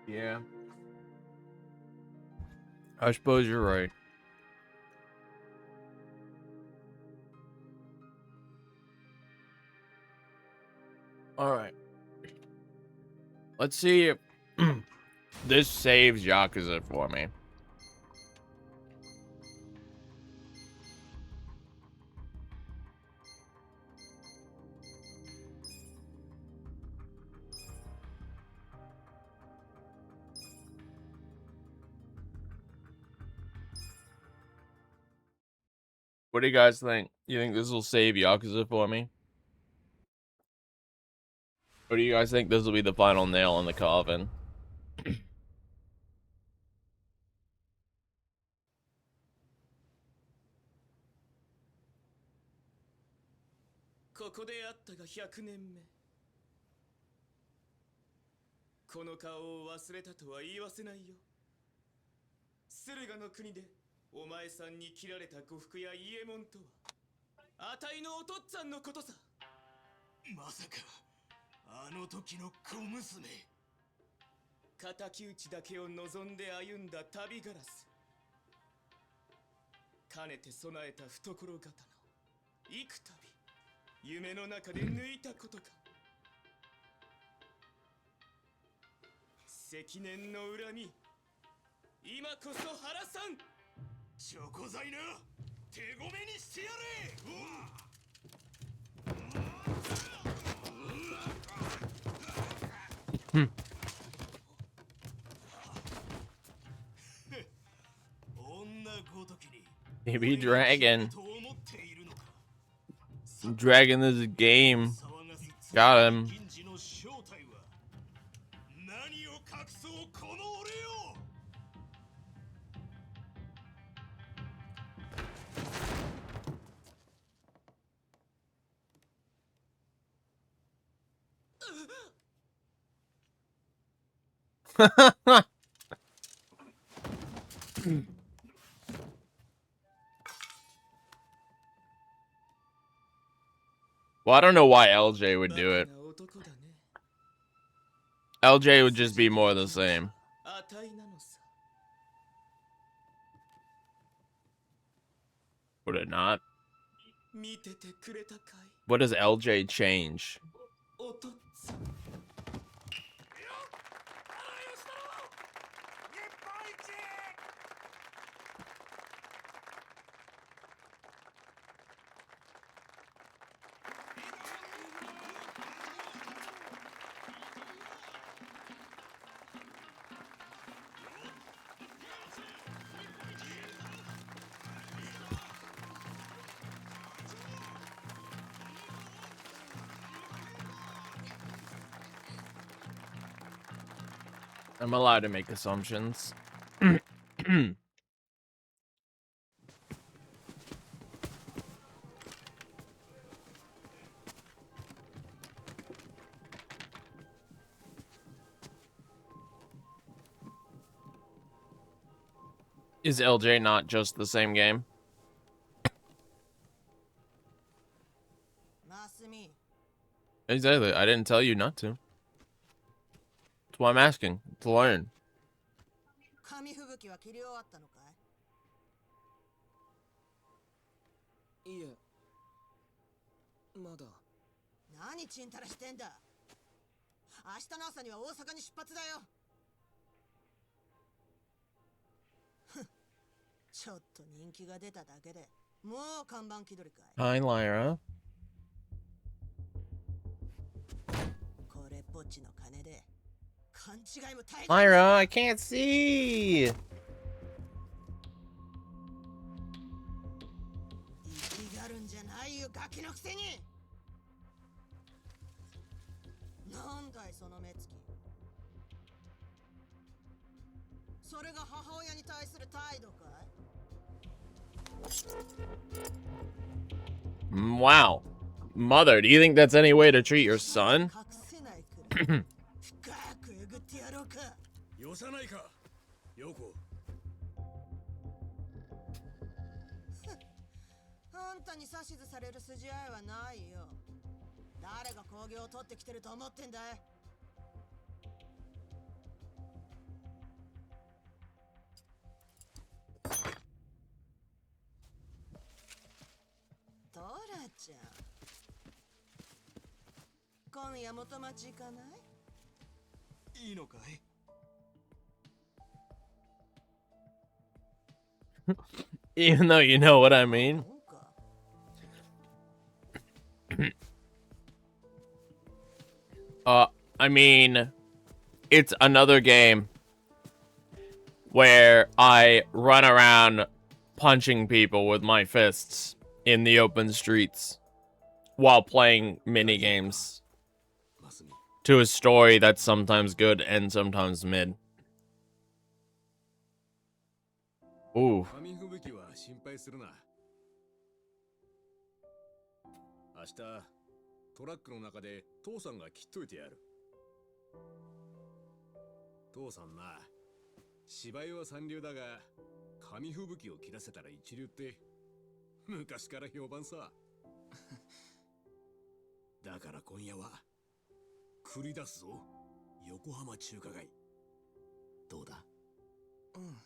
Yeah. I suppose you're right. All right. Let's see if this saves Yakuza for me. What do you guys think? You think this will save Yakuza for me? Or do you guys think this will be the final nail in the coffin? ここであったが100年目。この顔を忘れたとは言わせないよ。駿河の国でお前さんに切られた呉服や伊右衛門とは、あたいのお父っつぁんのことさ。まさかあの時の小娘。敵討ちだけを望んで歩んだ旅ガラス。かねて備えた懐刀。幾度夢の中で抜いたことか。積年の恨み、今こそ晴らさん。チョコ材な、手ごめにしてやれ。Maybe Dragon. Dragon is a game. Got him. Well, I don't know why LJ would do it. LJ would just be more the same. Would it not? What does LJ change? I'm allowed to make assumptions. Is LJ not just the same game? Exactly. I didn't tell you not to. That's why I'm asking. To learn. Hi, Lyra. Lyra, I can't see. Wow. Mother, do you think that's any way to treat your son? ちゃん。今夜元町行かない？いいのかい？ Even though you know what I mean. I mean, it's another game where I run around punching people with my fists in the open streets while playing mini games to a story that's sometimes good and sometimes mid. Ooh. 紙吹雪は心配するな。明日トラックの中で父さんが切っといてやる。父さんな、芝居は三流だが紙吹雪を切らせたら一流って昔から評判さ。だから今夜は繰り出すぞ、横浜中華街。どうだ？うん。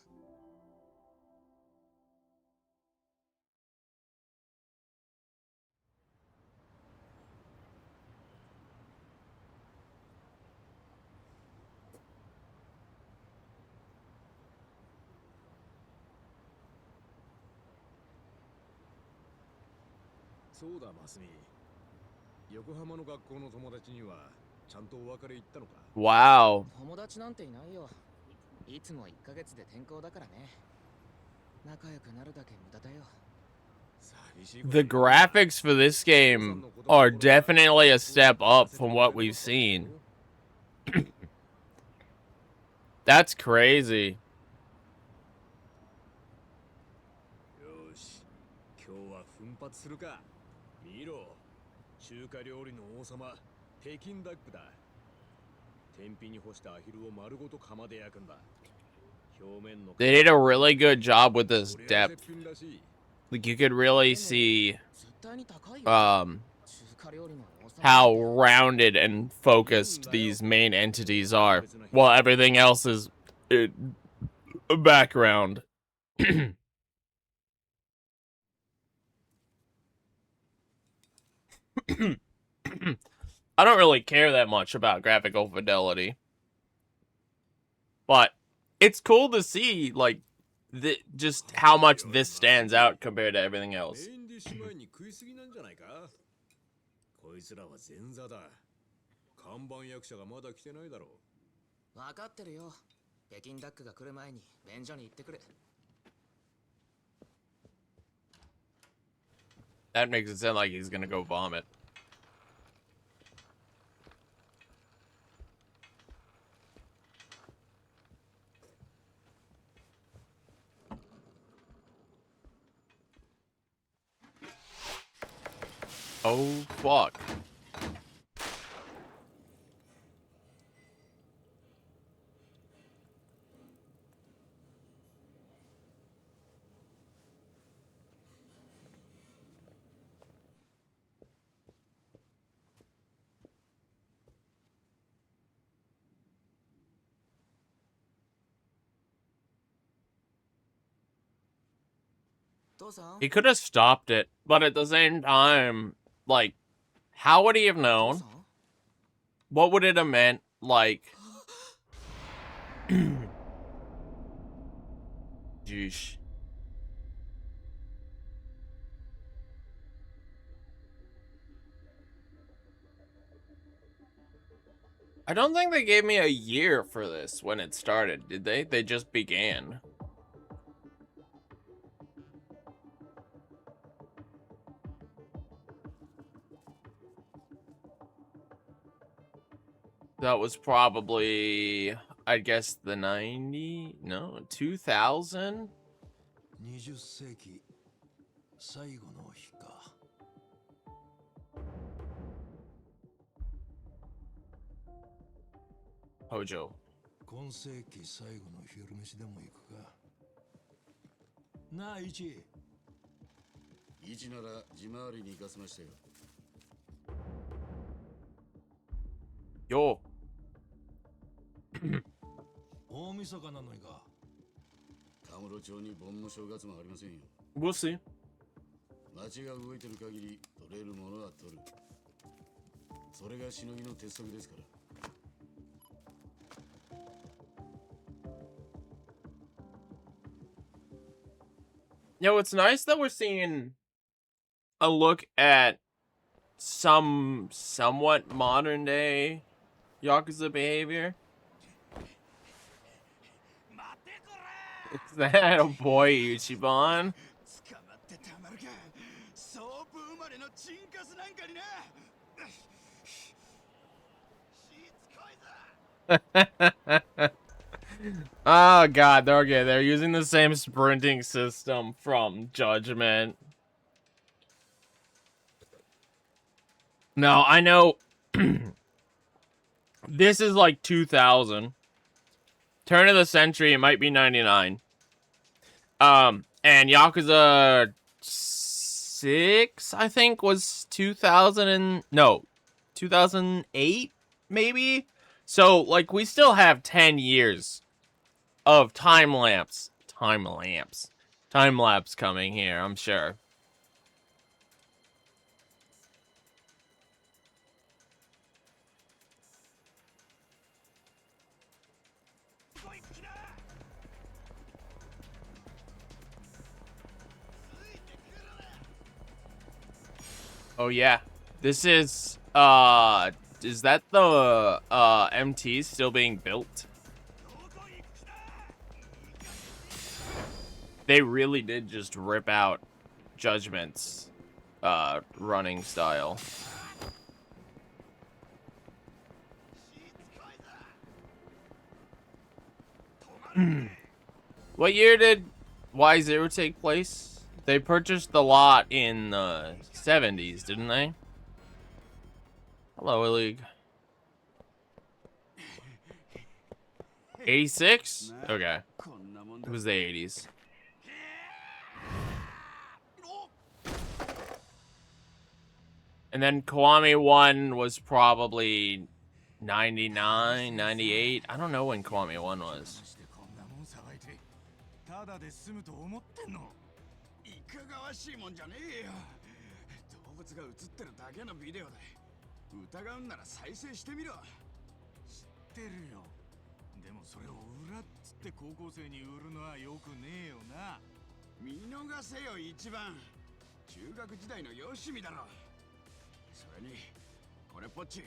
そうだ、マスミ。横浜の学校の友達にはちゃんとお別れ言ったのか？ Wow. 友達なんていないよ。いつも1ヶ月で転校だからね。仲良くなるだけ無駄だよ。 The graphics for this game are definitely a step up from what we've seen. That's crazy. よし、今日は奮発するか。見ろ、中華料理の王様、北京ダックだ。天日に干したアヒルを丸ごと釜で焼くんだ。 They did a really good job with this depth. Like you could really see how rounded and focused these main entities are, while everything else is background. I don't really care that much about graphical fidelity, but it's cool to see, like, just how much this stands out compared to everything else. こいつらは前座だ。看板役者がまだ来てないだろう。分かってるよ。北京ダックが来る前に便所に行ってくる。 That makes it sound like he's gonna go vomit. Oh, fuck. He could have stopped it, but at the same time, like, how would he have known? What would it have meant? Like, Jeesh. I don't think they gave me a year for this when it started, did they? They just began. That was probably, I guess, the 90? No, 2000? 20世紀最後の日か。Hojo. 今世紀最後の昼飯でも行くか。なあ、イチ。イチなら地回りに行かせましたよ。よ。大晦日なのにか。田室町に盆の正月もありませんよ。We'll see. 町が動いてる限りど取れるものは取る。それがしのぎの鉄則ですから。It's nice that we're seeing a look at some somewhat modern day Yakuza behavior. Is that a boy, Ichiban? 捕まってたまるか。ソープ生まれのチンカスなんかにな。しつこいぞ。 Oh god, they're using the same sprinting system from Judgment. No, I know this is like 2000. Turn of the century, it might be 99. And Yakuza 6, I think, was 2008, maybe? So, like, we still have 10 years of time lapse coming here, I'm sure. Oh yeah, this is that the MT still being built? They really did just rip out Judgment's running style. What year did Y0 take place? They purchased the lot in the 70s, didn't they? Hello, League. 86? Okay. It was the 80s. And then Kiwami 1 was probably 99, 98. I don't know when Kiwami 1 was. ただで済むと思ってんの。いかがわしいもんじゃねえよ。動物が映ってるだけのビデオで疑うんなら再生してみろ。知ってるよ。でもそれを裏っつって高校生に売るのはよくねえよな。見逃せよ一番。中学時代のよしみだろ。それにこれっぽっち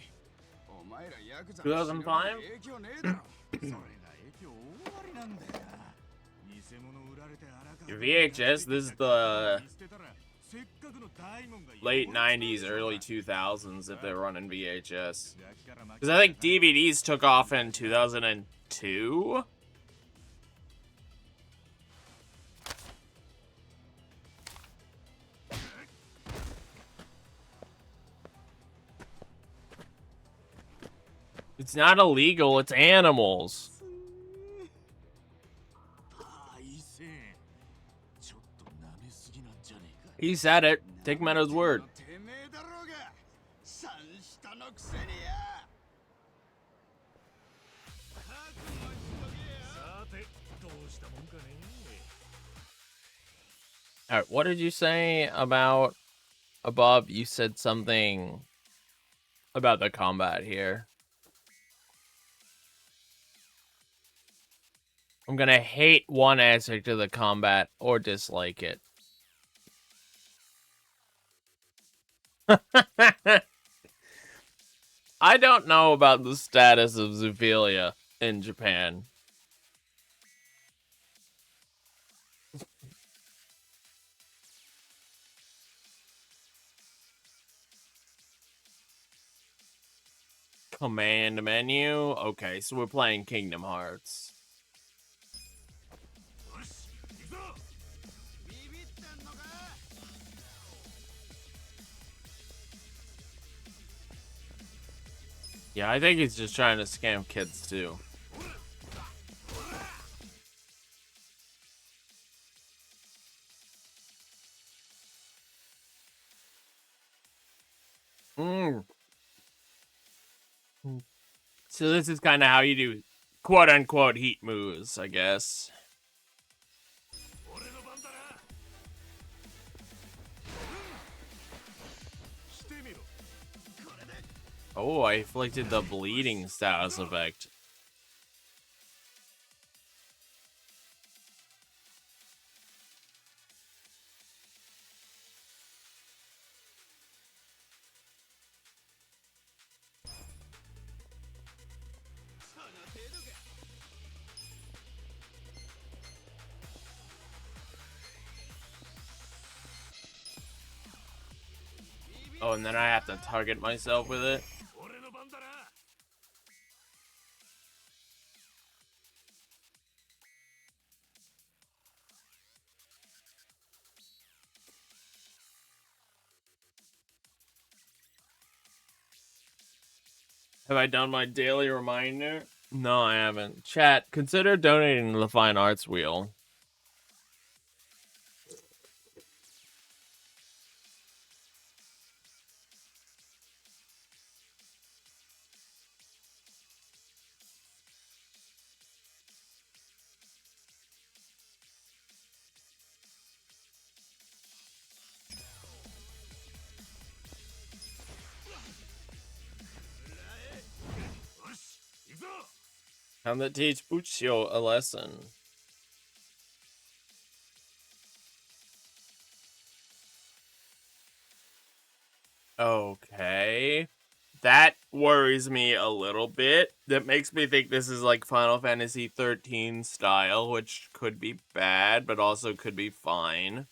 お前らヤクザの影響ねえだろ。それが影響大ありなんだよ。 VHS, this is the late 90s, early 2000s if they're running VHS. Because I think DVDs took off in 2002? It's not illegal, it's animals. He said it. Take him at his word. Alright, what did you say about above? You said something about the combat here. I'm gonna hate one aspect of the combat or dislike it. I don't know about the status of zoophilia in Japan. Command menu? Okay, so we're playing Kingdom Hearts. Yeah, I think he's just trying to scam kids too. So this is kind of how you do quote-unquote heat moves, I guess. Oh, I inflicted the bleeding status effect. Oh, and then I have to target myself with it. Have I done my daily reminder? No, I haven't. Chat, consider donating to the Fine Arts Wheel. Time to teach Buccio a lesson. Okay. That worries me a little bit. That makes me think this is like Final Fantasy 13 style, which could be bad, but also could be fine.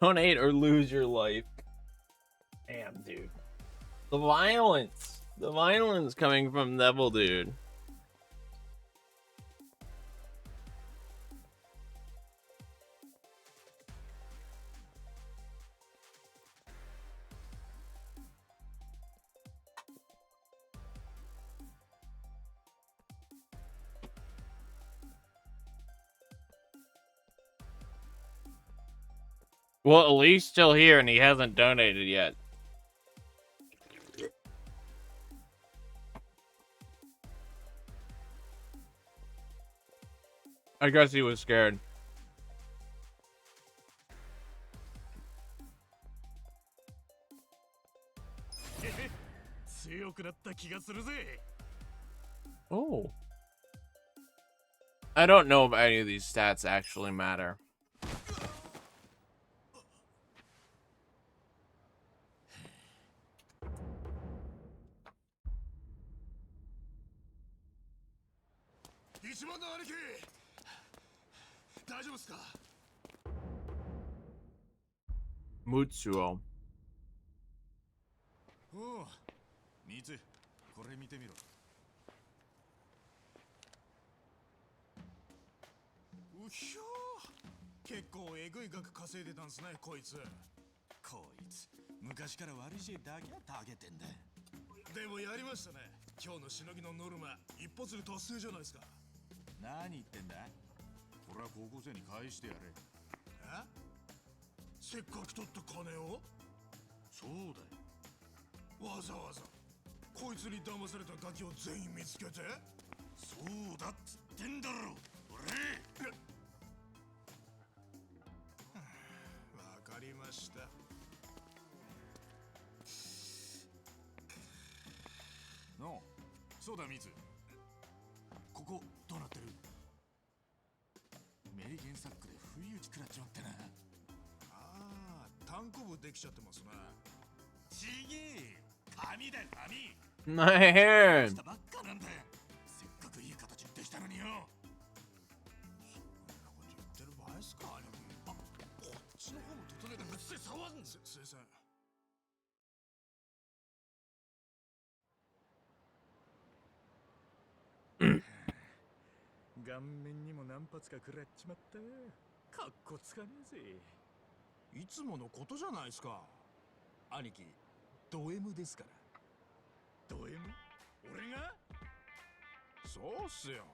Donate or lose your life. Damn, dude. The violence. The violence coming from Neville, dude. Well, Elise still here and he hasn't donated yet. I guess he was scared. 強くなった気がするぜ。 Oh. I don't know if any of these stats actually matter. Mutsuo. おう、ミツ、これ見てみろ。うひょー、結構えぐい額稼いでたんすね、こいつ。こいつ、昔から悪い知恵だけはたげてんだ。でもやりましたね。今日のしのぎのノルマ、一発で達成じゃないですか。何言ってんだ。これは高校生に返してやれ。え？せっかく取った金を？そうだよ。わざわざこいつに騙されたガキを全員見つけて。そうだっつってんだろ俺。わかりました。のそうだミツ、ここどうなってる？メリケンサックで不意打ち食らっちまってな。ああ、単行部できちゃってますな。ちげえ、紙だよ紙。 My hair. ばっかなんだよ。せっかくいい形でしたのによ。そんなこと言ってる場合っすか。あ、こっちの方も整えてぶつけ騒ぐんです。すいません。顔面にも何発か食らっちまった。かっこつかねえぜ。いつものことじゃないですか。兄貴、ド M ですから。ド M？ 俺が？そうっすよ。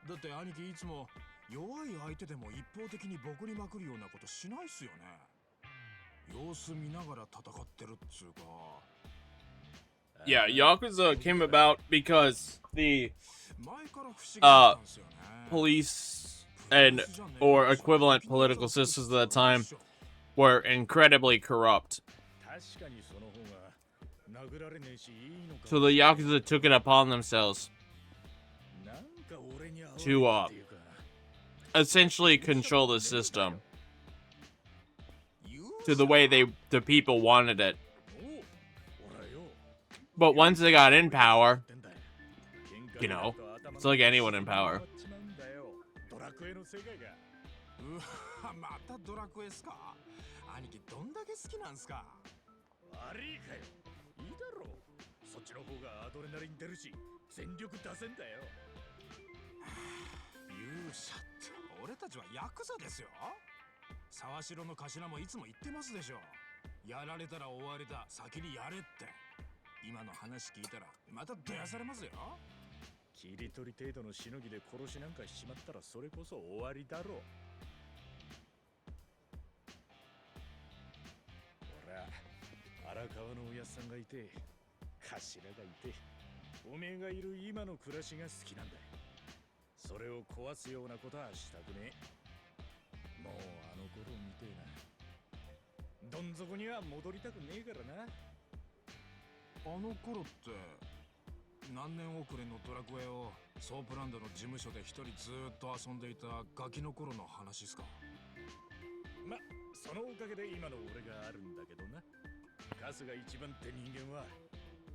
だって兄貴いつも弱い相手でも一方的にボコりまくるようなことしないっすよね。様子見ながら戦ってるっつうか。 Yeah, Yakuza came about because the 前から不思議だったんすよね。 police and or equivalent political systems at the time were incredibly corrupt. 確かにその方が殴られねえしいいのか。 So the Yakuza took it upon themselves なんか俺に合わない to っていうか essentially control the system to the way the people wanted it. おほらよ But once they got in power, ってんだよ you know, it's like anyone in power. ドラクエの世界がうわ、またドラクエっすか。兄貴どんだけ好きなんすか。悪いかよ。いいだろう。そっちの方がアドレナリン出るし全力出せんだよ。勇者って俺たちはヤクザですよ。沢城の頭もいつも言ってますでしょ。やられたら終わりだ、先にやれって。今の話聞いたらまたどやされますよ。切り取り程度のしのぎで殺しなんかしちまったらそれこそ終わりだろう。ほら、荒川のおやっさんがいて頭がいておめえがいる今の暮らしが好きなんだよ。それを壊すようなことはしたくねえ。もうあの頃みてえな。どん底には戻りたくねえからな。あの頃って何年遅れのドラクエをソープランドの事務所で一人ずーっと遊んでいたガキの頃の話っすか。ま、そのおかげで今の俺があるんだけどな。春日一番って人間は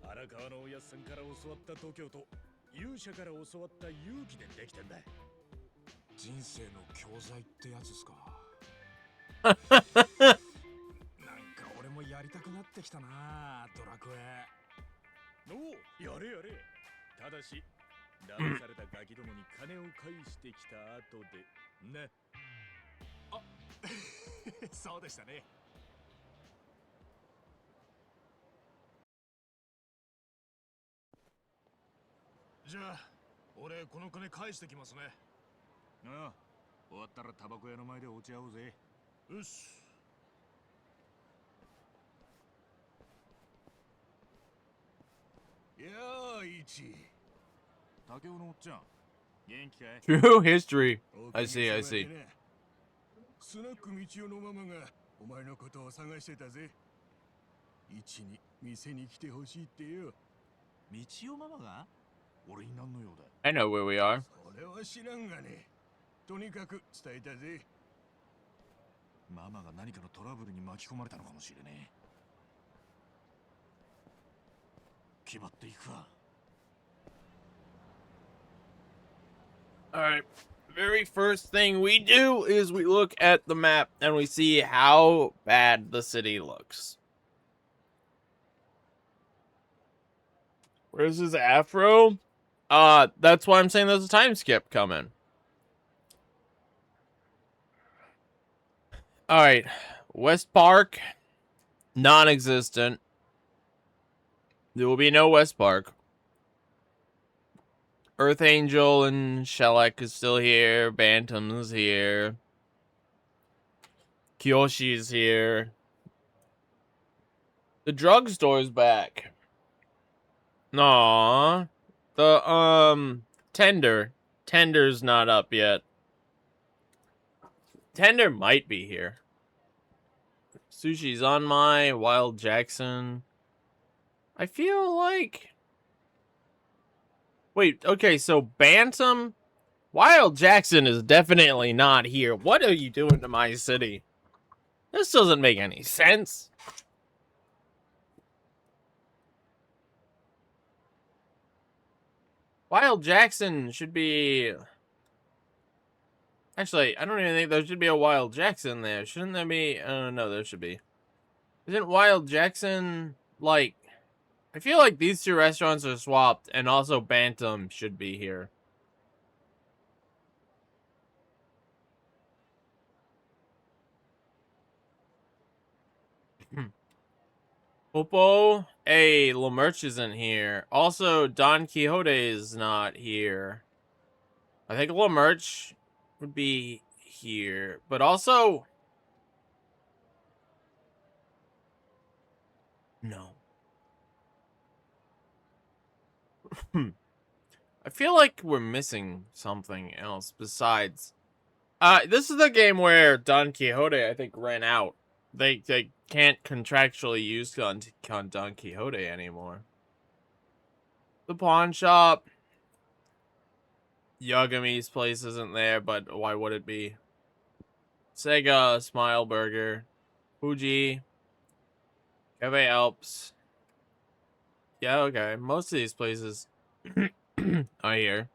荒川のおやっさんから教わった度胸と勇者から教わった勇気でできてんだ。人生の教材ってやつっすか。なんか俺もやりたくなってきたな、ドラクエ。おう、やれやれ。ただし騙されたガキどもに金を返してきた後でな。あそうでしたね。じゃあ俺この金返してきますね。ああ、終わったらタバコ屋の前で落ち合おうぜ。よし。いやー、イチ。竹雄のおっちゃん、元気かい？ True history. I see, I see. スナック道夫のママがお前のことを探してたぜ。イチに店に来てほしいってよ。道夫ママが？俺に何の用だ？ I know where we are. それは知らんがね。とにかく伝えたぜ。ママが何かのトラブルに巻き込まれたのかもしれねえ。決まっていくか。Alright. Very first thing we do is we look at the map and we see how bad the city looks. Where's his afro? That's why I'm saying there's a time skip coming. Alright. West Park. Non-existent. There will be no West Park. Earth Angel and Shellac is still here. Bantam's here. Kyoshi's here. The drugstore's back. Aww. The, Tender's not up yet. Tender might be here. Sushi's on my Wild Jackson. I feel like... Wait, okay, so Bantam? Wild Jackson is definitely not here. What are you doing to my city? This doesn't make any sense. Wild Jackson should be... Actually, I don't even think there should be a Wild Jackson there. Shouldn't there be... no, there should be. Isn't Wild Jackson, like... I feel like these two restaurants are swapped, and also Bantam should be here. Popo, hey, Lamerch isn't here. Also, Don Quixote is not here. I think Lamerch would be here, but also no. I feel like we're missing something else besides. This is the game where Don Quixote, I think, ran out. They can't contractually use Don Quixote anymore. The pawn shop. Yagami's place isn't there, but why would it be? Sega, Smile Burger, Fuji, Cafe Alps. Yeah, okay. Most of these places are here.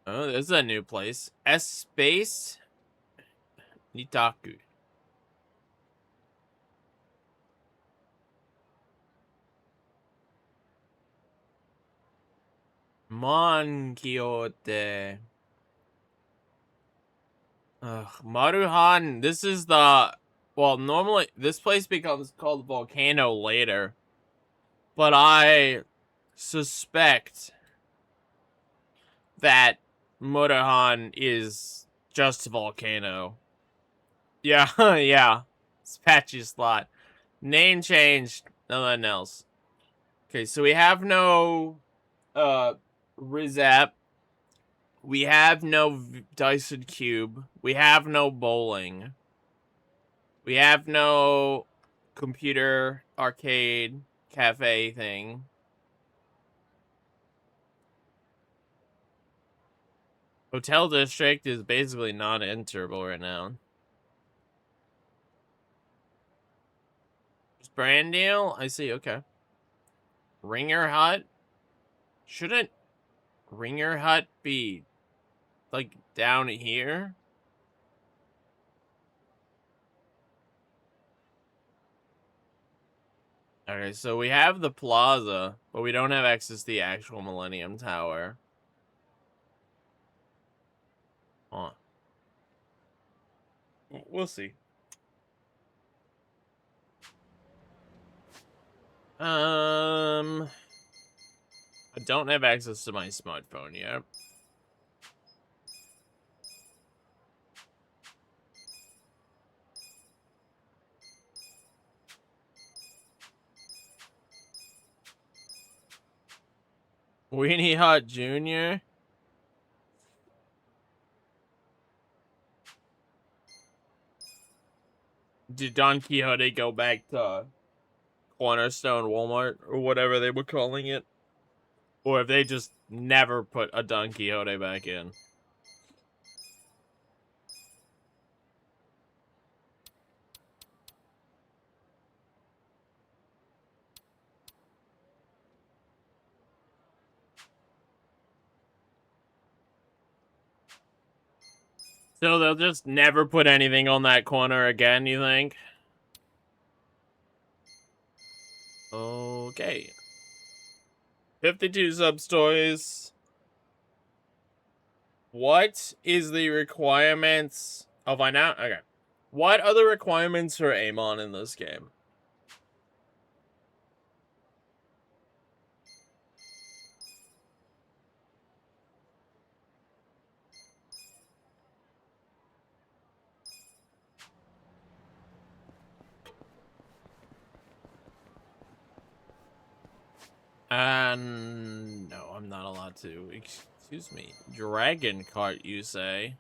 Oh, this is a new place. S Space Nitaku. Mon Quixote. Maruhan. This is the... Well, normally this place becomes called Volcano later. But I suspect that Maruhan is just Volcano. Yeah, yeah. It's patchy slot. Name changed. Nothing else. Okay, so we have no... Rizap. We have no Dyson Cube. We have no bowling. We have no computer arcade cafe thing. Hotel District is basically non-enterable right now. Just brand deal? I see, okay. Ringer Hut? Shouldn't Ringer Hut be like down here? Okay, so we have the plaza, but we don't have access to the actual Millennium Tower. Huh. We'll see. I don't have access to my smartphone yet. Weenie Hut Jr. Did Don Quixote go back to Cornerstone Walmart or whatever they were calling it? Or if they just never put a Don Quixote back in? So they'll just never put anything on that corner again, you think? Okay. 52 sub-stories. What is the requirements? I'll find out. Okay. What are the requirements for Amon in this game? No, I'm not allowed to. Excuse me. Dragon cart, you say?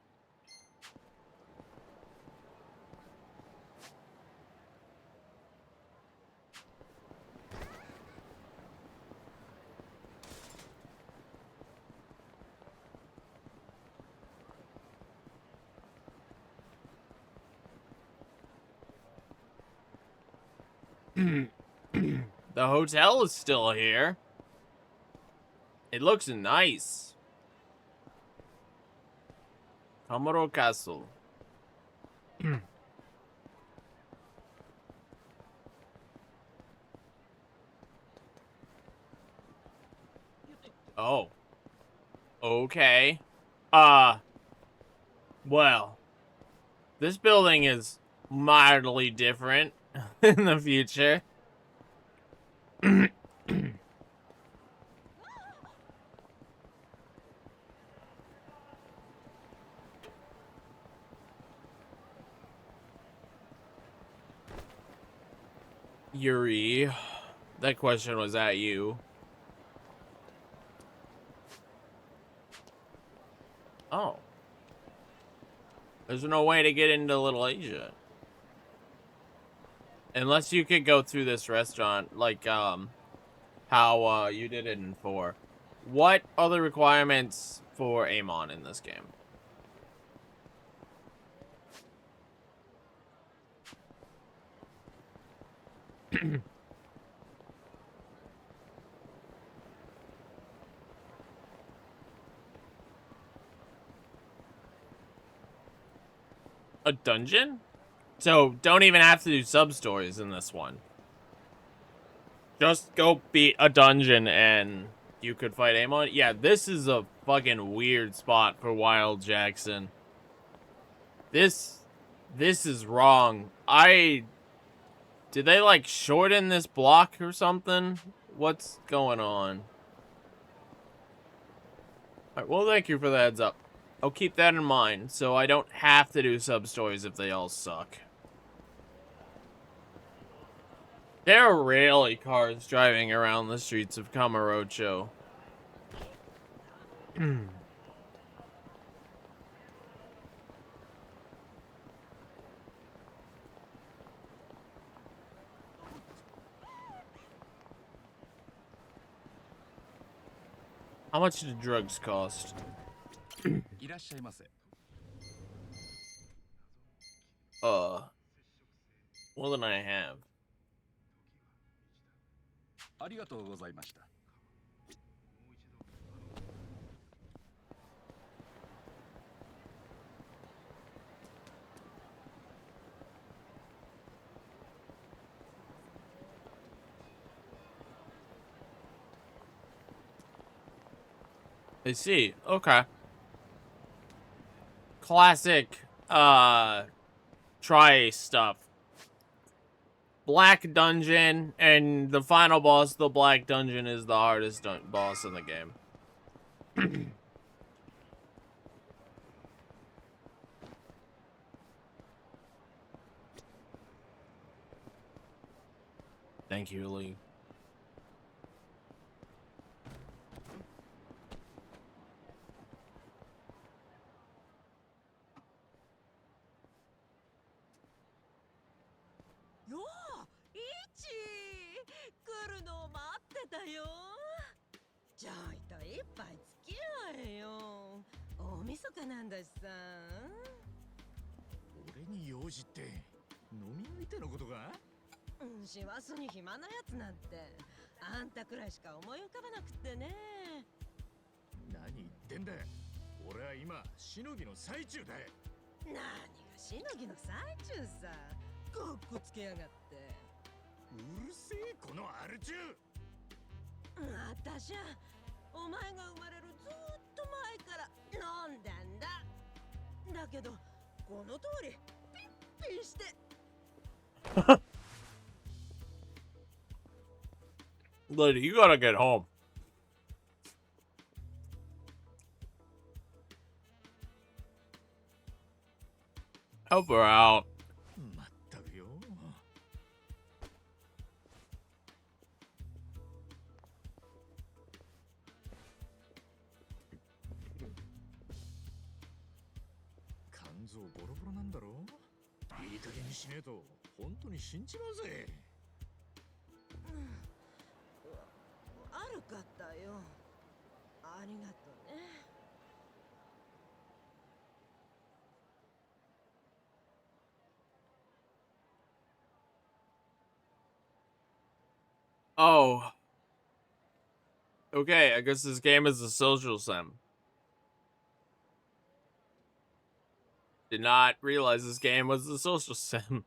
The hotel is still here. It looks nice. Kamuro Castle. Oh. Okay. Well. This building is mildly different in the future. Yuri, that question was at you. Oh. There's no way to get into Little Asia. Unless you could go through this restaurant, like, how, you did it in 4. What are the requirements for Amon in this game? A dungeon? So, don't even have to do sub-stories in this one. Just go beat a dungeon and you could fight Amon? Yeah, this is a fucking weird spot for Wild Jackson. This is wrong. Did they, like, shorten this block or something? What's going on? Alright, well, thank you for the heads up. I'll keep that in mind, so I don't have to do sub-stories if they all suck. There are rarely cars driving around the streets of Kamurocho. How much do drugs cost? More than I have. I see. Okay. Classic, try stuff. Black Dungeon, and the final boss of the Black Dungeon is the hardest boss in the game. Thank you, Lee. Lady, you gotta get home. Help her out. Oh. Okay, I guess this game is a social sim. Did not realize this game was a social sim.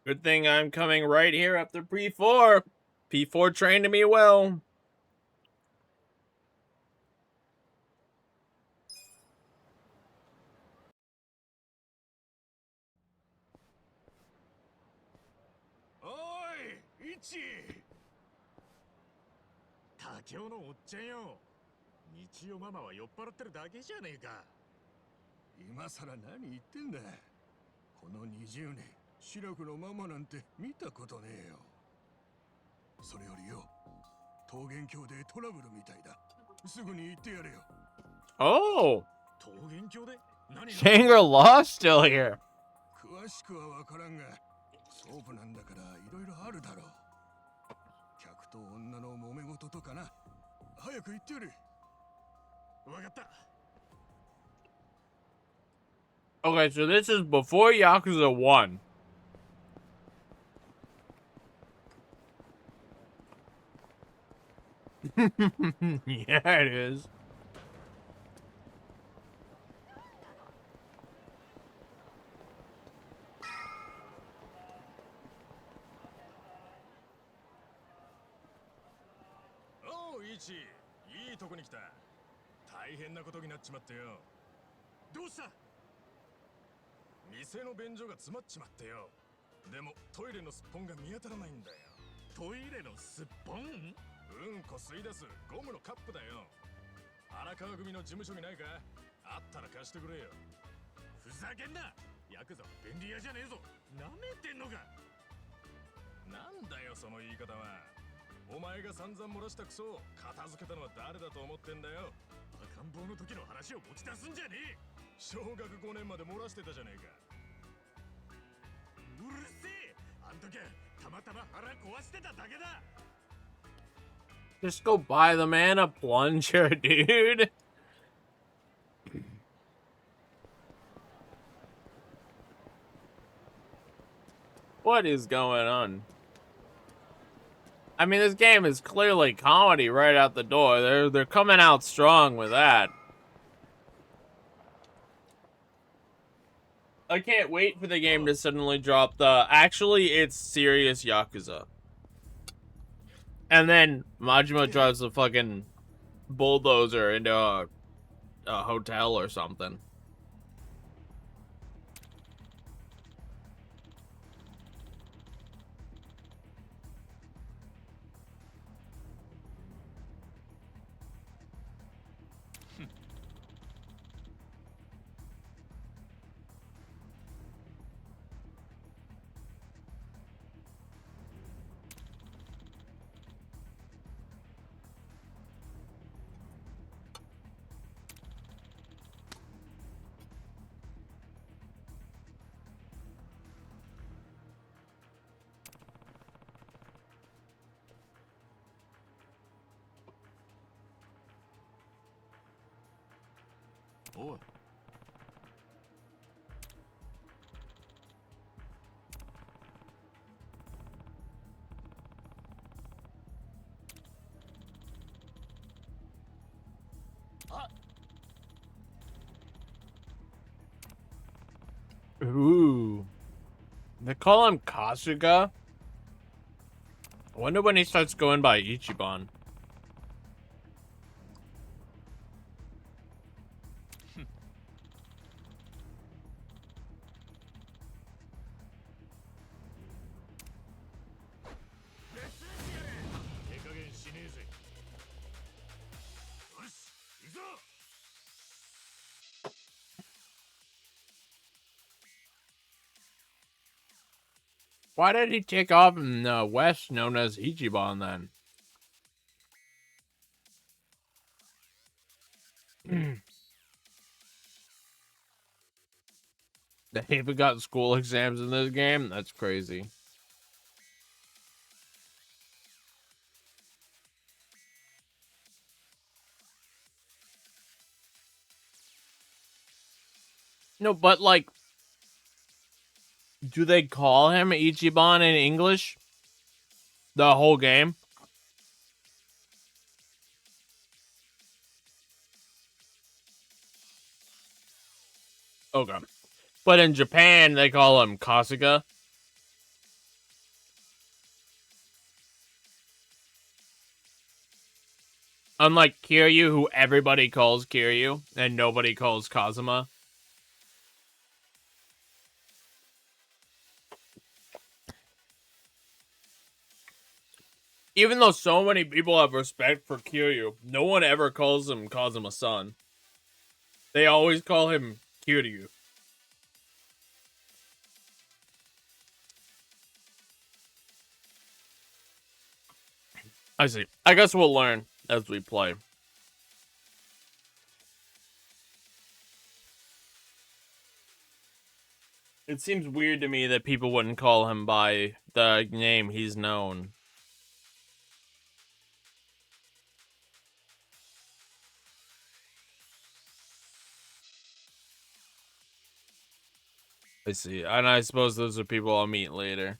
Good thing I'm coming right here after P4. P4 trained me well. 白くのママなんて見たことねえよ。それよりよ、桃源郷でトラブルみたいだ。すぐに行ってやれよ。 Oh, 桃源郷で何が Shangri-La still here. 詳しくはわからんが、ソープなんだからいろいろあるだろう。客と女の揉め事とかな。早く行ってやれ。わかった。 Okay, so this is before Yakuza 1. Yeah, it is. Oh, Ichi, いいとこに来た。大変なことになっちまってよ。どうした？店の便所が詰まっちまってよ。でもトイレのすっぽんが見当たらないんだよ。トイレのすっぽん？うんこ吸い出すゴムのカップだよ。荒川組の事務所にないか？あったら貸してくれよ。ふざけんな！ヤクザは便利屋じゃねえぞ。なめてんのか？なんだよその言い方は。お前が散々漏らしたクソを片付けたのは誰だと思ってんだよ。赤ん坊の時の話を持ち出すんじゃねえ。小学5年まで漏らしてたじゃねえか。うるせえ。あん時はたまたま腹壊してただけだ。 Just go buy the man a plunger, dude. What is going on? I mean, this game is clearly comedy right out the door. They're coming out strong with that. I can't wait for the game to suddenly drop the actually it's serious Yakuza. And then Majima drives a fucking bulldozer into a hotel or something. Oh. Ooh. They call him Kasuga? I wonder when he starts going by Ichiban. Why did he take off in the West known as Ichiban then? They even got school exams in this game? That's crazy. No, but like, do they call him Ichiban in English? The whole game? Okay. But in Japan, they call him Kasuga. Unlike Kiryu, who everybody calls Kiryu, and nobody calls Kazuma. Even though so many people have respect for Kiryu, no one ever calls him Kazuma-san. They always call him Kiryu. I see. I guess we'll learn as we play. It seems weird to me that people wouldn't call him by the name he's known. I see. And I suppose those are people I'll meet later.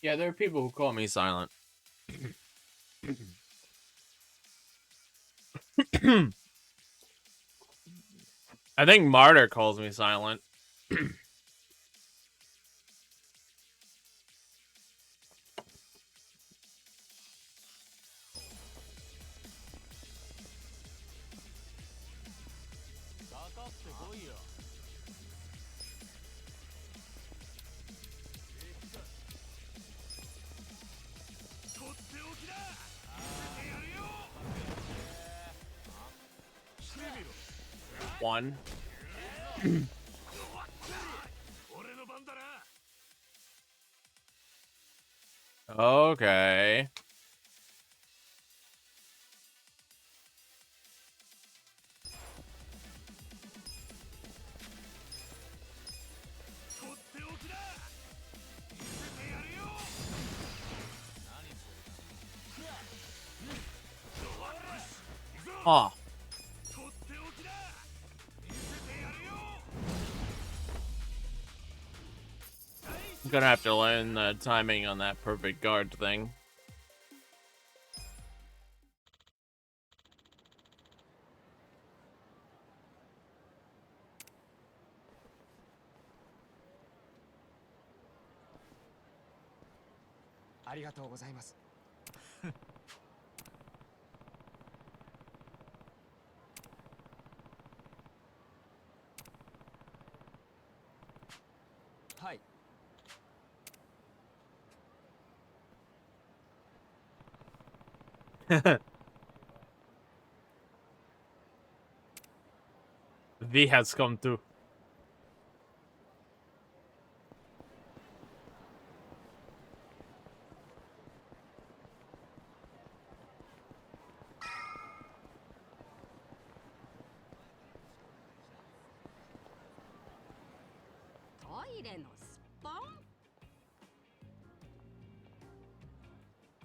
Yeah, there are people who call me silent. I think Martyr calls me silent. One. Okay. Oh. I'm gonna have to learn the timing on that perfect guard thing. Hi. V has come through.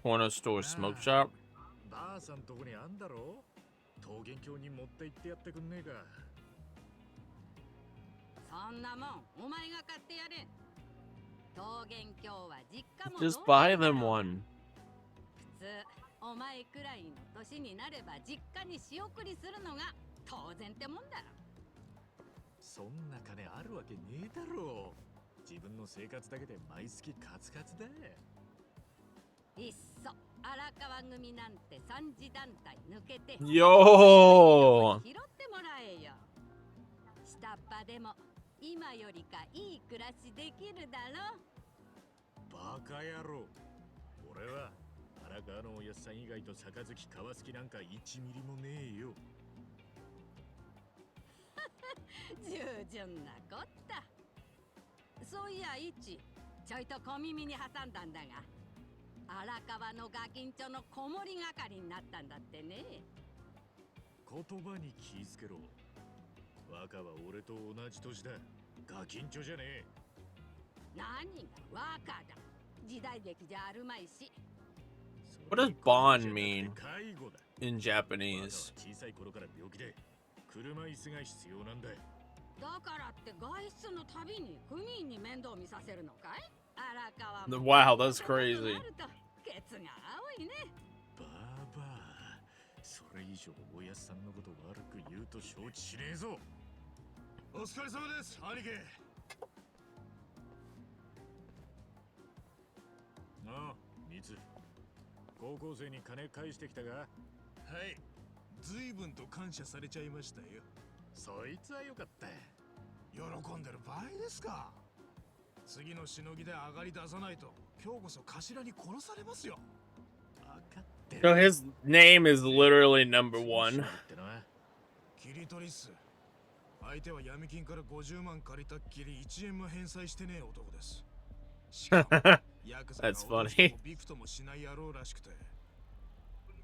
Corner store smoke shop. ばあさんとこにあんだろ。桃源郷に持って行ってやってくんねえか。そんなもんお前が買ってやれ。桃源郷は実家も Just buy them one. 普通お前くらいの年になれば実家に仕送りするのが当然ってもんだ。そんな金あるわけねえだろ。自分の生活だけで毎月カツカツだ。いっそ荒川組なんて三次団体抜けて Yo! 拾ってもらえよ。下っ端でも今よりかいい暮らしできるだろ。バカ野郎。俺は荒川のおやっさん以外と杯交わす気なんか1ミリもねえよ。従順なこった。そういやイチ、ちょいと小耳に挟んだんだが、荒川のガキンチョの子守係になったんだってね。言葉に気ぃつけろ。若は俺と同じ年だ。ガキンチョじゃねえ。何が若だ。時代劇じゃあるまいし。What does bond mean in Japanese? 小さい頃から病気で車椅子が必要なんだ。だからって外出のたびに組員に面倒見させるのかい？荒川 Wow, that's crazy. ケツが青いね。バーバー、それ以上おやっさんのこと悪く言うと承知しねえぞ。お疲れ様です、兄貴。ああ、ミツ。高校生に金返してきたが？はい、随分と感謝されちゃいましたよ。そいつはよかった。喜んでる場合ですか。次のしのぎで上がり出さないと今日こそ頭に殺されますよ。分かってる。 So his name is literally number one. ってな。切り取りっす。相手は闇金から50万借りたっきり1円も返済してねえ男です。しかもヤクザが That's 脅して funny. もビクともしない野郎らしくて、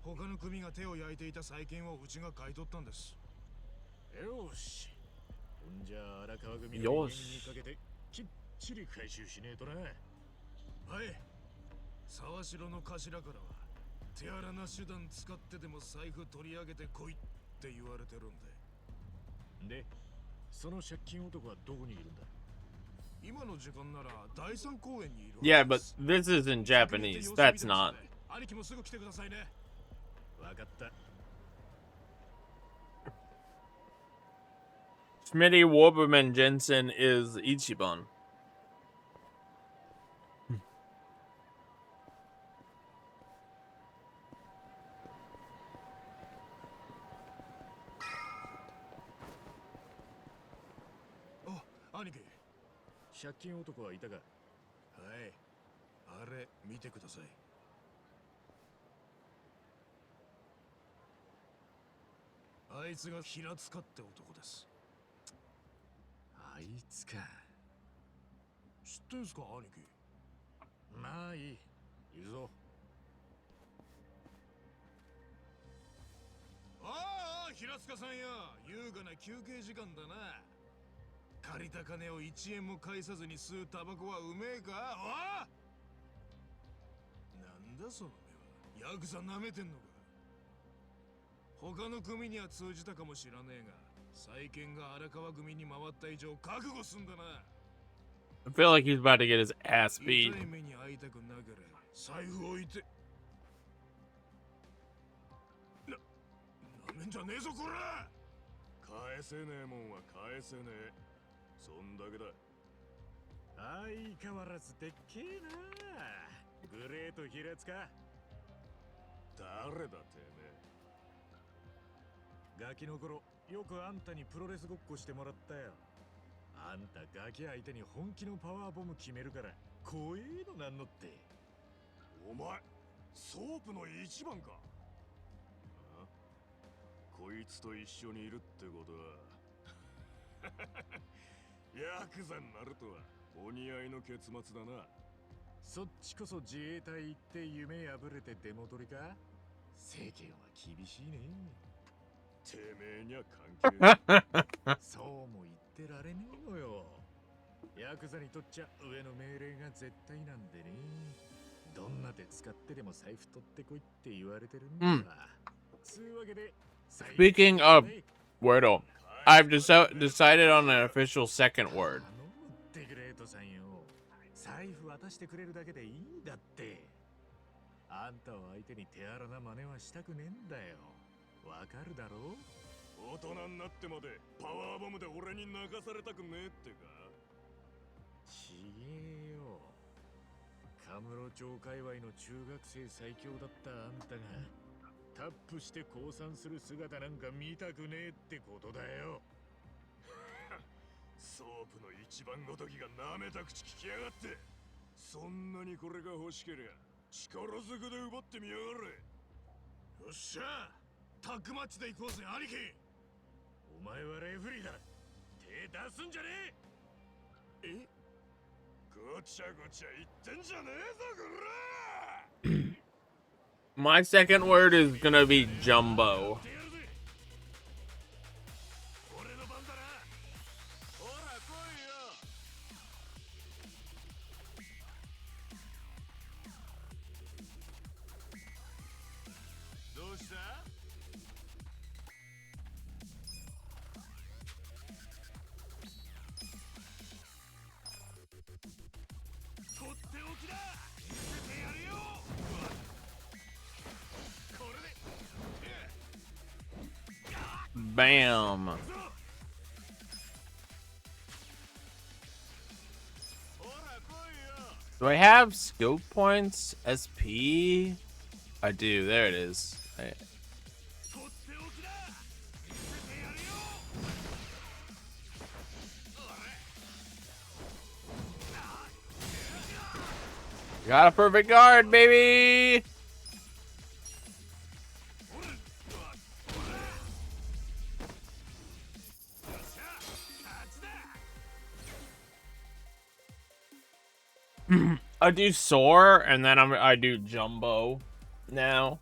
他の組が手を焼いていた債権をうちが買い取ったんです。よし。ほんじゃ荒川組のよ人し間にかけてきっちり回収しねえとな。はい。沢城の頭からは手荒な手段使ってでも財布取り上げてこいって言われてるんで。で、その借金男はどこにいるんだ。今の時間なら第三公園にいる。 Yeah, but this is in Japanese. That's not. 兄貴もすぐ来てくださいね。わかった。 Smitty Warberman Jensen is Ichiban. あ、兄貴。借金男はいたか。はい。あれ見てください。あいつが平塚って男です。あいつか。知ってんすか、兄貴。まあいい。行くぞ。ああ、平塚さんや。優雅な休憩時間だな。借りた金を1円も返さずに吸うタバコはうめえか。おなんだその目は。ヤクザ舐めてんのか。他の組には通じたかもしらねえが、債権が荒川組に回った以上覚悟すんだな。 I feel like he's about to get his ass 痛 beat. い目に遭いたくなければ財布置いて。なめんじゃねえぞこら。返せねえもんは返せねえ。そんだけだ。相変わらずでっけえな。グレート平塚。誰だてめえ。ガキの頃よくあんたにプロレスごっこしてもらったよ。あんたガキ相手に本気のパワーボム決めるから怖えのなんのって。お前ソープの一番か。あ、こいつと一緒にいるってことはヤクザになるとはお似合いの結末だな。そっちこそ自衛隊行って夢破れて出戻りか。世間は厳しいね。てめえには関係ない。そうも言ってられねえのよ。ヤクザにとっちゃ上の命令が絶対なんでね。どんな手使ってでも財布取ってこいって言われてるんだわ。つうわけで Speaking of Wordle, I've decided on an official second word. 頼むってグレートさんよ。財布渡してくれるだけでいいんだって。あんたを相手に手荒な真似はしたくねえんだよ。わかるだろ。大人になってまでパワーボムで俺に泣かされたくねえってか。ちげえよ。カムロ町界隈の中学生最強だったあんたがタップして降参する姿なんか見たくねえってことだよ。ソープの一番ごときが舐めた口聞きやがって。そんなにこれが欲しけりゃ力ずくで奪ってみやがれ。よっしゃタッグマッチで行こうぜ兄貴。お前はレフリーだ。手出すんじゃねえ。え、ごちゃごちゃ言ってんじゃねえぞこら。 My second word is gonna be jumbo. 俺の番だな。ほら来いよ。どうした？とっておきだ。見せてやるよ。これで。Bam. Do I have skill points? SP? I do. There it is. Got a perfect guard, baby! I do soar, and then I do jumbo now.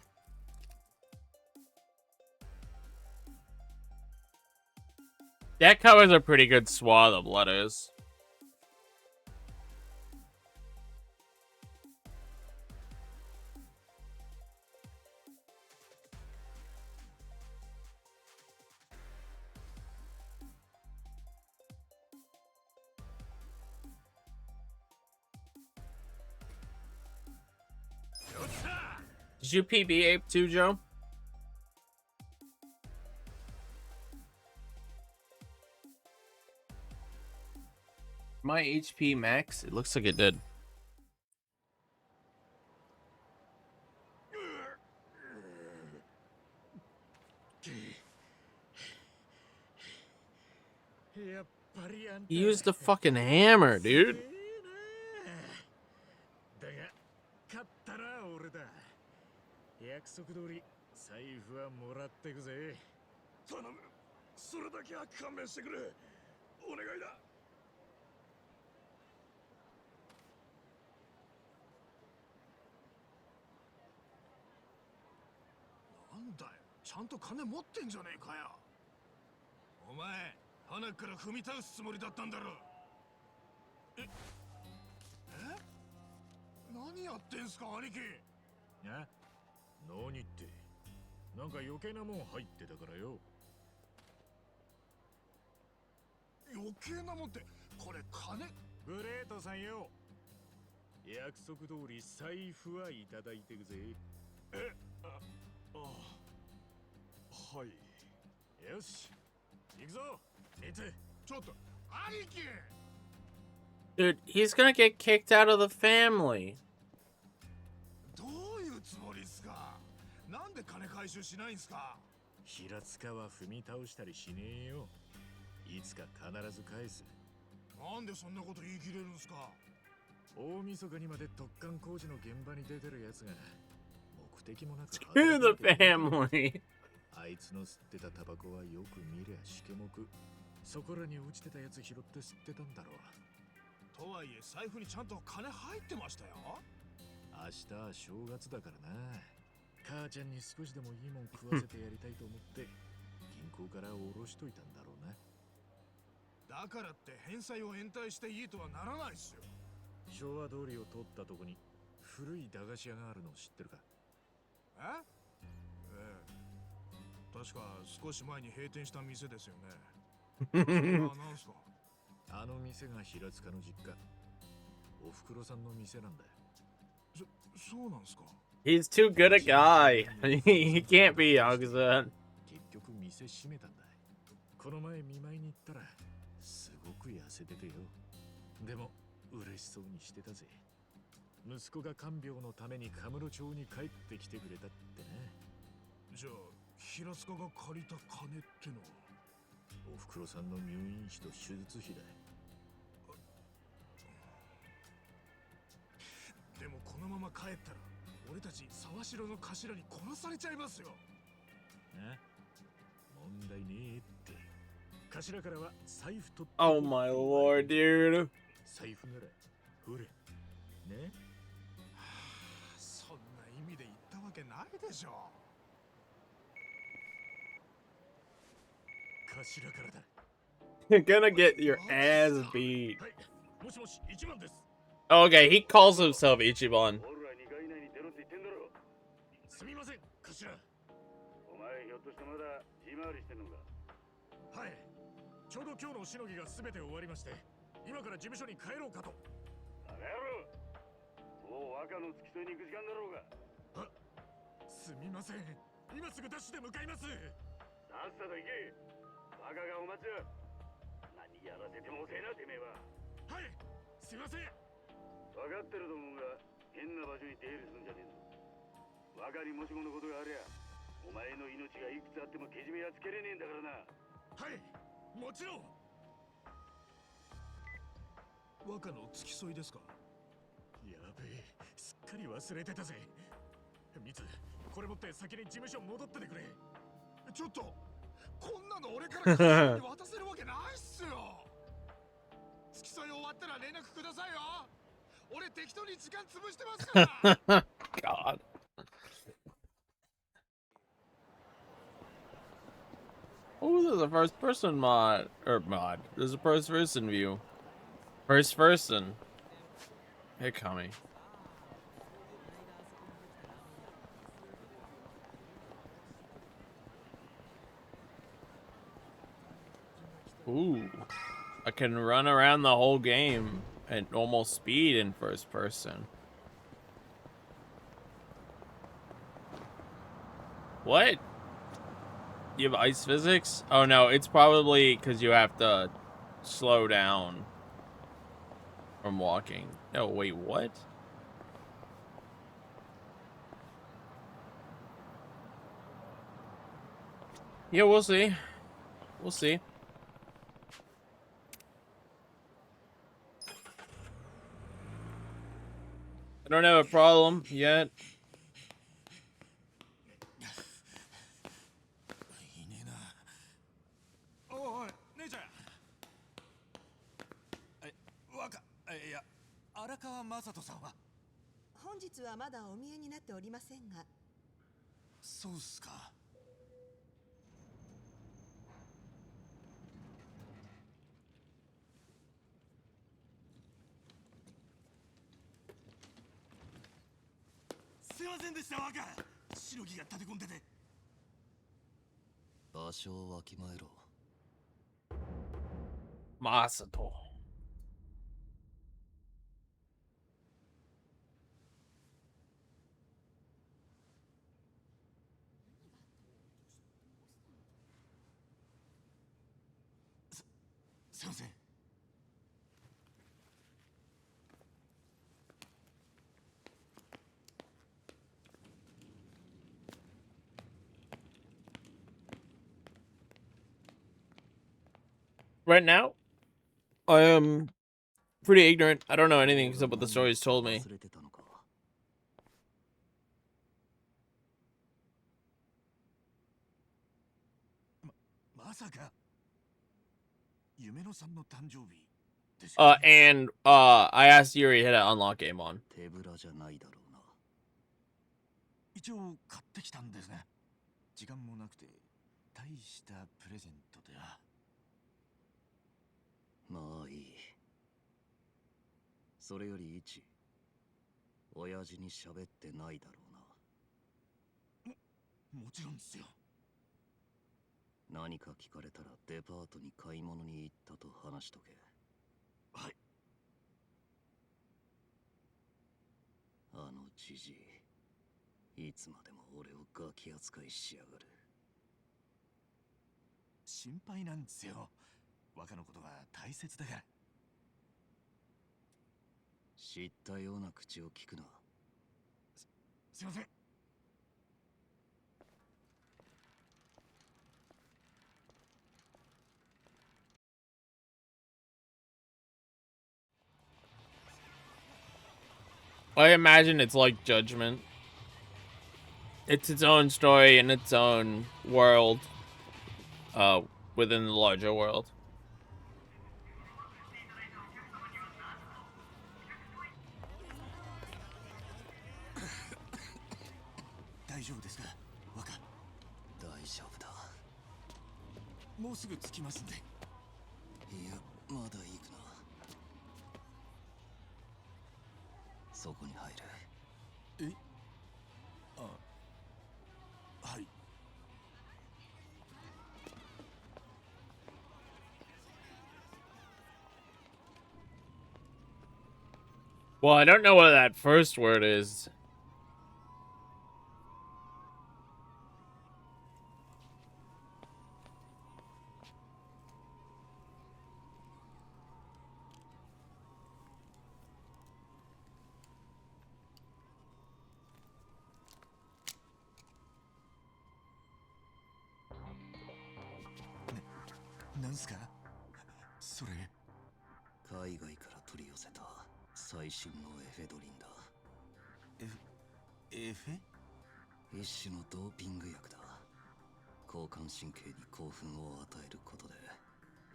That covers a pretty good swath of letters. Did you PB Ape too, Joe? My HP max? It looks like it did. He used the fucking hammer, dude. 約束通り財布はもらってくぜ。頼む。それだけは勘弁してくれ。お願いだ。なんだよ、ちゃんと金持ってんじゃねえかよ。お前、鼻から踏み倒すつもりだったんだろ。え？何やってんすか、兄貴。え？何って、なんか余計なもん入ってたからよ。余計なもんって、これ金？グレートさんよ。約束通り財布はいただいてくぜ。はい。よし、行くぞ。見て。ちょっと、兄貴。 Dude, he's gonna get kicked out of the family. どういうつもりっすか。なんで金回収しないんすか。平塚は踏み倒したりしねえよ。いつか必ず返す。なんでそんなこと言い切れるんすか。大晦日にまで突貫工事の現場に出てるやつが目的もなく To the family. あいつの吸ってたタバコはよく見りゃしけもく。そこらに落ちてたやつ拾って吸ってたんだろう。とはいえ財布にちゃんと金入ってましたよ。明日は正月だからな。母ちゃんに少しでもいいもん食わせてやりたいと思って銀行から下ろしといたんだろうな。だからって返済を延滞していいとはならないっすよ。昭和通りを通ったとこに古い駄菓子屋があるの知ってるか。ええ、確か少し前に閉店した店ですよね。それは何すか。あの店が平塚の実家。おふくろさんの店なんだよ。そうなんすか。 He's too good a guy. He can't be Yakuza. 結局店閉めたんだ。この前見舞いに行ったらすごく痩せててよ。でも嬉しそうにしてたぜ。息子が看病のためにカムロ町に帰ってきてくれたってね。じゃあ平塚が借りた金ってのは。おふくろさんの入院費と手術費だ。でもこのまま帰ったら俺たち沢城の頭に殺されちゃいますよ。ね、問題ねえって。頭からは財布取って。 Oh my lord, dude. 財布ならほれね。そんな意味で言ったわけないでしょ。頭からだ。 You're gonna get your ass beat. はい、もしもし、一番です。 Okay, he calls himself Ichiban. すみません、頭。お前ひょっとしてまだ地回りしてんのか。はい。ちょうど今日のしのぎが全て終わりまして、今から事務所に帰ろうかと。あれやろ。もう若の付き添いに行く時間だろうが。すみません。今すぐダッシュで向かいます。さっさと行け。若がお待ちだ。何やらせても遅えなてめえは。はい。すみません。分かってると思うが、変な場所に出入りするんじゃねえぞ。若にもしものことがありゃ、お前の命がいくつあってもけじめはつけれねえんだからな。はい、もちろん。若の付き添いですか。やべえ、すっかり忘れてたぜ。ミツ、これ持って先に事務所戻っててくれ。ちょっとこんなの俺から会社に渡せるわけないっすよ。付き添い終わったら連絡くださいよ。俺適当に時間潰してますから。God. Oh, there's a first person mod. There's a first person view. First person. Hey, Kami. Ooh. I can run around the whole game at normal speed in first person. What? You have ice physics? Oh no, it's probably because you have to slow down from walking. No, wait, what? Yeah, we'll see. We'll see. I don't have a problem yet. いねえな。おい、姉ちゃん。いや、荒川雅人さんは。本日はまだお見えになっておりませんが。そうっすか。すいませんでした、若。白木が立て込んでて。場所をわきまえろ。Masato. すいません。Right now, I am pretty ignorant. I don't know anything except what the stories told me. まさか夢野さんの誕生日ですかね。And I asked Yuri to unlock game on. 手ぶらじゃないだろうな。一応買ってきたんですが、時間もなくて大したプレゼントでは。まあいい。それより一、親父に喋ってないだろうな。もちろんですよ。何か聞かれたらデパートに買い物に行ったと話しとけ。はい。あのじじい、いつまでも俺をガキ扱いしやがる。心配なんですよ。若のことが大切だから。知ったような口を聞くな。すいません。I imagine it's like Judgment. It's its own story and its own world, within the larger world. 大丈夫ですか、若。大丈夫だ。もうすぐ着きますんで。いや、まだ行くな。そこに入る。え？あ、はい。Well, I don't know what that first word is.なんすか？それ。海外から取り寄せた最新のエフェドリンだ。エフェ？一種のドーピング薬だ。交感神経に興奮を与えることで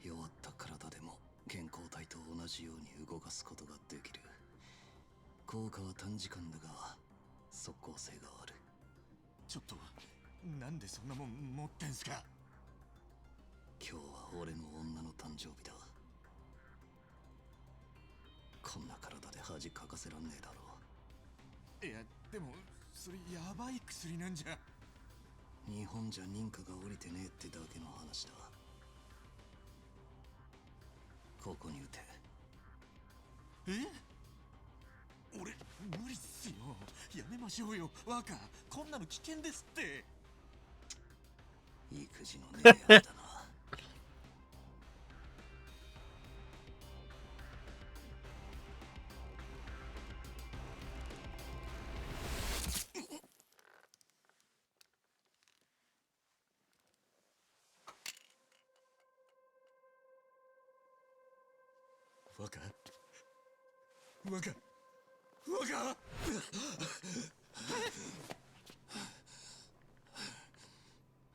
弱った体でも健康体と同じように動かすことができる。効果は短時間だが即効性がある。ちょっとなんでそんなもん持ってんすか？今日は俺の女の誕生日だ。こんな体で恥かかせらんねえだろいやでもそれヤバい薬なんじゃ。日本じゃ認可が下りてねえってだけの話だ。ここに打て。俺無理っすよ。やめましょうよ若。こんなの危険ですって。育児のねえやつだな。若若若。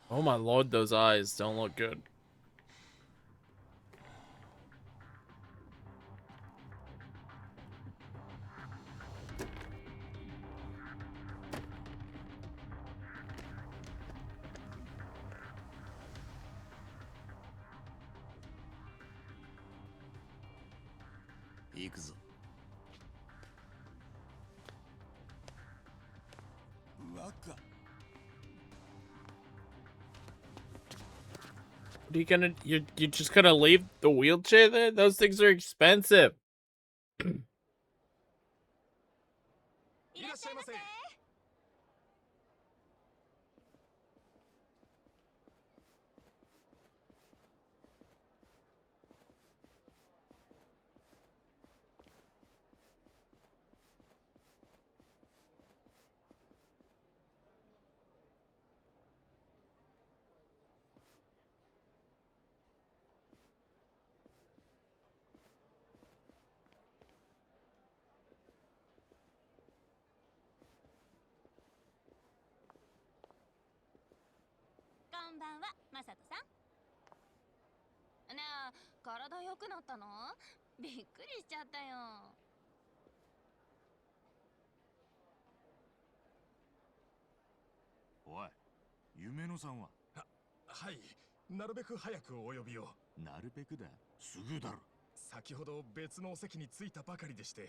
Oh my lord, those eyes don't look good. What are you gonna? You're just gonna leave the wheelchair there? Those things are expensive. いらっしゃいませ。こんばんは、マサトさん。ねえ、体良くなったの？びっくりしちゃったよ。おい、夢野さんは？はい、なるべく早くお呼びを。なるべくだ。すぐだろ。先ほど別のお席に着いたばかりでして、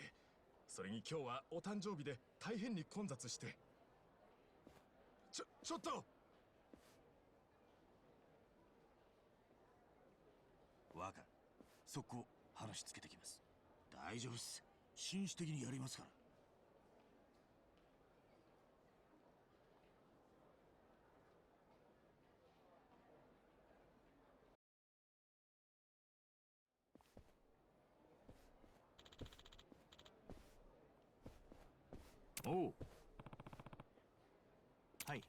それに今日はお誕生日で大変に混雑して。ちょっと。若、速攻話つけてきます。大丈夫っす。紳士的にやりますから。おう。はい。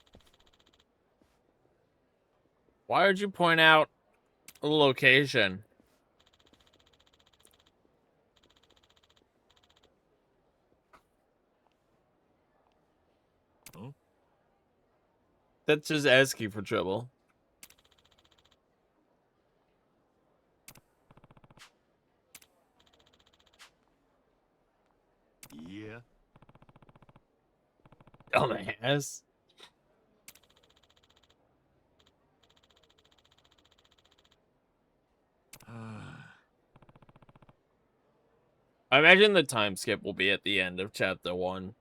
Why would you point out a location? Huh? That's just asking for trouble. Yeah. Dumbass. I imagine the time skip will be at the end of chapter 1.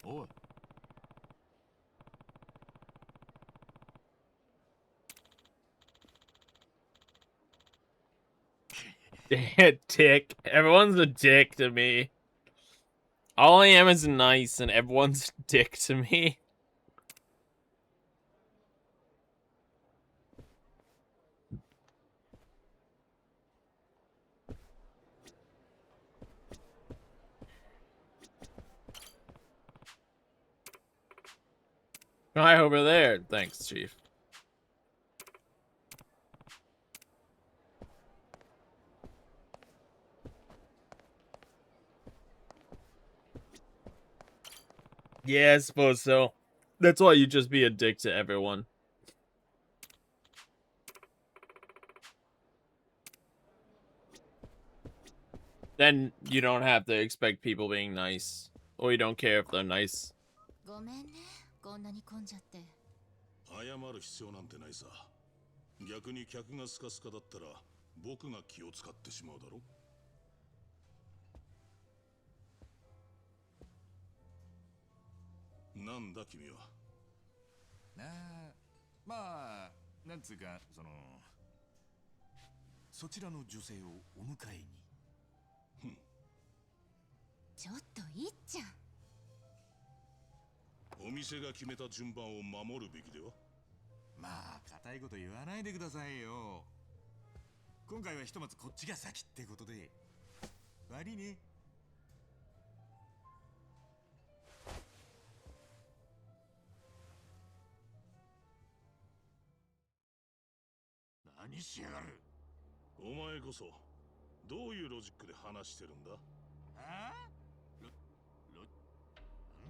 Oh. Dick. Everyone's a dick to me. All I am is nice and everyone's a dick to me. Hi, over there. Thanks, Chief. Yeah, I suppose so. That's why you just be a dick to everyone. Then you don't have to expect people being nice. Or you don't care if they're nice. ごめんね、こんなに混んじゃって。謝る必要なんてないさ。逆に客がスカスカだったら僕が気を使ってしまうだろ。なんだ君は。まあ、なんつうか、そちらの女性をお迎えに。ちょっといっちゃん。お店が決めた順番を守るべきでは。まあ、固いこと言わないでくださいよ。今回はひとまずこっちが先ってことで。悪いね。何しやがる。お前こそどういうロジックで話してるんだ。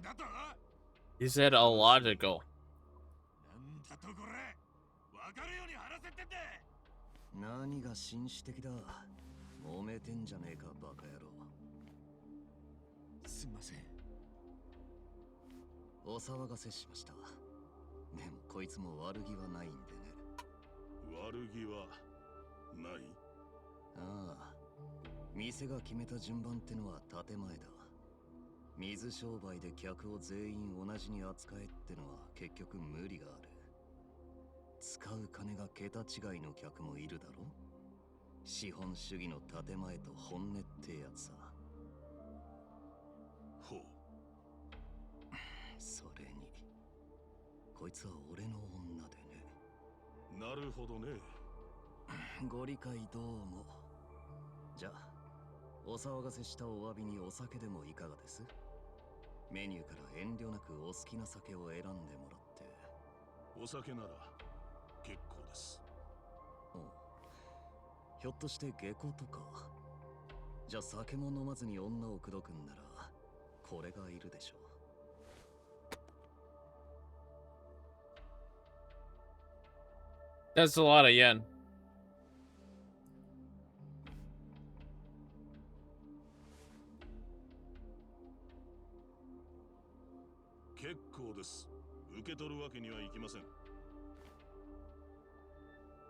なんだと。 He said illogical. なんだとこれ。わかるように話せってんだ。何が紳士的だ。揉めてんじゃねえかバカ野郎。すみません。お騒がせしました。でもこいつも悪気はないんでね。悪気はない。ああ、店が決めた順番ってのは建前だ。水商売で客を全員同じに扱えってのは結局無理がある。使う金が桁違いの客もいるだろ。資本主義の建前と本音ってやつさ。ほう。それにこいつは俺の女でね。なるほどね。ご理解どうも。じゃあお騒がせしたお詫びにお酒でもいかがです？メニューから遠慮なくお好きな酒を選んでもらって。お酒なら結構です。おう、ひょっとして下戸とか。じゃあ酒も飲まずに女を口説くんならこれがいるでしょう。 That's a lot of yen. 結構です。受け取るわけにはいきません。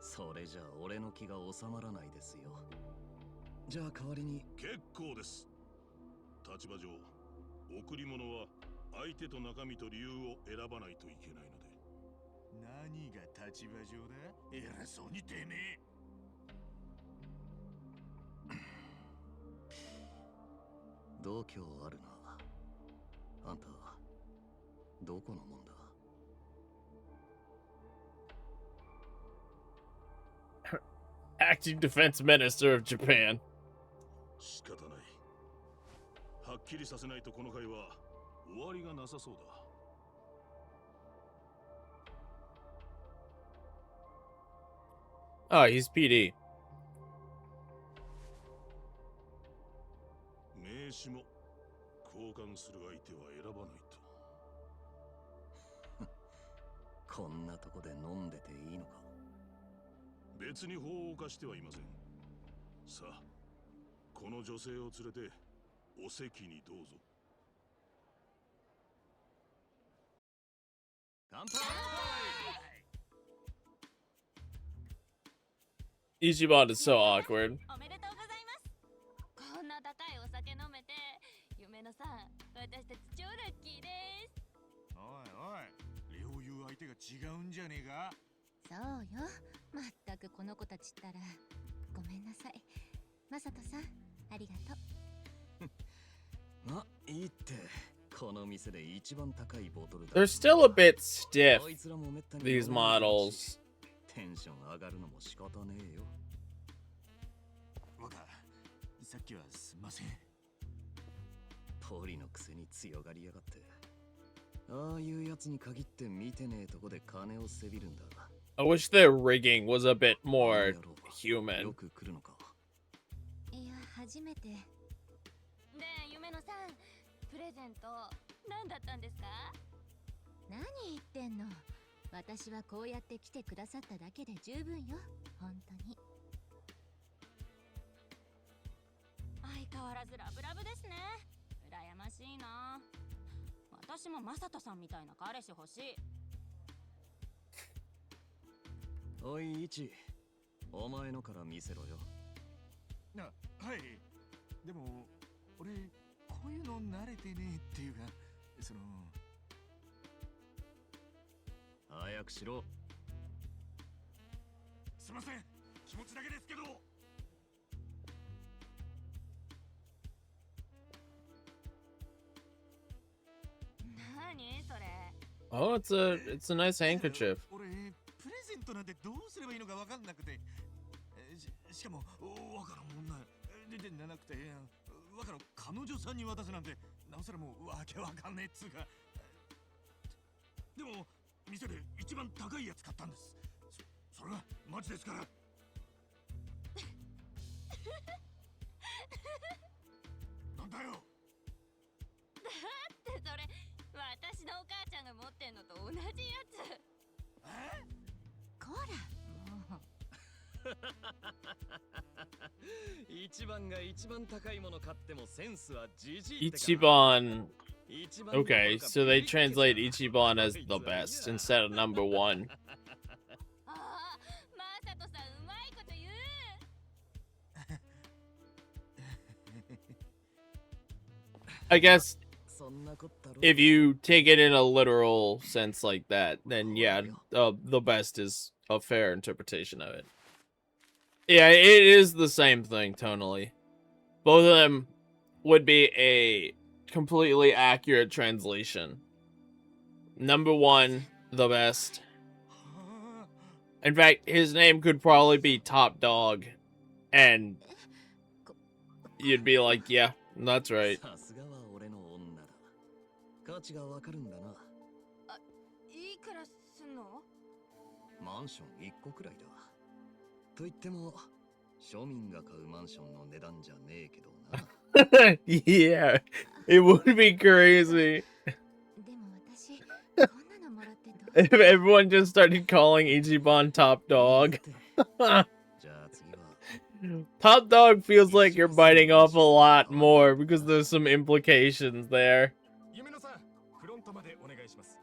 それじゃあ俺の気が収まらないですよ。じゃあ代わりに。結構です。立場上贈り物は相手と中身と理由を選ばないといけないので。何が立場上だ。偉そうにてめえ。度胸あるな。あんたどこのもんだ。Acting Defense Minister of Japan. 仕方ない。はっきりさせないとこの会は終わりがなさそうだ。Oh, he's PD. 名刺も交換する相手は選ばないと。こんなとこで飲んでていいのか。別に法を犯してはいません。さあ、この女性を連れてお席にどうぞ。乾杯。 Ichiban is so awkward. おめでとうございます。こんな高いお酒飲めて、夢野さん、私たち超ラッキーです。おいおい、レオいう相手が違うんじゃねえか。そうよ。まったくこの子たちったら。ごめんなさい。マサトさん、ありがとう。ま、いいって。この店で一番高いボトルだ。 They're still a bit stiff, these models. テンション上がるのも仕方ねえよ。若、さっきはすんません。ポリのくせに強がりやがって。ああいうやつに限って見てねえとこで金をせびるんだ。 I wish their rigging was a bit more human. よく来るのか。いや、初めて。で、夢野さん、プレゼント何だったんですか？何言ってんの。私はこうやって来てくださっただけで十分よ。本当に。相変わらずラブラブですね。羨ましいな。私もマサトさんみたいな彼氏欲しい。おいイチ、お前のから見せろよ。はい。でも俺こういうの慣れてねえっていうか、その。早くしろ。すいません、気持ちだけですけど。何それ。 Oh, it's a nice handkerchief. 俺プレゼントなんてどうすればいいのかわかんなくて、しかもわからん女でなくて、わからん彼女さんに渡すなんてなおさらもうわけわかんねえっつうか。でも店で一番高いやつ買ったんです。それはマジですから。なんだよ。だってそれ私のお母ちゃんが持ってんのと同じやつ。こらもう。一番が一番高いもの買ってもセンスはじじいってか。 Ichiban. Okay, so they translate Ichiban as the best instead of number one. ああ、マサトさんうまいこと言う。I guess if you take it in a literal sense like that, then yeah, the best is a fair interpretation of it. Yeah, it is the same thing tonally. Both of them would be a completely accurate translation. Number one, the best. In fact, his name could probably be Top Dog, and you'd be like, yeah, that's right. 価値がわかるんだな。あ、いくらすんの？マンション1個くらいだ。と言っても庶民が買うマンションの値段じゃねえけどな。Yeah, it would be crazy. If everyone just started calling Ichiban Top Dog. Top Dog feels like you're biting off a lot more because there's some implications there. 夢野さん、フロントまでお願いします。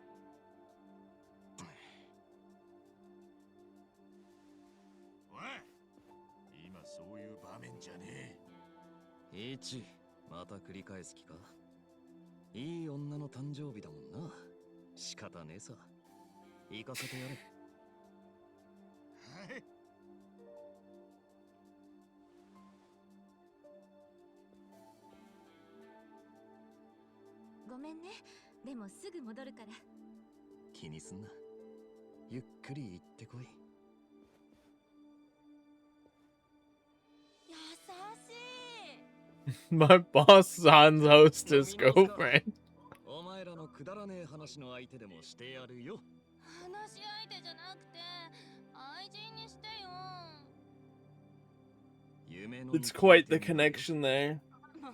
おい、今そういう場面じゃねえ。イチ、また繰り返す気か。いい女の誕生日だもんな。仕方ねえさ。行かせてやれ。はい。ごめんね。でもすぐ戻るから。気にすんな。ゆっくり行ってこい。優しい。My boss Han's hostess girlfriend. お前らのくだらねえ話の相手でもしてやるよ。話し相手じゃなくて愛人にしてよ。 It's quite the connection there. もう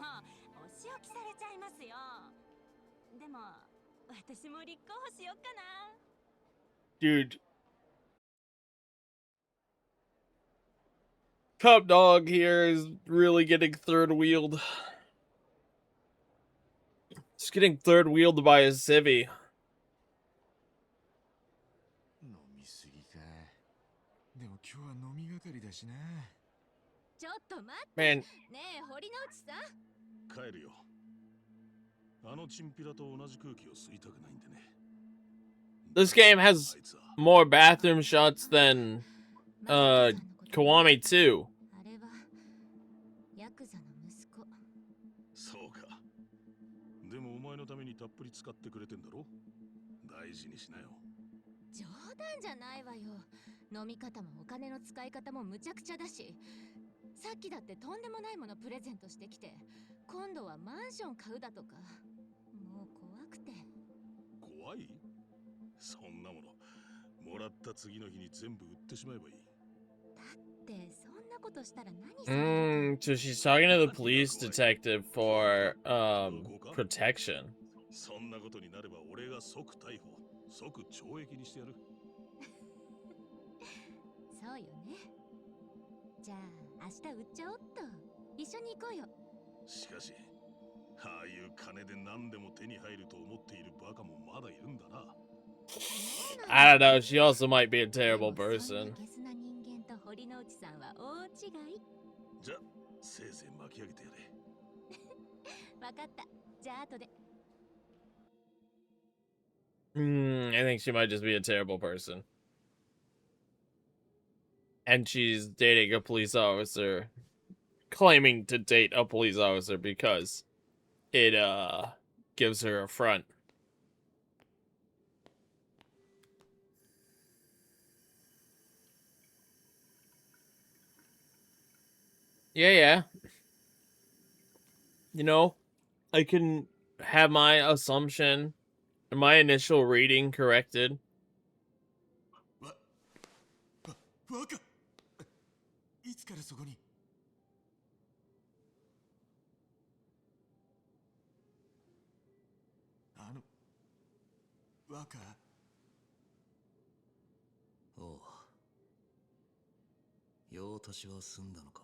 お仕置きされちゃいますよ。でも私も立候補しよっかな。 Dude. Top Dog here is really getting third wheeled. He's getting third wheeled by his civvy. 飲みすぎか。でも今日は飲みがかりだしな。ちょっと待って。 Man. ねえ堀之内さん。帰るよ。あのチンピラと同じ空気を吸いたくないんでね。 This game has more bathroom shots than Kiwami 2. あれはヤクザの息子。そうか。でもお前のためにたっぷり使ってくれてんだろ。大事にしなよ。冗談じゃないわよ。飲み方もお金の使い方もむちゃくちゃだし、さっきだってとんでもないものプレゼントしてきて、今度はマンション買うだとか。もう怖くて。怖い？そんなものもらった次の日に全部売ってしまえばいい。だってそんなことしたら何する？ So she's talking to the police detective for protection. そんなことになれば俺が即逮捕、即懲役にしてやる。そうよね。じゃあ明日売っちゃおっと。一緒に行こうよ。しかし、ああいう金で何でも手に入ると思っているバカもまだいるんだな。I don't know, she also might be a terrible person. ゲスな人間と堀之内さんは大違い。じゃ、せいぜい巻き上げてやれ。わかった。じゃあ後で。I think she might just be a terrible person. And she's dating a police officer, claiming to date a police officer because it gives her a front. Yeah. You know, I can have my assumption, my initial reading corrected. バカ。いつからそこに。若。おう。用足しは済んだのか。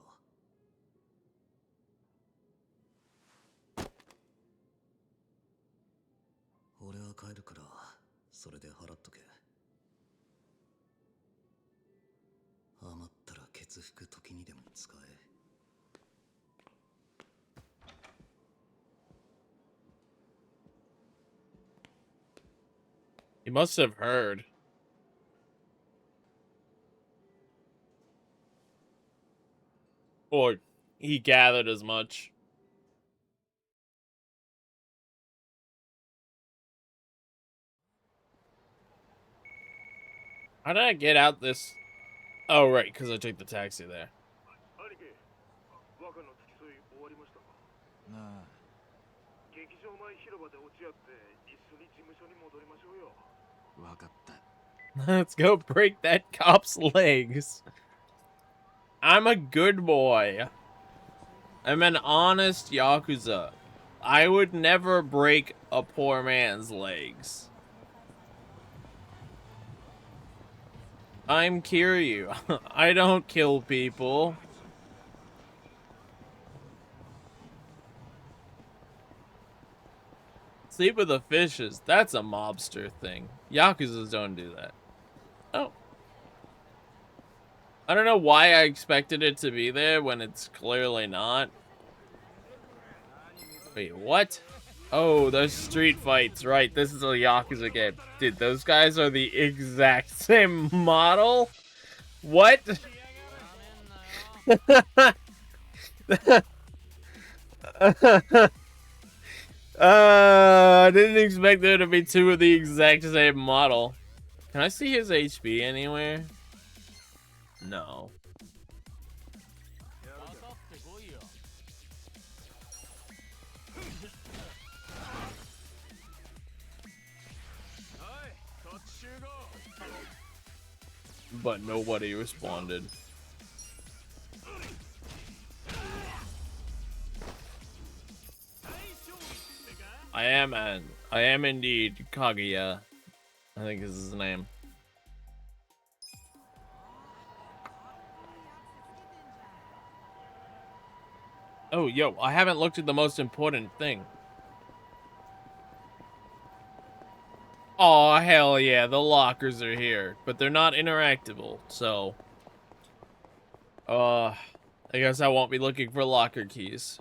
俺は帰るから、それで払っとけ。余ったらケツ拭く時にでも使え。He must have heard. Or he gathered as much. How did I get out this? Oh, right, because I took the taxi there. 兄貴、若の付き添い終わりましたか？なあ。劇場前広場で落ち合って一緒に事務所に戻りましょうよ。わかった。Let's go break that cop's legs. I'm a good boy. I'm an honest Yakuza. I would never break a poor man's legs. I'm Kiryu. I don't kill people. Sleep with the fishes. That's a mobster thing. Yakuzas don't do that. Oh. I don't know why I expected it to be there when it's clearly not. Wait, what? Oh, those street fights, right. This is a Yakuza game. Dude, those guys are the exact same model? What? I didn't expect there to be two of the exact same model. Can I see his HP anywhere? No. But nobody responded. I am indeed Kaguya. I think is his name. Oh, yo, I haven't looked at the most important thing. Oh, hell yeah, the lockers are here, but they're not interactable, so I guess I won't be looking for locker keys.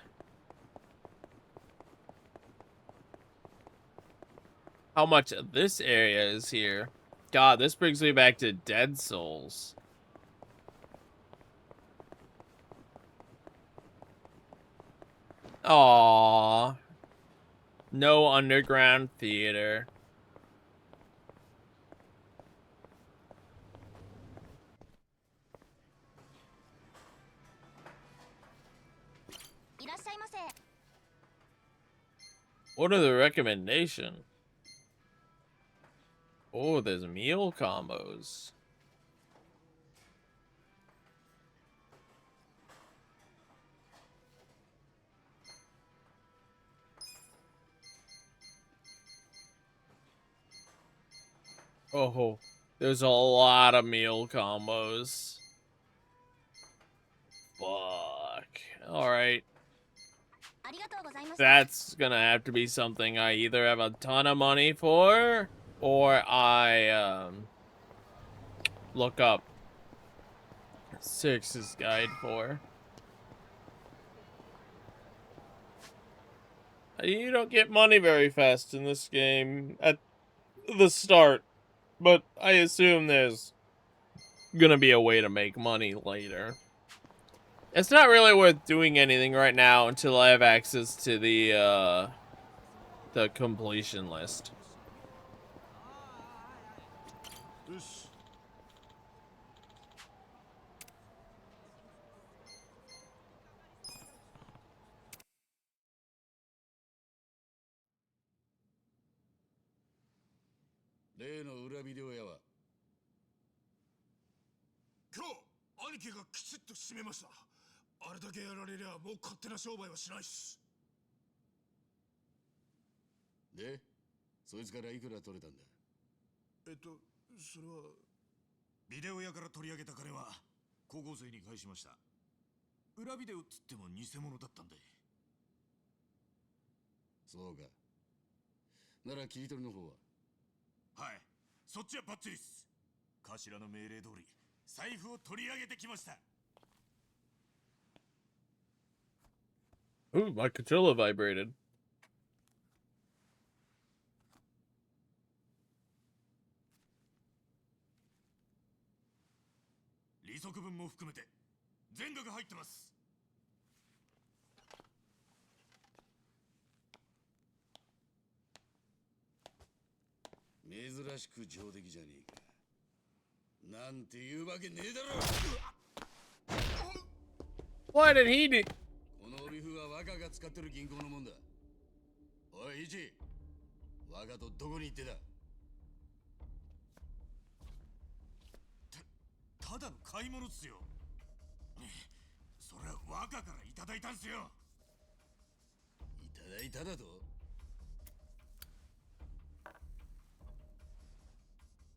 How much of this area is here? God, this brings me back to Dead Souls. Aww. No underground theater. What are the recommendation? Oh, there's meal combos. Oh, there's a lot of meal combos. Fuck. Alright. That's gonna have to be something I either have a ton of money for, or I, look up Six's guide for. You don't get money very fast in this game at the start, but I assume there's gonna be a way to make money later. It's not really worth doing anything right now until I have access to the completion list. よし。例の裏ビデオ屋は今日兄貴がきちっと締めました。あれだけやられりゃもう勝手な商売はしないっす。で、そいつからいくら取れたんだ？それはビデオ屋から取り上げた金は高校生に返しました。裏ビデオっつっても偽物だったんで。そうか。なら切り取りの方は？はい、そっちはバッチリっす。頭の命令通り財布を取り上げてきました。 Ooh, my controller vibrated. 利息分も含めて全額入ってます。珍しく上出来じゃねえか。なんていうわけねえだろ。 Why did he do? この帯封は若が使ってる銀行のもんだ。おいイチ、若とどこに行ってた？ただの買い物っすよ。それは若からいただいたんすよ。いただいただと？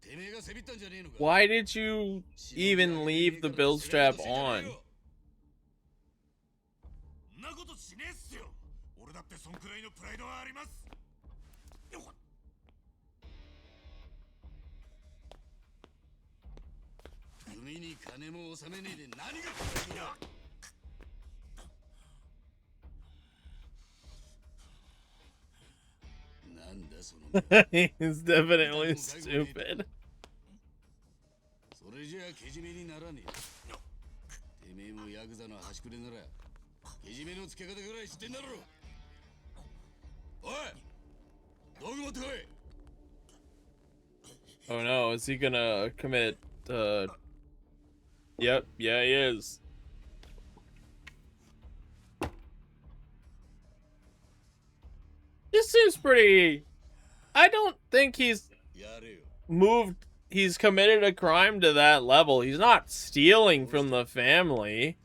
てめえがせびったんじゃねえのか？ Why did you even leave the build strap on? そんなことしねえっすよ。俺だってそんくらいのプライドはあります。組に金も納めねえで何がプライドだ。なんだその He's definitely stupid. それじゃあけじめにならねえ。てめえもヤクザの端くれならけじめの付け方ぐらい知ってんだろ。おい、道具持ってこい。 Oh no, is he gonna commit, Yep, yeah he is. This seems pretty... I don't think he's moved... He's committed a crime to that level. He's not stealing from the family.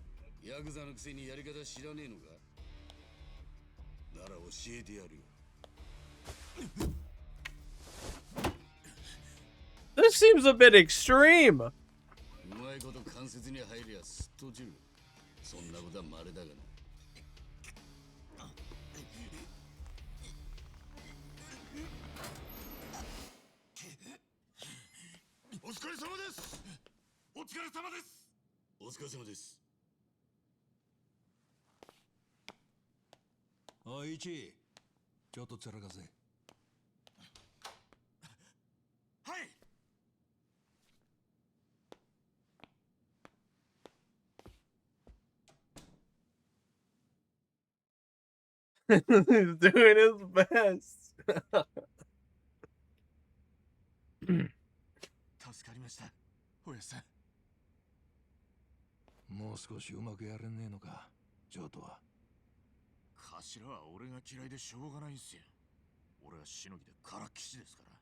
This seems a bit extreme. お疲れ様です。お疲れ様です。お疲れ様です。おい、イチ、ちょっとつらかせ。はい。He's doing his best. 助かりました、おやさん。もう少しうまくやれねえのか、ジョーとは。頭は俺が嫌いでしょうがないんすよ。俺はしのぎでからっきしですから。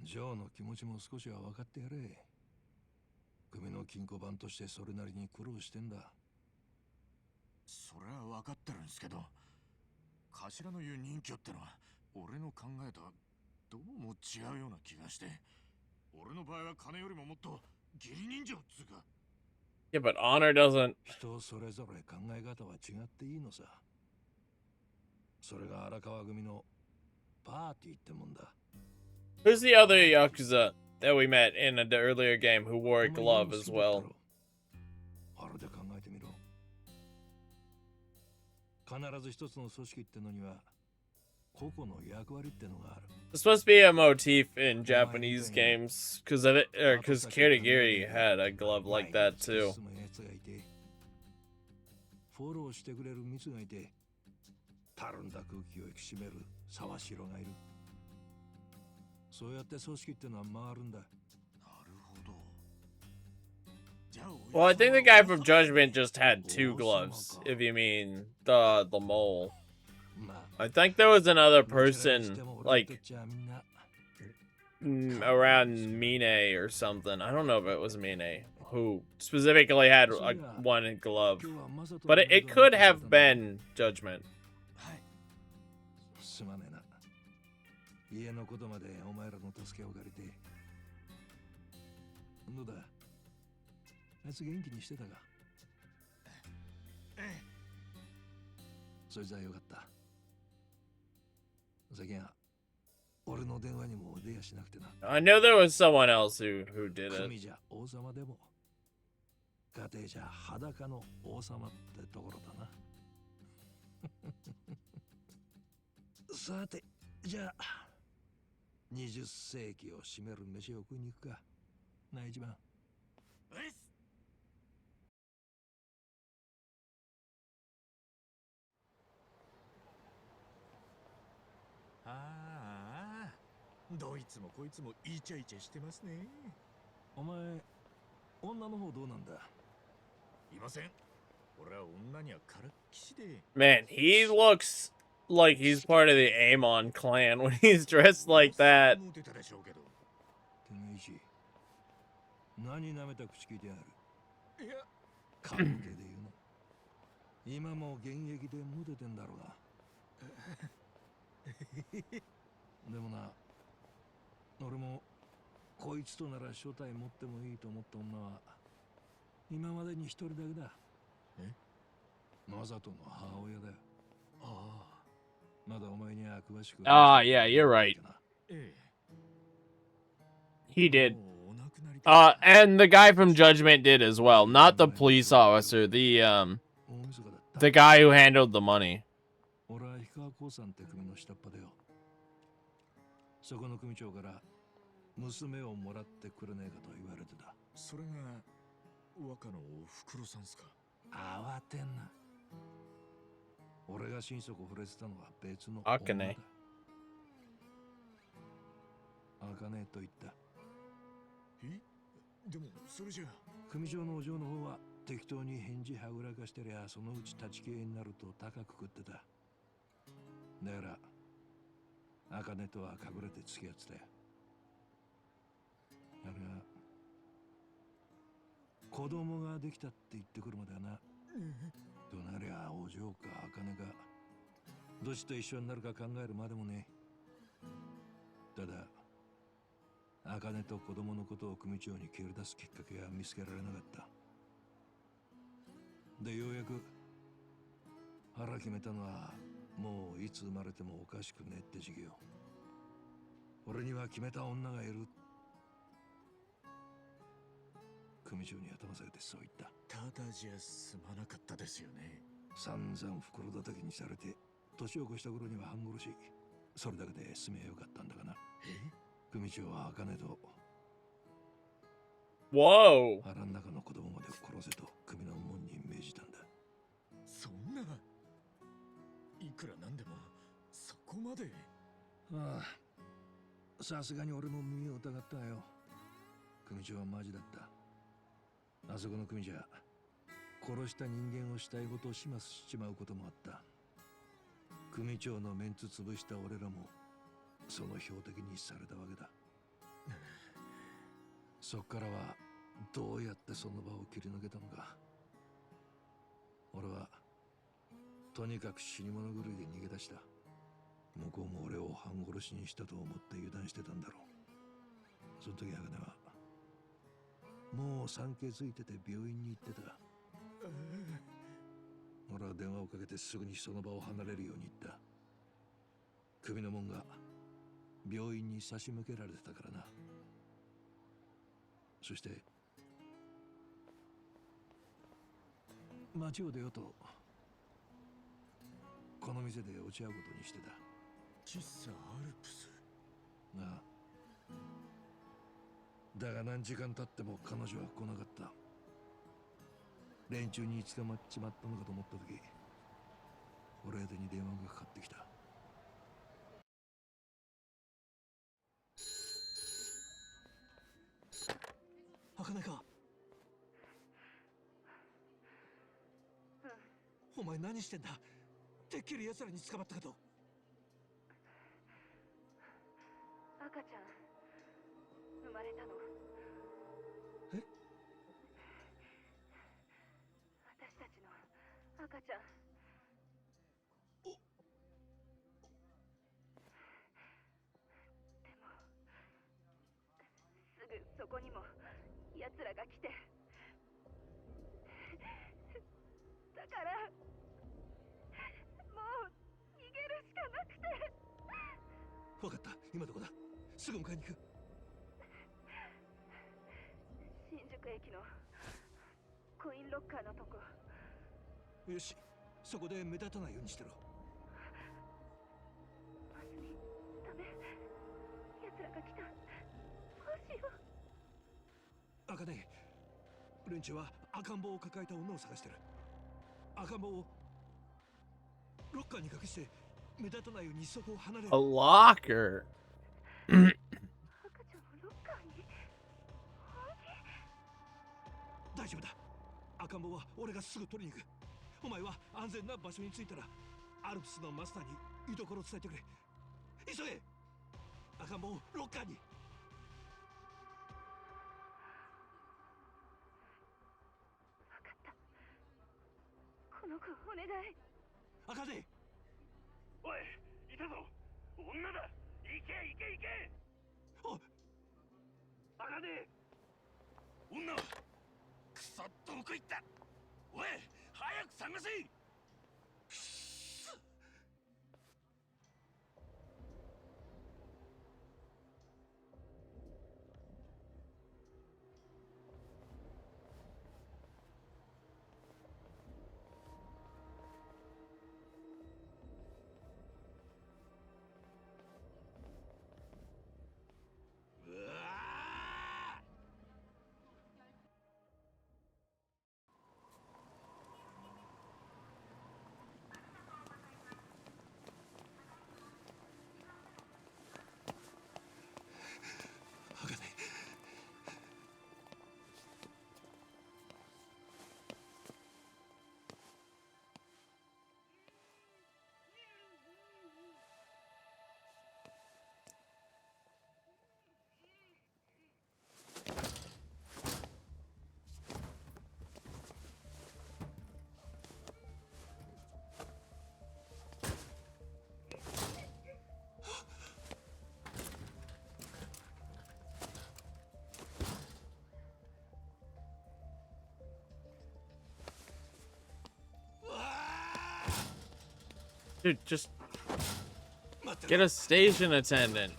ジョーの気持ちも少しは分かってやれ。組の金庫番としてそれなりに苦労してんだ。それは分かってるんすけど、頭の言う人気ってのは俺の考えとどうも違うような気がして。俺の場合は金よりももっと義理人情っつうか。 Yeah, but honor doesn't. 人それぞれ考え方は違っていいのさ。それが荒川組のパーティーってもんだ。 Who's the other Yakuza that we met in the earlier game who wore a glove as well? あれで考えてみろ。必ず一つの組織ってのには個々の役割ってのがある。 It's supposed to be a motif in Japanese games because of it, because Kirigiri had a glove like that too. フォローしてくれるミツがいて、たるんだ空気を引き締める沢城がいる。そうやって組織ってのは回るんだ。 Well, I think the guy from Judgment just had 2 gloves, if you mean the mole. I think there was another person, like, around Mine or something. I don't know if it was Mine, who specifically had one glove. But it could have been Judgment. すまねえな。家のことまでお前らの助けを借りて。どうだ、あいつ元気にしてたか。そいつはよかった。最近は俺の電話にも出やしなくてな。 I know there was someone else who did it. 神じゃ王様でも家庭じゃ裸の王様ってところだな。さて、じゃあ20世紀を占める飯を食いに行くか。なあ一番。ああ、どいつもこいつもイチャイチャしてますね。お前、女の方どうなんだ？いません。俺は女にはからっきしで。 Man, he looks like he's part of the Amon clan when he's dressed like that. てめえし、何舐めた口聞いてある。いや、関係で言うな。今も現役でモテてんだろうな。でもな、俺もこいつとなら初対持ってもいいと思った女は今までに一人だけだ。え？マサトの母親だよ。ああ。まだお前には詳しく。Ah, yeah, you're right. He did. And the guy from Judgment did as well. Not the police officer, the guy who handled the money. 俺は氷川興産って組の下っ端だよ。そこの組長から娘をもらってくれねえかと言われてた。それが若のおふくろさんすか。慌てんな。俺が心底触れてたのは別の女だ。あかね。あかねと言った。え？でもそれじゃ組長のお嬢の方は適当に返事はぐらかしてりゃそのうち立ち消えになると高く食ってた。だから茜とは隠れて付き合ってたよ。あれが子供ができたって言ってくるまではな。となりゃお嬢か茜かどっちと一緒になるか考えるまでもね。ただ茜と子供のことを組長に蹴り出すきっかけは見つけられなかった。でようやく腹決めたのはもういつ生まれてもおかしくねえって時期よ。俺には決めた女がいる。組長に頭下げてそう言った。ただじゃ済まなかったですよね。散々袋叩きにされて年を越した頃には半殺し。それだけで済めよかったんだがな。組長は茜とWhoa! 腹の中の子供まで殺せと組の門に命じたんだ。そんな、いくらなんでもそこまで。ああ、さすがに俺も耳を疑ったよ。組長はマジだった。あそこの組じゃ殺した人間を死体ごと始末しちまうこともあった。組長のメンツ潰した俺らもその標的にされたわけだ。そっからはどうやってその場を切り抜けたのか。俺はとにかく死に物狂いで逃げ出した。向こうも俺を半殺しにしたと思って油断してたんだろう。その時茜はもう産気づいてて病院に行ってた。俺は電話をかけてすぐにその場を離れるように言った。首の門が病院に差し向けられてたからな。そして街を出ようとこの店で落ち合うことにしてた。喫茶アルプス。なあ。だが何時間経っても彼女は来なかった。連中に捕まっちまったのかと思った時、俺宛てに電話がかかってきた。茜か。お前何してんだ。てっきり奴らに捕まったかと。赤ちゃん生まれたの。え？私たちの赤ちゃん。でもすぐそこにも奴らが来て、だからもう逃げるしかなくて。分かった。今どこだ。すぐ迎えに行く。新宿駅のコインロッカーのとこ。よし、そこで目立たないようにしてろ。マスミ、ダメ。奴らが来た。どうしよう。茜、連中は赤ん坊を抱えた女を探してる。赤ん坊をロッカーに隠して目立たないようにそこを離れる。 A locker. 赤ちゃんをロッカーに。大丈夫だ。赤ん坊は俺がすぐ取りに行く。お前は安全な場所に着いたらアルプスのマスターに居所を伝えてくれ。急げ。赤ん坊をロッカーに。分かった。この子お願い。茜。おい、いたぞ。女だ。行け行け行け。おい、茜。女はくそ、どこ行った。おい、早く探せ。Dude, just get a station attendant.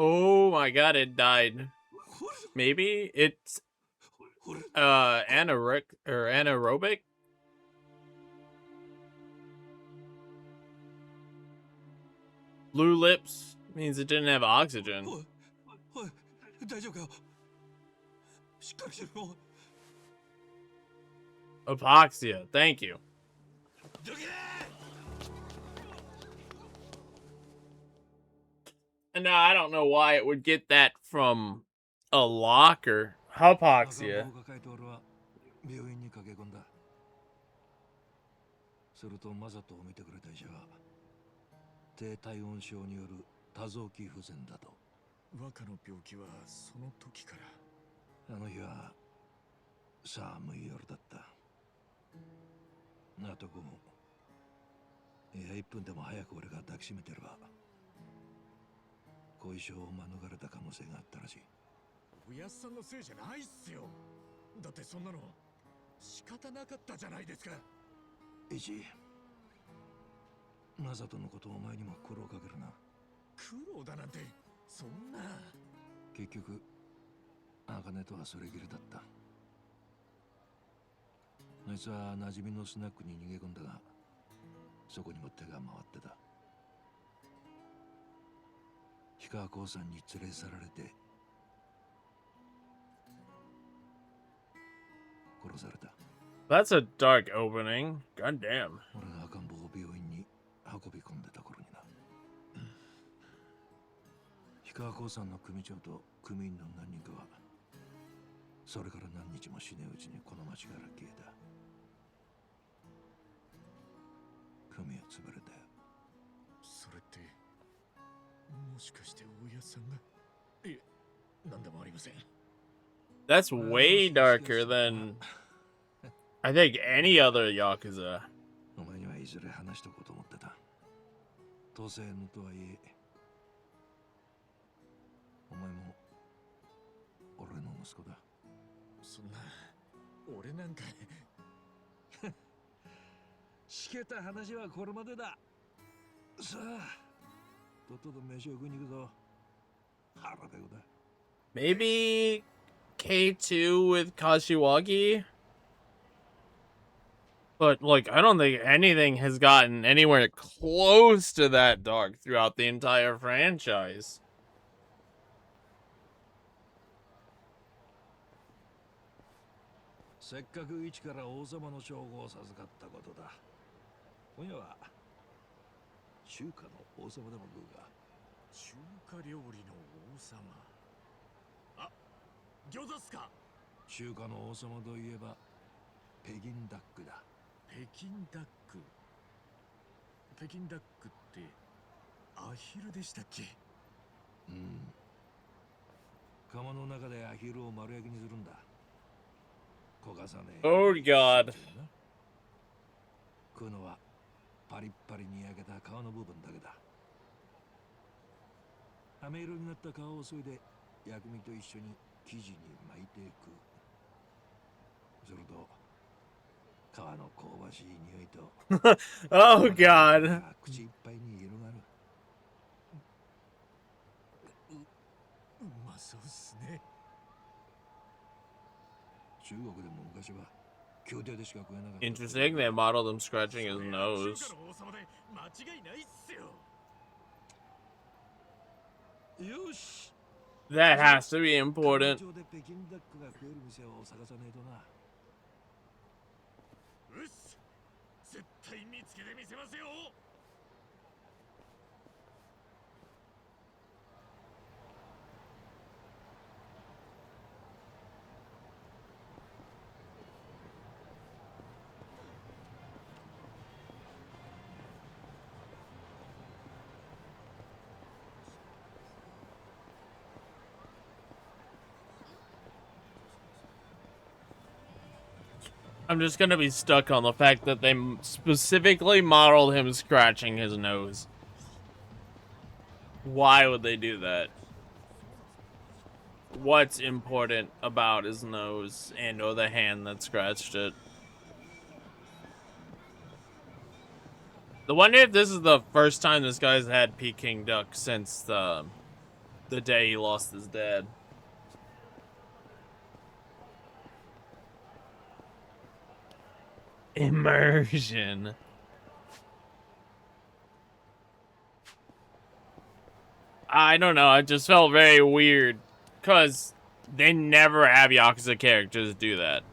Oh my god, it died. Maybe it's anaerobic? Blue lips means it didn't have oxygen. Apoxia, thank you. And now I don't know why it would get that from a locker. Hypoxia. 病院に駆け込んだ。するとマザトを見てくれた医者が低体温症による多臓器不全だと。若の病気はその時から。あの日は寒い夜だった。あと5分。いや1分でも早く俺が抱きしめてれば後遺症を免れた可能性があったらしい。おやっさんのせいじゃないっすよ。だってそんなの仕方なかったじゃないですか。イチ、マサトのことお前にも苦労かけるな。苦労だなんてそんな。結局茜とはそれきりだった。あいつは馴染みのスナックに逃げ込んだがそこにも手が回ってた。氷川興産に連れ去られて殺された。That's a dark opening. God damn. 俺が赤ん坊を病院に運び込んでた頃にな。氷川興産の組長と組員の何人かはそれから何日もしねえうちにこの町から消えた。組は潰れたよ。それってもしかしておやっさんが。いえ、なんでもありません。 That's way darker than I think any other Yakuza. お前にはいずれ話しとこうと思ってた。当選のとはいえお前も俺の息子だ。そんな俺なんかしけた話はこれまでだ。さあとっとと飯を食いに行くぞ。腹ペコだ。 Maybe K2 with Kashiwagi? But, like, I don't think anything has gotten anywhere close to that dark throughout the entire franchise. せっかく一から王様の称号を授かったことだ。今夜は中華の王様でも食うか。中華料理の王様。あ、餃子っすか。中華の王様といえば北京ダックだ。北京ダック。北京ダックってアヒルでしたっけ。うん。釜の中でアヒルを丸焼きにするんだ。焦がさねえ。Oh god. 食うのはパリッパリに焼けた皮の部分だけだ。飴色になった皮を削いで薬味と一緒に生地に巻いていく。すると皮の香ばしい匂いとOh god. 口いっぱいに広がる。うまそうっすね。中国でも昔は宮廷でしか食えなかった。 Interesting, they modeled him scratching his nose. 中華の王様で間違いないっすよ。よし。 That has to be important. 北京ダックが食える店を探さねえとな。うっす。絶対見つけてみせますよ。I'm just gonna be stuck on the fact that they specifically modeled him scratching his nose. Why would they do that? What's important about his nose and or the hand that scratched it? I wonder if this is the first time this guy's had Peking duck since the day he lost his dad. Immersion. I don't know, it just felt very weird because they never have Yakuza characters do that.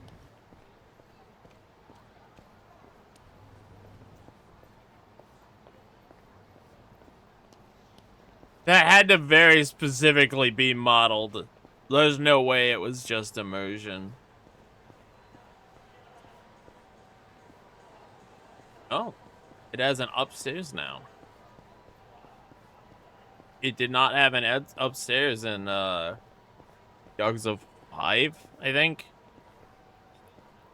That had to very specifically be modeled. There's no way it was just immersion. Oh, it has an upstairs now. It did not have an upstairs in Yakuza 5, I think.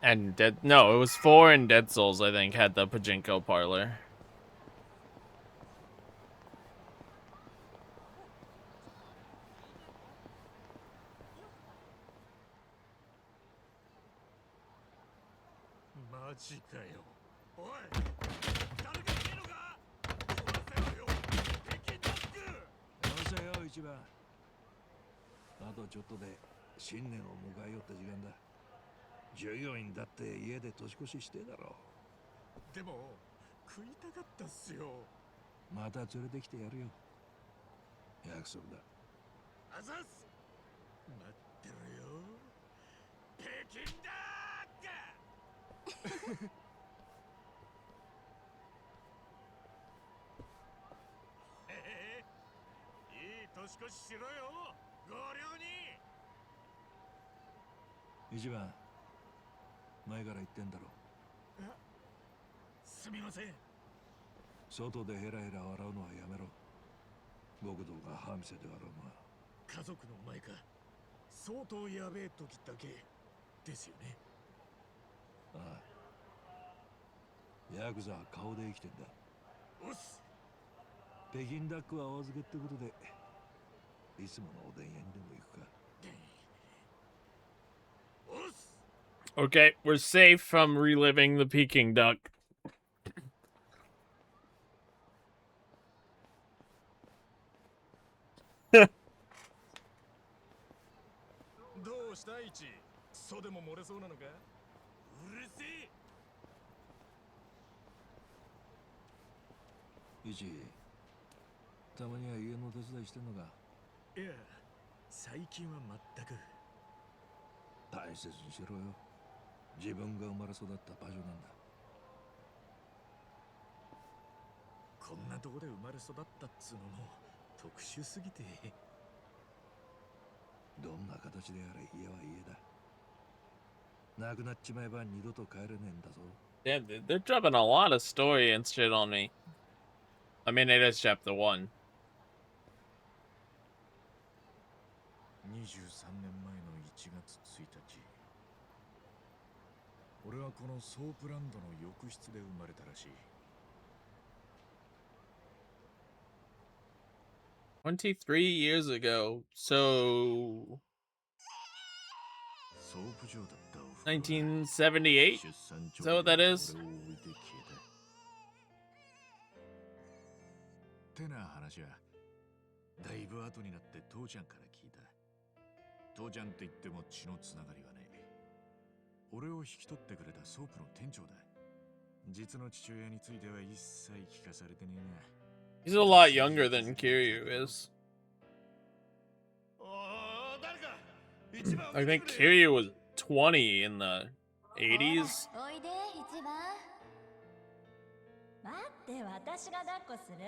And no, it was 4 and Dead Souls, I think, had the pachinko parlor.一番前から言ってんだろ。すみません。外でヘラヘラ笑うのはやめろ。極道が歯見せて笑うのは。家族の前か相当やべえ時だけですよね。ああ、ヤクザは顔で生きてんだ。おっす。北京ダックはお預けってことでいつものおでん屋にでも行くか。 Okay, we're safe from reliving the Peking duck. どうしたイチ？袖も漏れそうなのか？うるせえ。イチ、たまには家の手伝いしてんのか？いや、最近は全く。大切にしろよ。自分が生まれ育った場所なんだ。こんなとこで生まれ育ったっつうのも特殊すぎて。どんな形であれ家は家だ。なくなっちまえば二度と帰れねえんだぞ。Damn, they're dropping a lot of story and shit on me. I mean, it is chapter 1. 23年前の1月1日、俺はこのソープランドの浴室で生まれたらしい。23 years ago, so ソープ場だったおふくろは 1978? Is that what that is? 俺を置いて消えた。てな話はだいぶ後になって父ちゃんから聞いた。父ちゃんって言っても血のつながりはねえ。俺を引き取ってくれたソープの店長だ。実の父親については一切聞かされてねえな。He's a lot younger than Kiryu is. I think Kiryu was 20 in the 80s. おいで、一番。待って、私が抱っこする。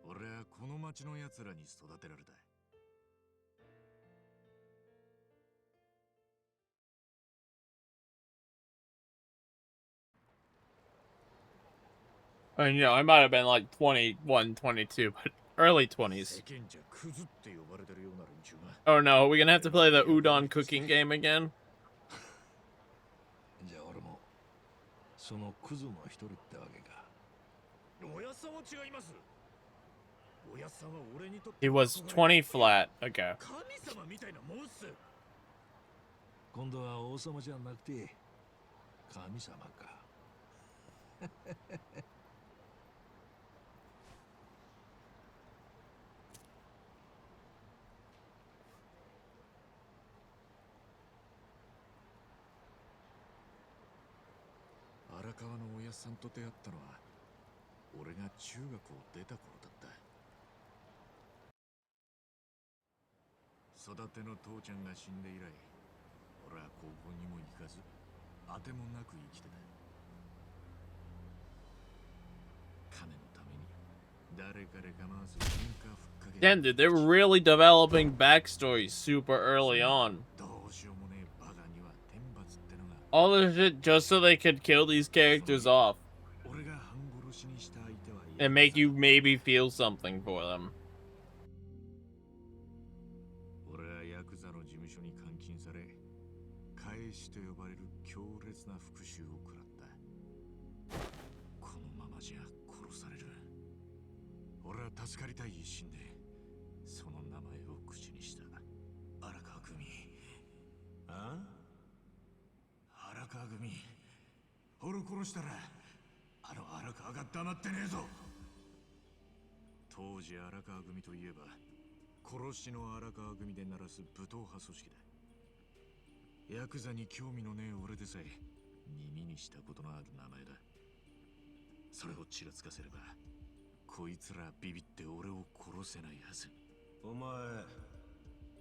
俺はこの町の奴らに育てられた。And you know, I might have been like 21, 22, but early 20s. Oh no, are we gonna have to play the udon cooking game again? じゃあ俺もそのクズの一人ってわけか。おやっさんは違います。おやっさんは俺にとって He was 20 flat. Okay. 神様みたいなもんっす。今度は王様じゃなくて神様か。荒川のおやっさんと出会ったのは俺が中学を出た頃だった。育ての父ちゃんが死んで以来、俺は高校にも行かず当てもなく生きてた。Damn, dude, they're really developing backstories super early on. All this shit just so they could kill these characters off. And make you maybe feel something for them. 俺はヤクザの事務所に監禁され、返しと呼ばれる強烈な復讐を食らった。このままじゃ殺される。俺は助かりたい一心で、その名前を口にした。荒川組。あ？荒川組。俺を殺したら、あの荒川が黙ってねえぞ。当時荒川組といえば、殺しの荒川組で鳴らす武闘派組織だ。ヤクザに興味のねえ俺でさえ耳にしたことのある名前だ。それをちらつかせればこいつらビビって俺を殺せないはず。お前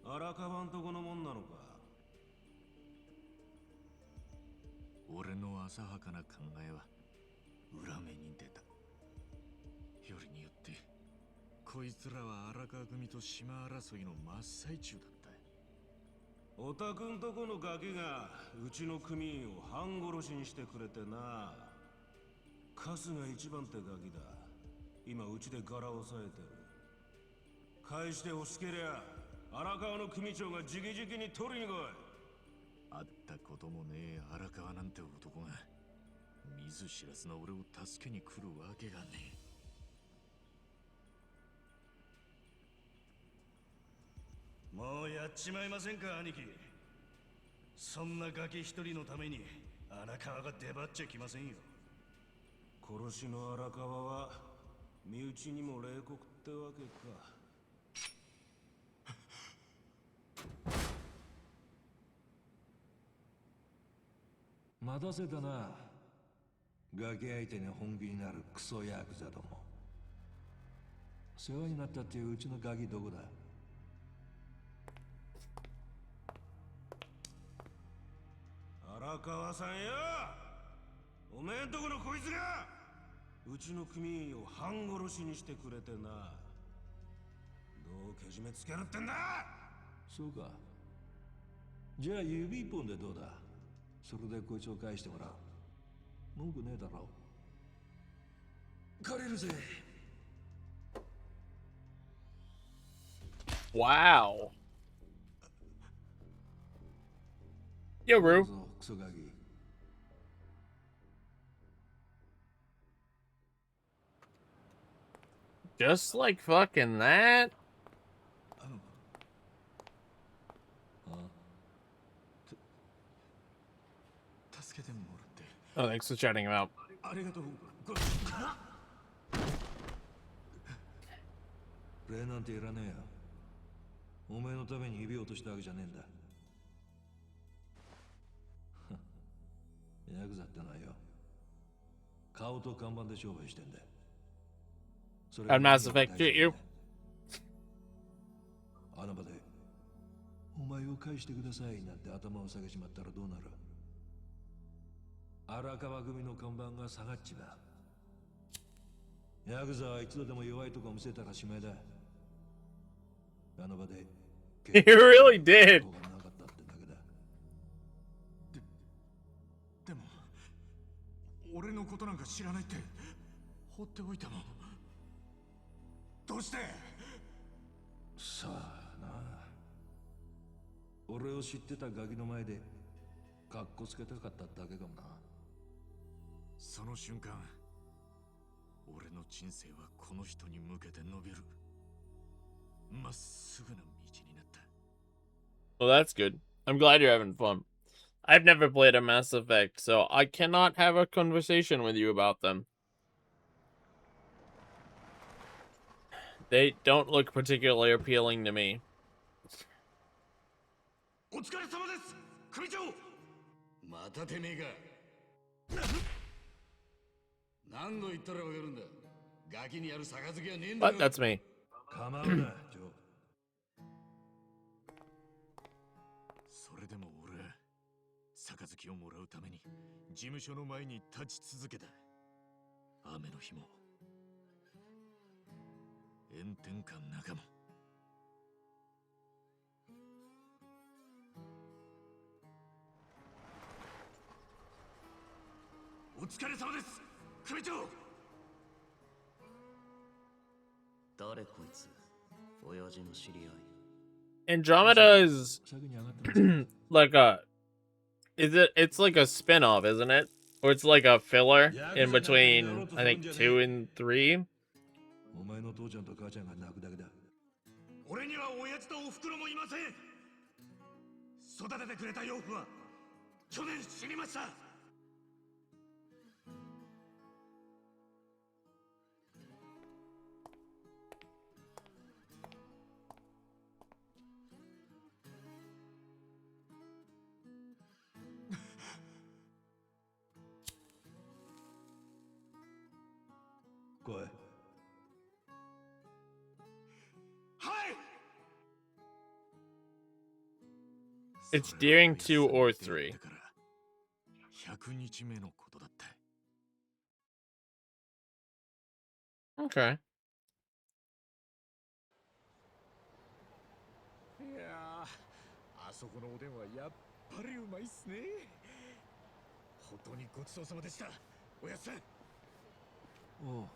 荒川んとこのもんなのか。俺の浅はかな考えは裏目に出た。よりによってこいつらは荒川組と島争いの真っ最中だった。おたくんとこのガキがうちの組員を半殺しにしてくれてな。春日一番ってガキだ。今うちで柄を押さえてる。返して押しけりゃ荒川の組長が直々に取りに来い。会ったこともねえ荒川なんて男が見ず知らずの俺を助けに来るわけがねえ。もうやっちまいませんか兄貴。そんなガキ一人のために荒川が出張っちゃきませんよ。殺しの荒川は身内にも冷酷ってわけか。待たせたな。ガキ相手に本気になるクソヤクザども。世話になったっていううちのガキどこだ？荒川さんや、おめえんとこのこいつがうちの組員を半殺しにしてくれてな。どうけじめつけるってんだ。そうか。じゃあ指一本でどうだ？それでこいつを返してもらう。文句ねえだろ。借りるぜ。Wow. Yo, Roo. クソガキ。Just like fucking that? Oh, thanks for shouting him out. ありがとう。礼なんていらねえよ。お前のために指を落としたわけじゃねえんだ。ヤクザってのはよ、顔と看板で商売してんだ。How'd Mass Effect treat you? あの場でお前を返してくださいなんて頭を下げちまったらどうなる？荒川組の看板が下がっちまう。ヤクザは一度でも弱いとこ見せたらしまいだ。あの場で He really did. でも俺のことなんか知らないって放っておいたの。どうして？さあな。俺を知ってたガキの前でカッコつけたかっただけかもな。その瞬間、俺の人生はこの人に向けて伸びる。まっすぐな道になった。 Well, that's good. I'm glad you're having fun. I've never played a Mass Effect, so I cannot have a conversation with you about them. They don't look particularly appealing to me. お疲れ様です、組長。またてめえか。何度言ったらわかるんだ。ガキにやる杯はねえんだ But that's me. 構うな、ジョー。それでも俺は杯をもらうために事務所の前に立ち続けた。雨の日も炎天下中も。お疲れ様です、組長。誰こいつ？親父の知り合い。 Andromeda is like it's like a spin-off, isn't it? Or it's like a filler in between, I think, 2 and 3. お前の父ちゃんと母ちゃんが泣くだけだ。俺には親父とお袋もいません。育ててくれた養父は去年死にました。来い。はい。 It's during 2 or 3. 100日目のことだった。 Okay. いやー、あそこのおでんはやっぱりうまいっすね。本当にごちそうさまでした、おやっさん。おう。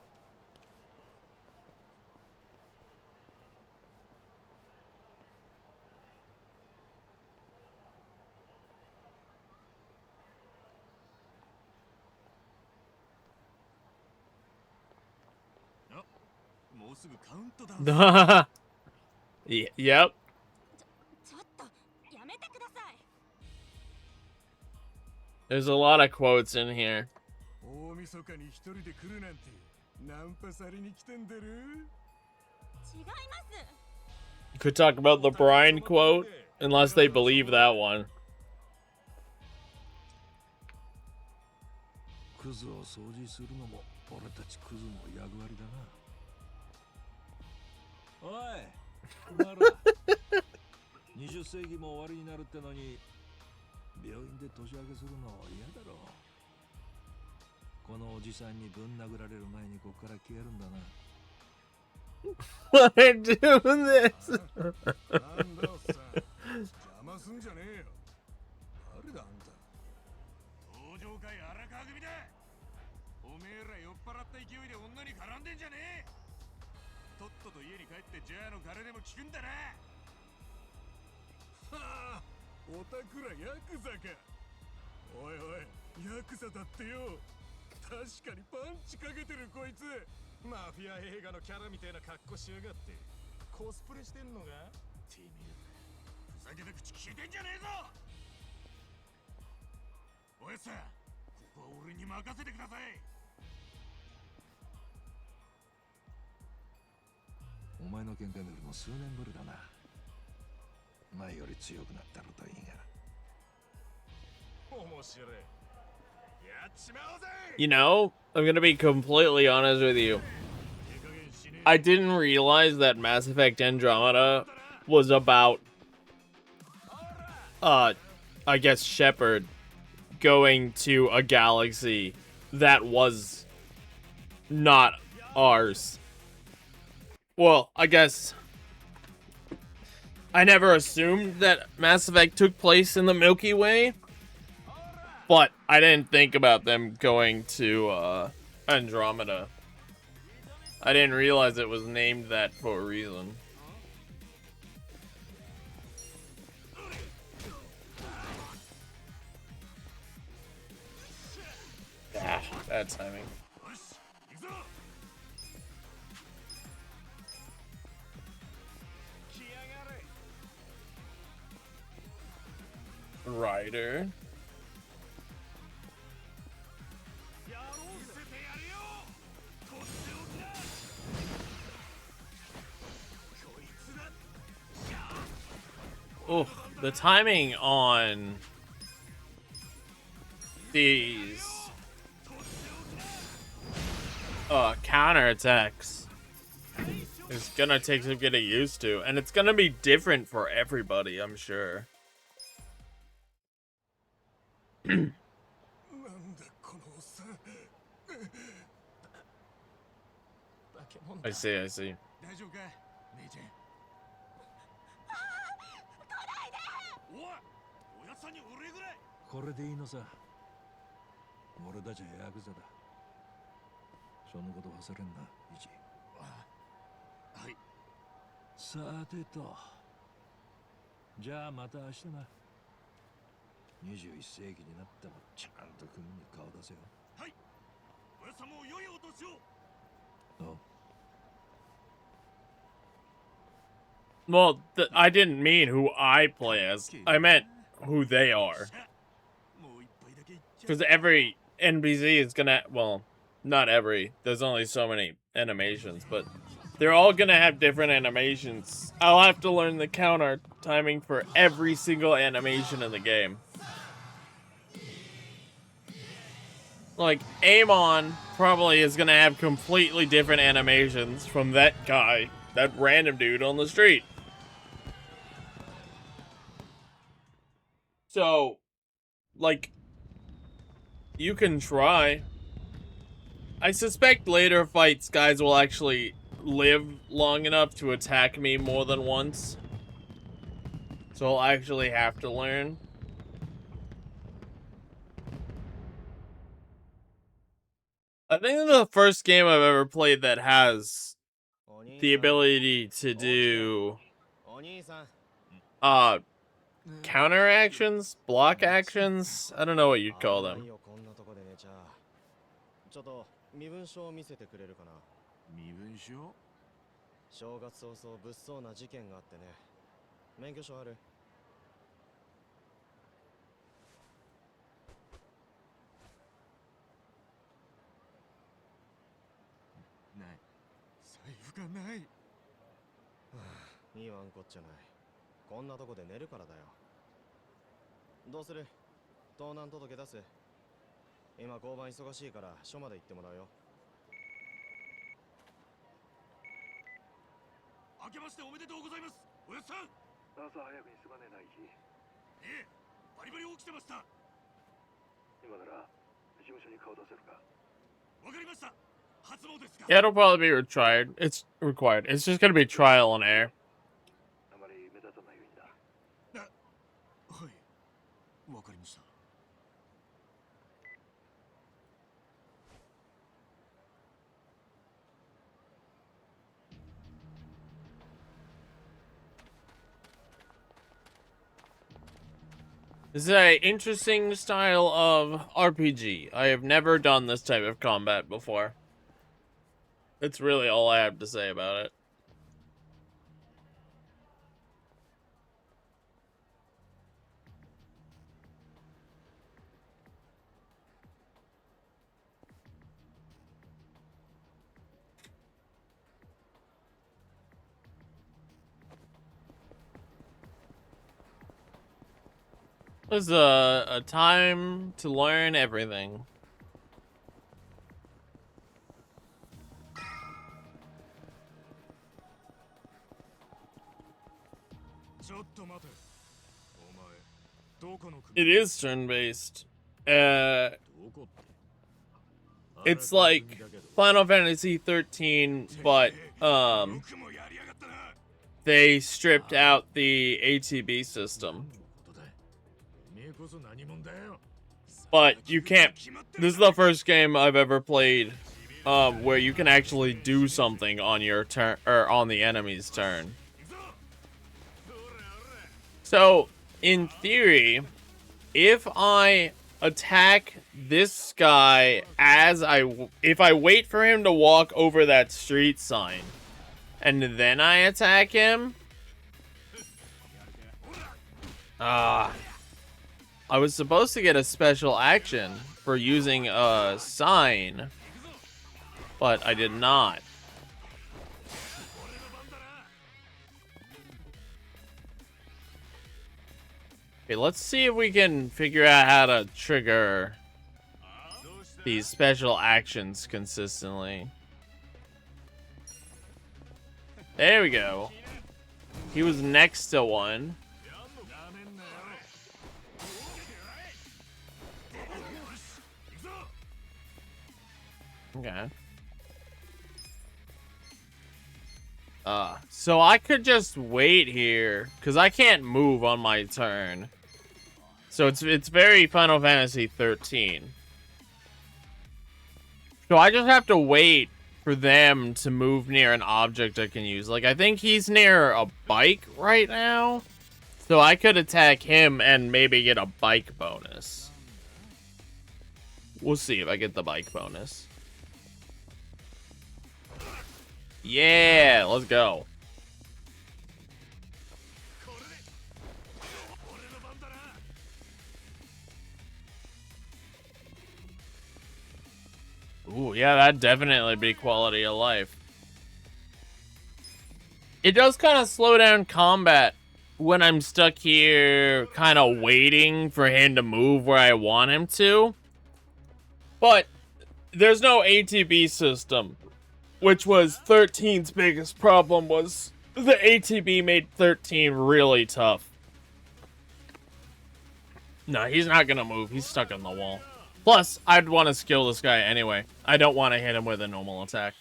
もうすぐカウントダウン。Yep. ちょっとやめてください。 There's a lot of quotes in here. 大晦日に一人で来るなんてナンパされに来てんだろ。違います。 Could talk about the Brian quote, unless they believe that one. クズを掃除するのも俺たちクズの役割だな。おい、お前ら20世紀も終わりになるってのに病院で年明けするの嫌だろ。このおじさんにぶん殴られる前にここから消えるんだな。Why are you doing this? なんだおっさん、邪魔すんじゃねえよ。誰だあんた。登場会荒川組だ。おめえら酔っ払った勢いで女に絡んでんじゃねえ。とっとと家に帰ってジャーの金でも聞くんだな。はあ、おたくらヤクザか。おいおい、ヤクザだってよ。確かにパンチかけてるこいつ。マフィア映画のキャラみたいな格好しやがって。コスプレしてんのが。てめえふざけた口聞いてんじゃねえぞ。おやっさん、ここは俺に任せてください。お前の喧嘩見るの数年ぶりだな。前より強くなったろといいが。面白い。やっちまおうぜ。 You know, I'm gonna be completely honest with you. I didn't realize that Mass Effect Andromeda was about, I guess Shepard going to a galaxy that was not ours. Well, I guess I never assumed that Mass Effect took place in the Milky Way, but I didn't think about them going to Andromeda. I didn't realize it was named that for a reason. Ah, bad timing. Ryder. Oh, the timing on these counterattacks is gonna take some getting used to, and it's gonna be different for everybody, I'm sure. I see. 大丈夫か姉ちゃん。おい、おやつさんにお礼ぐらい。これでいいのさ。俺たちはヤクザだ。そのこと忘れんな、イチ。はい。さてと。じゃあまた明日な。21世紀になってもちゃんと組に顔出せよ。はい。おやつさんも良いお年を。おう。 Well, I didn't mean who I play as. I meant who they are. Because every NPC is gonna... Well, not every. There's only so many animations, but... They're all gonna have different animations. I'll have to learn the counter timing for every single animation in the game. Like, Amon probably is gonna have completely different animations from that guy, that random dude on the street. So, like, you can try. I suspect later fights guys will actually live long enough to attack me more than once. So I'll actually have to learn. I think this is the first game I've ever played that has the ability to do counter actions, block actions. I don't know what you'd call them. 身分証を見せてくれるかな。身分証？正月早々物騒な事件があってね。免許証ある？ない。財布がない。いいわんこっちゃない。こんなとこで寝るからだよ。どうする？盗難届出す。今交番忙しいから署まで行ってもらうよ。明けましておめでとうございます。おやつさん。朝早くにすまねえな、イチ。ええ、バリバリ起きてました。今なら事務所に顔出せるか。わかりました。初詣ですか。 Yeah, it'll probably be required. It's required. It's just gonna be trial and error. あまり目立たないようにだ。はい。わかりました。This is an interesting style of RPG. I have never done this type of combat before. That's really all I have to say about it. This is a time to learn everything. It is turn-based. It's like Final Fantasy 13, but they stripped out the ATB system. But you can't. This is the first game I've ever played where you can actually do something on your turn or on the enemy's turn. So, in theory, if I attack this guy if I wait for him to walk over that street sign and then I attack him, I was supposed to get a special action for using a sign, but I did not. Okay, let's see if we can figure out how to trigger these special actions consistently. There we go. He was next to one. Okay. So I could just wait here, because I can't move on my turn. So it's very Final Fantasy 13. So I just have to wait for them to move near an object I can use. Like, I think he's near a bike right now. So I could attack him and maybe get a bike bonus. We'll see if I get the bike bonus. Yeah, let's go. Ooh, yeah, that'd definitely be quality of life. It does kind of slow down combat when I'm stuck here kind of waiting for him to move where I want him to. But there's no ATB system, which was 13's biggest problem. Was the ATB made 13 really tough. No, he's not gonna move. He's stuck on the wall. Plus, I'd want to skill this guy anyway. I don't want to hit him with a normal attack.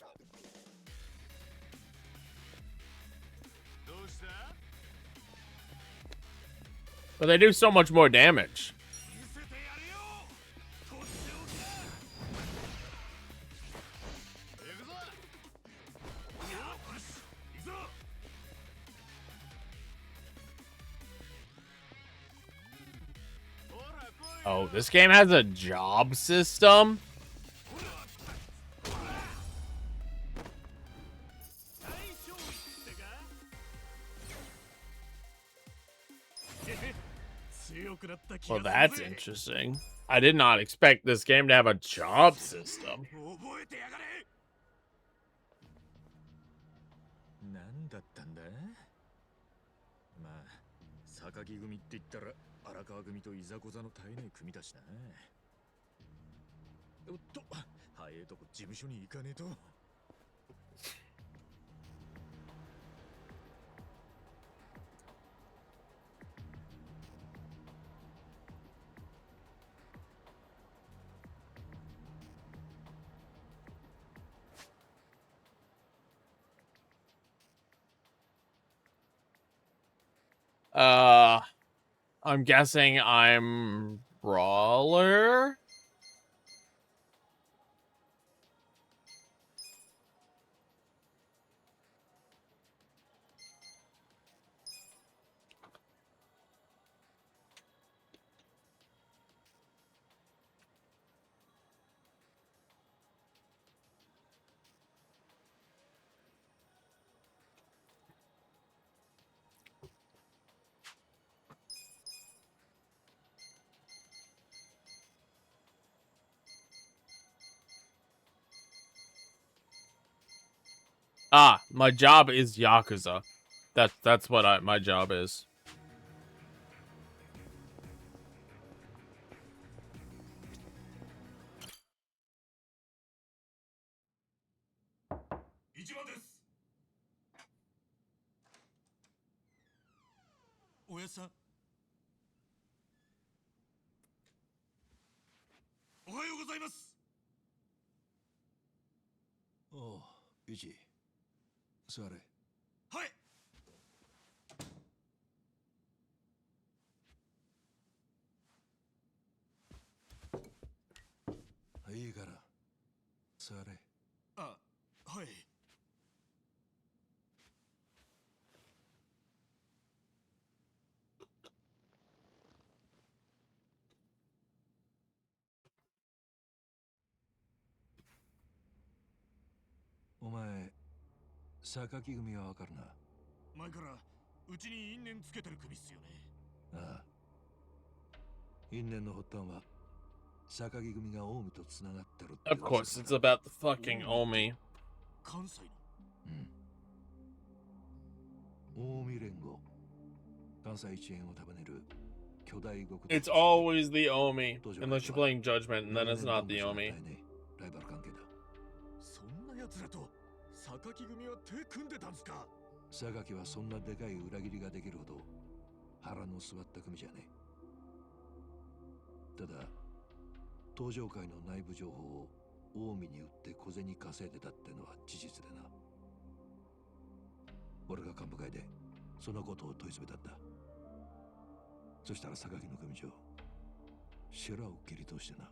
But they do so much more damage. Oh, this game has a job system? Well, that's interesting. I did not expect this game to have a job system. 何だったんだ？まあ、榊組って言ったら荒川組といざこざの絶えない組だしな。おっと、早いとこ事務所に行かねえと。I'm guessing I'm Brawler? Ah, my job is Yakuza. That's what my job is. Oh, イチ、座れ。はい。いいから座れ。あ、はい。お前、榊組はわかるな。前からうちに因縁つけてる組っすよね。ああ。因縁の発端は榊組が近江とつながってるって。Of course, it's about the fucking Omi. 関西の。近江連合。関西一円を束ねる巨大国。It's always the Omi, unless you're playing Judgment, and then it's not the Omi. ライバル関係だ。そんな奴らと榊組は手組んでたんすか？榊はそんなでかい裏切りができるほど腹の据わった組じゃねえ。ただ東上界の内部情報を近江に売って小銭稼いでたってのは事実でな。俺が幹部会でそのことを問い詰めたんだ。そしたら榊の組長、修羅を切り通してな。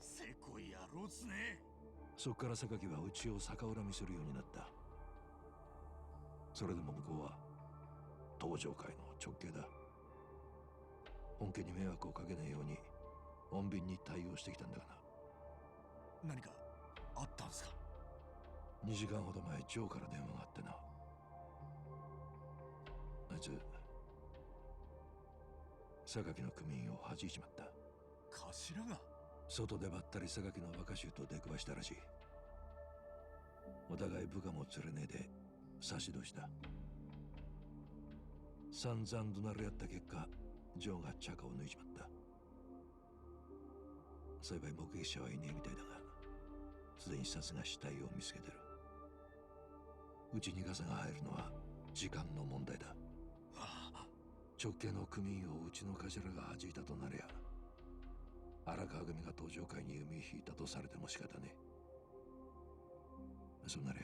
せこい野郎っすね。そっから榊はうちを逆恨みするようになった。それでも向こうは東上会の直系だ。本家に迷惑をかけないように穏便に対応してきたんだがな。何かあったんすか？2時間ほど前、ジョーから電話があってな。あいつ榊の組員を弾いちまった。頭が外でばったり榊の若衆と出くわしたらしい。お互い部下も連れねえで差し通しだ。散々怒鳴り合った結果、ジョーがチャカを抜いちまった。幸い目撃者はいねえみたいだが、すでに殺が死体を見つけてる。うちにガサが入るのは時間の問題だ。直系の組員をうちの頭が弾いたとなりゃ、荒川組が東上会に弓引いたとされても仕方ねえ。そうなりゃ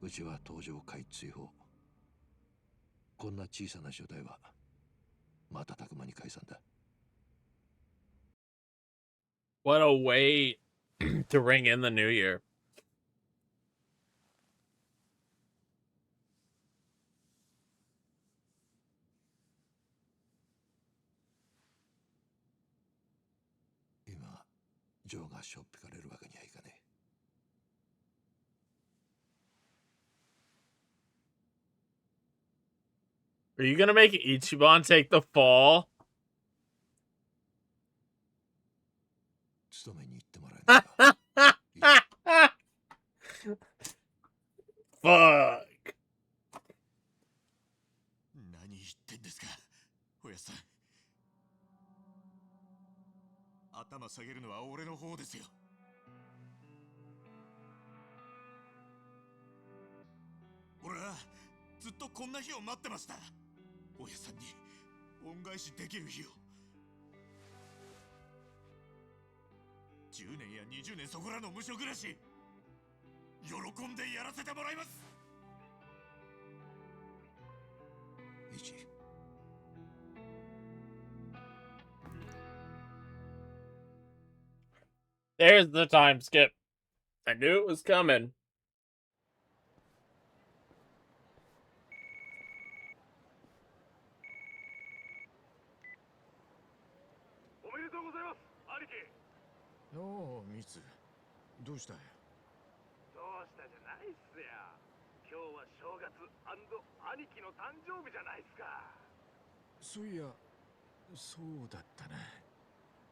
うちは東上会追放。こんな小さな所帯は瞬く間に解散だ。 What a way to ring in the new year. Now, ジョーがしょっぴかれるわけにはいかねえ。 Are you gonna make Ichiban take the fall? 勤めに行ってもらえないか。Fuck. 何言ってんですか、おやさん。頭下げるのは俺の方ですよ。俺はずっとこんな日を待ってました。おやさんに恩返しできる日を。10年や20年そこらの無所暮らし、喜んでやらせてもらいます。イチ。There's the time skip. I knew it was coming. おめでとうございます、兄貴。おお、ミツ、どうしたよ。どうしたじゃないっすよ。今日は正月&兄貴の誕生日じゃないっすか。そういや、そうだったな。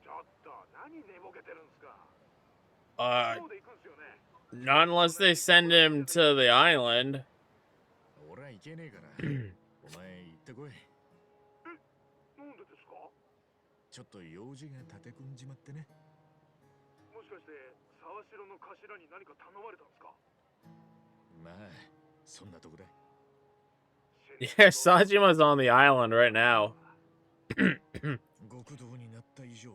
ちょっと何寝ぼけてるんすか。 Not unless they send him to the island. 俺は行けねえから、お前行ってこい。なんでですか。ちょっと用事が立て込んじまってね。もしかして沢城の頭に何か頼まれたんですか。まあ、そんなとこだ。Yeah, Sajima's on the island right now. 極道になった以上、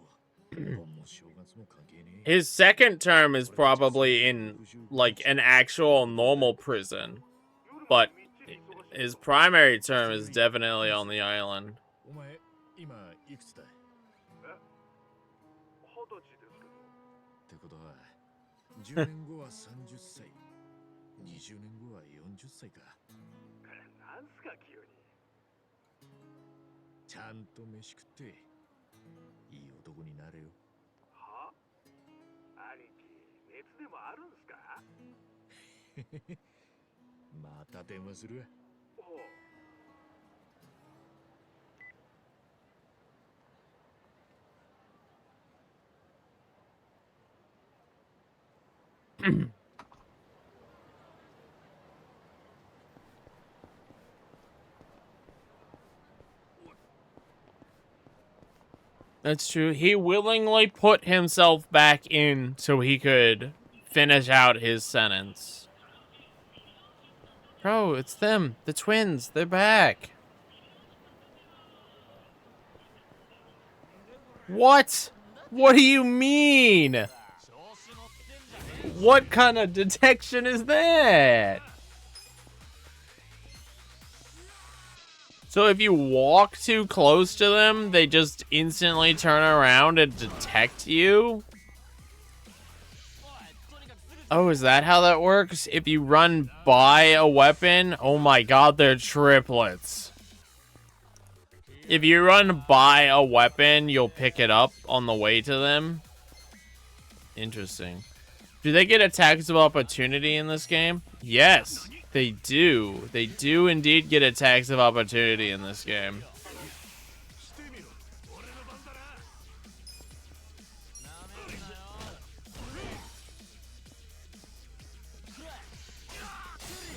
His second term is probably in, like, an actual normal prison. But his primary term is definitely on the island. お前、今いくつだ。20歳ですけど。ってことは、10年後は30歳、20年後は40歳か。なんすか急に。ちゃんと飯食って、いい男になれよ。は？兄貴、熱でもあるんすか？また電話するわ。That's true. He willingly put himself back in so he could finish out his sentence. Bro, it's them. The twins. They're back. What? What do you mean? What kind of detection is that? So if you walk too close to them, they just instantly turn around and detect you? Oh, is that how that works? If you run by a weapon, oh my god, they're triplets. If you run by a weapon, you'll pick it up on the way to them. Interesting. Do they get attacks of opportunity in this game? Yes, they do. They do indeed get attacks of opportunity in this game.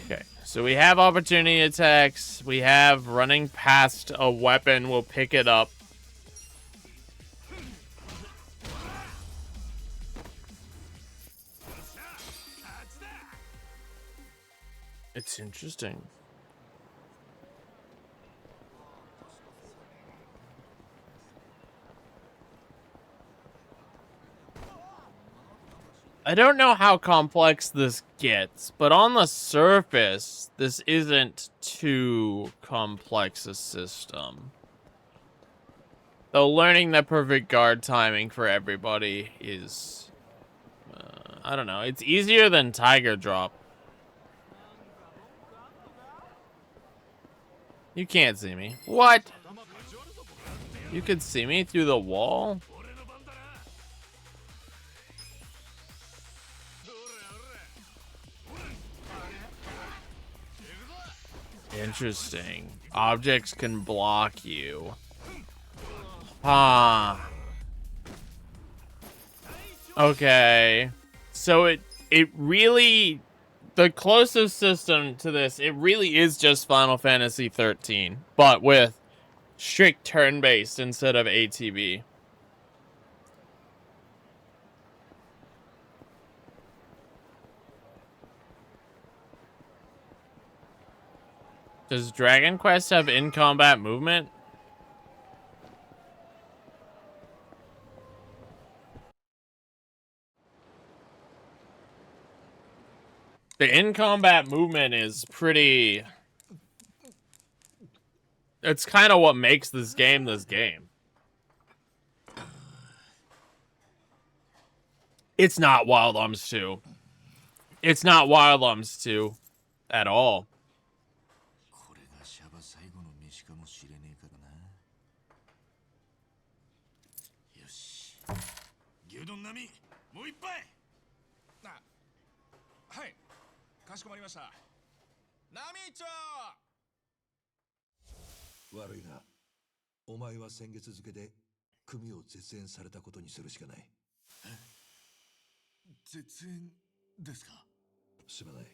Okay, so we have opportunity attacks. We have running past a weapon. We'll pick it up. It's interesting. I don't know how complex this gets, but on the surface, this isn't too complex a system. Though learning the perfect guard timing for everybody is, I don't know, it's easier than Tiger Drop. You can't see me. What? You could see me through the wall? Interesting. Objects can block you. Ah. Okay. So it really, the closest system to this, it really is just Final Fantasy 13, but with strict turn-based instead of ATB. Does Dragon Quest have in-combat movement? The in-combat movement is pretty... It's kind of what makes this game this game. It's not Wild Arms 2. It's not Wild Arms 2 at all.悪いな。お前は先月付で組を絶縁されたことにするしかない。絶縁ですか？すまない。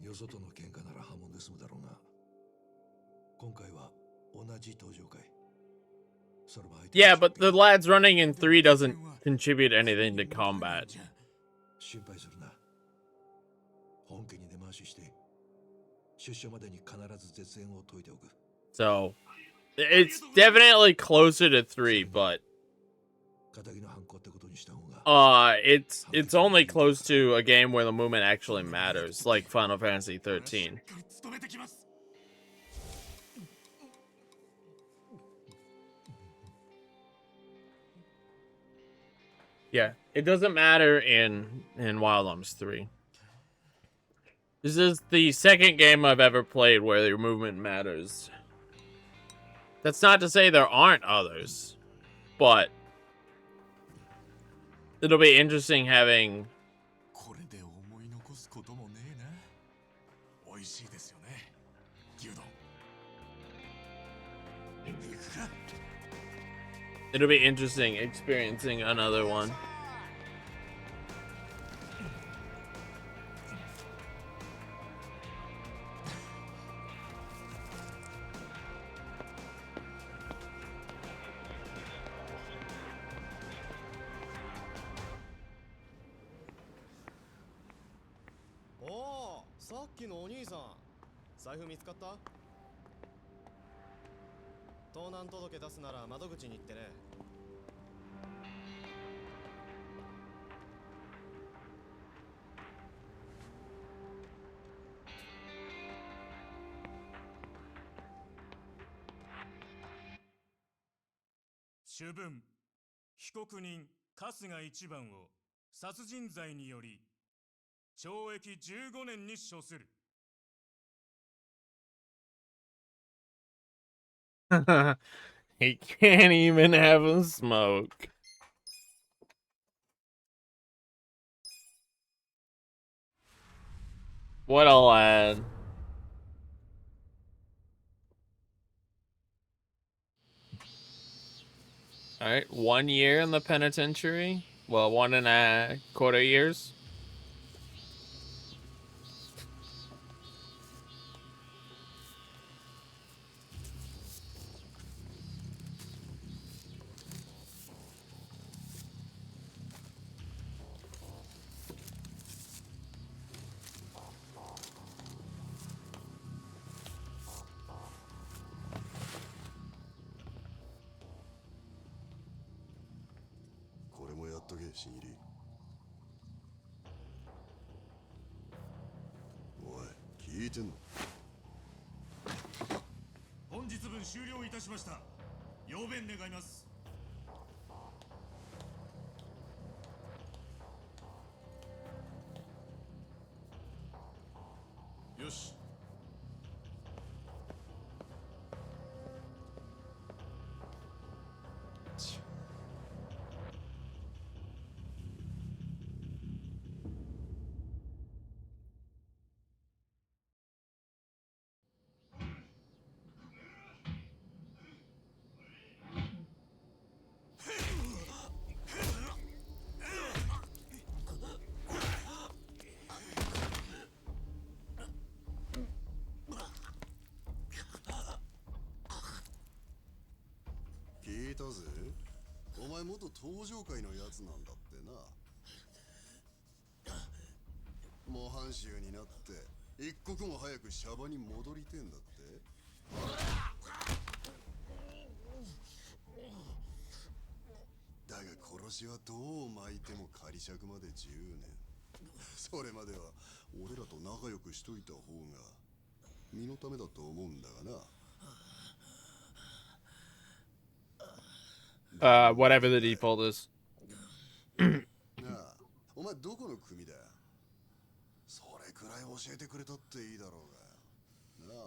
よそとの喧嘩なら破門で済むだろうが。今回は同じ登場会。Yeah, but the lads running in 3 doesn't contribute anything to combat. 心配するな。本家に出回しして出所までに必ず絶縁を解いておく。So, it's definitely closer to 3, but it's only close to a game where the movement actually matters, like Final Fantasy 13. Yeah, it doesn't matter in Wild Arms 3. This is the second game I've ever played where your movement matters. That's not to say there aren't others, but it'll be interesting having... It'll be interesting experiencing another one. Oh, さっきのお兄さん、財布見つかった？盗難届出すなら窓口に行ってね。主文、被告人春日一番を殺人罪により懲役15年に処する。He can't even have a smoke. What a lad. Alright, 1 year in the penitentiary. Well, 1.25 years.本日分終了いたしました。要弁願います。よし。聞いたぜ。お前元登場界のやつなんだってな。模範囚になって一刻も早くシャバに戻りてんだって。だが殺しはどう巻いても仮釈まで10年。それまでは俺らと仲良くしといた方が身のためだと思うんだがな。Whatever the default is. なあ、お前どこの組だ？それくらい教えてくれたっていいだろうが。な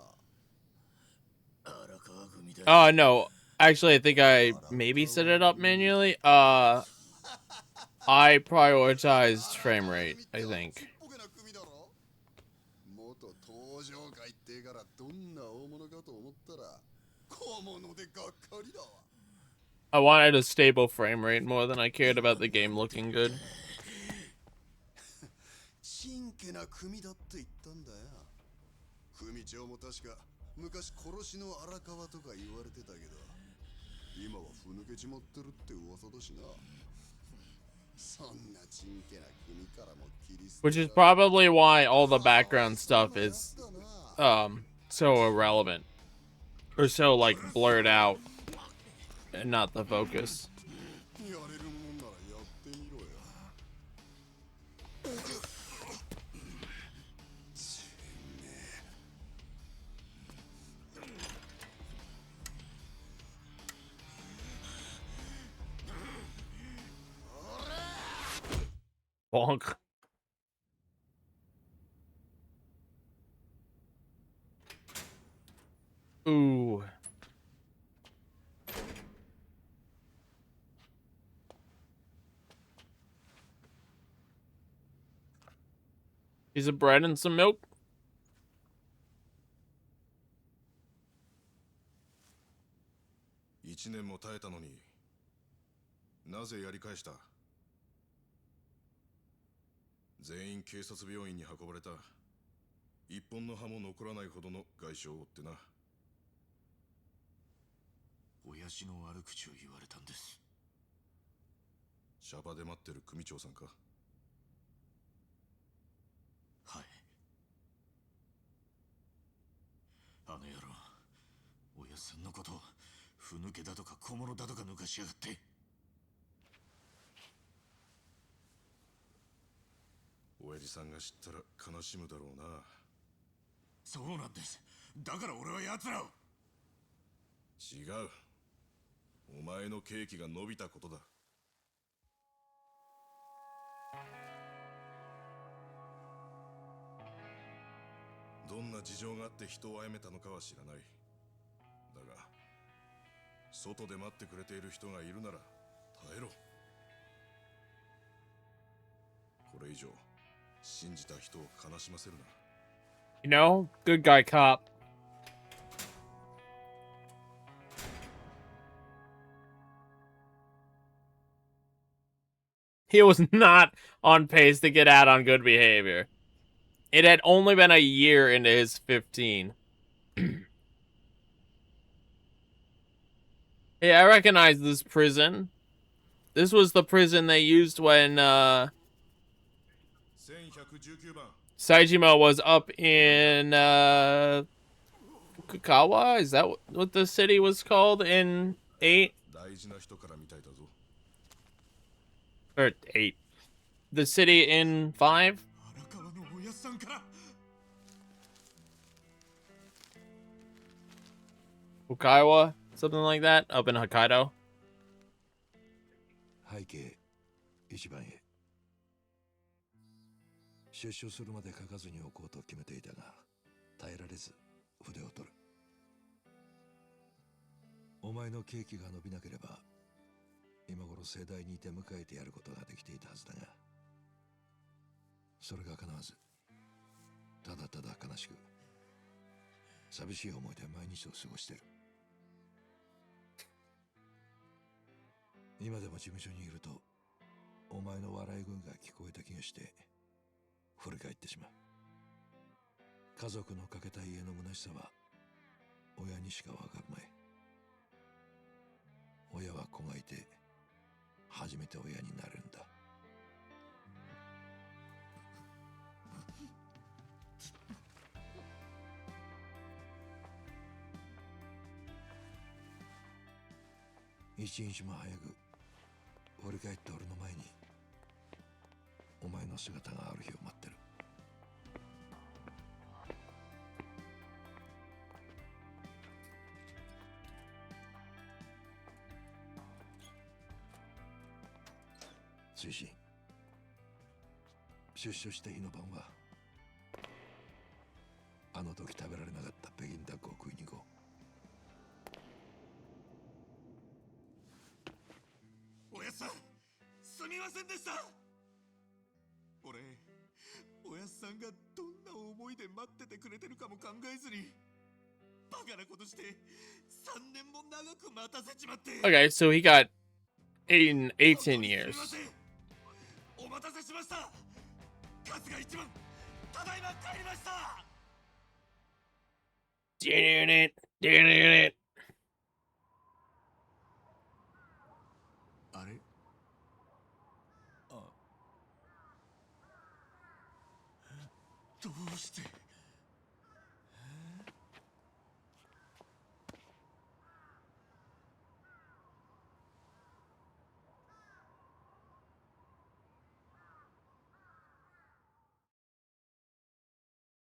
あ。荒川組だ。Oh, no. Actually, I think I maybe set it up manually. I prioritized frame rate, I think. 元登場界ってからどんな大物かと思ったら小物でがっかりだわ。I wanted a stable frame rate more than I cared about the game looking good. ちんけな組だって言ったんだよ。組長も確か昔殺しの荒川とか言われてたけど、今はふぬけちまってるって噂だしな。そんなちんけな組からも切り捨て Which is probably why all the background stuff is so irrelevant. Or so like blurred out and not the focus. やれるもんならやってみろよ。Bonk. Ooh. Piece of bread and some milk. 1年も耐えたのになぜやり返した？全員警察病院に運ばれた。一本の歯も残らないほどの外傷を負ってな。親父の悪口を言われたんです。シャバで待ってる組長さんか？はい。あの野郎、親さんのことをふぬけだとか小物だとか抜かしやがって。親父さんが知ったら悲しむだろうな。そうなんです。だから俺は奴らを。違う。お前の刑期が伸びたことだ。どんな事情があって人を殺めたのかは知らない。だが外で待ってくれている人がいるなら耐えろ。これ以上信じた人を悲しませるな。 You know, good guy cop. He was not on pace to get out on good behavior. It had only been a year into his 15. Hey, I recognize this prison. This was the prison they used when Saejima was up in Fukukawa? Is that what the city was called in 8? Or 8. The city in 5? Fukukawa? Something like that? Up in Hokkaido? 背景一番へ。出所するまで書かずにおこうと決めていたが、耐えられず筆を取る。お前の刑期が伸びなければ、今頃盛大に出迎えてやることができていたはずだが、それが叶わず、ただただ悲しく、寂しい思いで毎日を過ごしてる。今でも事務所にいると、お前の笑い声が聞こえた気がして、振り返ってしまう。家族のかけた家の虚しさは、親にしかわかるまい。親は子がいて、初めて親になれるんだ。一日も早く振り返って俺の前にお前の姿がある日を待ってる。追伸、出所した日の晩はあの時食べられなかった北京ダックを食いに行こう。おやっさん、すみませんでした。俺、おやっさんがどんな思いで待っててくれてるかも考えずにバカなことして3年も長く待たせちまって。 Okay, so he got 18 years. お待たせしました。春日一番、ただいま帰りました。あれ、どうして。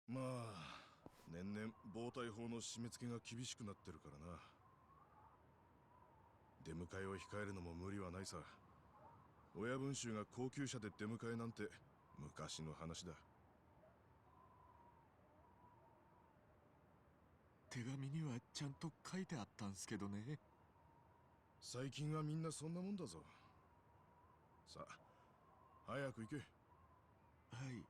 まあ年々暴対法の締め付けが厳しくなってるからな。出迎えを控えるのも無理はないさ。親分衆が高級車で出迎えなんて昔の話だ。手紙にはちゃんと書いてあったんすけどね。最近はみんなそんなもんだぞ。さあ早く行け。はい、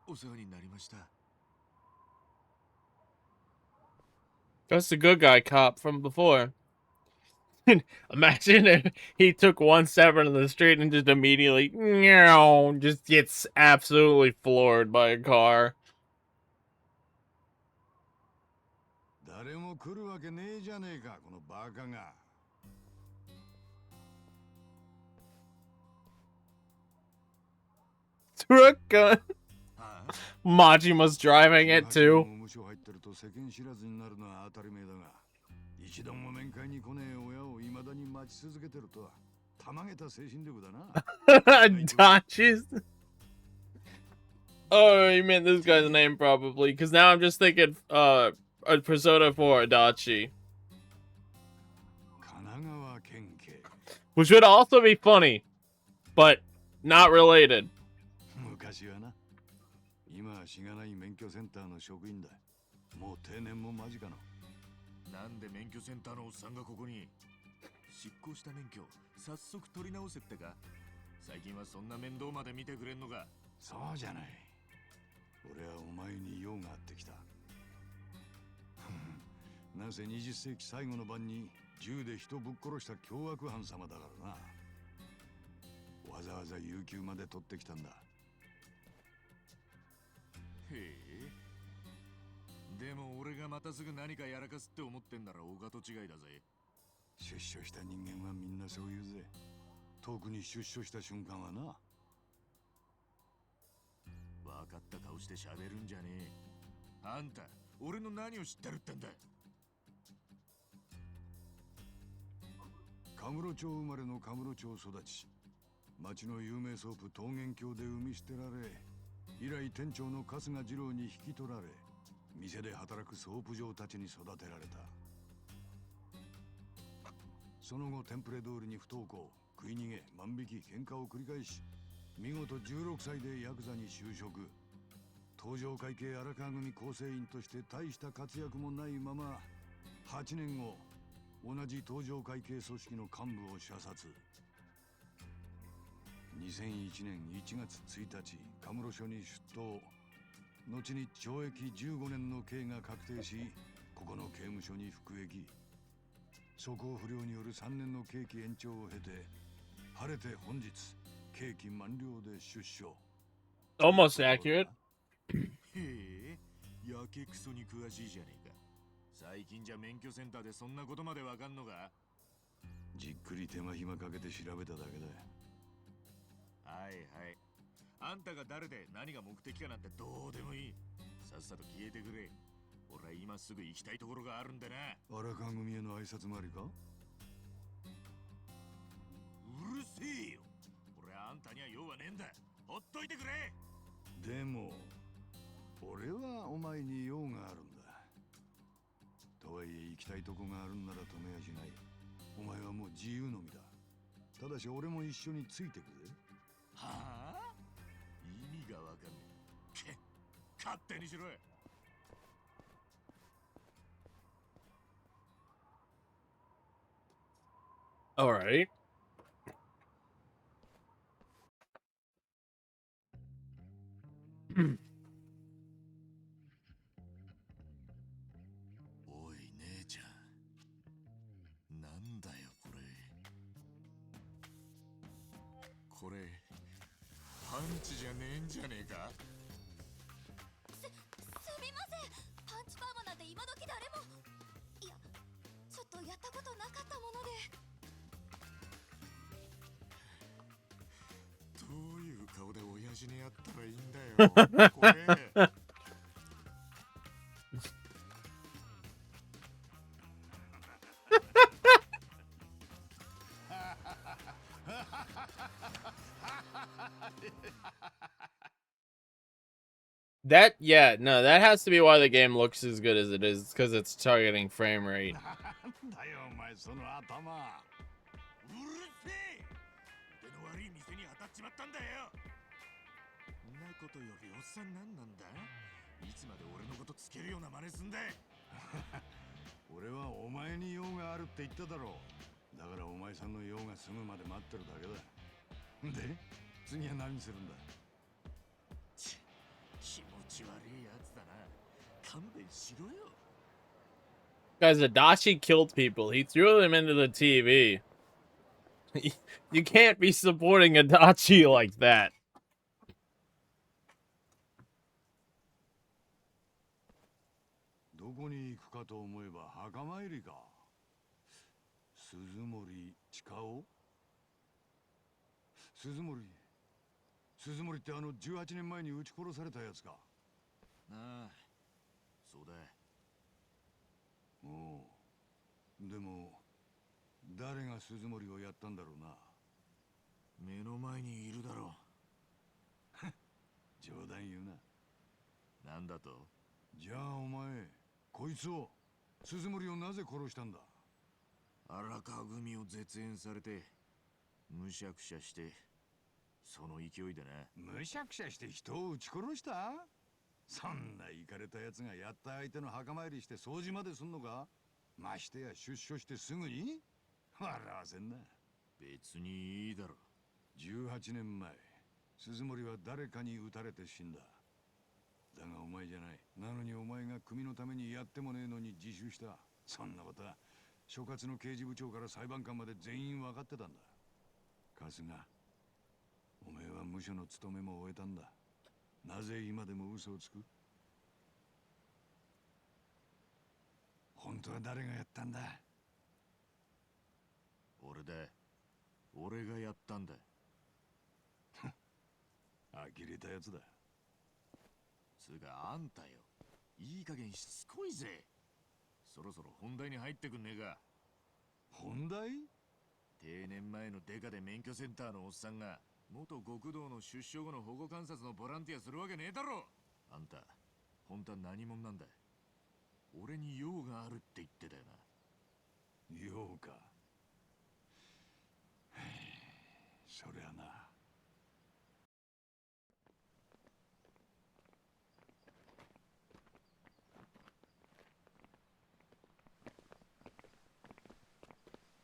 お世話になりました。 That's the good guy cop from before. Imagine if he took one step into the street and just immediately just gets absolutely floored by a car. 誰も来るわけねえじゃねえか、このバカが。Threw a gun. Majima's driving it too. 無所入ってると世間知らずになるのは当たり前だが、一度も面会に来ねえ親を未だに待ち続けてるとはたまげた精神力だな。Dodges. Oh, you meant this guy's name probably, because now I'm just thinking a Persona 4 Adachi. Which would also be funny, but not related. 昔はな、今はしがない免許センターの職員だ。もう定年も間近の。なんで免許センターのおっさんがここに？失効した免許早速取り直せってか？最近はそんな面倒まで見てくれんのか？そうじゃない。俺はお前に用があってきた。なぜ20世紀最後の晩に銃で人ぶっ殺した凶悪犯様だからな。わざわざ有給まで取ってきたんだ。へえ。でも俺がまたすぐ何かやらかすって思ってんならお門違いだぜ。出所した人間はみんなそう言うぜ。特に出所した瞬間はな。分かった顔して喋るんじゃねえ。あんた、俺の何を知ってるってんだ。カムロ町生まれのカムロ町育ち。町の有名ソープ桃源郷で産み捨てられ、以来店長の春日二郎に引き取られ、店で働くソープ嬢たちに育てられた。その後テンプレ通りに不登校、食い逃げ、万引き、喧嘩を繰り返し、見事16歳でヤクザに就職。東上会系荒川組構成員として大した活躍もないまま、8年後同じ東上会系組織の幹部を射殺。2001年1月1日、カムロ署に出頭。後に懲役15年の刑が確定し、ここの刑務所に服役。素行不良による3年の刑期延長を経て、晴れて本日刑期満了で出所。 Almost accurate. へえ、やけくそに詳しいじゃねえか。最近じゃ免許センターでそんなことまでわかんのか？じっくり手間暇かけて調べただけだ。はいはい。あんたが誰で何が目的かなんてどうでもいい。さっさと消えてくれ。俺は今すぐ行きたいところがあるんでな。荒川組への挨拶回りか？うるせえよ。俺はあんたには用はねえんだ。ほっといてくれ。でも俺はお前に用があるんだ。とはいえ行きたいとこがあるんなら止めやしない。お前はもう自由の身だ。ただし俺も一緒についてくれ。はあ？意味がわかんねえ。勝手にしろよ。All right. おい姉ちゃん、なんだよこれ。これパンチじゃねえんじゃねえか？すみません。パンチパーマなんて今時誰も。いや、ちょっとやったことなかったもので。どういう顔で親父にやったらいいんだよ。これ。That, yeah, no, that has to be why the game looks as good as it is, because it's targeting frame rate. なんだよお前その頭。うるせえ。腕の悪い店に当たっちまったんだよ。んなことよりおっさんなんなんだ？いつまで俺のことつけるような真似すんだ。俺はお前に用があるって言っただろう。だからお前さんの用が済むまで待ってるだけだ。で、次は何するんだ？気持ち悪いやつだな。勘弁しろよ。 Guys, Adachi killed people. He threw them into the TV. You can't be supporting Adachi like that. どこに行くかと思えば墓参りか。鈴森千佳夫？鈴森ってあの18年前に撃ち殺されたやつか。ああ、そうだ。おう。でも誰が鈴森をやったんだろうな。目の前にいるだろう。冗談言うな。なんだと？じゃあお前、こいつを、鈴森をなぜ殺したんだ？荒川組を絶縁されてむしゃくしゃしてその勢いでな。むしゃくしゃして人を撃ち殺した？そんなイカれたやつがやった相手の墓参りして掃除まですんのか？ましてや出所してすぐに笑わせんな。別にいいだろ。18年前鈴森は誰かに撃たれて死んだ。だがお前じゃない。なのにお前が組のためにやってもねえのに自首した。そんなことは所轄の刑事部長から裁判官まで全員分かってたんだ。春日、お前は無所の務めも終えたんだ。なぜ今でも嘘をつく？本当は誰がやったんだ？俺だ。俺がやったんだ。呆れたやつだ。つうかあんたよ、いい加減しつこいぜ。そろそろ本題に入ってくんねえか。本題？定年前のデカで免許センターのおっさんが元極道の出所後の保護観察のボランティアするわけねえだろ。あんた本当は何者なんだ？俺に用があるって言ってたよな。用か。そりゃな。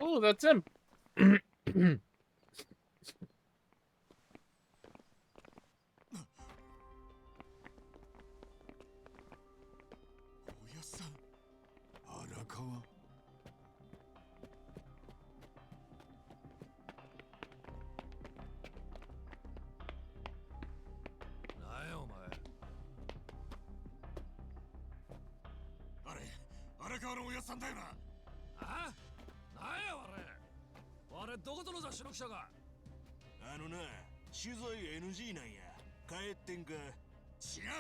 Oh, that's him. おやさん、荒川。なんやお前。あれ、荒川のおやさんだよな。あ？なんやあれどこぞの雑誌の記者か。あのな、取材 NG なんや。帰ってんか。違う、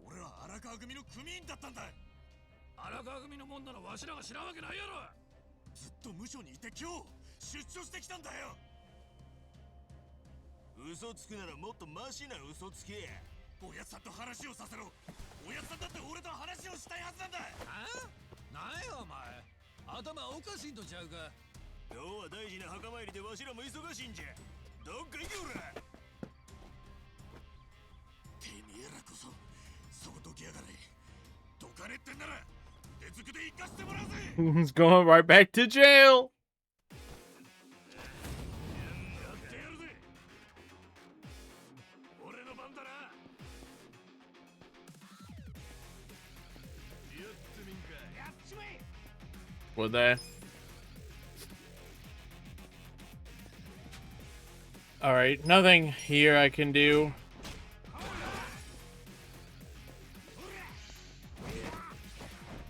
俺は荒川組の組員だったんだ。荒川組のもんならわしらが知らんわけないやろ。ずっと無所にいて今日出張してきたんだよ。嘘つくならもっとマシな嘘つけ。おやつさんと話をさせろ。おやつさんだって俺と話をしたいはずなんだ。なんやお前、頭おかしいんとちゃうか。今日は大事な墓参りでわしらも忙しいんじゃ。どっか行けおら。てめえらこそそうどきやがれ。どかねってんなら腕ずくで行かせてもらうぜ。He's going right back to jail. やってやるぜ。俺の番だな。やってみんか。やっちまえ。 Were they? Alright, nothing here I can do.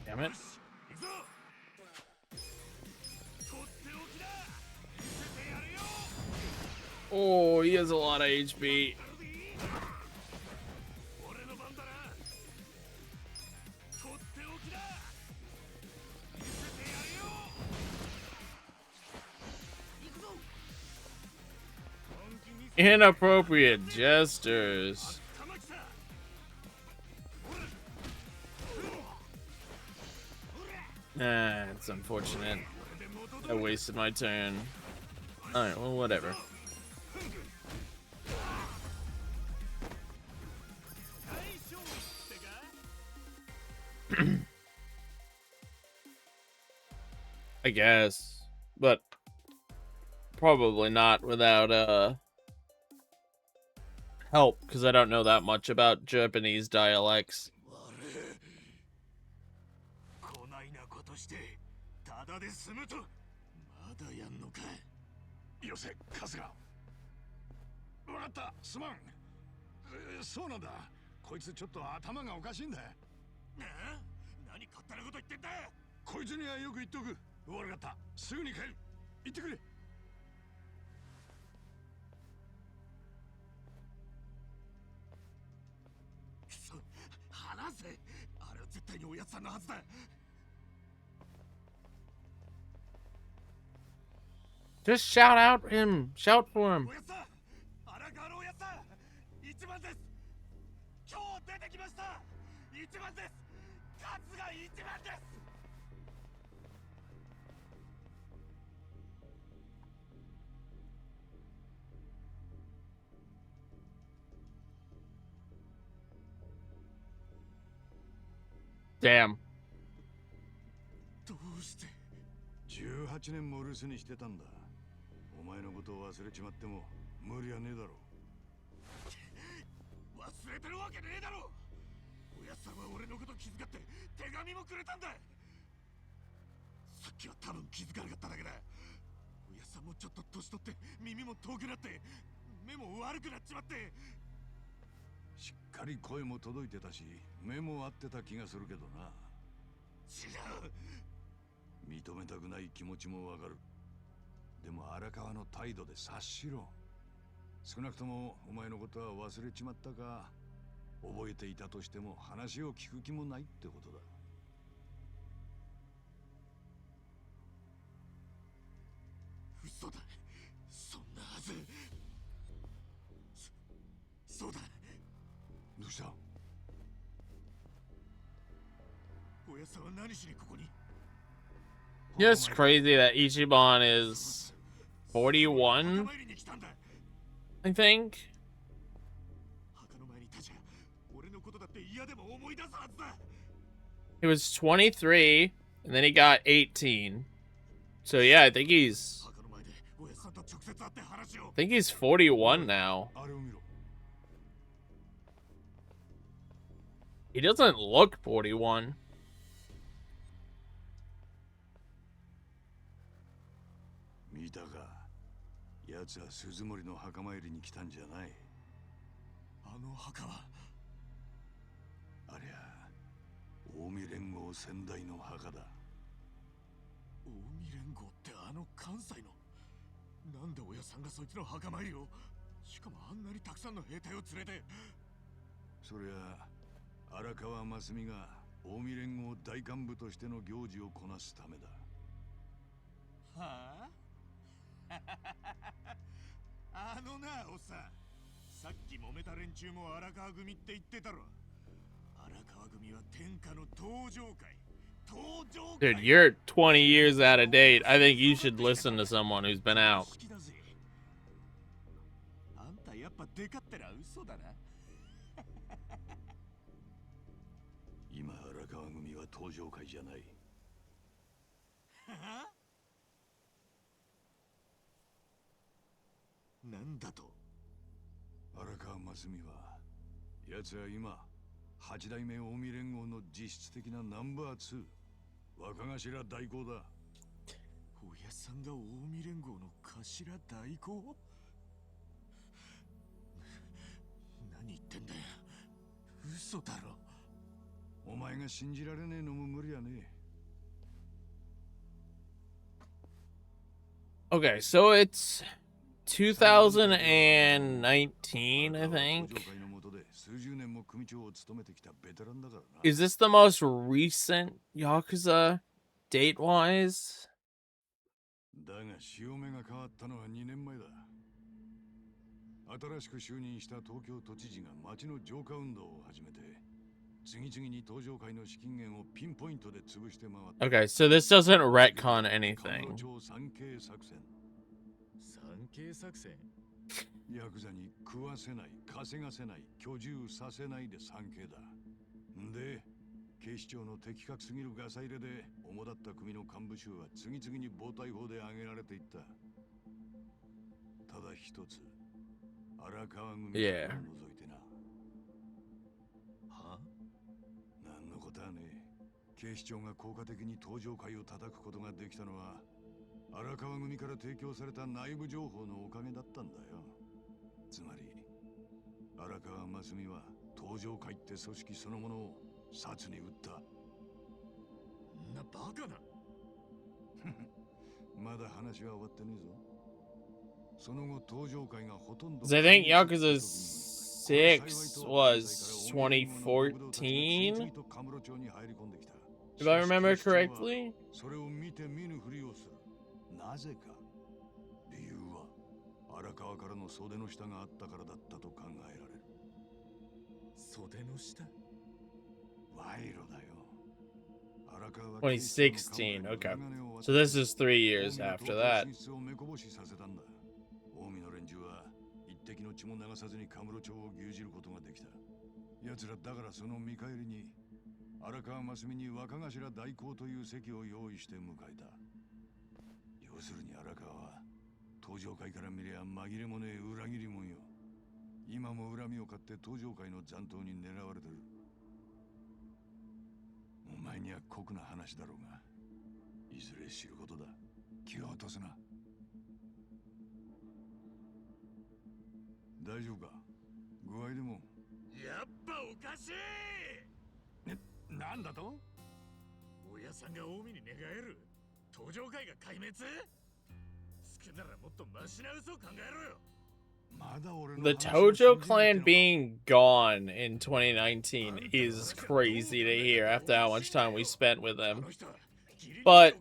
Damn it. Oh, he has a lot of HP. Inappropriate gestures. Ah, it's unfortunate. I wasted my turn. Alright, well, whatever. I guess. But probably not without, help, because I don't know that much about Japanese dialects. こないなことしてただで済むと。まだやんのか。よせ、春日。わかった、すまん。そうなんだ。こいつちょっと頭がおかしいんだ。なあ、何勝手なこと言ってんだ。こいつにはよく言っとく。わかった、すぐに帰る。行ってくれ。くそ、離せ。あれは絶対におやつさんのはずだ。 Just shout out him. Shout for him. おやつさん、荒川のおやつさん、一番です。今日出てきました。一番です。勝が一番です。Damn. どうして18年も留守にしてたんだ。お前のことを忘れちまっても無理はねえだろ。忘れてるわけねえだろ。おやっさんは俺のこと気遣って手紙もくれたんだ。さっきは多分気づかなかっただけだ。おやっさんもちょっと年取って耳も遠くなって目も悪くなっちまって。しっかり声も届いてたし目も合ってた気がするけどな。違う。認めたくない気持ちもわかる。でも荒川の態度で察しろ。少なくともお前のことは忘れちまったか、覚えていたとしても話を聞く気もないってことだ。嘘だ。そんなはず。そうだ。どうした？おやっさんは何しにここに？ Yeah, it's crazy that Ichiban is 41, I think. He was 23, and then he got 18. So yeah, I think he's 41 now. He doesn't look 41. 見たか。奴は鈴森の墓参りに来たんじゃない。あの墓はありゃ近江連合先代の墓だ。近江連合ってあの関西の。なんで親さんがそいつの墓参りを、しかもあんなにたくさんの兵隊を連れて。そりゃ荒川真澄が近江連合大幹部としての行事をこなすためだ。はああのな、おっさん。さっき揉めた連中も荒川組って言ってたろ。荒川組は天下の登場会。Dude, you're 20 years out of date. I think you should listen to someone who's been out. あんたやっぱでかったら嘘だな。今荒川組は登場会じゃない。なんだと？荒川真澄は、奴は今、八代目近江連合の実質的なナンバー2、若頭代行だ。おやさんが近江連合の頭代行？何言ってんだよ。嘘だろ。お前が信じられねえのも無理やね。Okay, so it's 2019, I think. Is this the most recent Yakuza date-wise? だが潮目が変わったのは2年前だ。新しく就任した東京都知事が町の浄化運動を始めて、次々に登場会の資金源をピンポイントで潰して回った。Okay, so this doesn't retcon anything. 三景作戦。三景作戦？ヤクザに食わせない、稼がせない、居住させないで三景だ。で、警視庁の的確すぎるガサ入れで主だった組の幹部衆は次々に暴対法で挙げられていった。ただ一つ、荒川組を除いてな。は？なんのことはねえ。警視庁が効果的に登場会を叩くことができたのは、荒川組から提供された内部情報のおかげだったんだよ。つまり、荒川真澄は登場会って組織そのものを殺に撃った。なバカな。まだ話は終わってねえぞ。その後登場会がほとんど。 Because I think Yakuza 6 was 2014, if I remember correctly. それを見て見ぬふりをする。なぜか。理由は荒川からの袖の下があったからだったと考えられる。袖の下？賄賂だよ。 2016, okay. So this is 3 years after that. 近江の連中は一滴の血も流さずにカムロ町を牛耳ることができた。奴らだからその見返りに荒川真澄に若頭代行という席を用意して迎えた。要するに荒川は東上会から見りゃ紛れもねえ裏切り者よ。今も恨みを買って東上会の残党に狙われてる。お前には酷な話だろうが、いずれ知ることだ。気を落とすな。大丈夫か？具合でも。やっぱおかしい。なんだと？親さんが近江に寝返る。東上会が壊滅？少ならもっとマシな嘘を考えろよ。The Tojo clan being gone in 2019 is crazy to hear after how much time we spent with them. But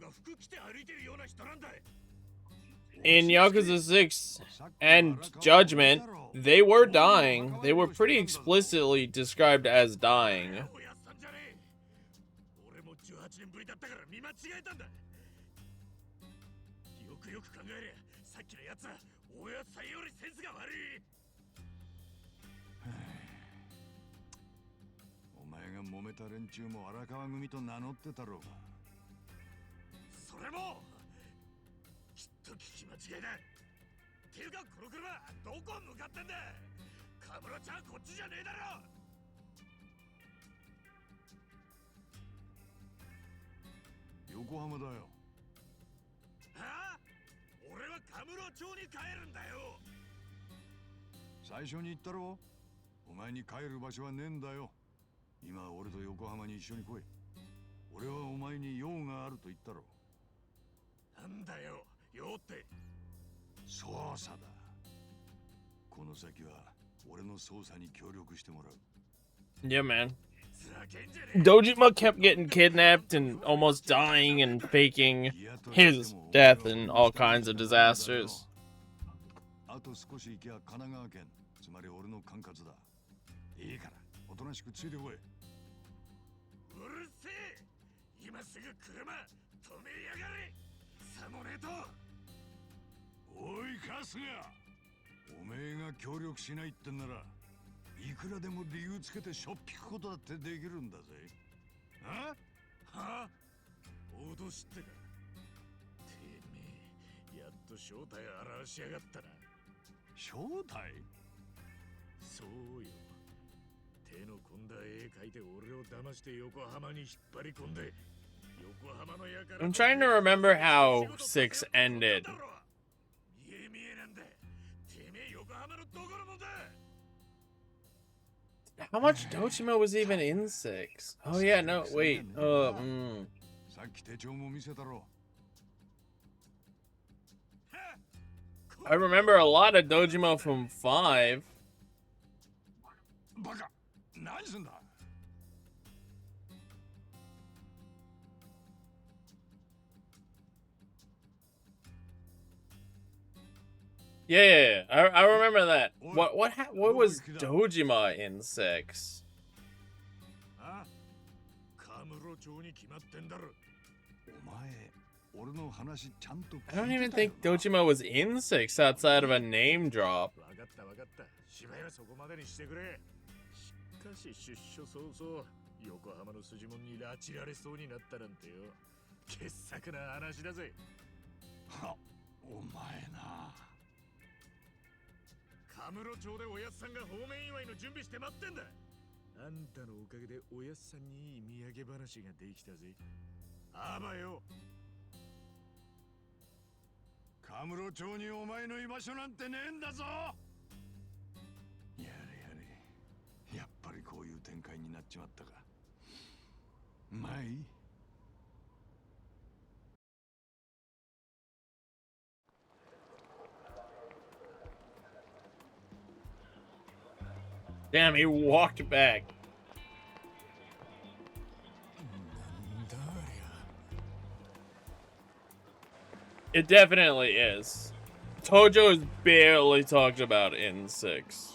in Yakuza 6 and Judgment, they were dying. They were pretty explicitly described as dying. 俺も18年ぶりだったから見間違えたんだ。よくよく考えりゃ、さっきのやつは親さんよりセンスが悪い。お前が揉めた連中も荒川組と名乗ってたろうが。それもきっと聞き間違いだ。ていうかこの車どこ向かってんだ。カムロちゃんこっちじゃねえだろ。横浜だよ。はあ？俺はカムロ町に帰るんだよ。最初に言ったろ。お前に帰る場所はねえんだよ。今俺と横浜に一緒に来い。俺はお前に用があると言ったろ。なんだよ、用って。捜査だ。この先は俺の捜査に協力してもらう。Yeah, man. Dojima kept getting kidnapped and almost dying and faking his death in all kinds of disasters. あと少し行けば神奈川県、つまり俺の管轄だ。いいから、おとなしくついてこい。うるせえ。今すぐ車止めやがれ。さもねえと。おい春日、おめえが協力しないってんならいくらでも理由つけてしょっぴくことだってできるんだぜ。はあ？脅しってか。てめえ、やっと正体現しやがったな。正体？そうよ。手の込んだ絵描いて俺を騙して横浜に引っ張り込んで、横浜のやから。 I'm trying to remember how 6 ended. 見え見えなんだ。てめえ横浜のどこのもんだ。 How much Dojima was even in 6? Oh yeah, no, wait. I remember a lot of Dojima from 5. バカ、何すんだ。Yeah, I remember that. What was Dojima in 6? あ？カムロ町に決まってんだろ。お前、俺の話ちゃんと聞いてたよな。 I don't even think Dojima was in 6 outside of a name drop. わかったわかった。芝居はそこまでにしてくれ。しかし出所早々、横浜の筋門に拉致られそうになったなんてよ。傑作な話だぜ。は、お前な。カムロ町でおやっさんが方面祝いの準備して待ってんだ。あんたのおかげでおやっさんにいい土産話ができたぜ。あばよ。カムロ町にお前の居場所なんてねえんだぞ。やれやれ、やっぱりこういう展開になっちまったか。まあいい。Damn, he walked back. It definitely is. Tojo is barely talked about in 6.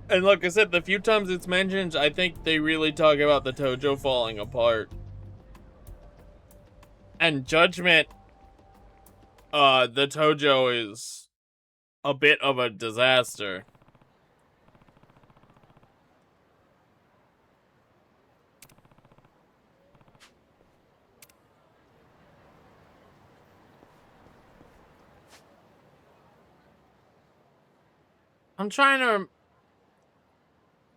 And like I said, the few times it's mentioned, I think they really talk about the Tojo falling apart. And Judgment, the Tojo is a bit of a disaster. I'm trying to...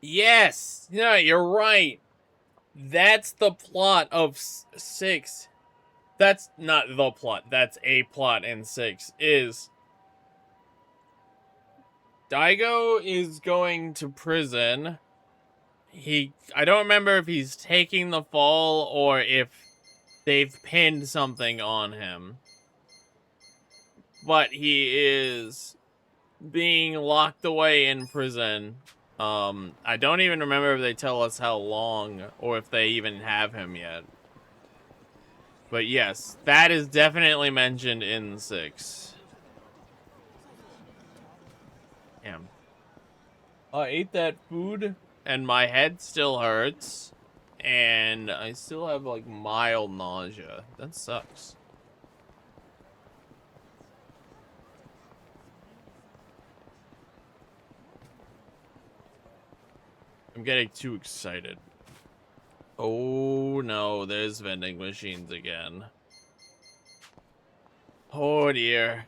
Yes! Yeah, you're right. That's the plot of 6. That's not the plot. That's a plot in 6. Is... Daigo is going to prison. I don't remember if he's taking the fall or if they've pinned something on him. But he is being locked away in prison. I don't even remember if they tell us how long or if they even have him yet. But yes, that is definitely mentioned in 6. Damn. I ate that food and my head still hurts. And I still have like mild nausea. That sucks. I'm getting too excited. Oh no, there's vending machines again. Oh dear.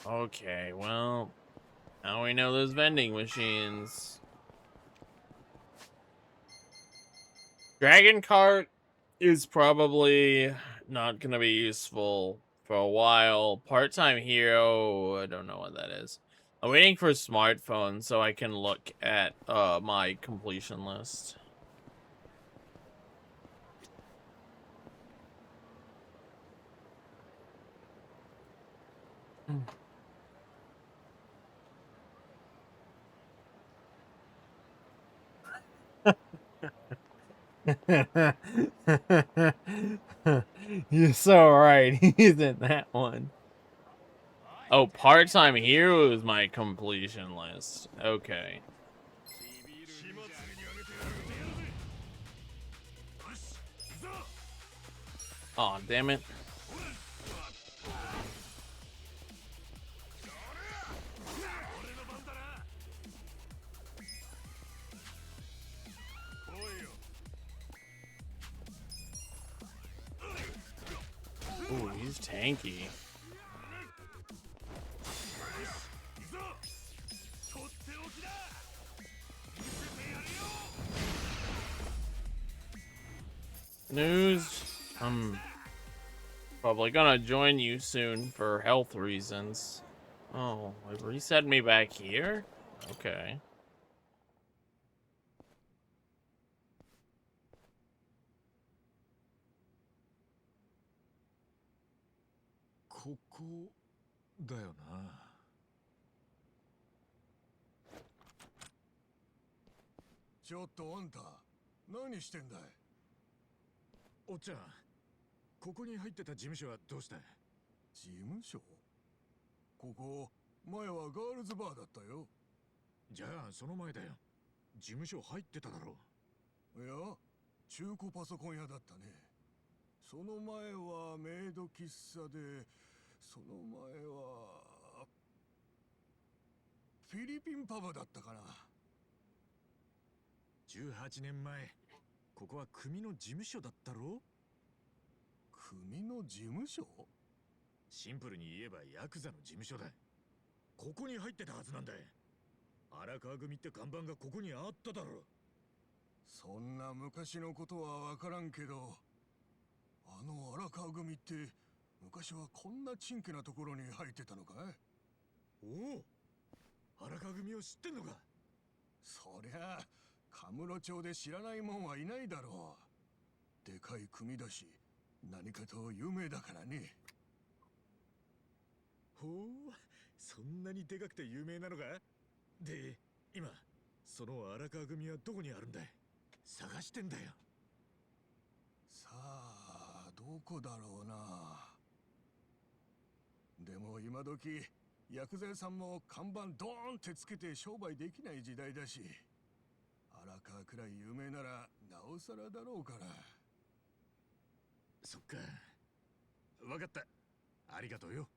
Okay, well, now we know there's vending machines. Dragon Cart is probably not gonna be useful for a while. Part-time hero, I don't know what that is. I'm waiting for a smartphone so I can look at my completion list. You're so right. He's in that one. Oh, part-time hero is my completion list. Okay. Aw, damn it. Ooh, he's tanky. News. I'm probably gonna join you soon for health reasons. Oh, it reset me back here? Okay. Kokoだよな。ちょっとあんた、何してんだい？おっちゃん、ここに入ってた事務所はどうした？事務所？ここ、前はガールズバーだったよ。じゃあ、その前だよ。事務所入ってただろう。いや、中古パソコン屋だったね。その前はメイド喫茶で、その前はフィリピンパブだったかな。18年前、ここは組の事務所だったろ？組の事務所？シンプルに言えばヤクザの事務所だ。ここに入ってたはずなんだ。荒川組って看板がここにあっただろ。そんな昔のことはわからんけど、あの荒川組って昔はこんなチンケなところに入ってたのかい？おお、荒川組を知ってんのか？そりゃカムロ町で知らないもんはいないだろう。でかい組だし、何かと有名だからね。ほう、そんなにでかくて有名なのか？で、今その荒川組はどこにあるんだい？探してんだよ。さあ、どこだろうな。でも今時薬剤さんも看板ドーンってつけて商売できない時代だし、荒川くらい有名ならなおさらだろうから。そっか、わかった。ありがとうよ。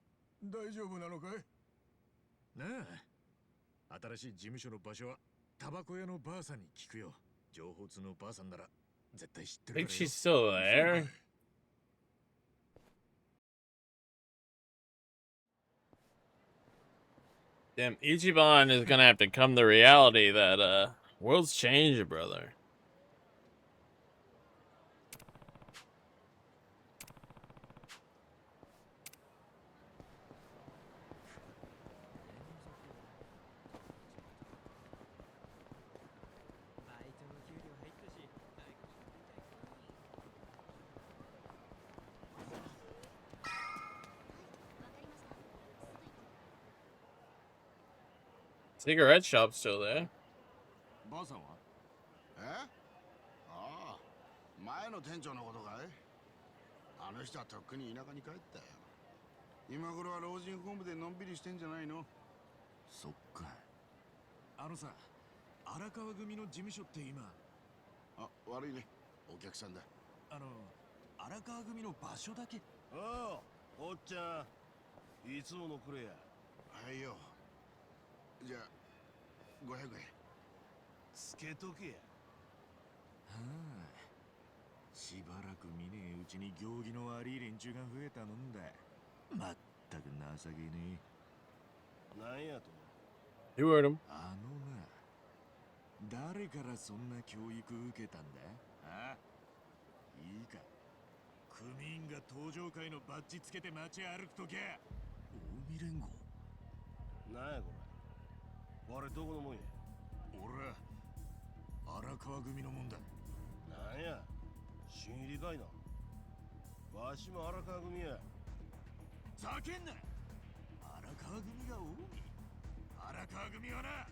大丈夫なのかい？なあ、新しい事務所の場所はタバコ屋のばあさんに聞くよ。情報通のばあさんなら絶対知って I る think からよ。 she's still there. Damn, Ichiban is gonna have to come to reality that world's changed, brother. Cigarette shop's still there. ばあさんは？ああ、前の店長のことかい？あの人はとっくに田舎に帰ったよ。今頃は老人ホームでのんびりしてんじゃないの？そっか。あのさ、荒川組の事務所って今。あ、悪いね。お客さんだ。荒川組の場所だけ。ああ、おっちゃん。いつものくれや。はいよ。じゃあ、500円。つけとけや。はあ。しばらく見ねえうちに行儀の悪い連中が増えたもんだ。まったく情けねえ。なんやと。You heard him. あのな、誰からそんな教育受けたんだ？あ？いいか。組員が登場会のバッジつけて街歩くときゃ。近江連合。なんやこれ。我どこのもんや。俺は荒川組のもんだ。なんや新入りかいな。わしも荒川組や。ざけんな。荒川組が近江。荒川組はな、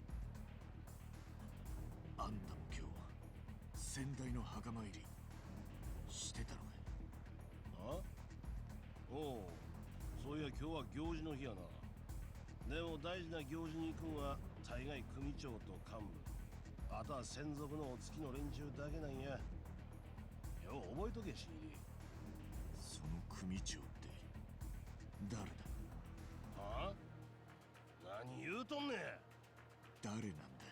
あんたも今日先代の墓参りしてたのか？あ？おう、そういや今日は行事の日やな。でも大事な行事に行くんは大概組長と幹部、あとは専属のお付きの連中だけなんや。よう覚えとけし。その組長って誰だ？はあ？何言うとんねん。誰なんだ？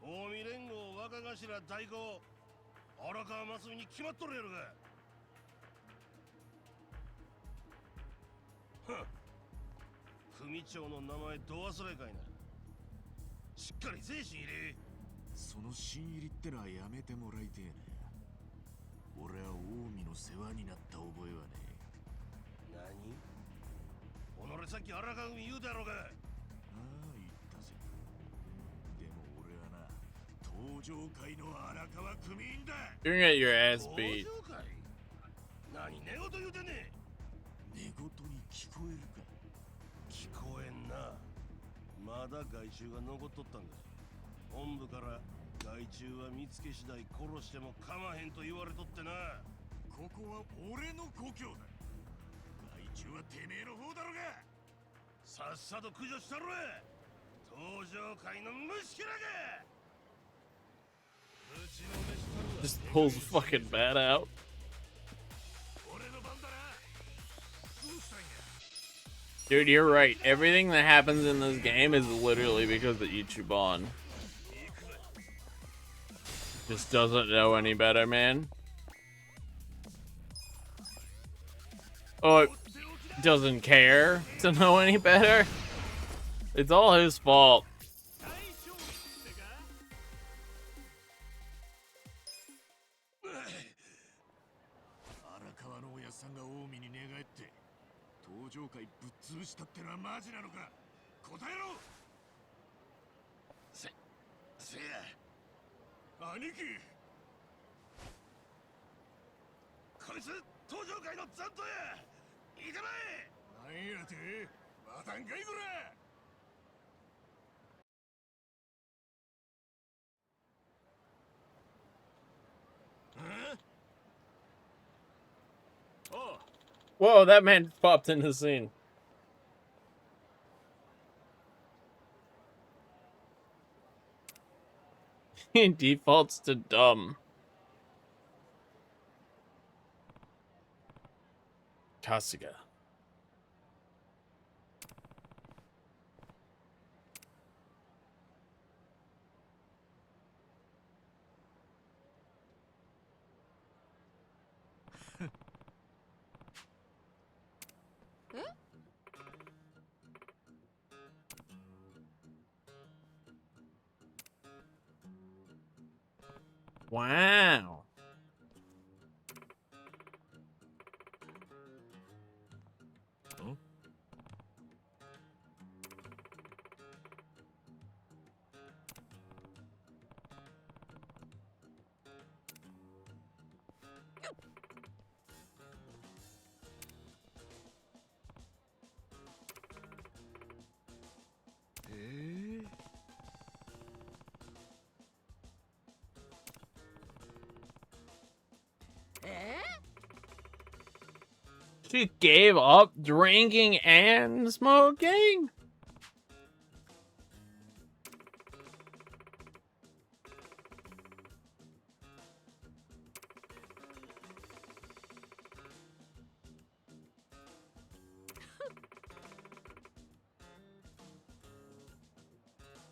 近江連合若頭代行荒川真澄に決まっとるやろが。ふん。組長の名前ど忘れかいな。しっかり精神入れ。その新入りってのはやめてもらいてえな。俺は近江の世話になった覚えはねえ。何？己さっき荒川組言うだろうが。ああ、言ったぜ。でも俺はな、登場会の荒川組員だ。 You're gonna get your ass beat. 登場会？何寝言言うてねえ。寝言に聞こえるか？聞こえんな。まだ害虫が残っとったんだ。本部から害虫は見つけ次第殺しても構わへんと言われとってな。ここは俺の故郷だ。害虫はてめえの方だろうが。さっさと駆除したろえ。登場会の虫けらが。 Just pulls a fucking bat out. Dude, you're right. Everything that happens in this game is literally because of Ichiban. Just doesn't know any better, man. Oh, doesn't care to know any better. It's all his fault. Whoa, that man popped in the scene. He defaults to dumb. Kasuga. Wow. Huh? She gave up drinking and smoking?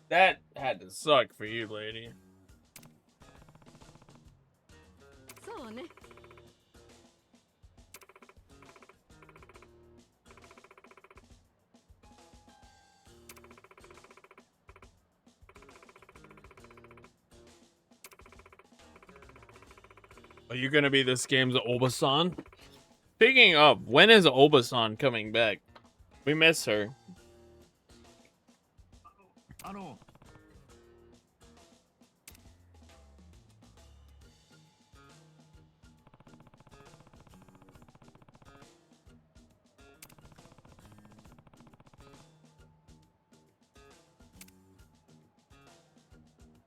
That had to suck for you, lady. そうね。 Are you gonna be this game's Obasan? Speaking of, when is Obasan coming back? We miss her.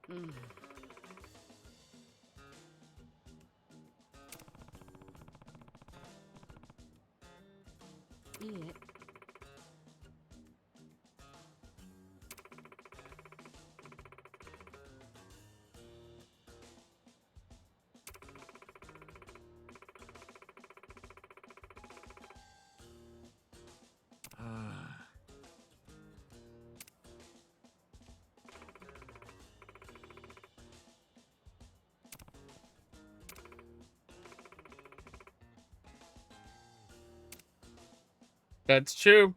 うん。 いいえ。 That's true.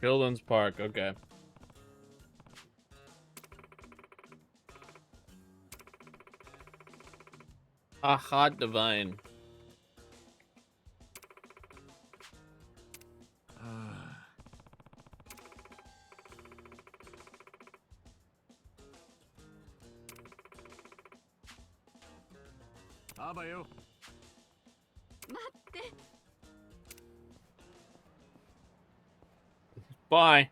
Children's Park, okay. Hot Divine. Bye.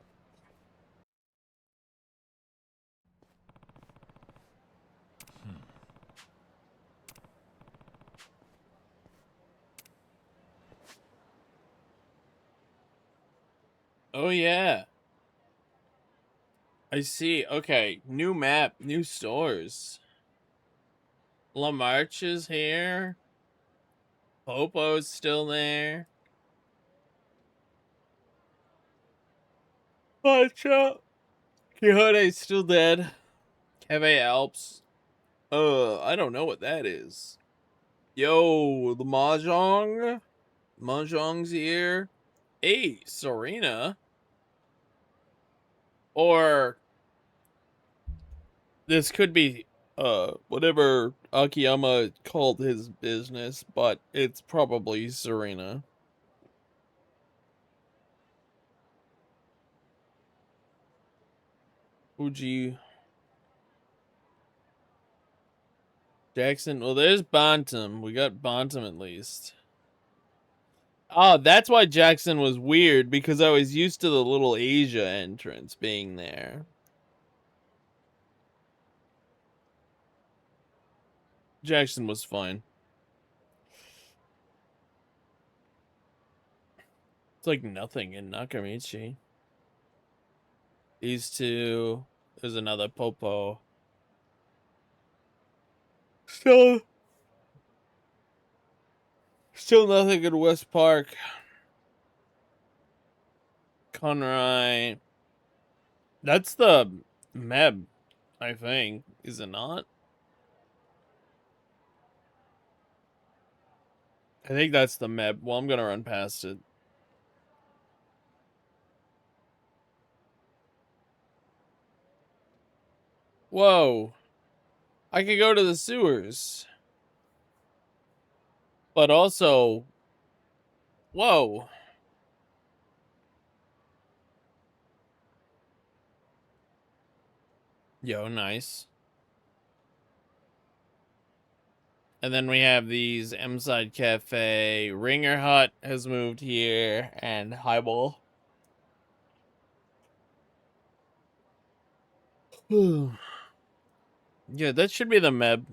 Oh yeah. I see. Okay, new map, new stores. Lamarche is here. Popo's still there. Watch out. Quixote's still dead. Keve Alps. I don't know what that is. Yo, the Mahjong. Mahjong's here. Hey, Serena. Or this could be whatever Akiyama called his business, but it's probably Serena. Fuji. Jackson. Well, there's Bantam. We got Bantam at least. Oh, that's why Jackson was weird, because I was used to the little Asia entrance being there. Jackson was fine. It's like nothing in Nakamichi. These two. There's another Popo. Still nothing in West Park. Conrai. That's the Meb, I think. Is it not? I think that's the Meb. Well, I'm gonna run past it. Whoa. I could go to the sewers. But also... Whoa. Yo, nice. And then we have these M-Side Cafe. Ringer Hut has moved here. And Highball. Yeah, that should be the Meb.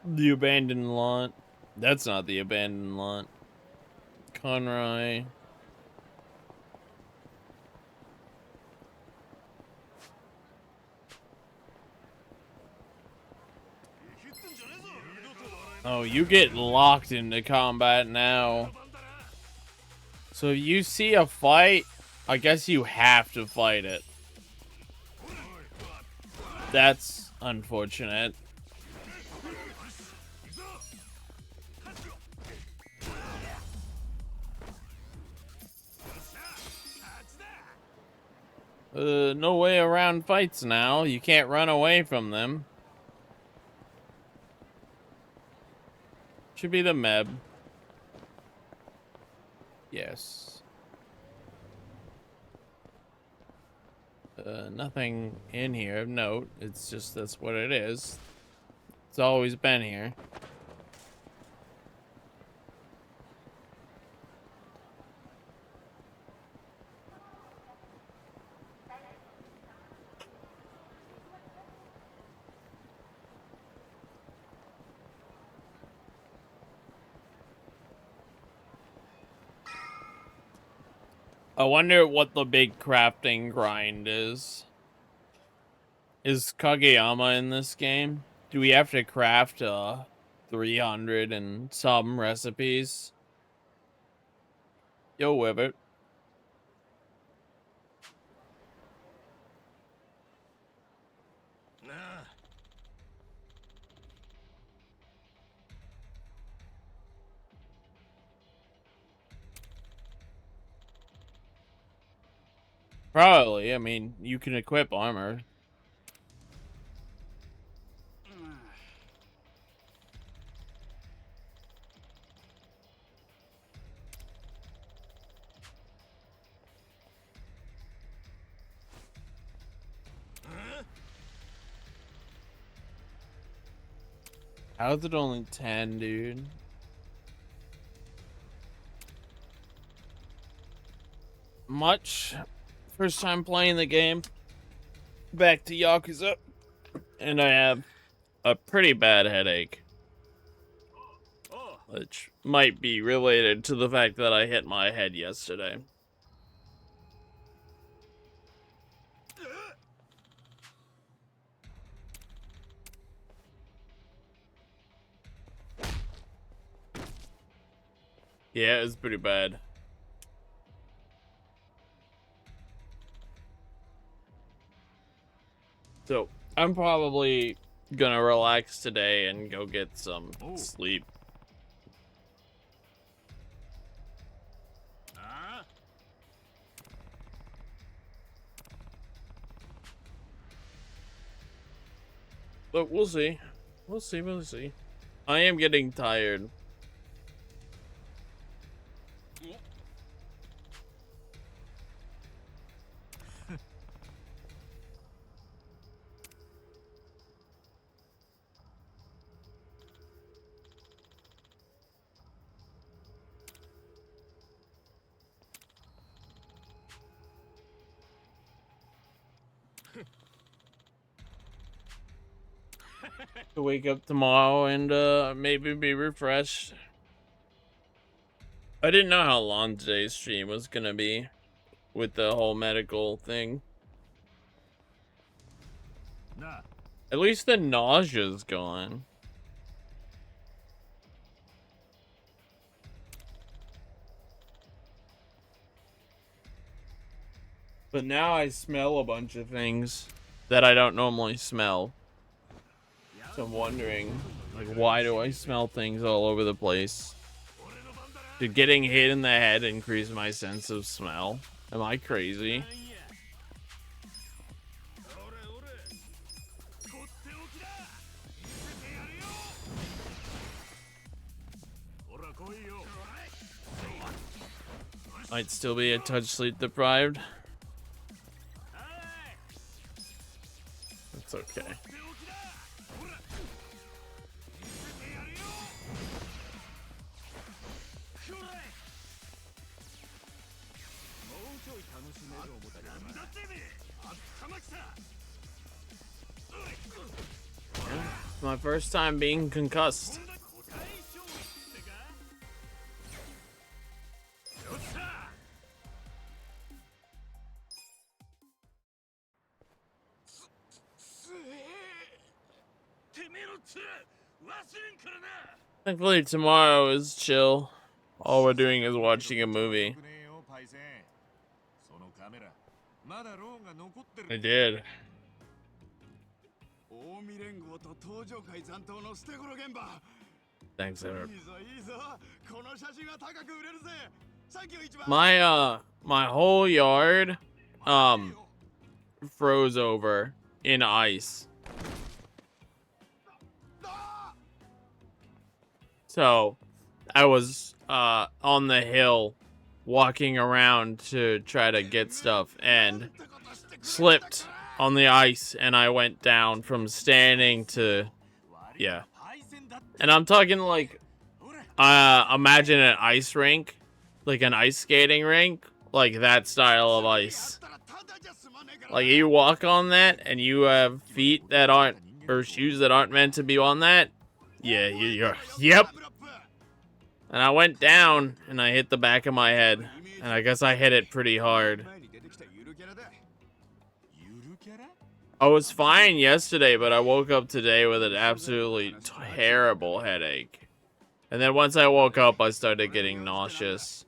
The abandoned lot. That's not the abandoned lot. Conroy. Oh, you get locked into combat now. So if you see a fight, I guess you have to fight it. That's unfortunate. No way around fights now. You can't run away from them. Should be the Meb. Yes. Nothing in here of note. It's just that's what it is. It's always been here. I wonder what the big crafting grind is. Is Kageyama in this game? Do we have to craft 300 and some recipes? Yo, Wibbit. Probably. I mean, you can equip armor. How is it only 10, dude? Much. First time playing the game. Back to Yakuza. And I have a pretty bad headache. Which might be related to the fact that I hit my head yesterday. Yeah, it's pretty bad. So, I'm probably gonna relax today and go get some sleep. But we'll see. We'll see, we'll see. I am getting tired. To wake up tomorrow and maybe be refreshed. I didn't know how long today's stream was gonna be with the whole medical thing. At least the nausea's gone. But now I smell a bunch of things that I don't normally smell. So I'm wondering, like, why do I smell things all over the place? Did getting hit in the head increase my sense of smell? Am I crazy? Might still be a touch sleep deprived. It's okay. It's my first time being concussed. Thankfully tomorrow is chill. All we're doing is watching a movie. I did. Thanks, Eric. My whole yard froze over in ice. So I was on the hill walking around to try to get stuff and slipped on the ice, and I went down from standing to, yeah. And I'm talking like, imagine an ice rink, like an ice skating rink, like that style of ice. Like you walk on that and you have feet that aren't, or shoes that aren't meant to be on that. Yeah, you're, yep. And I went down and I hit the back of my head, and I guess I hit it pretty hard. I was fine yesterday, but I woke up today with an absolutely terrible headache. And then once I woke up, I started getting nauseous.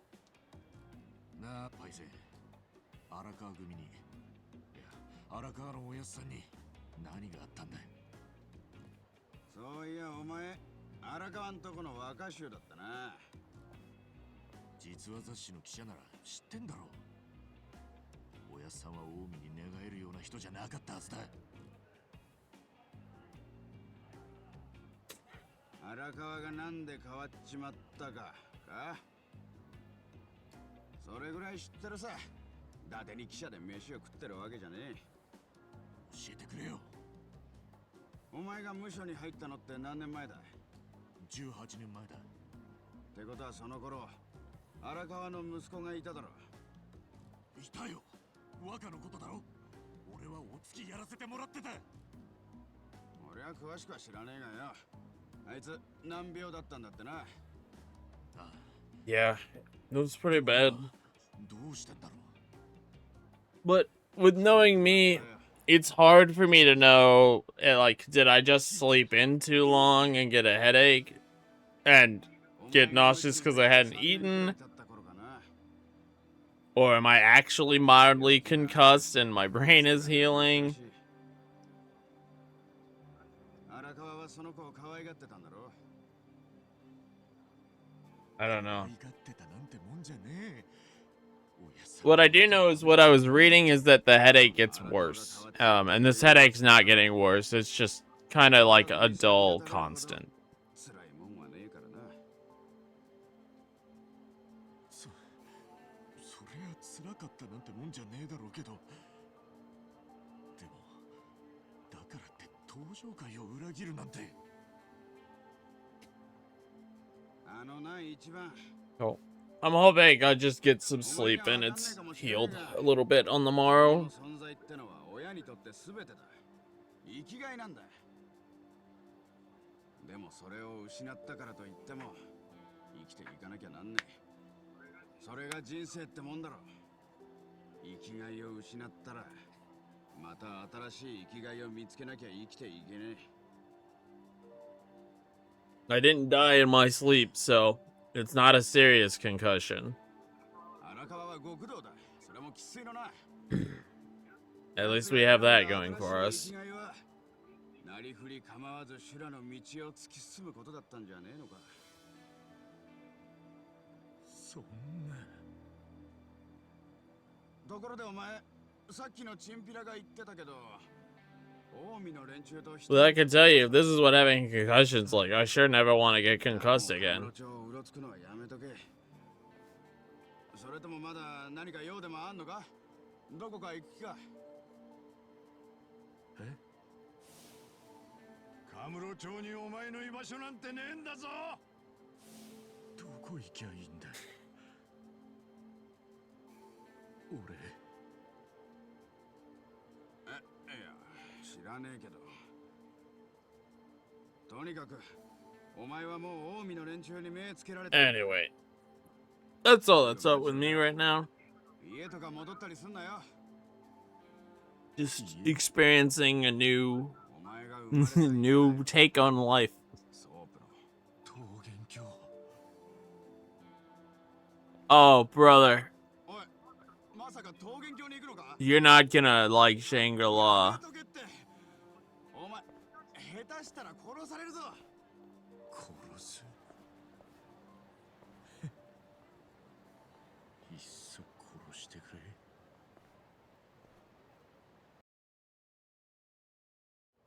Yeah, it was pretty bad. But with knowing me, it's hard for me to know, like, did I just sleep in too long and get a headache and get nauseous because I hadn't eaten? Or am I actually mildly concussed and my brain is healing? I don't know. What I do know is what I was reading is that the headache gets worse. And this headache's not getting worse. It's just kind of like a dull constant. Oh, I'm hoping I just get some sleep and it's healed a little bit on the morrow. また新しい生きがいを見つけなきゃ生きていけねえ。 I didn't die in my sleep, so it's not a serious concussion. 荒川は極道だ。それもきついのな。 At least we have that going for us. なりふり構わず修羅の道を突き進むことだったんじゃねえのか。そんな。ところでお前、さっきのチンピラが言ってたけど、近江の連中と Well, I can tell you, if this is what having concussions like, I sure never want to get concussed again. うろつくのはやめとけ。それともまだ何か用でもあんのか？どこか行く気か？え？カムロ町にお前の居場所なんてねえんだぞ。どこ行きゃいいんだ。俺。いや、知らねえけど。とにかく、お前はもう近江の連中に目つけられて。 Anyway, that's all that's up with me right now. 家とか戻ったりすんなよ。 Just experiencing a new new take on life. Oh, brother. You're not gonna like Shangri-La. お前、下手したら殺されるぞ。殺す。いっそ殺してくれ。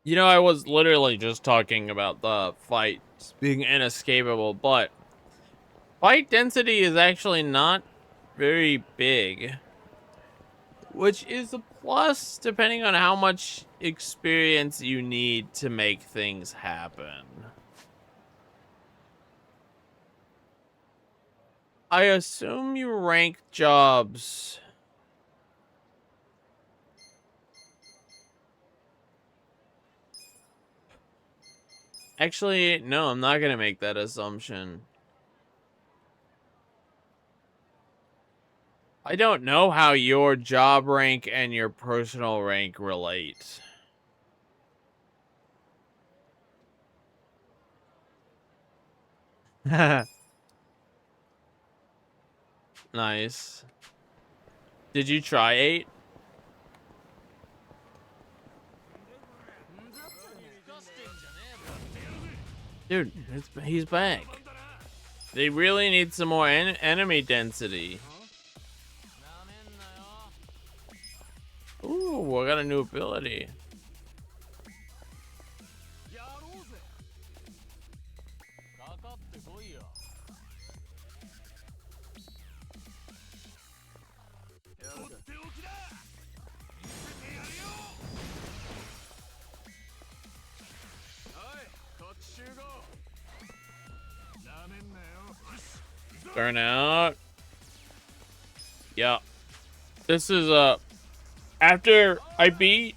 You know, I was literally just talking about the fights being inescapable, but fight density is actually not very big, which is a plus depending on how much experience you need to make things happen. I assume you rank jobs. Actually, no, I'm not gonna make that assumption. I don't know how your job rank and your personal rank relate. Nice. Did you try 8? Dude, he's back. They really need some more enemy density. Ooh, I got a new ability. Burnout. Yeah. This is after I beat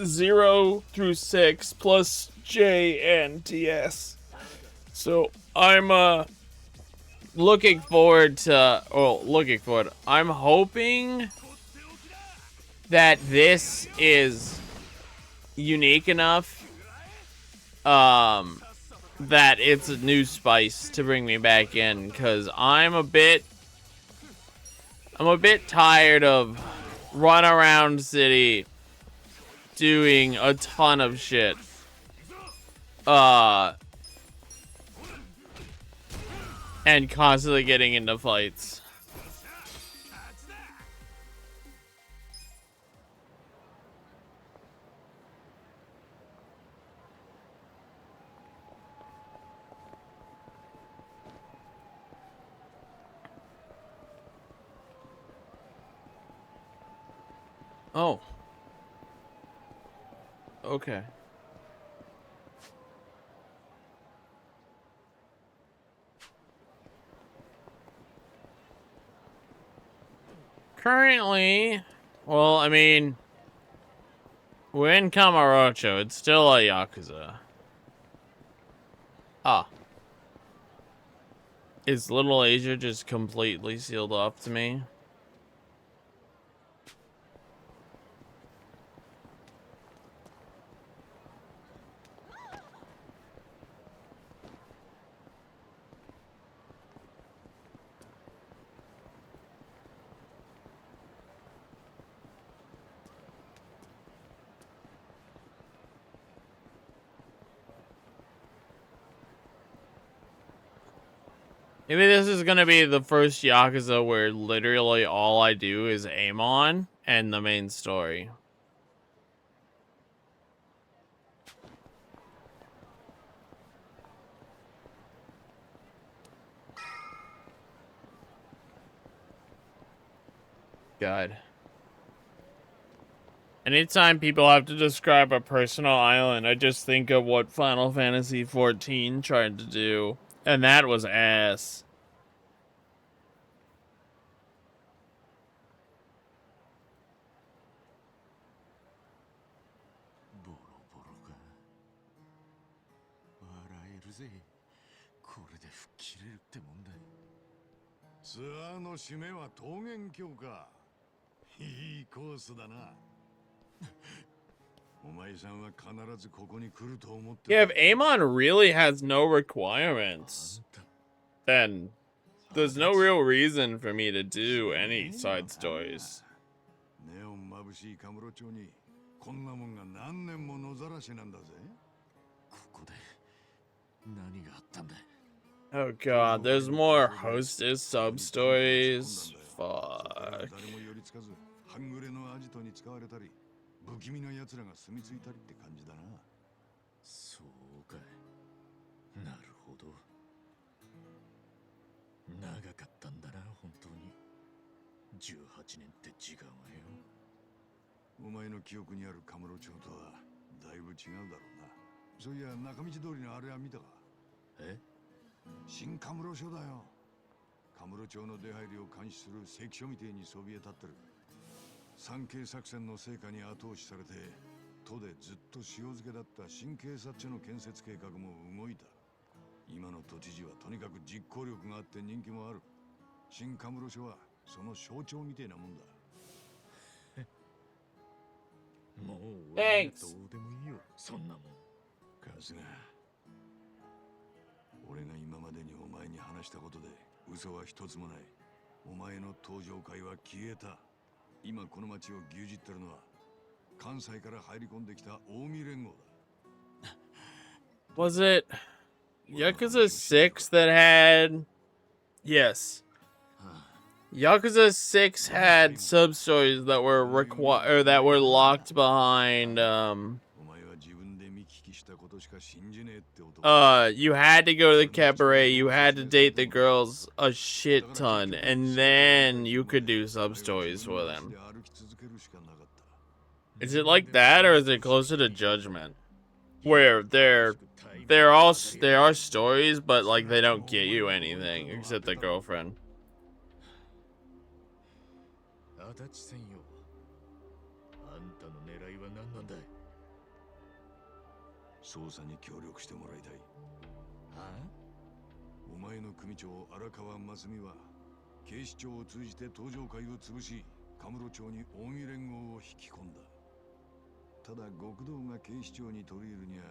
0 through 6 plus J and TS. So I'm looking forward to I'm hoping that this is unique enough that it's a new spice to bring me back in, because I'm a bit tired of run around city doing a ton of shit and constantly getting into fights. Oh. Okay. Currently, well, I mean, we're in Kamurocho. It's still a Yakuza. Ah. Is Little Asia just completely sealed off to me? Maybe this is gonna be the first Yakuza where literally all I do is Amon and the main story. God. Anytime people have to describe a personal island, I just think of what Final Fantasy XIV tried to do. And that was ass. Yeah, if Amon really has no requirements, then there's no real reason for me to do any side stories. ネオン眩しいカムロ町にこんなもんが何年も野ざらしなんだぜ。ここで何があったんだ。 Oh god, there's more hostess sub stories. Fuck. 誰も寄りつかず半グレのアジトに使われたり不気味な奴らが住み着いたりって感じだな。そうかい。なるほど。長かったんだな本当に。18年って時間はよ。お前の記憶にあるカムロ町とはだいぶ違うだろうな。そういや中道通りのあれは見たか。え？新カムロ署だよ。カムロ町の出入りを監視する関所みてえにそびえ立ってる。三警作戦の成果に後押しされて都でずっと塩漬けだった新警察署の建設計画も動いた。今の都知事はとにかく実行力があって人気もある。新カムロ署はその象徴みてえなもんだ。もう俺はどうでもいいよそんなもん。春日、俺が今までにお前に話したことで嘘は一つもない。お前の登場会は消えた。今この町を牛耳ってるのは関西から入り込んできた近江連合だ。Was it Yakuza 6 that had... Yes. Yakuza 6 had sub-stories that were that were locked behind, you had to go to the cabaret, you had to date the girls a shit ton, and then you could do sub-stories for them. Is it like that, or is it closer to Judgment? Where there are stories, but like they don't get you anything except the girlfriend. 足立専用。あんたの狙いは何なんだい。捜査に協力してもらいたい。はあ？お前の組長荒川真澄は警視庁を通じて登場会を潰し、カムロ町に近江連合を引き込んだ。ただ極道が警視庁に取り入るには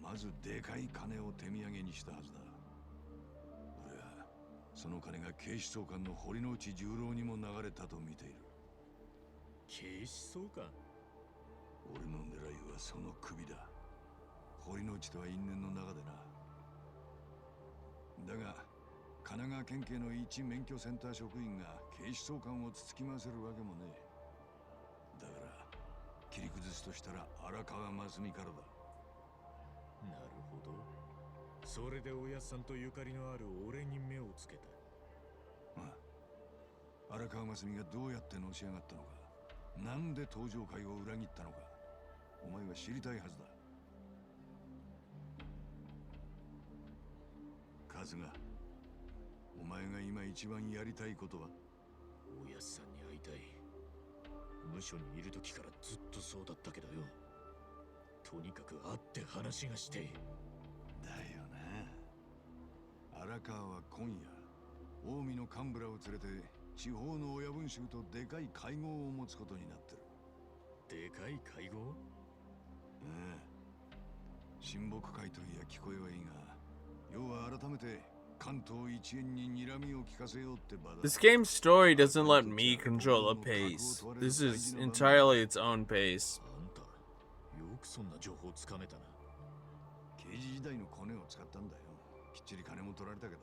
まずでかい金を手土産にしたはずだ。俺はその金が警視総監の堀之内十郎にも流れたと見ている。警視総監？俺の狙いはその首だ。堀之内とは因縁の中でな。だが神奈川県警の一免許センター職員が警視総監をつつき回せるわけもねえ。だから切り崩すとしたら荒川真澄からだ。なるほど。それでおやっさんとゆかりのある俺に目をつけた。ああ、荒川真澄がどうやってのし上がったのか、なんで登場会を裏切ったのか、お前は知りたいはずだ。春日、お前が今一番やりたいことは？おやっさんに会いたい。無所にいる時からずっとそうだったけどよ。とにかく会って話がして。だよな。荒川は今夜近江の幹部らを連れて地方の親分衆とでかい会合を持つことになってる。でかい会合？ああ。親睦会といや聞こえはいいが、要は改めて関東一円に睨みを聞かせようって場だ。 This game's story doesn't let me control the pace. This is entirely its own pace. あんた、よくそんな情報つかめたな。刑事時代のコネを使ったんだよ。きっちり金も取られたけど。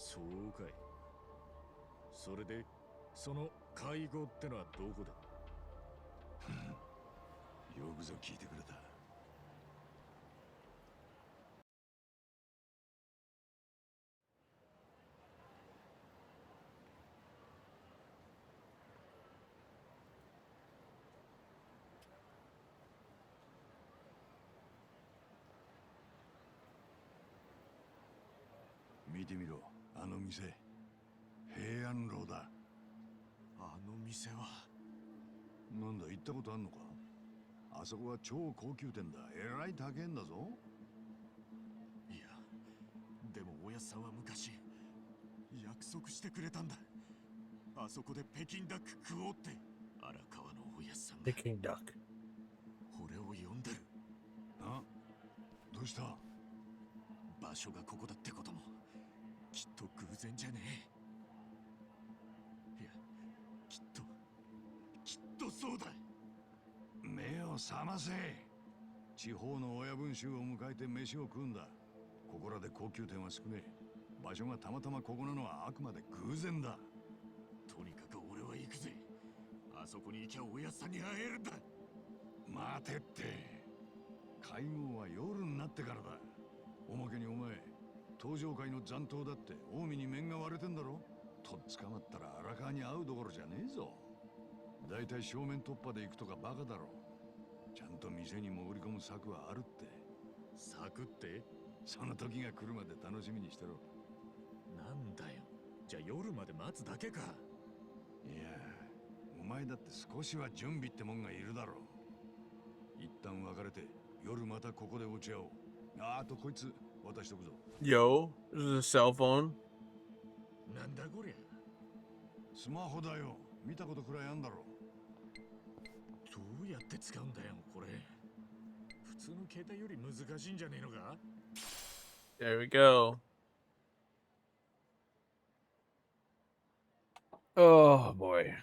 そうかい。それでその介護ってのはどこだ？よくぞ聞いてくれた。見てみろ、あの店。平安楼だ。あの店は。なんだ、行ったことあんのか？あそこは超高級店だ。えらい高えんだぞ。いや、でもおやっさんは昔約束してくれたんだ。あそこで北京ダック食おうって。荒川のおやっさんが北京ダック。俺を呼んでる。あ、どうした？場所がここだってこともきっと偶然じゃねえ。いや、きっとそうだ。目を覚ませ。地方の親分衆を迎えて飯を食うんだ。ここらで高級店は少ねえ。場所がたまたまここなのはあくまで偶然だ。とにかく俺は行くぜ。あそこに行きゃおやっさんに会えるんだ。待てって。会合は夜になってからだ。おまけにお前、東上会の残党だって近江に面が割れてんだろ。とっ捕まったら荒川に会うどころじゃねえぞ。だいたい正面突破で行くとかバカだろ。ちゃんと店に潜り込む策はあるって。策って？その時が来るまで楽しみにしてろ。なんだよ。じゃあ夜まで待つだけか。いや、お前だって少しは準備ってもんがいるだろう。一旦別れて夜またここで落ち合おう。あとこいつ渡しとくぞ。Yo, there's a cell phone. なんだこりゃ。スマホだよ。見たことくらいあんだろ。どうやって使うんだよこれ。普通の携帯より難しいんじゃねえのか？ There we go. Oh boy.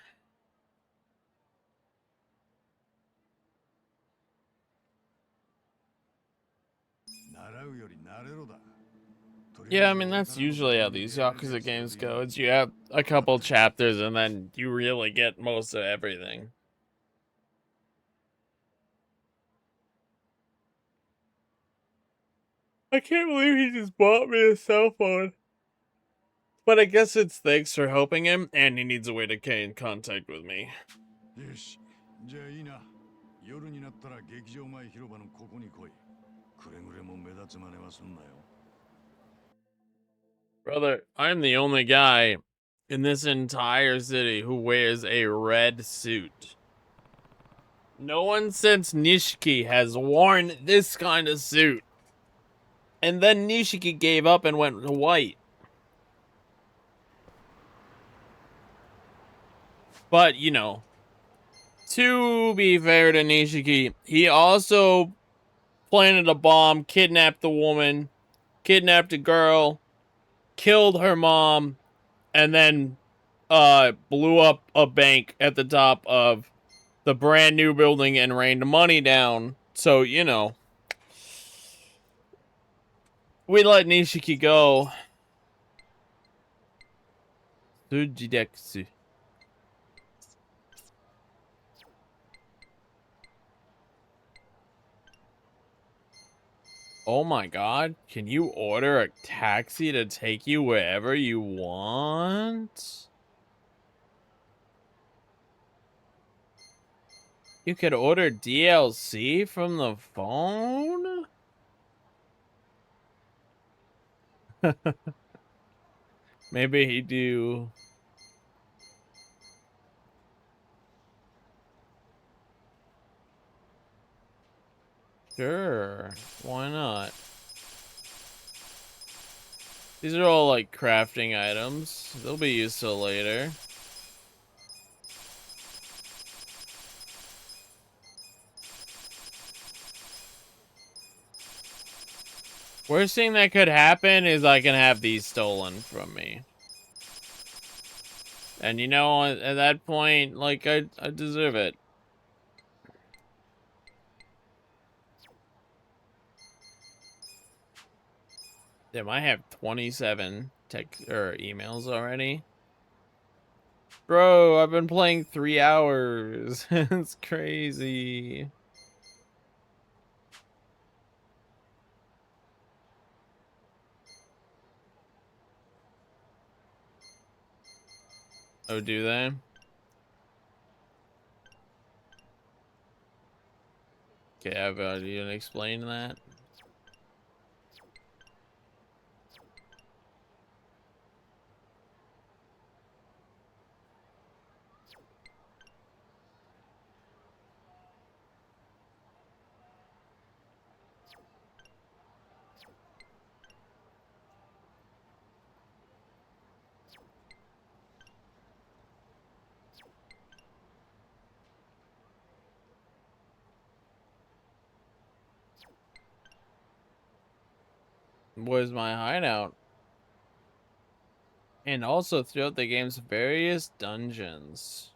Yeah, I mean, that's usually how these Yakuza games go. It's you have a couple chapters and then you really get most of everything. I can't believe he just bought me a cell phone. But I guess it's thanks for helping him, and he needs a way to get in contact with me. よし、じゃあいいな。夜になったら劇場前広場のここに来い。くれぐれも目立つ真似はすんなよ。Brother, I'm the only guy in this entire city who wears a red suit. No one since Nishiki has worn this kind of suit. And then Nishiki gave up and went white. But, you know, to be fair to Nishiki, he also planted a bomb, kidnapped the woman, kidnapped a girl, killed her mom, and then blew up a bank at the top of the brand new building and rained money down. So, you know, we let Nishiki go. Sujideksu. Oh my god, can you order a taxi to take you wherever you want? You could order DLC from the phone? Maybe he do. Sure, why not? These are all like crafting items. They'll be useful later. Worst thing that could happen is I can have these stolen from me. And you know, at that point, like, I deserve it. Damn, I have 27 emails already. Bro, I've been playing 3 hours. It's crazy. Oh, do they? Okay, I've you gonna explain that? Where's my hideout? And also throughout the game's various dungeons.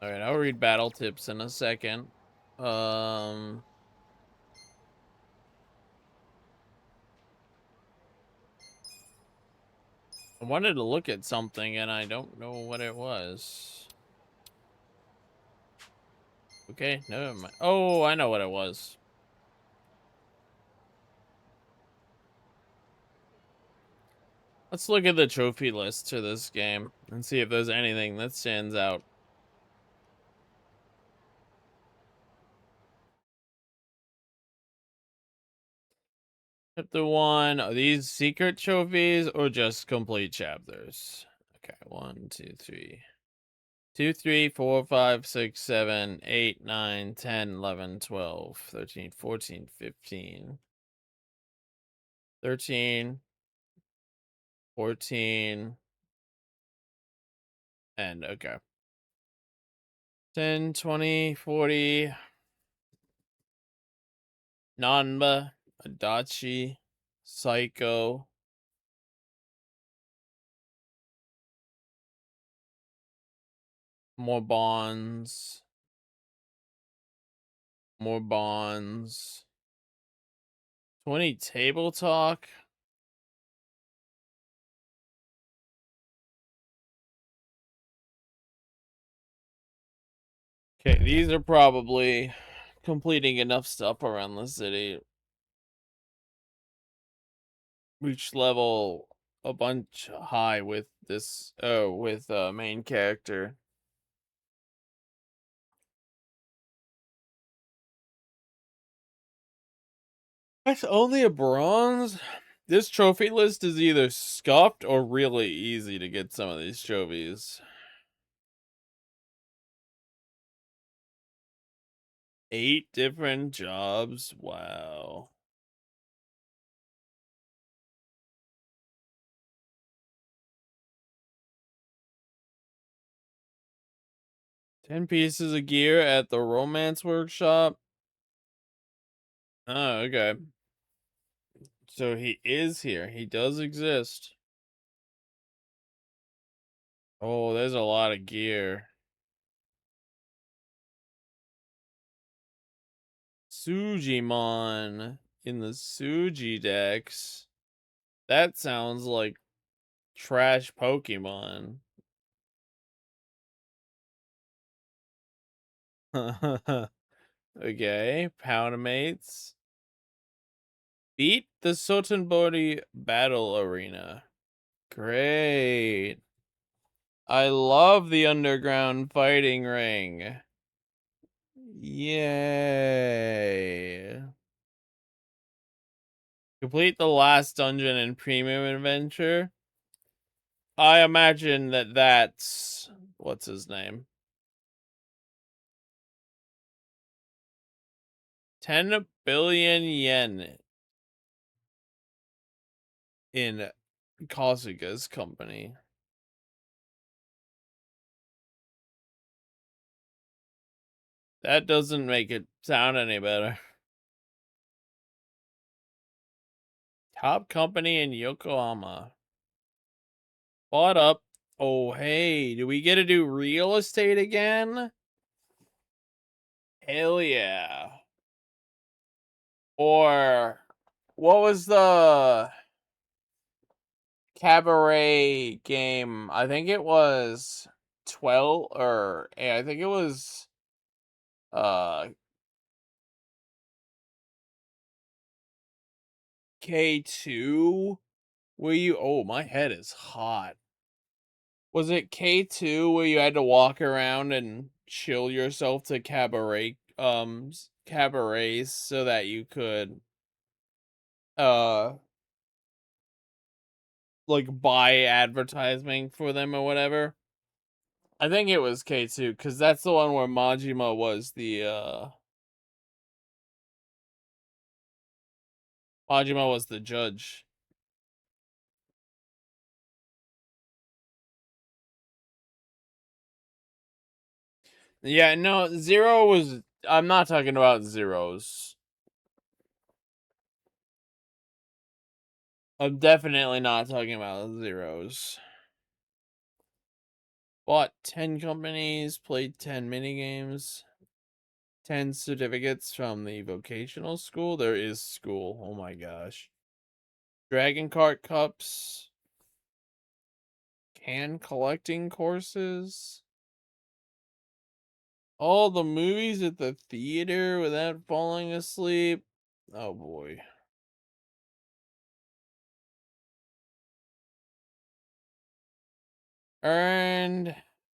Alright, I'll read battle tips in a second. I wanted to look at something and I don't know what it was. Okay, never mind. Oh, I know what it was. Let's look at the trophy list to this game and see if there's anything that stands out. Chapter 1, are these secret trophies or just complete chapters? Okay, 1, 2, 3. 2, 3, 4, 5, 6, 7, 8, 9, 10, 11, 12, 13, 14, 15, 13, 14, and okay. 10, 20, 40, Nanba, Adachi, Psycho, more bonds, more bonds, 20 table talk. Okay, these are probably completing enough stuff around the city. Reach level a bunch high with this, with main character. That's only a bronze? This trophy list is either scuffed or really easy to get some of these trophies. 8 different jobs? Wow. $10 pieces of gear at the romance workshop. Oh, okay. So he is here. He does exist. Oh, there's a lot of gear. Sujimon in the Suji decks. That sounds like trash Pokemon. Okay, Poundmates. Beat the Sotenbori Battle Arena. Great. I love the underground fighting ring. Yay. Complete the last dungeon in Premium Adventure. I imagine that that's... what's his name? 10 billion yen in Kasuga's company. That doesn't make it sound any better. Top company in Yokohama. Bought up. Oh, hey, do we get to do real estate again? Hell yeah. Or what was the cabaret game? I think it was 12 or I think it was K2 where you oh my head is hot. Was it K2 where you had to walk around and chill yourself to cabarets so that you could like buy advertising for them or whatever? I think it was K2 cuz that's the one where Majima was the judge. Yeah, no, Zero was I'm not talking about Zeros. I'm definitely not talking about Zeros. Bought 10 companies, played 10 minigames, 10 certificates from the vocational school. There is school. Oh my gosh. Dragon Cart Cups. Can collecting courses. All the movies at the theater without falling asleep. Oh boy.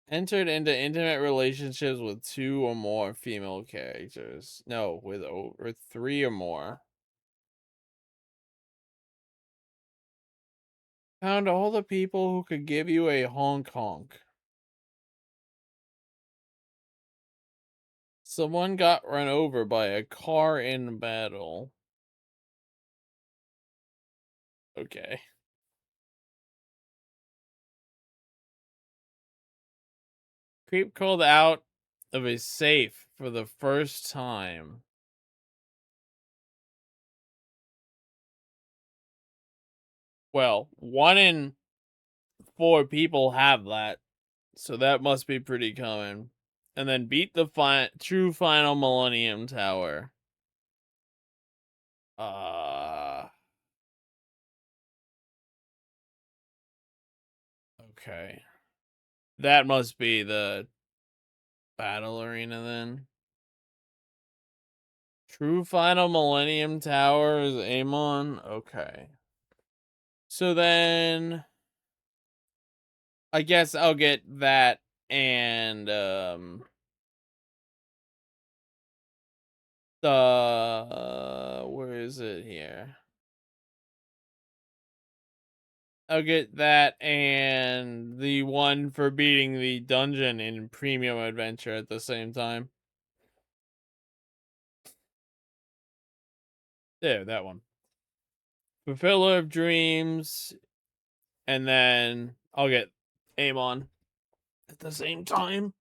Entered into intimate relationships with 2 or more female characters. No, with over 3 or more. Found all the people who could give you a honk honk. Someone got run over by a car in battle. Okay. Creep called out of a safe for the first time. Well, 1 in 4 people have that, so that must be pretty common. And then beat the true final Millennium Tower. Okay. That must be the battle arena then. True final Millennium Tower is Amon. Okay. So then I guess I'll get that and where is it here? I'll get that and the one for beating the dungeon in Premium Adventure at the same time. There, that one. Fulfiller of Dreams, and then I'll get Amon at the same time.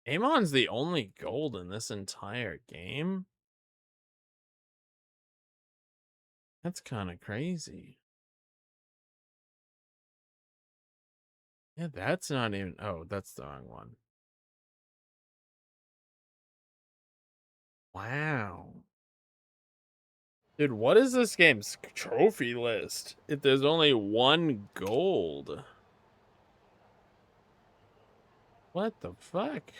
Amon's the only gold in this entire game? That's kind of crazy. Yeah, that's not even... Oh, that's the wrong one. Wow. Dude, what is this game's trophy list if there's only 1 gold? What the fuck?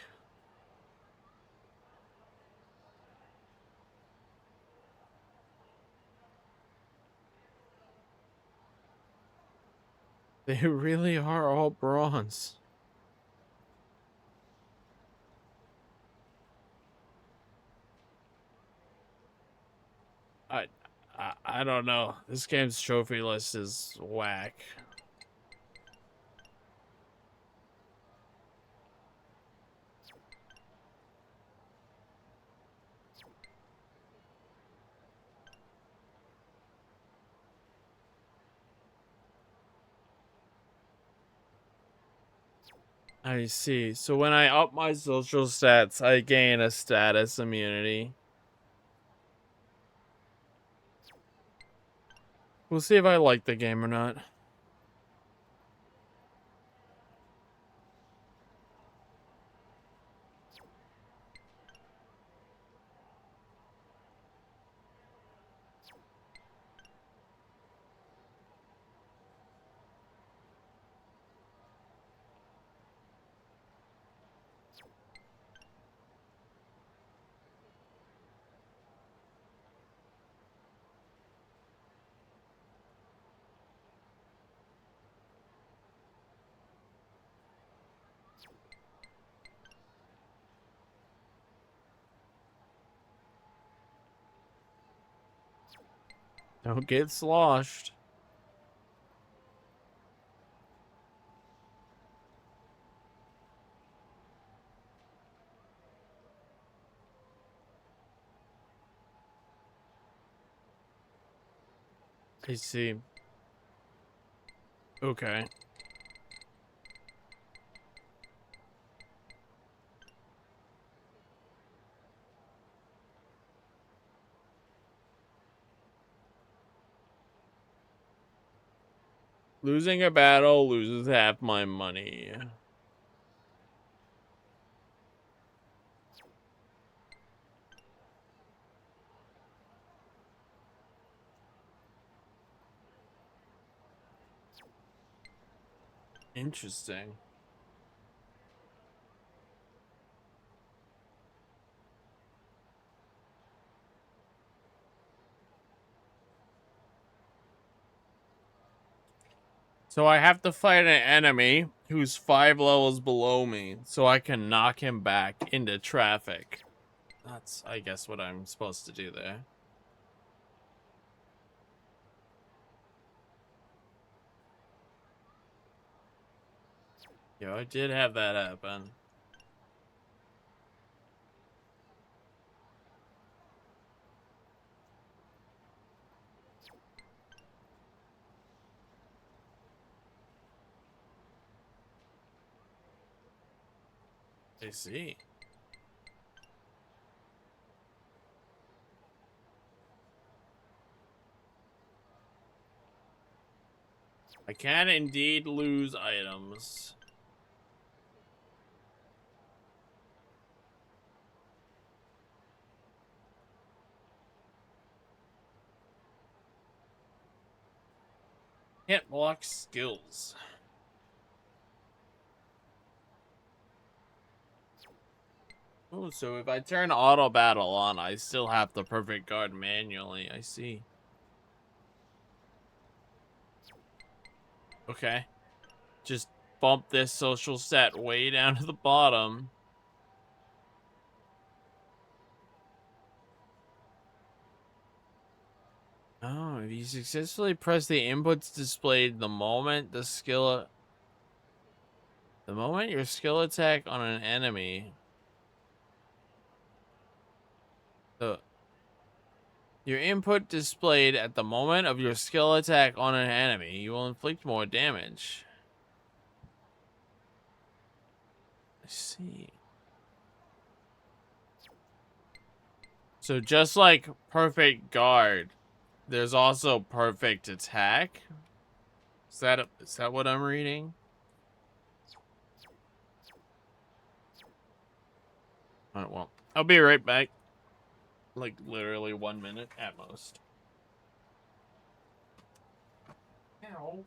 They really are all bronze. I don't know. This game's trophy list is whack. I see. So when I up my social stats, I gain a status immunity. We'll see if I like the game or not. Don't get sloshed. I see. Okay. Losing a battle loses half my money. Interesting. So I have to fight an enemy who's 5 levels below me so I can knock him back into traffic. That's, I guess, what I'm supposed to do there. Yeah, I did have that happen. I see. I can indeed lose items. Hit block skills. Oh, so if I turn auto battle on, I still have the perfect guard manually. I see. Okay. Just bump this social set way down to the bottom. Oh, if you successfully press the inputs displayed the moment your skill attack on an enemy. Your input displayed at the moment of your skill attack on an enemy, you will inflict more damage. I see. So just like perfect guard, there's also perfect attack. Is that what I'm reading? Alright, well, I'll be right back. Like literally 1 minute at most. Ow.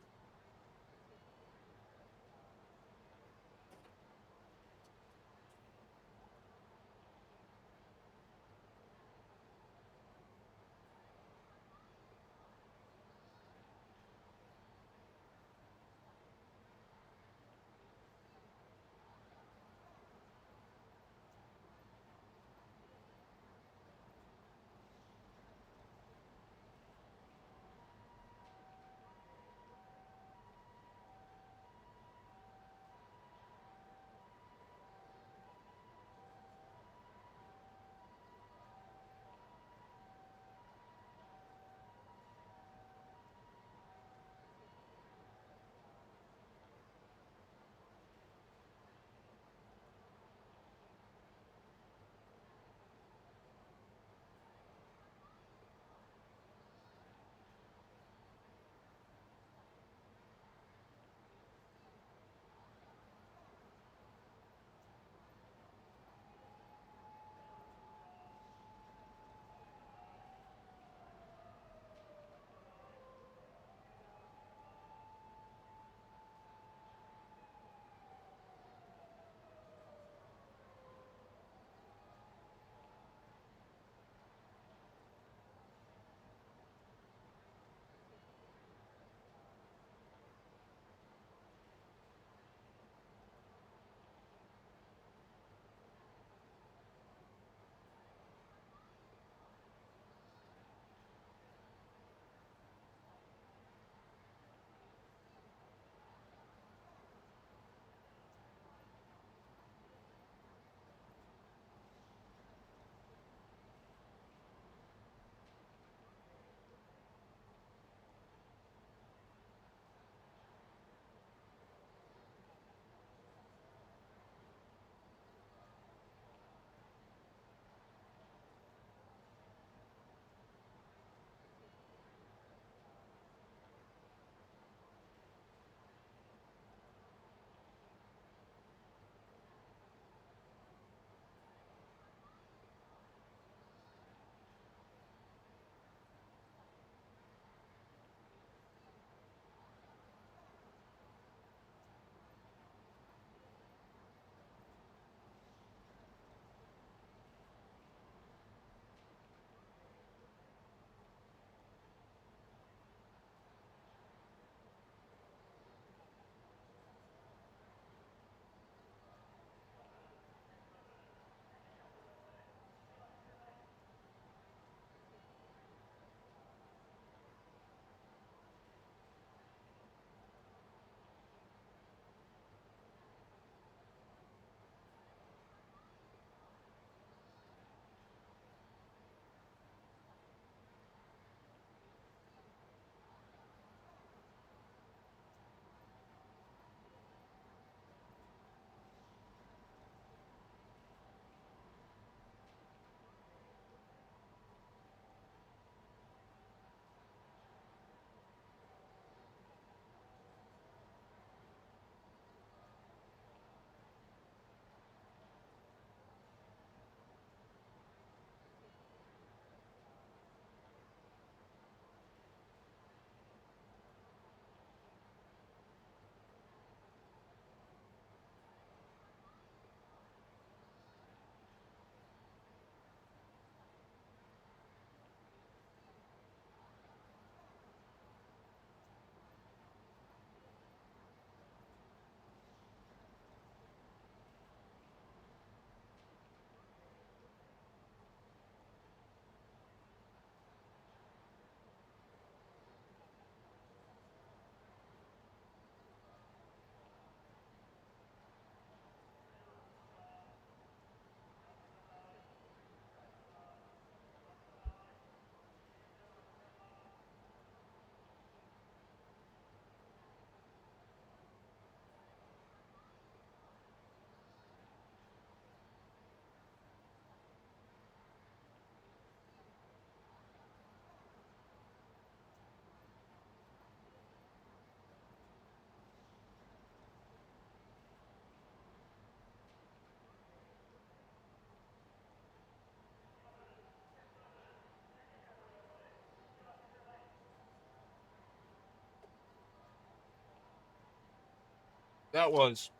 That was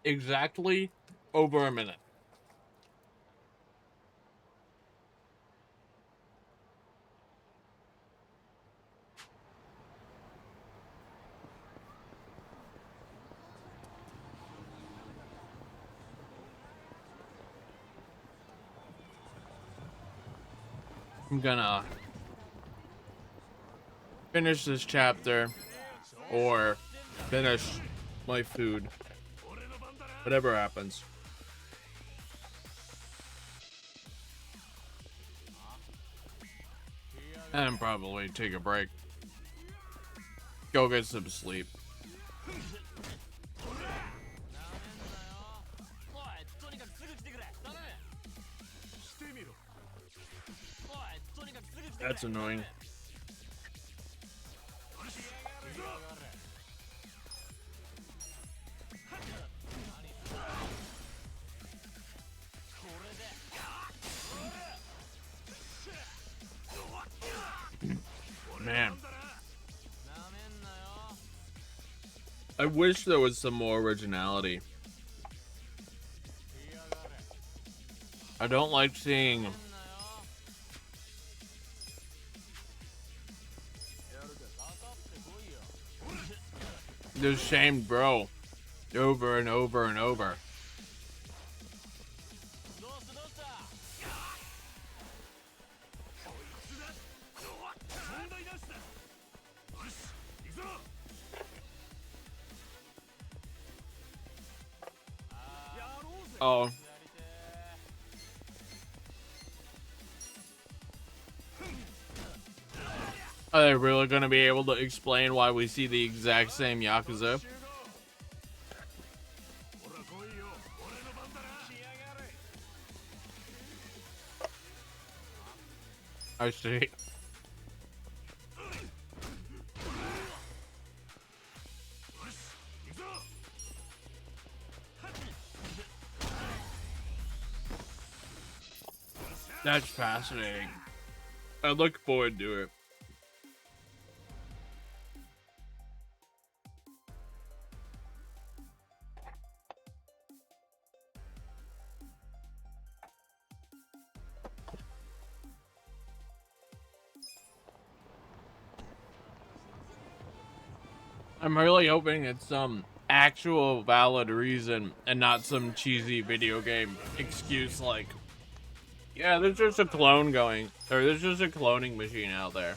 exactly over a minute. I'm gonna finish this chapter or finish my food. Whatever happens. And probably take a break. Go get some sleep. That's annoying. Man. I wish there was some more originality. I don't like seeing the same bro over and over and over. Oh. Are they really going to be able to explain why we see the exact same Yakuza? I see. That's fascinating. I look forward to it. I'm really hoping it's some actual valid reason and not some cheesy video game excuse like, yeah, there's just a clone going, or there's just a cloning machine out there.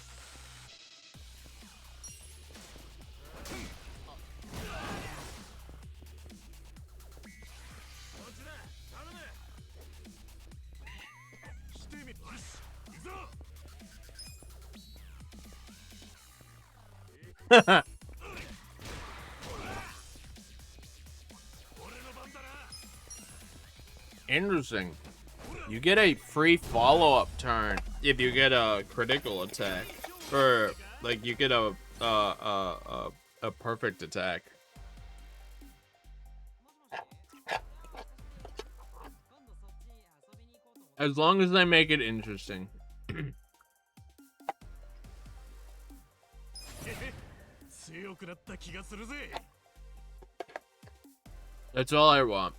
Interesting. You get a free follow-up turn if you get a critical attack, or like you get a perfect attack. As long as they make it interesting. That's all I want.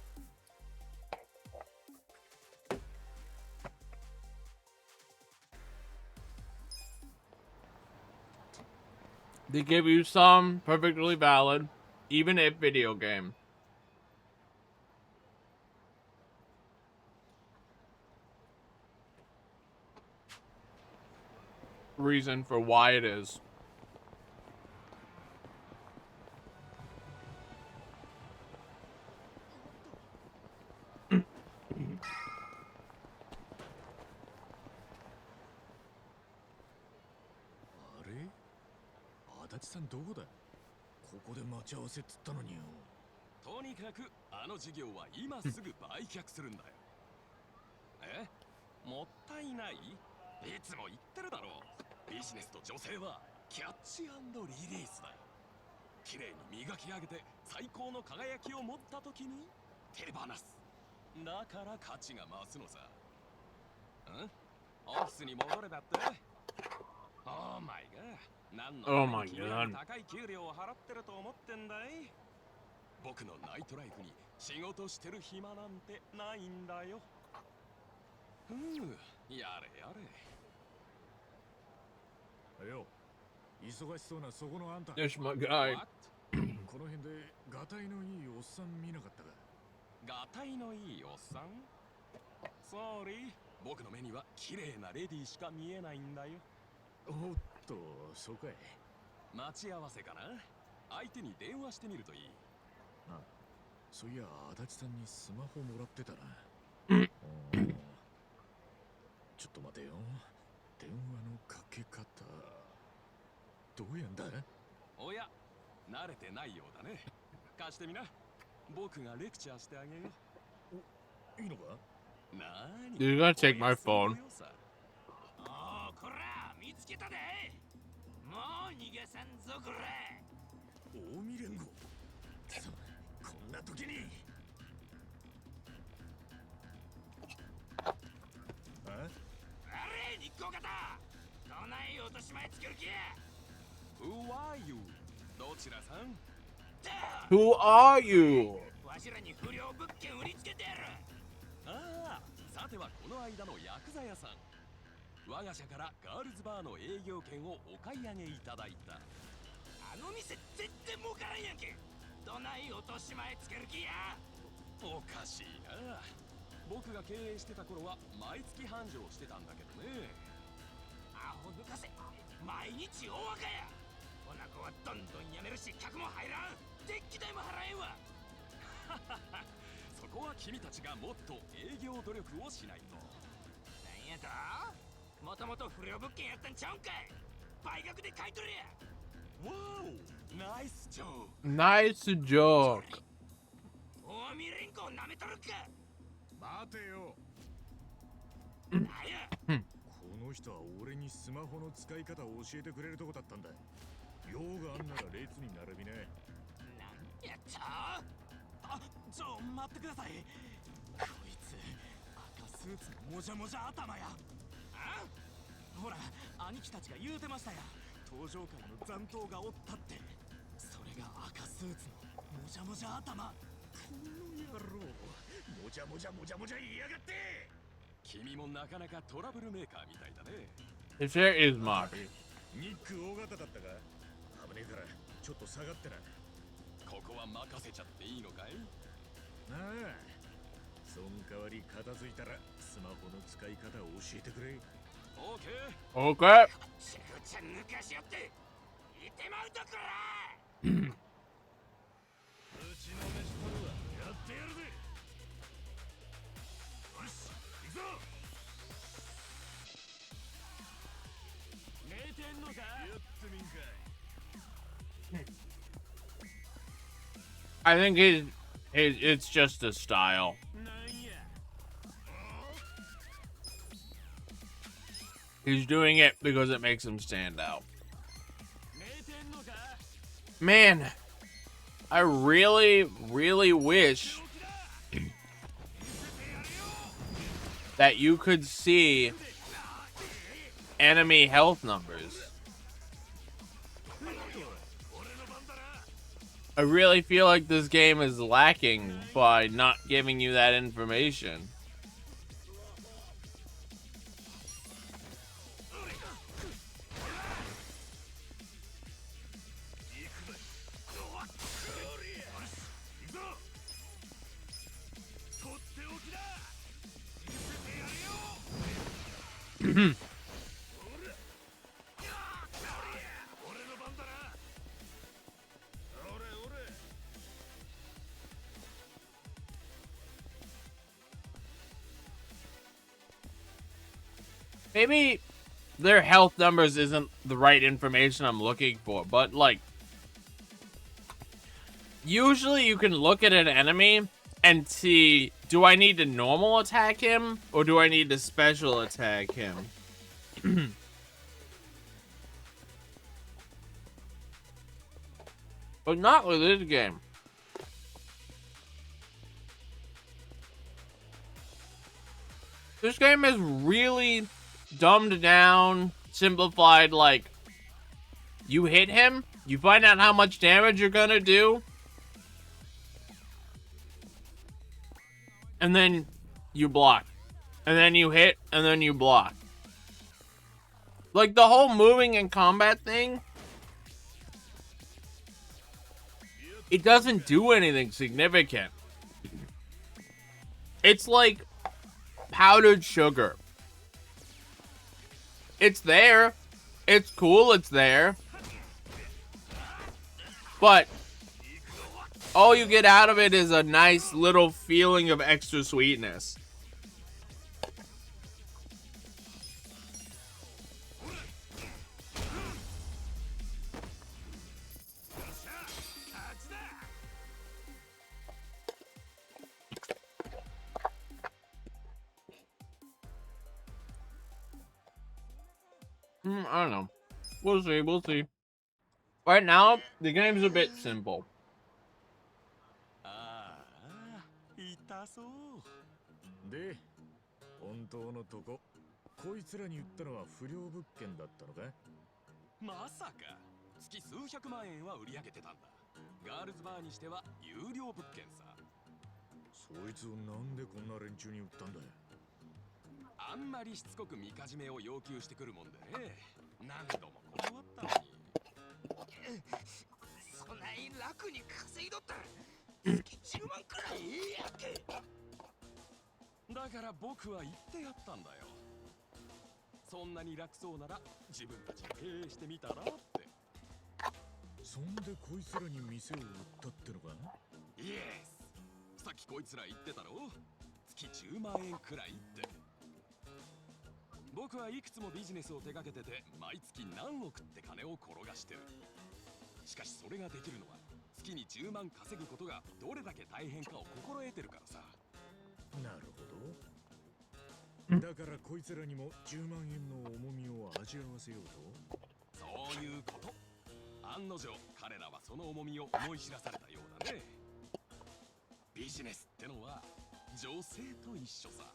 They give you some perfectly valid, even if video game, reason for why it is. Oh my god. 僕のナイトライフに仕事してる暇なんてないんだよ。やれやれ。よ、忙しそうなそこのあんた。There's my guy. この辺でガタイのいいおっさん見なかったか？ガタイのいいおっさん？ソーリー、僕の目には綺麗なレディーしか見えないんだよ。おっと、そうかい。待ち合わせかな？相手に電話してみるといい。あ、そういや足立さんにスマホもらってたな。ちょっと待てよ。電話のかけ方どうやんだ？おや、慣れてないようだね。貸してみな。僕がレクチャーしてあげよう。いいのか？なに？ You're gonna take my phone. おー、こら見つけたで。もう逃がさんぞこら。近江連合。こんな時に。あれ、日光型。どない落とし前つける気や。Who are you? どちらさん？ Who are you? わしらに不良物件売りつけてやる。ああ、さてはこの間のヤクザ屋さん。我が社からガールズバーの営業権をお買い上げいただいた。あの店全然儲からんやんけ。どない落とし前つける気や。おかしいな。僕が経営してた頃は毎月繁盛してたんだけどね。アホ抜かせ。毎日大赤や。おなこはどんどんやめるし客も入らん。電気代も払えんわ。そこは君たちがもっと営業努力をしないと。なんやと？もともと不良物件やったんちゃうんかい。倍額で買い取れや。わお、ナイスジョーク。Nice joke. 近江連合なめとるか。待てよ。なんや。この人は俺にスマホの使い方を教えてくれるとこだったんだ。用があんなら列に並びね。なんやった？あ、待ってください。こいつ赤スーツのもじゃもじゃ頭や。あ？ほら、兄貴たちが言うてましたや。登場界の残党がおったって。それが赤スーツのもじゃもじゃ頭。この野郎、もじゃもじゃもじゃもじゃ言いやがって。君もなかなかトラブルメーカーみたいだね。His hair is mock. ニック大型だったか？危ねえからちょっと下がってな。ここは任せちゃっていいのかい？ああ、その代わり片付いたらスマホの使い方を教えてくれ。オーケー。オーケー。ちぐちゃ抜かしよっていてまうとこら。うちの飯取るわ。やってやるぜ。よし、行くぞ。寝てんのか？やってみんかい。I think it's just a style. He's doing it because it makes him stand out. Man, I really, really wish that you could see enemy health numbers. I really feel like this game is lacking by not giving you that information. Maybe their health numbers isn't the right information I'm looking for, but like, usually you can look at an enemy and see, do I need to normal attack him or do I need to special attack him? But not with this game. This game is really dumbed down, simplified. Like, you hit him, you find out how much damage you're gonna do, and then you block. And then you hit, and then you block. Like, the whole moving and combat thing, it doesn't do anything significant. It's like powdered sugar. It's there. It's cool, it's there. But all you get out of it is a nice little feeling of extra sweetness. I don't know. We'll see, we'll see. Right now, the game's a bit simple. 痛そうで、本当のとこ、こいつらに言ったのは不良物件だったのか？まさか月数百万円は売り上げてたんだ。ガールズバーにしては有料物件さ。そいつをなんでこんな連中に売ったんだよ。あんまりしつこくみかじめを要求してくるもんでね。何度も断ったのに。そない楽に稼いどったら月10万くらいやって。だから僕は言ってやったんだよ。そんなに楽そうなら自分たちで経営してみたらって。そんでこいつらに店を売ったってのか？イエス。さっきこいつら言ってたろ？月10万円くらいって。僕はいくつもビジネスを手掛けてて毎月何億って金を転がしてる。しかしそれができるのは月に10万稼ぐことがどれだけ大変かを心得てるからさ。なるほど。だからこいつらにも10万円の重みを味わわせようと。そういうこと。案の定彼らはその重みを思い知らされたようだね。ビジネスってのは女性と一緒さ。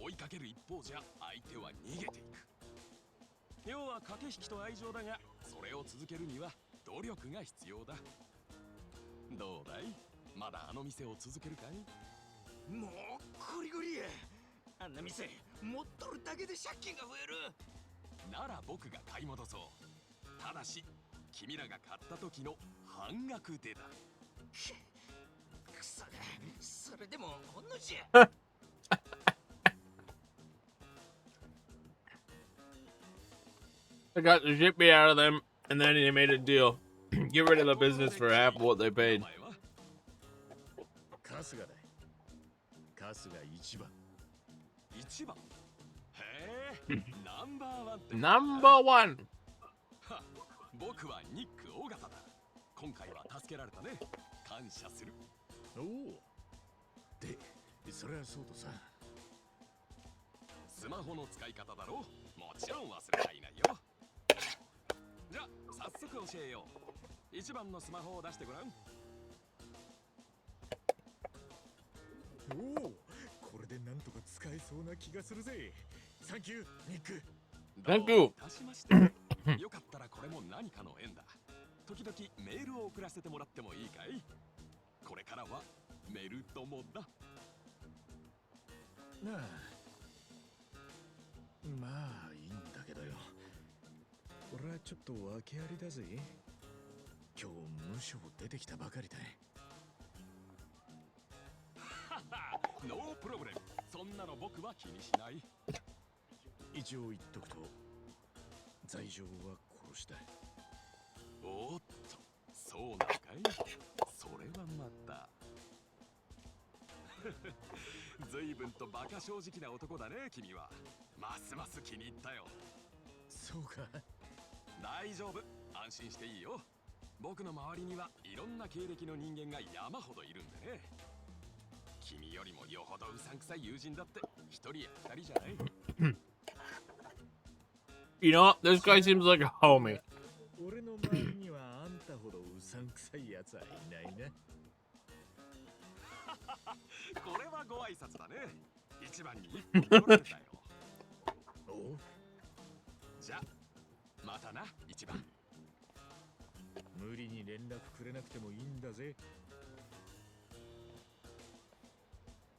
追いかける一方じゃ相手は逃げていく。要は駆け引きと愛情だが、それを続けるには努力が必要だ。どうだい？まだあの店を続けるかい？もうゴリゴリや。あんな店持っとるだけで借金が増える。なら僕が買い戻そう。ただし君らが買った時の半額でだ。くそが、それでもほんのじゃ。I got the shit beat out of them, and then they made a deal. Get rid of the business for half what they paid. 春日だ。春日一番。一番？へえ、ナンバーワンって。ナンバーワン。は、僕はニック・尾形だ。今回は助けられたね。感謝する。おお。で、それはそうとさ。スマホの使い方だろ？もちろん忘れちゃいないよ。じゃあ早速教えよう。一番のスマホを出してごらん。おお、これでなんとか使えそうな気がするぜ。サンキュー、ニック。Thank you. どういたしまして。よかったらこれも何かの縁だ。時々メールを送らせてもらってもいいかい？これからはメル友だ。なあ。まあいいんだけどよ。俺はちょっと訳ありだぜ。今日無償出てきたばかりだ。ノープロブレム。そんなの僕は気にしない。一応言っとくと、罪状は殺した。おっと、そうなのかい？それはまた。随分とバカ正直な男だね、君は。ますます気に入ったよ。そうか。大丈夫、安心していいよ。僕の周りにはいろんな経歴の人間が山ほどいるんでね。君よりもよほどうさんくさい友人だって一人や二人じゃない。You know what? This guy seems like a homie. 俺の周りにはあんたほどうさんくさいやつはいないな。これはご挨拶だね。一番に一歩取られたよ。おう。じゃあまたな、一番。無理に連絡くれなくてもいいんだぜ。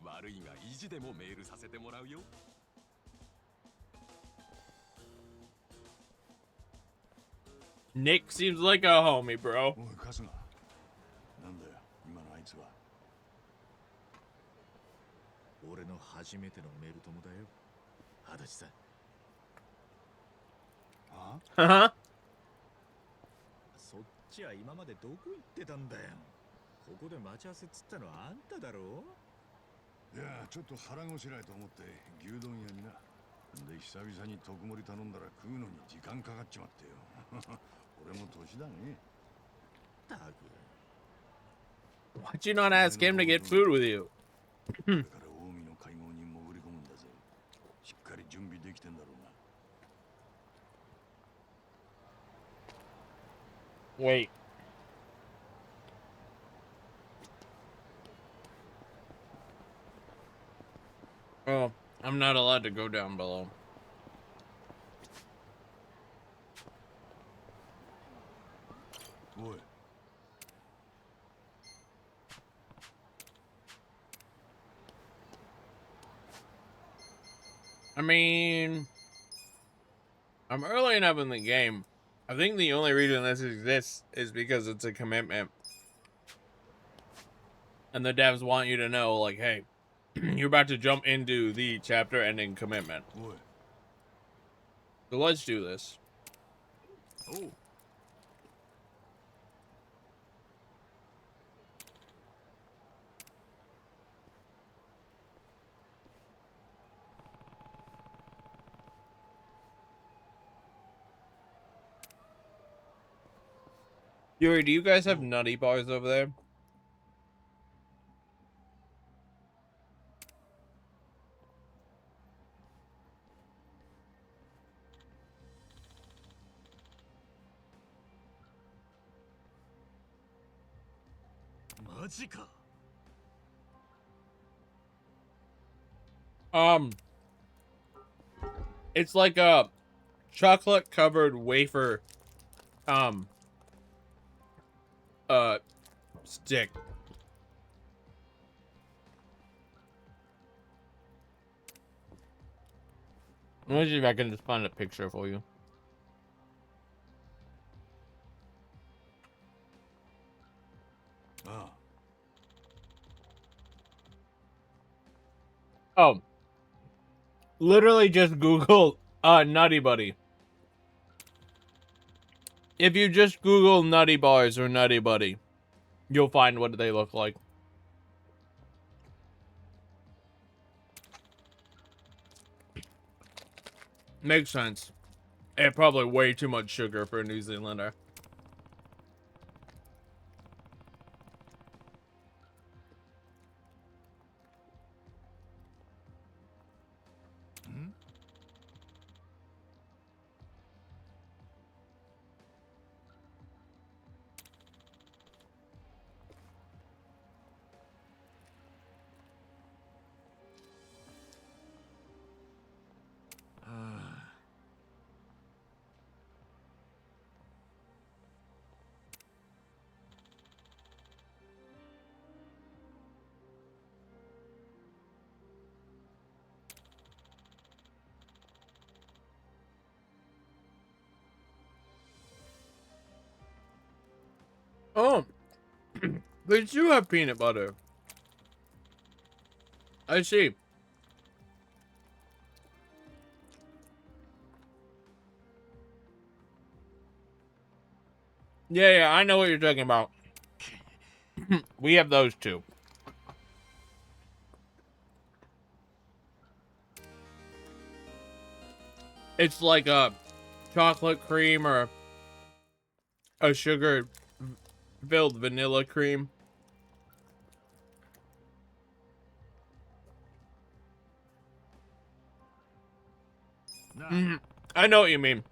悪いが意地でもメールさせてもらうよ。Nick seems like a homie, bro. おい春日、なんだよ今のあいつは。俺の初めてのメル友だよ、足立さん。あ？そっちは今までどこ行ってたんだよ。ここで待ち合わせっつったのはあんただろ。いやちょっと腹ごしらえと思って牛丼屋にな。で久々に特盛り頼んだら食うのに時間かかっちまってよ。俺も年だね。たく。 Why'd you not ask him to get food with you? これから近江の会合に潜り込むんだぜ。しっかり準備できてんだろうな。 Wait. Oh, I'm not allowed to go down below. Boy. I mean, I'm early enough in the game. I think the only reason this exists is because it's a commitment. And the devs want you to know, like, hey, you're about to jump into the chapter ending commitment. Boy. So let's do this. Oh. Yuri, do you guys have nutty bars over there? Majika. It's like a chocolate covered wafer stick. Let me see if I can just find a picture for you. Oh. Literally just Google Nutty Buddy. If you just Google Nutty Bars or Nutty Buddy, you'll find what they look like. Makes sense. And probably way too much sugar for a New Zealander. Oh, they do have peanut butter. I see. Yeah, I know what you're talking about. We have those too. It's like a chocolate cream or a sugar-filled vanilla cream. I know what you mean.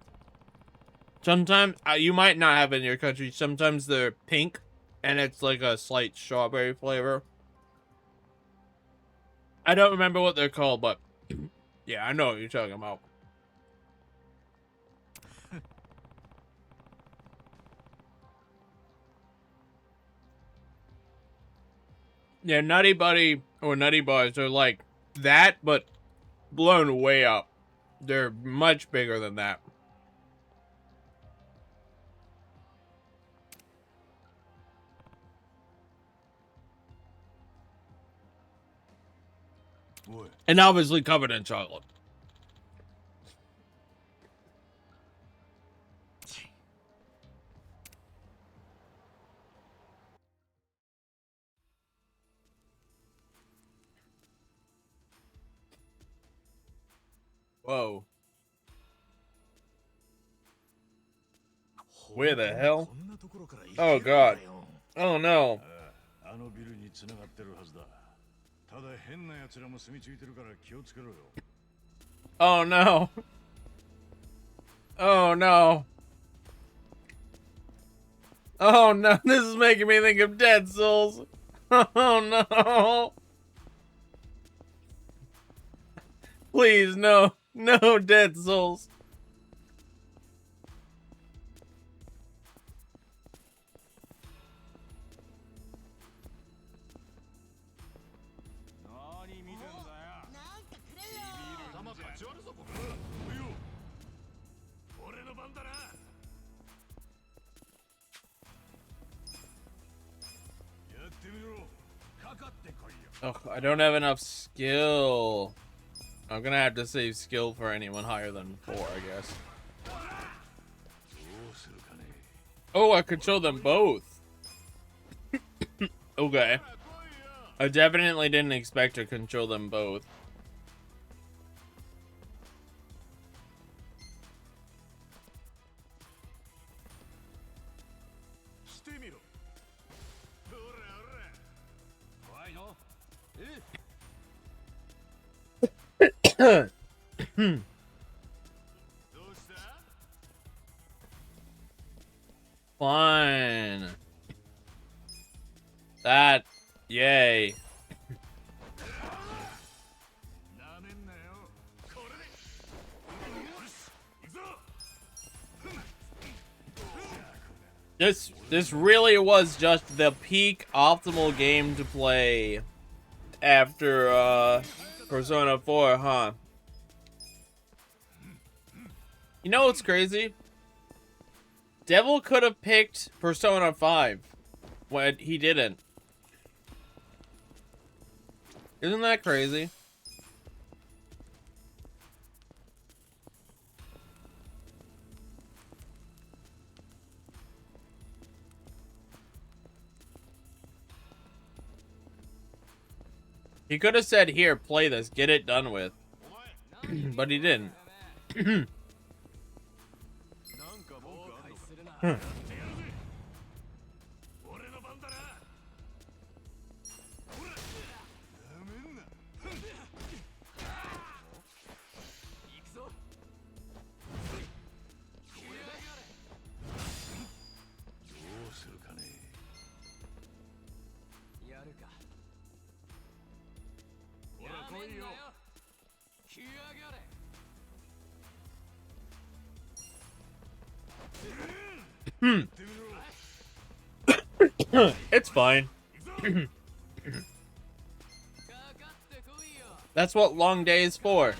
Sometimes, you might not have it in your country, sometimes they're pink, and it's like a slight strawberry flavor. I don't remember what they're called, but yeah, I know what you're talking about. Yeah, Nutty Buddy or nutty bars are like that, but blown way up. They're much bigger than that. And obviously covered in chocolate. Whoa. Where the hell? Oh god. Oh no. あのビルに繋がってるはずだ。ただ変な奴らも住み着いてるから気をつけろよ。 Oh no. Oh no. Oh no, this is making me think of Dead Souls. Oh no. Please, no. No, Dead Souls. Oh, I don't have enough skill. I'm gonna have to save skill for anyone higher than 4, I guess. Oh, I control them both. Okay. I definitely didn't expect to control them both. Fine. That, yay. This really was just the peak optimal game to play after Persona 4, huh? You know what's crazy? Devil could have picked Persona 5, but he didn't. Isn't that crazy? He could have said, here, play this, get it done with. But he didn't. It's fine. That's what long day is for.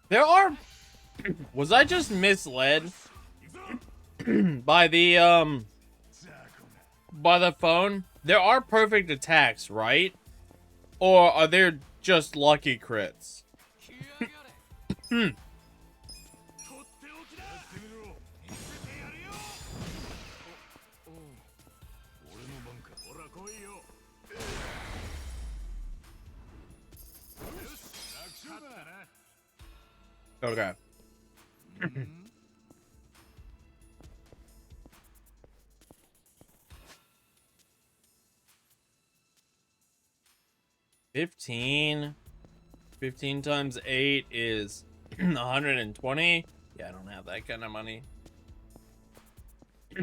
There are... Was I just misled by the phone? There are perfect attacks, right? Or are there just lucky crits? Okay. 15 times 8 is 120. Yeah, I don't have that kind of money. ど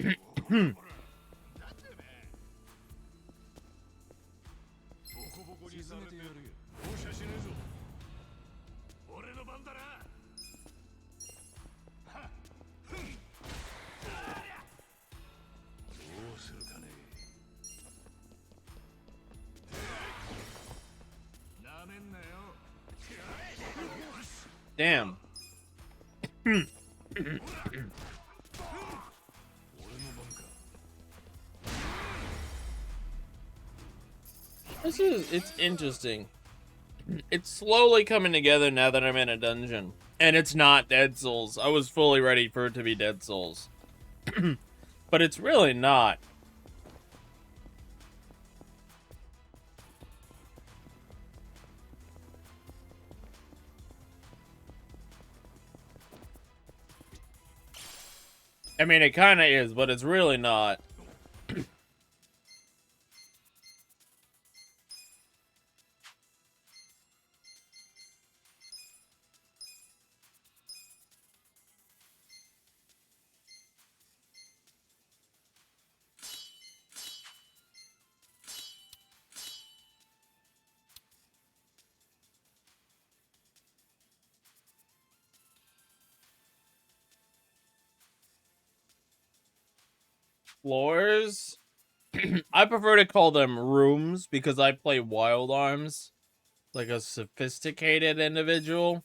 うするかね。なめんなよ。 Damn. It's interesting. It's slowly coming together now that I'm in a dungeon. And it's not Dead Souls. I was fully ready for it to be Dead Souls. But it's really not. I mean, it kind of is, but it's really not. Floors? I prefer to call them rooms because I play Wild Arms like a sophisticated individual.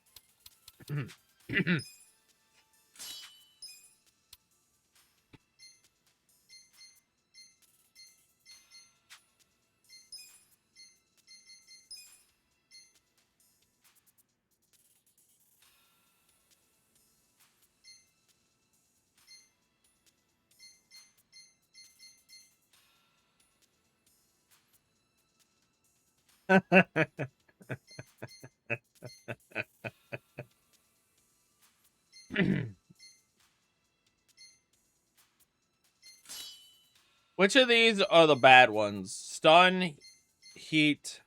Which of these are the bad ones? Stun, heat,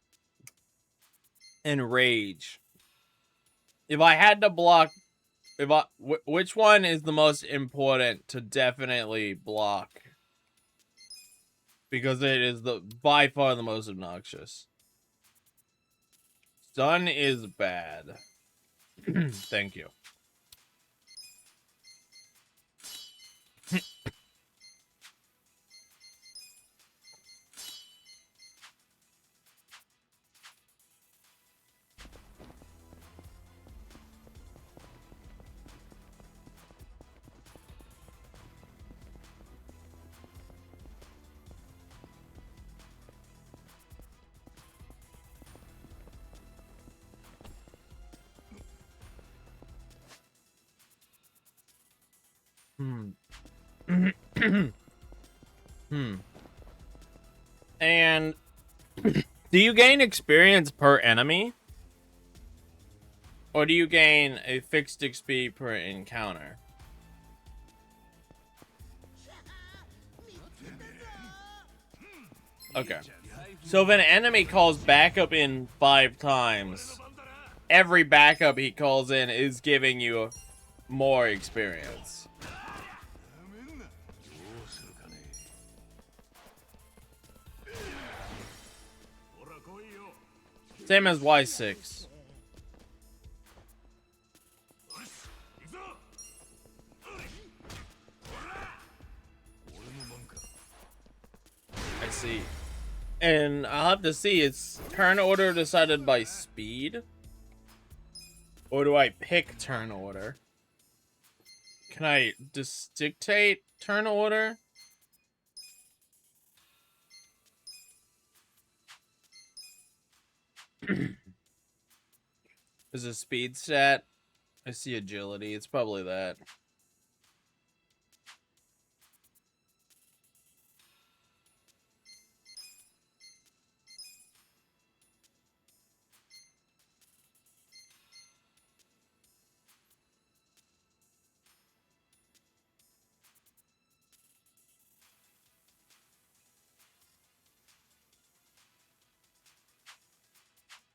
and rage. If I had to block, which one is the most important to definitely block? Because it is by far the most obnoxious. Stun is bad. Thank you. And do you gain experience per enemy? Or do you gain a fixed XP per encounter? Okay. So if an enemy calls backup in 5 times, every backup he calls in is giving you more experience. Same as Y6. I see. And I'll have to see, it's turn order decided by speed? Or do I pick turn order? Can I just dictate turn order? Is a speed stat? I see agility. It's probably that.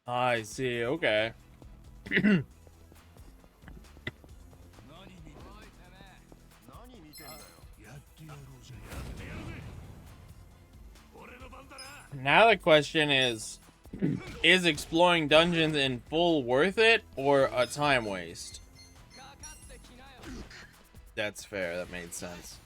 I see, okay. Now the question is exploring dungeons in full worth it or a time waste? That's fair, that made sense.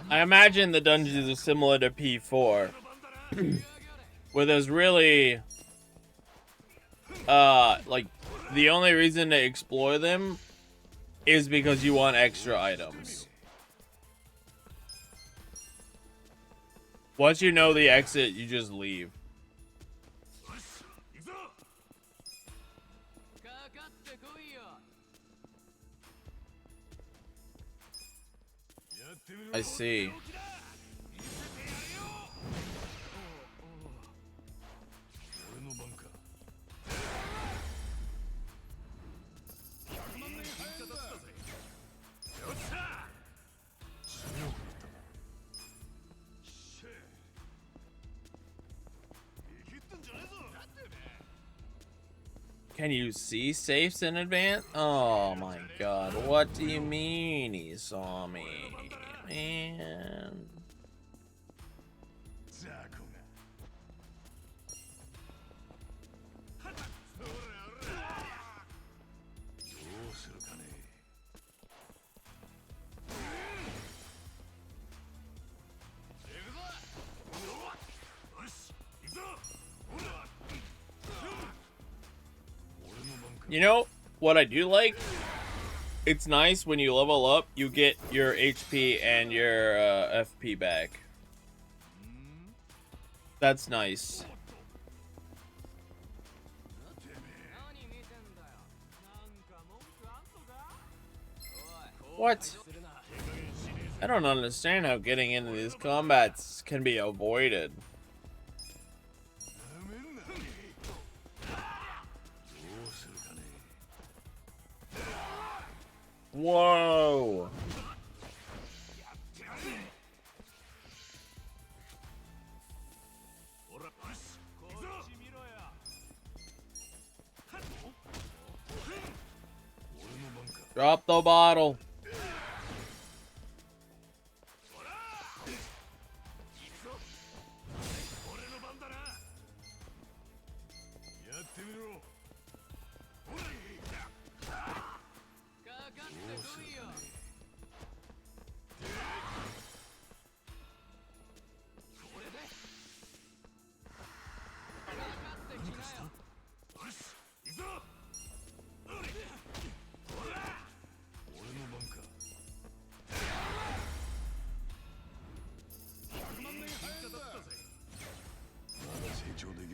I imagine the dungeons are similar to P4, where there's really, like, the only reason to explore them is because you want extra items. Once you know the exit, you just leave. I see. Can you see safes in advance? Oh my god, what do you mean he saw me? Man. You know what I do like? It's nice when you level up, you get your HP and your FP back. That's nice. What? I don't understand how getting into these combats can be avoided. Whoa! Drop the bottle.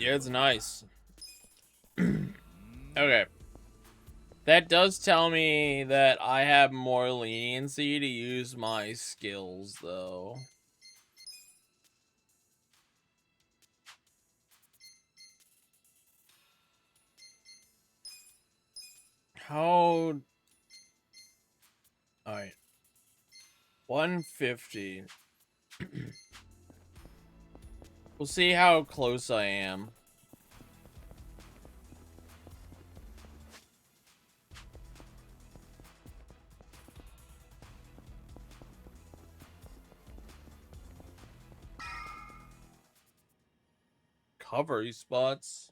Yeah, it's nice. Okay. That does tell me that I have more leniency to use my skills, though. How... Alright. 150. We'll see how close I am. Recovery spots.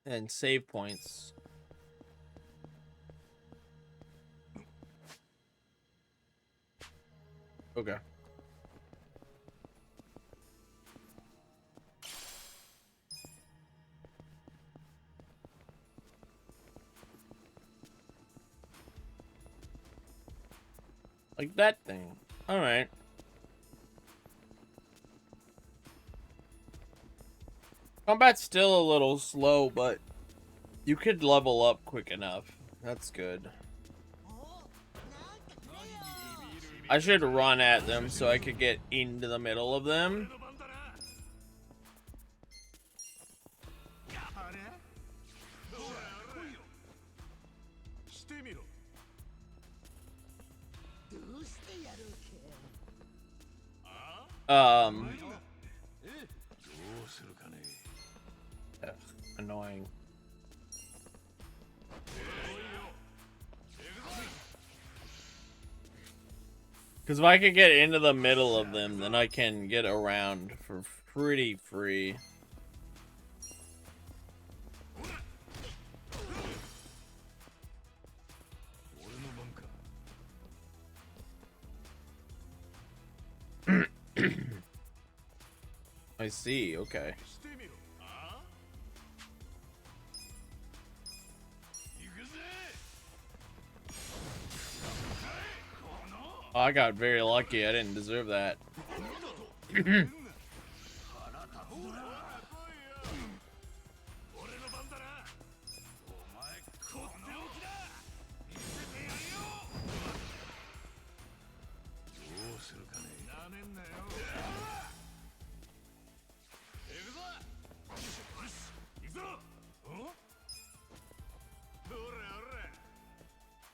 And save points. Okay. Like that thing. All right. Combat's still a little slow, but you could level up quick enough. That's good. I should run at them so I could get into the middle of them. Ugh, annoying. Because if I could get into the middle of them, then I can get around for pretty free. I see, okay. Oh, I got very lucky. I didn't deserve that.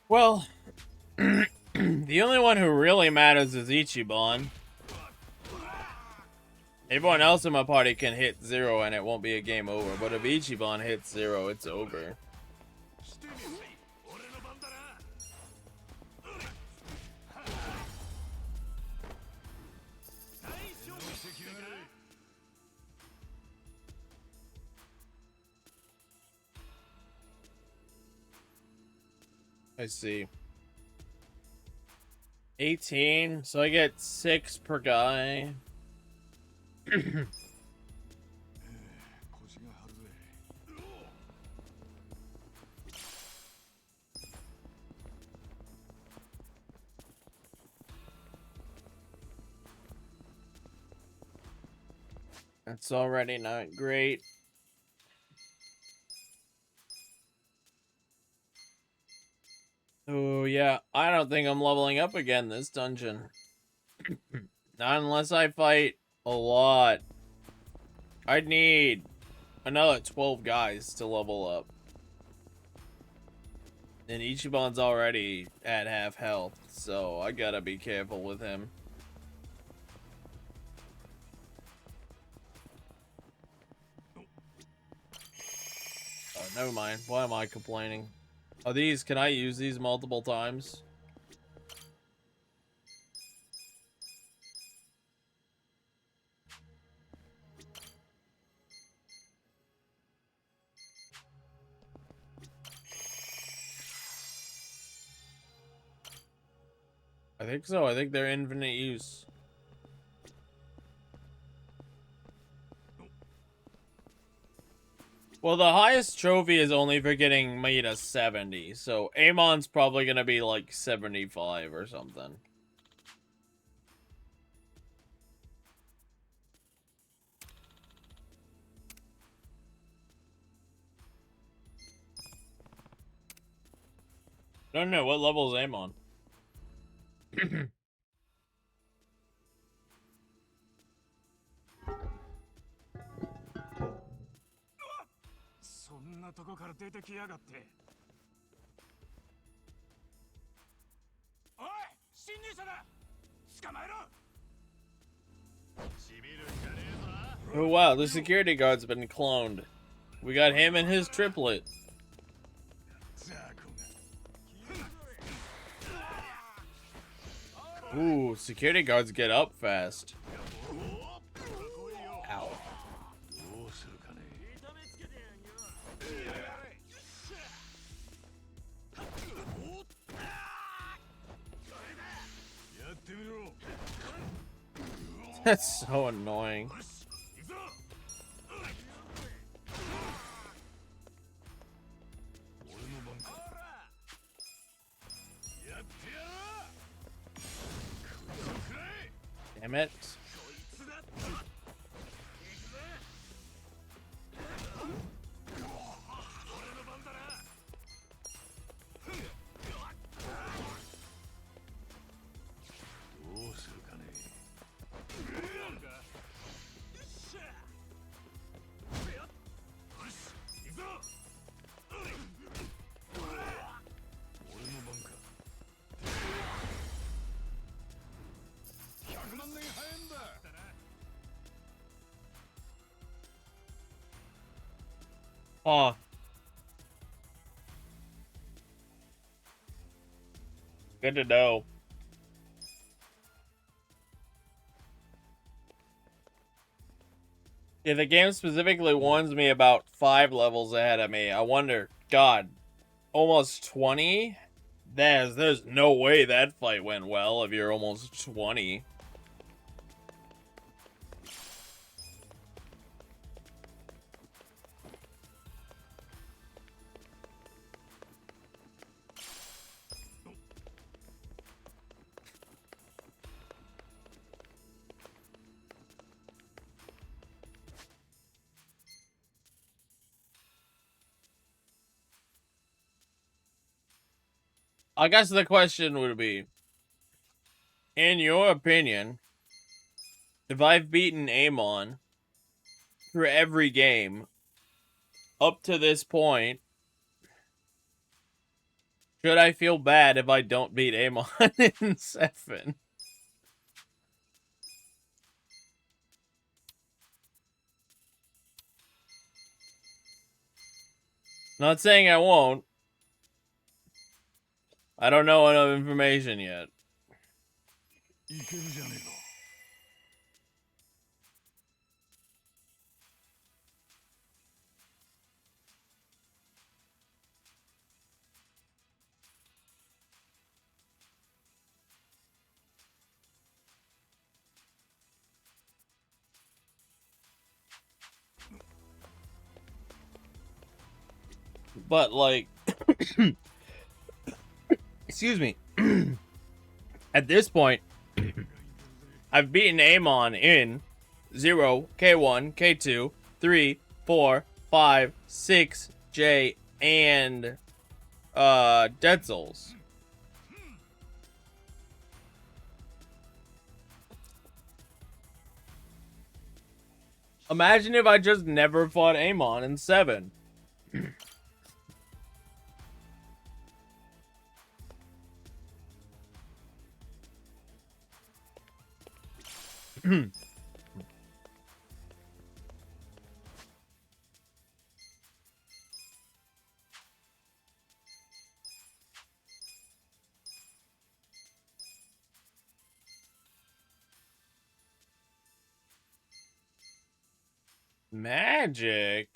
Well, the only one who really matters is Ichiban. Everyone else in my party can hit 0 and it won't be a game over, but if Ichiban hits 0, it's over. I see. 18, so I get 6 per guy. That's already not great. Oh, yeah. I don't think I'm leveling up again this dungeon. Not unless I fight a lot. I'd need another 12 guys to level up. And Ichiban's already at half health, so I gotta be careful with him. Oh, never mind. Why am I complaining? Are these, can I use these multiple times? I think so. I think they're infinite use. Well, the highest trophy is only for getting me to 70, so Amon's probably gonna be like 75 or something. I don't know, what level is Amon? Oh wow, the security guard's been cloned. We got him and his triplet. Ooh, security guards get up fast. Ow. That's so annoying. Damn it. Oh. Good to know. Yeah, the game specifically warns me about 5 levels ahead of me. I wonder, God, almost 20? There's no way that fight went well if you're almost 20. I guess the question would be, in your opinion, if I've beaten Amon for every game up to this point, should I feel bad if I don't beat Amon in 7? Not saying I won't. I don't know enough information yet. But, like, excuse me. At this point, I've beaten Amon in 0, K1, K2, 3, 4, 5, 6, J, and Dead Souls. Imagine if I just never fought Amon in 7. Magic.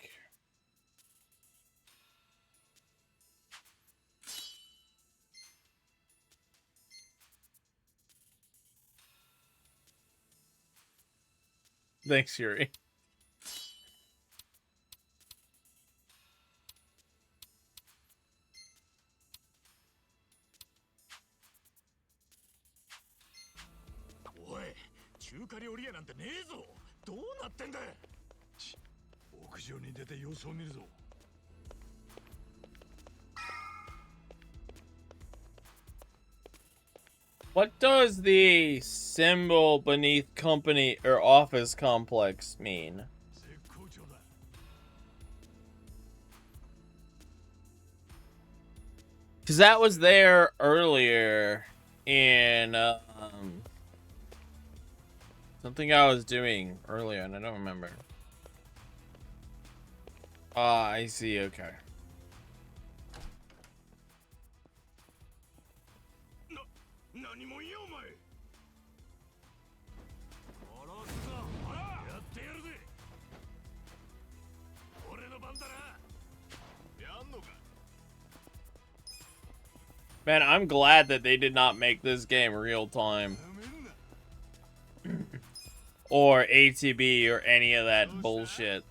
Thanks, Yuri.おい、中華料理屋なんてねえぞ。どうなってんだ。屋上に出て様子を見るぞ。What does the symbol beneath company or office complex mean? Because that was there earlier in something I was doing earlier and I don't remember. Ah, I see, okay. Man, I'm glad that they did not make this game real time. Or ATB or any of that bullshit.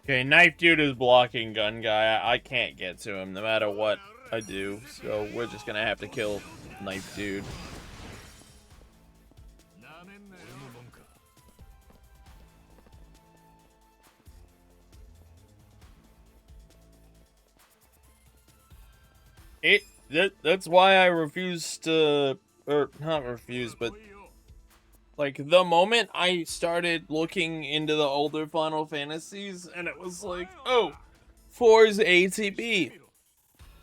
Okay, Knife Dude is blocking Gun Guy. I can't get to him no matter what I do. So we're just gonna have to kill Knife Dude. That's why I refuse to, or not refuse, but like the moment I started looking into the older Final Fantasies and it was like, oh, 4 is ATB.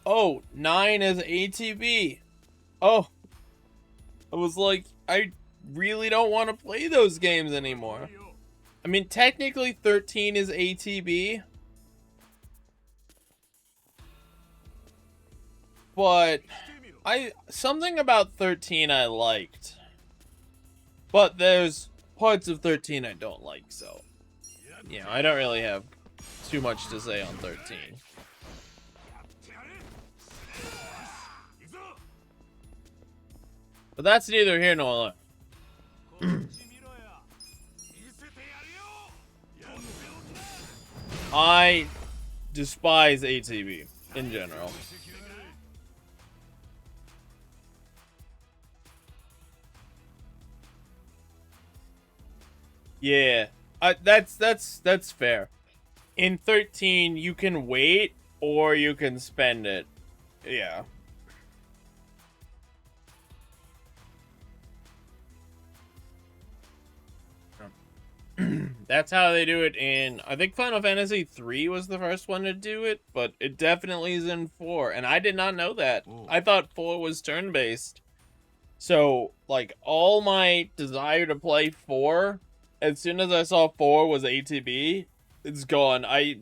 Oh, 9 is ATB. Oh. I was like, I really don't want to play those games anymore. I mean, technically 13 is ATB. But something about 13 I liked. But there's parts of 13 I don't like, so yeah, I don't really have too much to say on 13. But that's neither here nor there. I despise ATB in general. Yeah, that's fair. In 13, you can wait or you can spend it. Yeah. That's how they do it in, I think Final Fantasy 3 was the first one to do it, but it definitely is in 4, and I did not know that. I thought 4 was turn-based. So, like, all my desire to play 4, as soon as I saw 4 was ATB, it's gone. I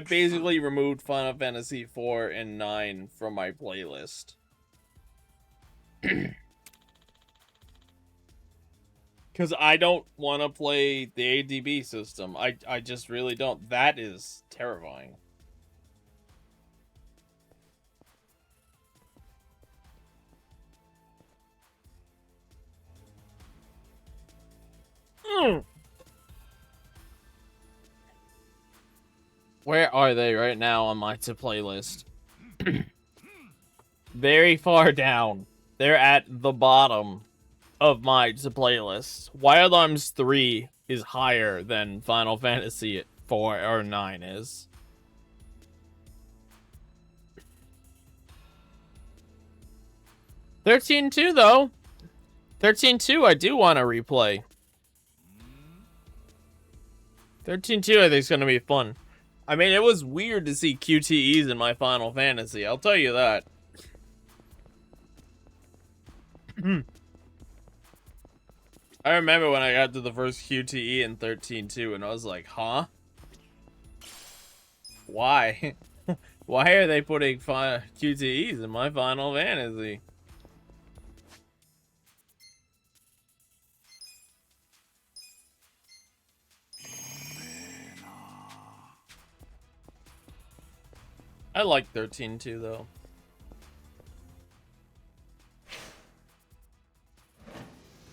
basically removed Final Fantasy 4 and 9 from my playlist. Because I don't want to play the ATB system. I just really don't. That is terrifying. Where are they right now on my to playlist? Very far down. They're at the bottom of my to playlist. Wild Arms 3 is higher than Final Fantasy 4 or 9 is. (13-2) though. 13-2 I do want to replay. 13-2 I think is going to be fun. I mean, it was weird to see QTEs in my Final Fantasy, I'll tell you that. I remember when I got to the first QTE in 13-2 and I was like, huh? Why? Why are they putting QTEs in my Final Fantasy? I like 13-2 though.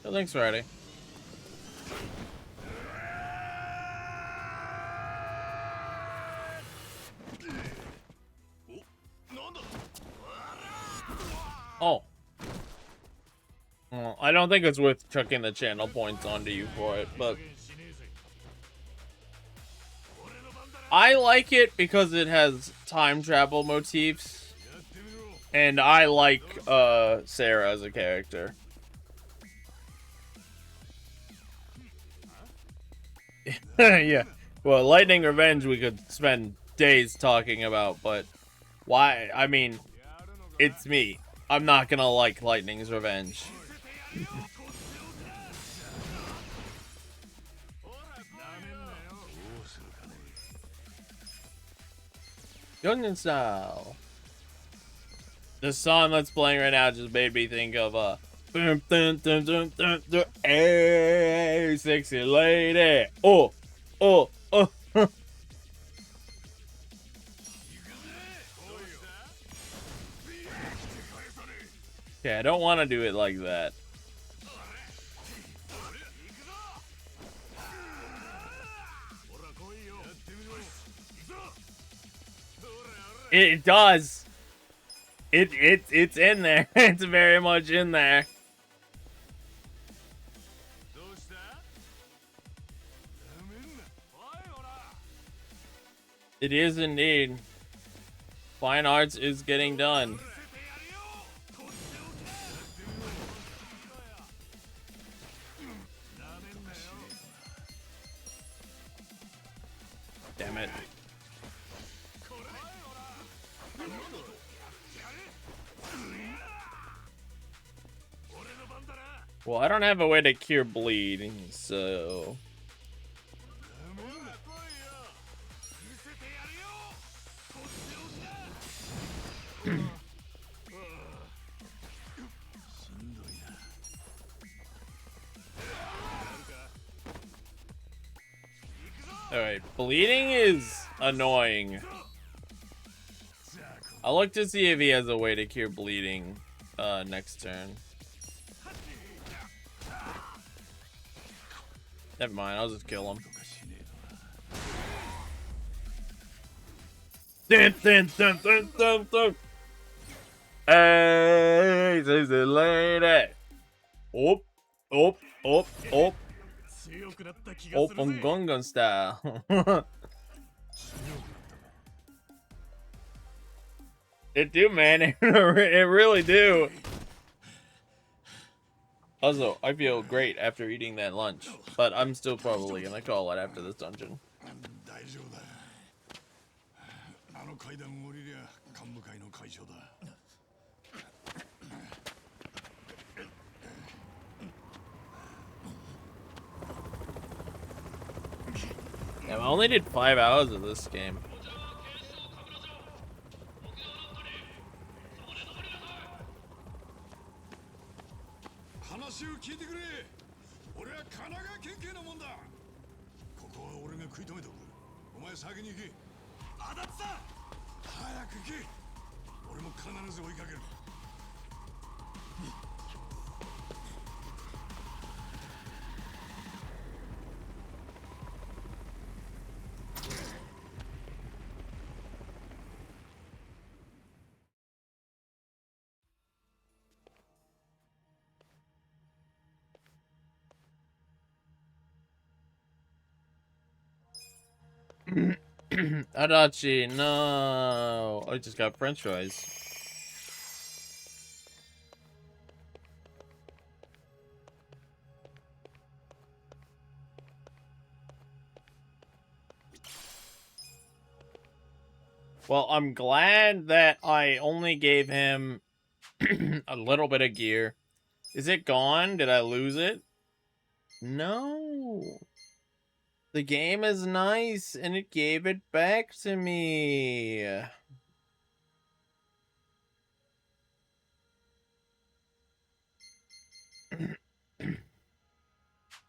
Oh, thanks, Friday. Oh. Well, I don't think it's worth chucking the channel points onto you for it, but I like it because it has time travel motifs, and I like Sarah as a character. Yeah, well, Lightning Revenge we could spend days talking about, but why? I mean, it's me. I'm not gonna like Lightning's Revenge. Gungan Style. The song that's playing right now just made me think of hey, sexy lady. Oh, oh, oh. Okay, I don't want to do it like that. It does. It's in there. It's very much in there. It is indeed. Fine Arts is getting done. Damn it. Well, I don't have a way to cure bleeding, so... Alright, bleeding is annoying. I'll look to see if he has a way to cure bleeding next turn. Never mind, I'll just kill him. Dun, dun, dun, dun, dun, dun. Hey, this is a lady. Oh, oh, oh, oh. Oh, from Gungan style. It do, man. It really do. Also, I feel great after eating that lunch, but I'm still probably gonna call it after this dungeon. Yeah, I only did 5 hours of this game. Adachi, no. I just got french fries. Well, I'm glad that I only gave him a little bit of gear. Is it gone? Did I lose it? No. The game is nice, and it gave it back to me.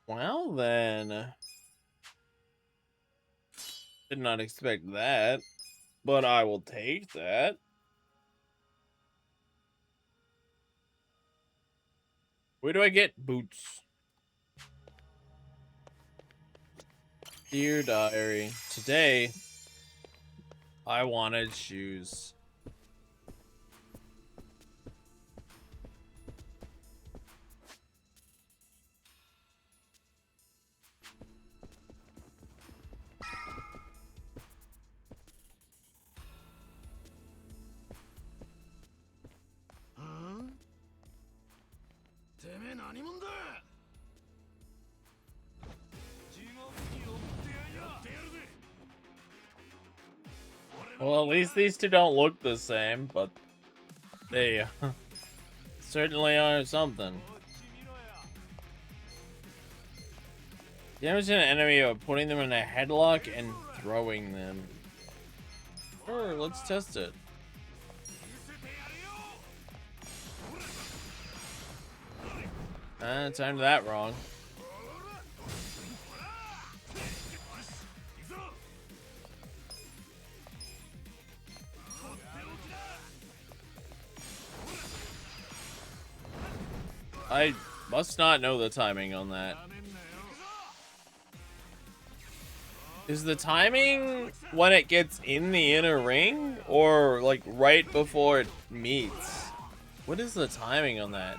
Well, then. Did not expect that, but I will take that. Where do I get boots? Dear Diary, today I wanted shoes. Well, at least these two don't look the same, but they certainly are something. Damage an enemy by putting them in a headlock and throwing them. Sure, let's test it. Timed that wrong. I must not know the timing on that. Is the timing when it gets in the inner ring or like right before it meets? What is the timing on that?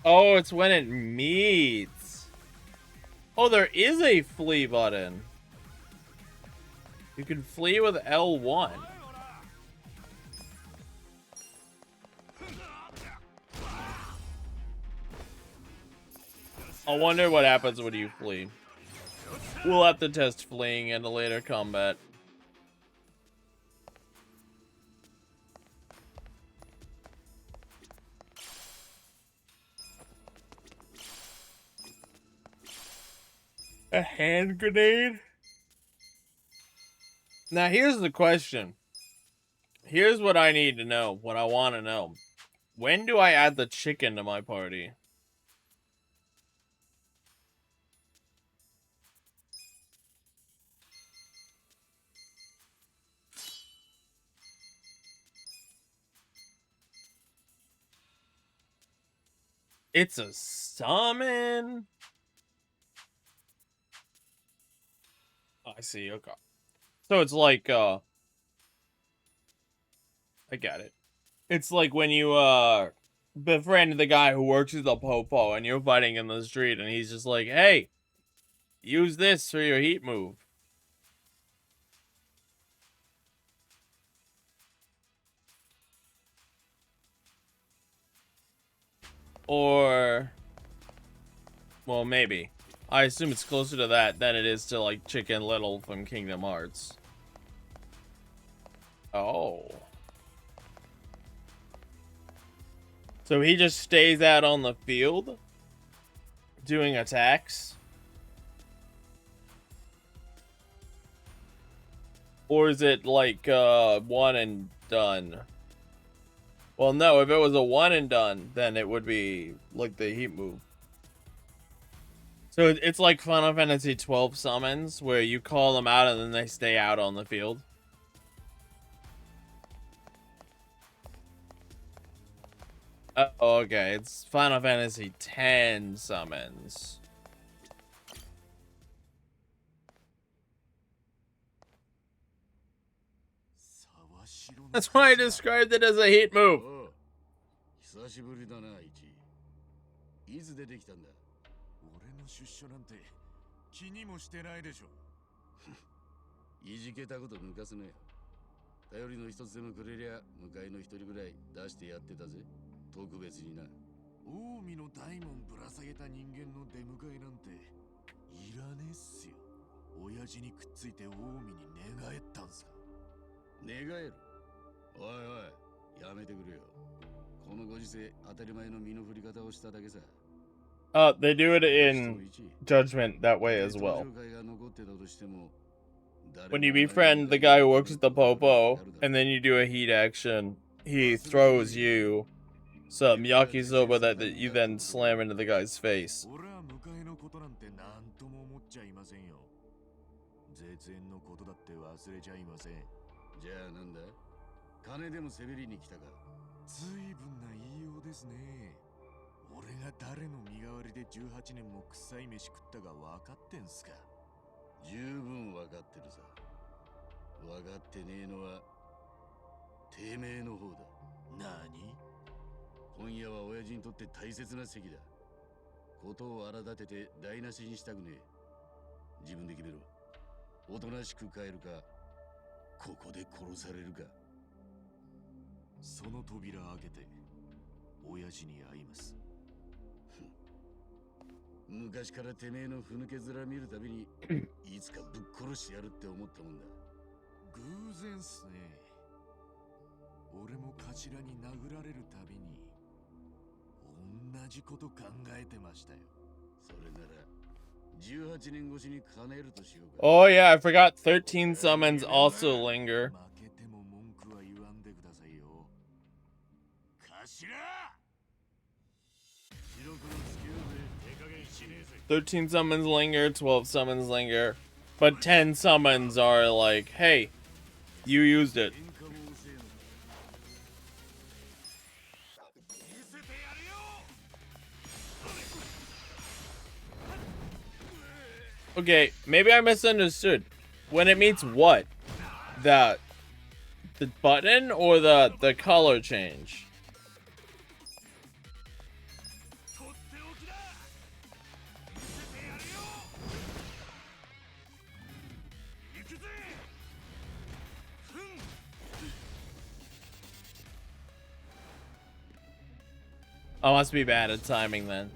Oh, it's when it meets. Oh, there is a flee button. You can flee with L1. I wonder what happens when you flee. We'll have to test fleeing in a later combat. A hand grenade? Now here's the question. Here's what I need to know, what I want to know. When do I add the chicken to my party? It's a summon. I see, okay. So it's like, I got it. It's like when you, befriend the guy who works at the Popo and you're fighting in the street and he's just like, hey, use this for your heat move. Or, well, maybe. I assume it's closer to that than it is to, like, Chicken Little from Kingdom Hearts. Oh. So he just stays out on the field? Doing attacks? Or is it, like, one and done? Well, no, if it was a one and done, then it would be, like, the heat move. So it's like Final Fantasy 12 summons, where you call them out and then they stay out on the field. Oh, okay, it's Final Fantasy 10 summons. That's why I described it as a heat move. 久しぶりだな、イチ。いつ出てきたんだ。俺の出所なんて気にもしてないでしょ。いじけたこと抜かすね。頼りの一つでもくれりゃ、向かいの一人ぐらい出してやってたぜ。特別にな。近江の大門ぶら下げた人間の出迎えなんていらねえっすよ。親父にくっついて近江に寝返ったんすか。寝返る。おいおい、やめてくれよ。このご時世、当たり前の身の振り方をしただけさ。They do it in Judgment that way as well. When you befriend the guy who works at the Popo, and then you do a heat action, he throws you some yakisoba that you then slam into the guy's face. 俺は迎えのことなんて何とも思っちゃいませんよ。絶縁のことだって忘れちゃいません。じゃあなんだ？金でもせびりに来たか。ずいぶんな言いようですね。俺が誰の身代わりで18年も臭い飯食ったか分かってんすか。十分分かってるさ。分かってねえのはてめえの方だ。何？今夜は親父にとって大切な席だ。ことを荒立てて台無しにしたくねえ。自分で決めろ。おとなしく帰るか、ここで殺されるか。その扉開けて親父に会います。昔からてめえのふぬけ面見るたびにいつかぶっ殺してやるって思ったもんだ。偶然っすね。俺も頭に殴られるたびに同じこと考えてましたよ。それなら18年越しに叶えるとしようか。Oh yeah, I forgot 13 summons also linger. 負けても文句は言わんでくださいよ。頭13 summons linger, 12 summons linger, but 10 summons are like, hey, you used it. Okay, maybe I misunderstood. When it means what? The button or the color change? I must be bad at timing then.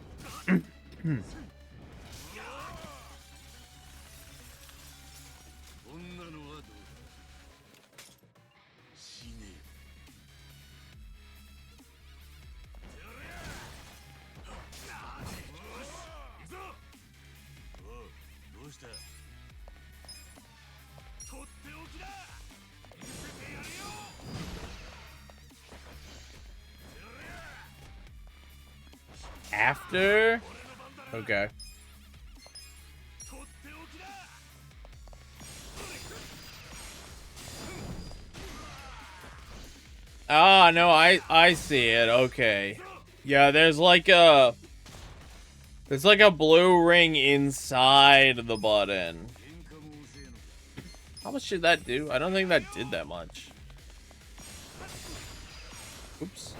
after? Okay. Ah, no, I see it. Okay. Yeah, there's like a blue ring inside the button. How much did that do? I don't think that did that much. Oops.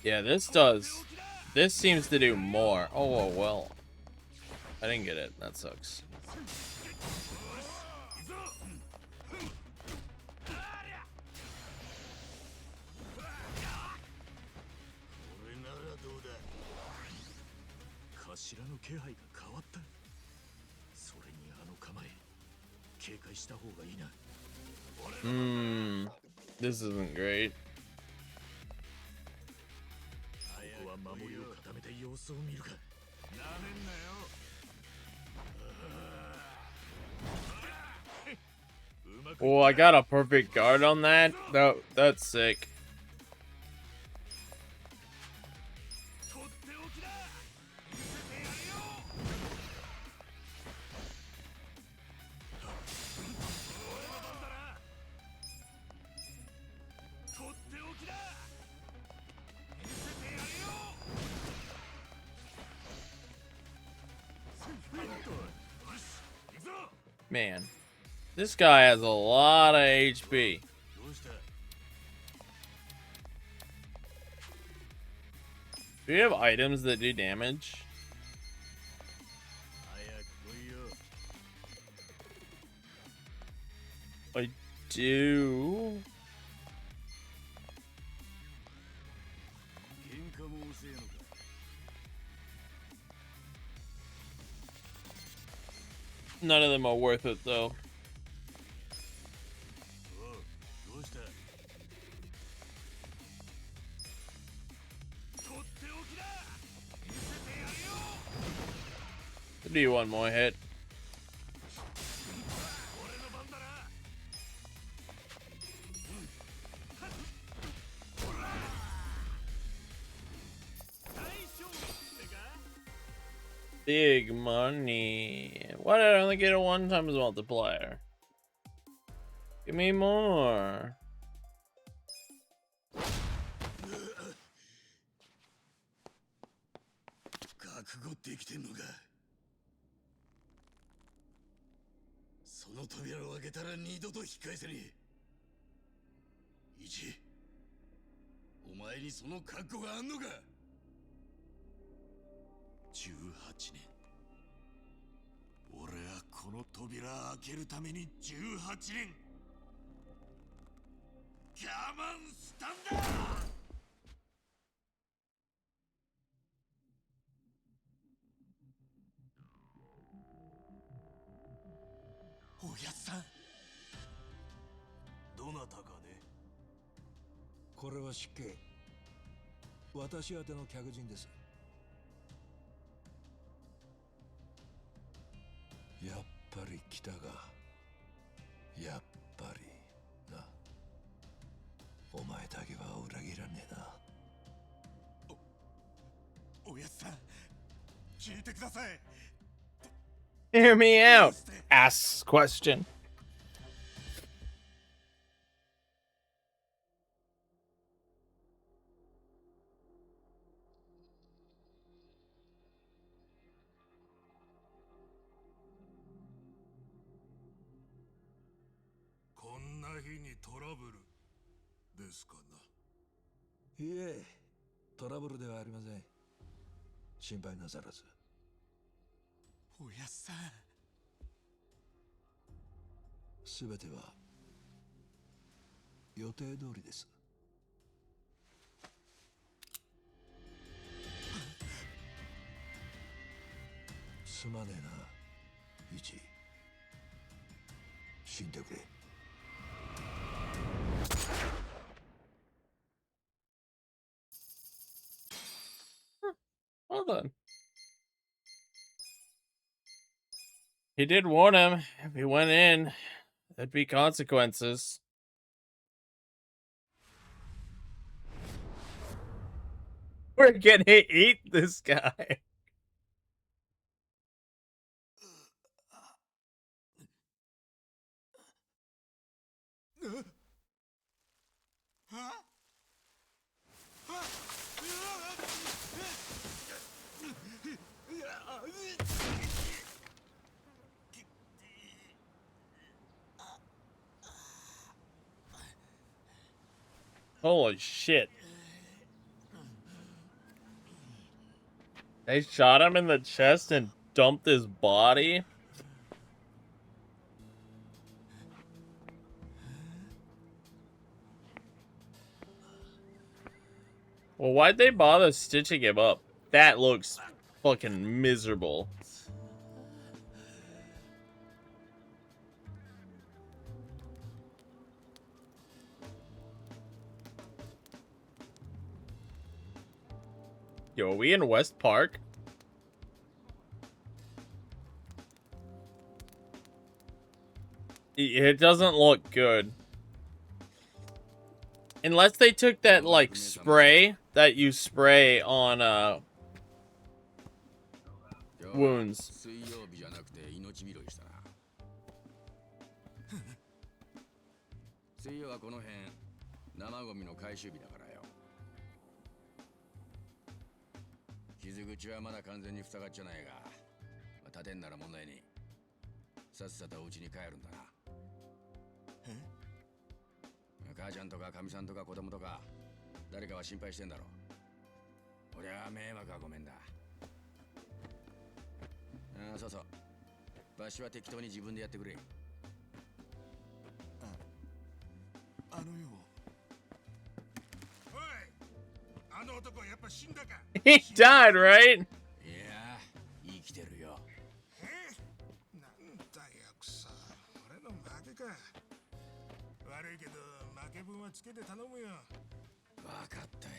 Yeah, this seems to do more. Oh, well. I didn't get it. That sucks. This isn't great. Oh, I got a perfect guard on that. That's sick. Man, this guy has a lot of HP. Do you have items that do damage? I do. None of them are worth it, though. I'll do one more hit. Big money. Why did I only get a 1 times multiplier? Give me more. ?18 年俺はこの扉開けるために18年我慢したんだ。おやっさん、どなたかね。これは失敬。私宛ての客人です。やっぱり来たが。やっぱりな。お前だけは裏切らねえな。おやっさん、聞いてください。Hear me out. Asks question. こんな日にトラブルですかな。いえ、トラブルではありません。心配なさらず。おやっさん、すべては予定通りです。すまねえな、イチ。死んでくれ。Well done. He did warn him if he went in, There'd be consequences. We're gonna eat this guy. Holy shit. They shot him in the chest and dumped his body? Well, why'd they bother stitching him up? That looks fucking miserable. Yo, are we in West Park? It doesn't look good. Unless they took that, like, spray that you spray on, wounds. 水曜日じゃなくて命拾いしたな。水曜はこの辺生ゴミの回収日だからよ。傷口はまだ完全に塞がっちゃないが、立てんなら問題ねえ。さっさと家に帰るんだな。母ちゃんとかかみさんとか子供とか誰かは心配してんだろ。俺は迷惑はごめんだ。ああ、そうそう。場所は適当に自分でやってくれ。あのよ。おい、あの男はやっぱ死んだか。 He died, right? いや、生きてるよ。なんだよくさ、俺の負けか。悪いけど負け分はつけて頼むよ。わかったよ。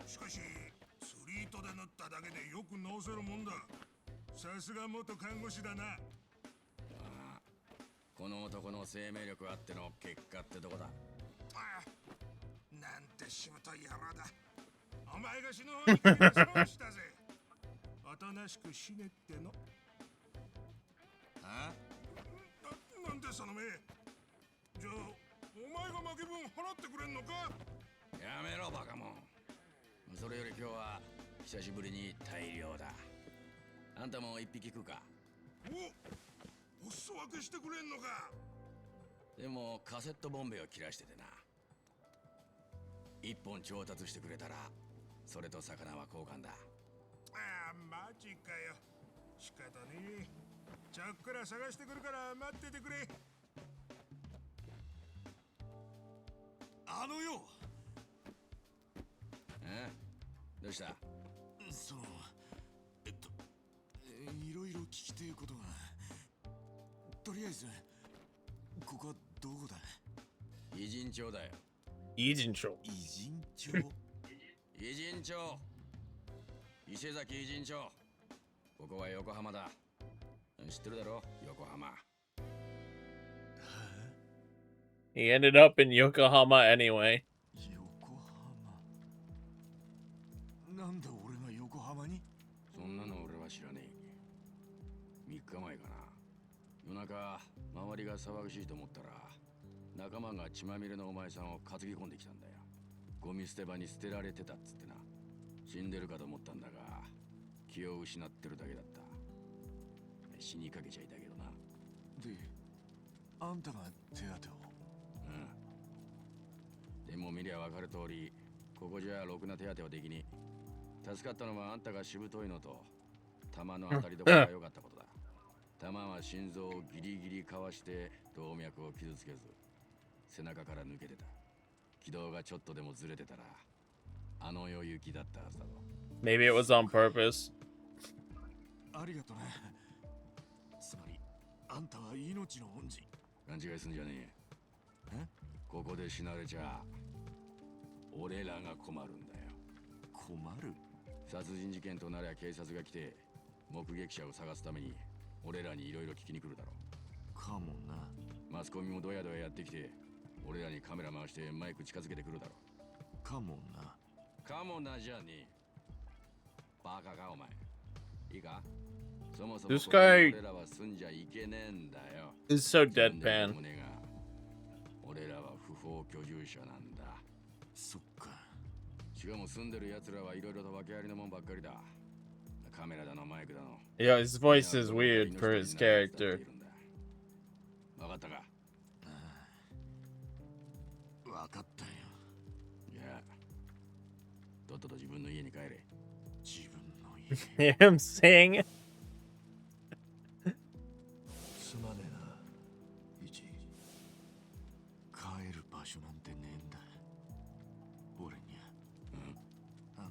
しかし釣り糸で縫っただけでよく治せるもんだ。さすが元看護師だな。ああ、この男の生命力あっての結果ってとこだ。ああ、なんてしぶとい野郎だ。お前が死ぬ方に気がそうしたぜ。おとなしく死ねっての。あ？なんでその目。じゃあお前が負け分払ってくれんのか。やめろバカモン。それより今日は久しぶりに大量だ。あんたも一匹食うか。お裾分けしてくれんのか。でもカセットボンベを切らしててな。一本調達してくれたらそれと魚は交換だ。ああ、マジかよ。仕方ねえ。ちゃっくら探してくるから待っててくれ。あのよ。どうした？そう、いろいろ聞きてえことが。とりあえずここはどこだ？偉人町だよ。偉人町。偉人町。偉人町。伊勢崎偉人町。ここは横浜だ。知ってるだろ、横浜。He ended up in Yokohama anyway. なんで俺が横浜に？そんなの俺は知らねえ。3日前かな。夜中、周りが騒がしいと思ったら、仲間が血まみれのお前さんを担ぎ込んできたんだよ。ゴミ捨て場に捨てられてたっつってな。死んでるかと思ったんだが、気を失ってるだけだった。死にかけちゃいたけどな。で、あんたが手当てを？でも見りゃ分かる通り、ここじゃろくな手当てはできに。助かったのはあんたがしぶといのと、弾の当たりどころが良かったことだ。弾は心臓をギリギリかわして動脈を傷つけず、背中から抜けてた。軌道がちょっとでもずれてたら、あの世行きだったはずだぞ。Maybe it was on purpose. ありがとね。つまり、あんたは命の恩人。勘違いすんじゃねえ。ここで死なれちゃ、俺らが困るんだよ。困る？殺人事件となりゃ警察が来て、目撃者を探すために俺らにいろいろ聞きに来るだろう。かもな。マスコミもドヤドヤやってきて、俺らにカメラ回してマイク近づけてくるだろ。かもな。かもなじゃねえ。バカかお前。いいか、そもそも This guy 俺らは住んじゃいけねえんだよ。 is so deadpan. 俺らは不法居住者なんだ。そっか。しかも住んでる奴らはいろいろと訳ありのもんばっかりだ。カメラだのマイクだの。 Yeah, his voice is weird for his character. わかったか。わかったよ。いや、とっとと自分の家に帰れ。自分の家。Him saying. すまねえな、イチ。帰る場所なんてねえんだ。俺にゃ。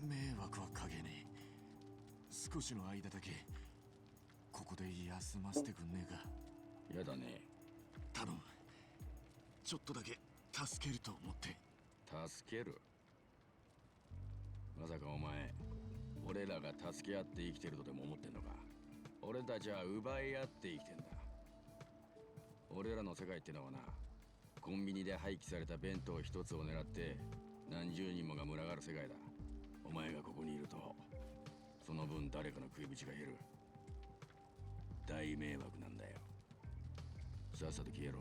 迷惑はかけねえ。少しの間だけここで休ませてくんねえか。やだね。頼む。ちょっとだけ助けると思って。助ける？まさかお前、俺らが助け合って生きてるとでも思ってんのか？俺たちは奪い合って生きてんだ。俺らの世界ってのはな、コンビニで廃棄された弁当一つを狙って何十人もが群がる世界だ。お前がここにいると、その分誰かの食い口が減る。大迷惑なんだよ。さっさと消えろ。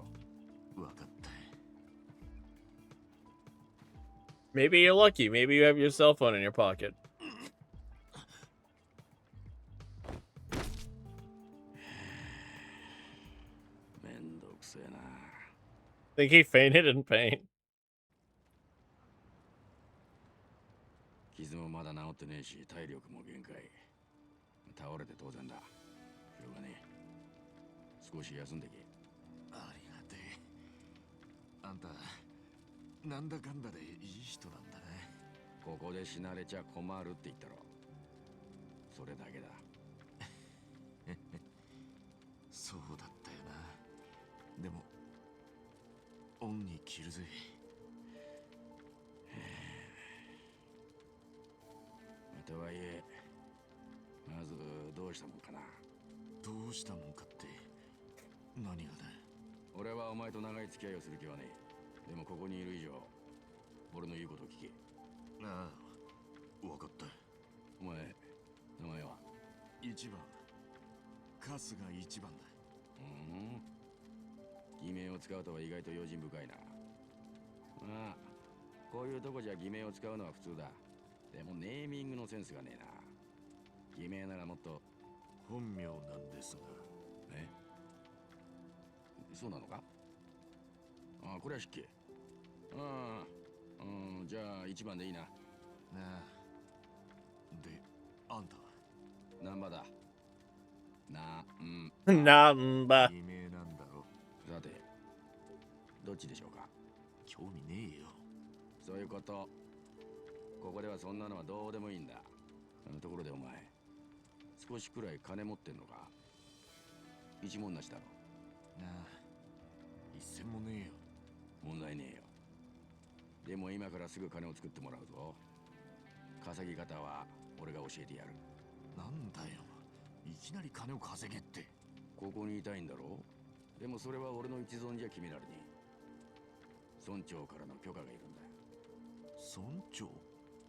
わかった。 Maybe you're lucky. Maybe you have your cell phone in your pocket. Think he fainted in pain. 傷もまだ治ってねえし、体力も限界。倒れて当然だ。しょうがねえ。少し休んでけ。ありがてえ。あんた、なんだかんだでいい人なんだね。ここで死なれちゃ困るって言ったろ。それだけだ。そうだったよな。でも、恩に着るぜ。とはいえ、まずどうしたもんかな。どうしたもんかって何がだ。俺はお前と長い付き合いをする気はねえ。でもここにいる以上、俺の言うことを聞け。ああ、わかった。お前、名前は？一番。春日一番だ。偽名を使うとは意外と用心深いな。まあ、こういうとこじゃ偽名を使うのは普通だ。でもネーミングのセンスがねえな。偽名ならもっと。本名なんですが。え？そうなのか？ああ、これは失敬。ああ、じゃあ一番でいいな。なあ。で、あんたは？難波だ。難波。偽名なんだろ。さて、どっちでしょうか？興味ねえよ。そういうこと。ここではそんなのはどうでもいいんだ。ところでお前、少しくらい金持ってんのか？一文なしだろ。なあ、一銭もねえよ。問題ねえよ。でも今からすぐ金を作ってもらうぞ。稼ぎ方は俺が教えてやる。なんだよ、いきなり金を稼げって。ここにいたいんだろう？でもそれは俺の一存じゃ決められねえ。村長からの許可がいるんだ。村長？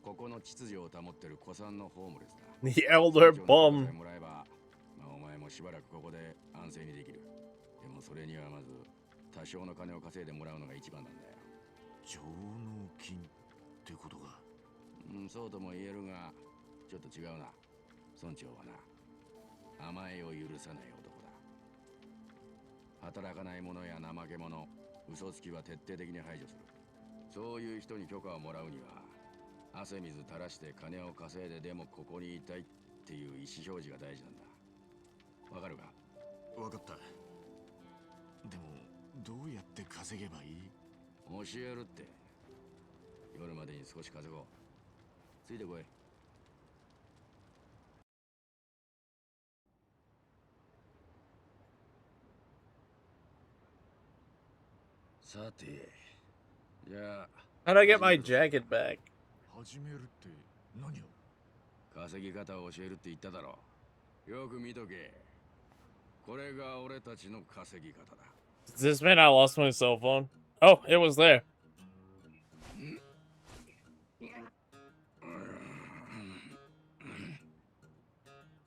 ここの秩序を保ってる古参のホームレスだ。The elder bum. もらえば、まあお前もしばらくここで安静にできる。でもそれにはまず多少の金を稼いでもらうのが一番なんだよ。上納金ってことか。そうとも言えるが、ちょっと違うな。村長はな、甘えを許さない男だ。働かない者や怠け者、嘘つきは徹底的に排除する。そういう人に許可をもらうには、汗水垂らして金を稼いででもここにいたいっていう意思表示が大事なんだ。わかるか？わかった。でも、どうやって稼げばいい？教えるって。夜までに少し稼ごう。ついてこい。さて、じゃあ。How'd I get my jacket back? 始めるって何を？稼ぎ方を教えるって言っただろ。よく見とけ。これが俺たちの稼ぎ方だ。 Does this mean I lost my cell phone? Oh, it was there.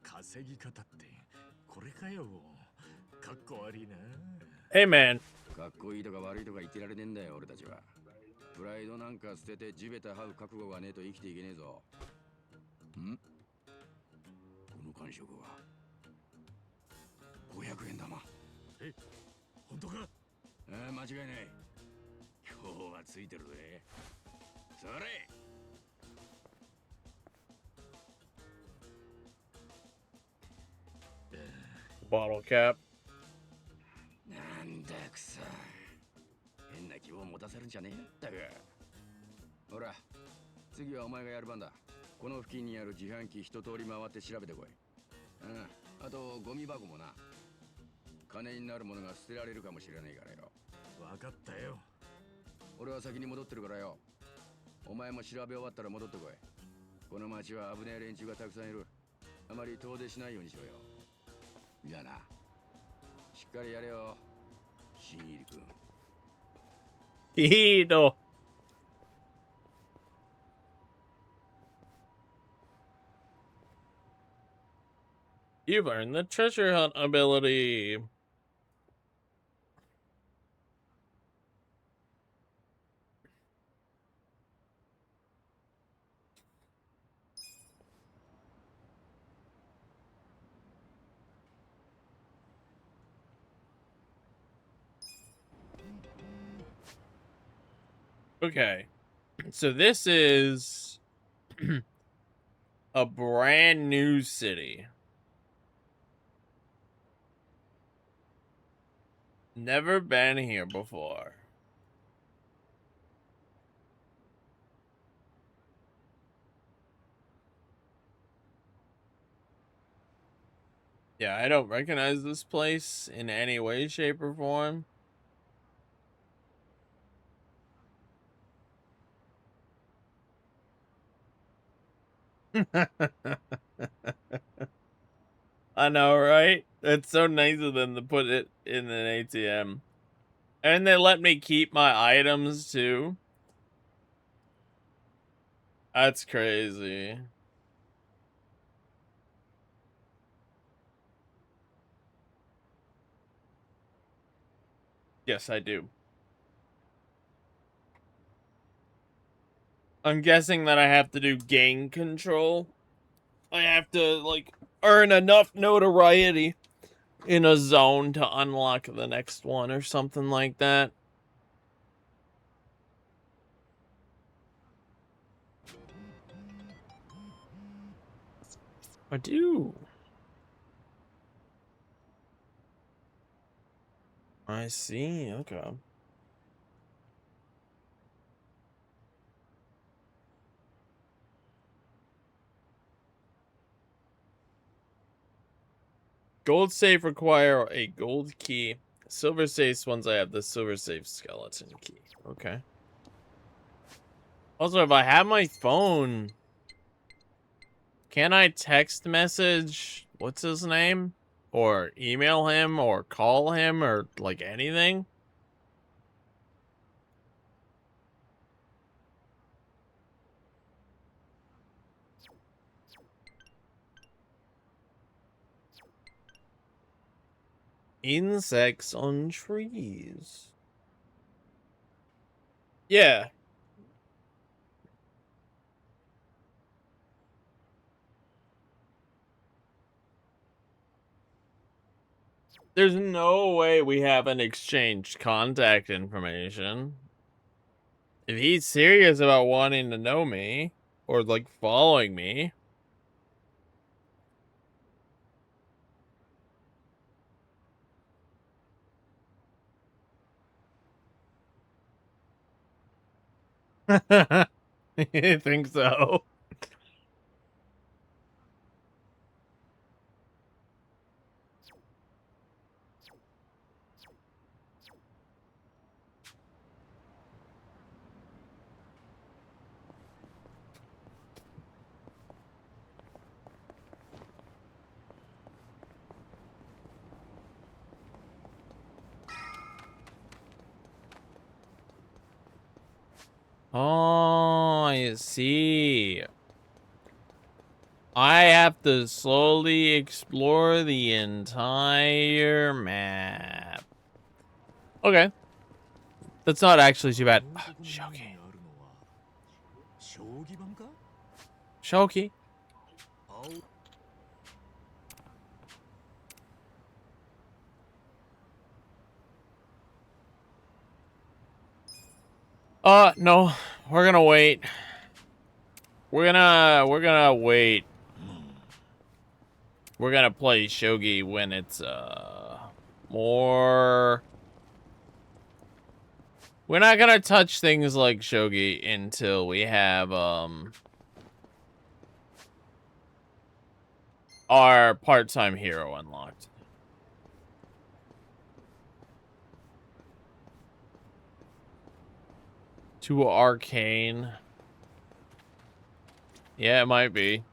稼ぎ方ってこれかよ。かっこ悪いな。 Hey man. かっこいいとか悪いとか言ってられねえんだよ俺たちは。プライドなんか捨てて地べた這う覚悟がねえと生きていけねえぞ。ん？この感触は500円玉。え、本当か？間違いない。今日はついてるぜ。それ。 Bottle cap. なんだくそ。変な気を持たせるんじゃねえったく。ほら、次はお前がやる番だ。この付近にある自販機一通り回って調べてこい。あとゴミ箱もな。金になるものが捨てられるかもしれないからよ。わかったよ。俺は先に戻ってるからよ。お前も調べ終わったら戻ってこい。この町は危ねえ連中がたくさんいる。あまり遠出しないようにしろよ。 じゃあな、しっかりやれよ、新入り君。いいの。You've earned the treasure hunt ability. Okay, so this is a brand new city. Never been here before. Yeah, I don't recognize this place in any way, shape, or form. I know, right? It's so nice of them to put it in an ATM. And they let me keep my items too. That's crazy. Yes, I do. I'm guessing that I have to do gang control. I have to, like, earn enough notoriety in a zone to unlock the next one or something like that. I do. I see, okay. Gold safe require a gold key. Silver safe ones I have the silver safe skeleton key. Okay. Also, if I have my phone, can I text message what's his name? Or email him or call him or like anything? Insects on trees. Yeah. There's no way we haven't exchanged contact information. If he's serious about wanting to know me, or like following me. You think so? Oh, I see. I have to slowly explore the entire map. Okay. That's not actually too bad. Shogi. Shogi. No. We're gonna wait. We're gonna wait. We're gonna play Shogi when it's more. We're not gonna touch things like Shogi until we have our part-time hero unlocked. To Arcane. Yeah, it might be.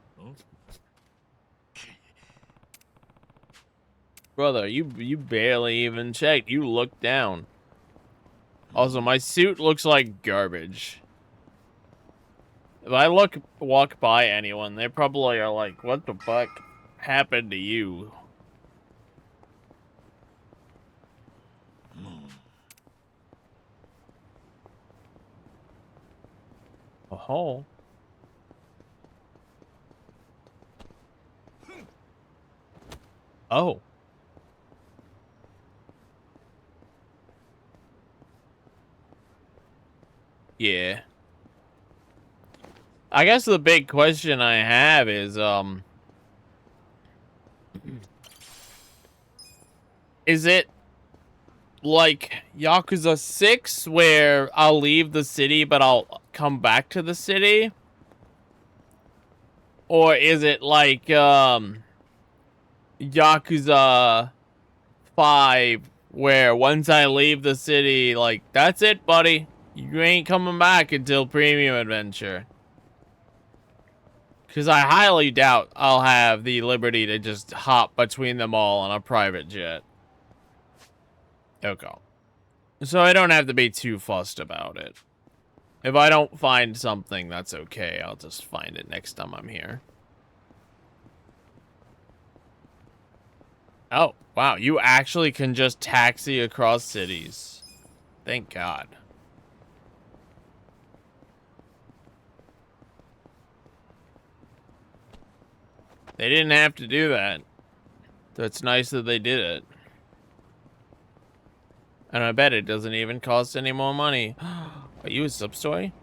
Brother, you barely even checked. You looked down. Also, my suit looks like garbage. If I walk by anyone, they probably are like, what the fuck happened to you? Oh. Oh. Yeah. I guess the big question I have is it like Yakuza 6 where I'll leave the city but I'll come back to the city? Or is it like Yakuza 5 where once I leave the city, like, that's it, buddy. You ain't coming back until Premium Adventure. Because I highly doubt I'll have the liberty to just hop between them all on a private jet. Okay. So I don't have to be too fussed about it. If I don't find something, that's okay. I'll just find it next time I'm here. Oh, wow. You actually can just taxi across cities. Thank God. They didn't have to do that. So it's nice that they did it. And I bet it doesn't even cost any more money. Are you a sub-story?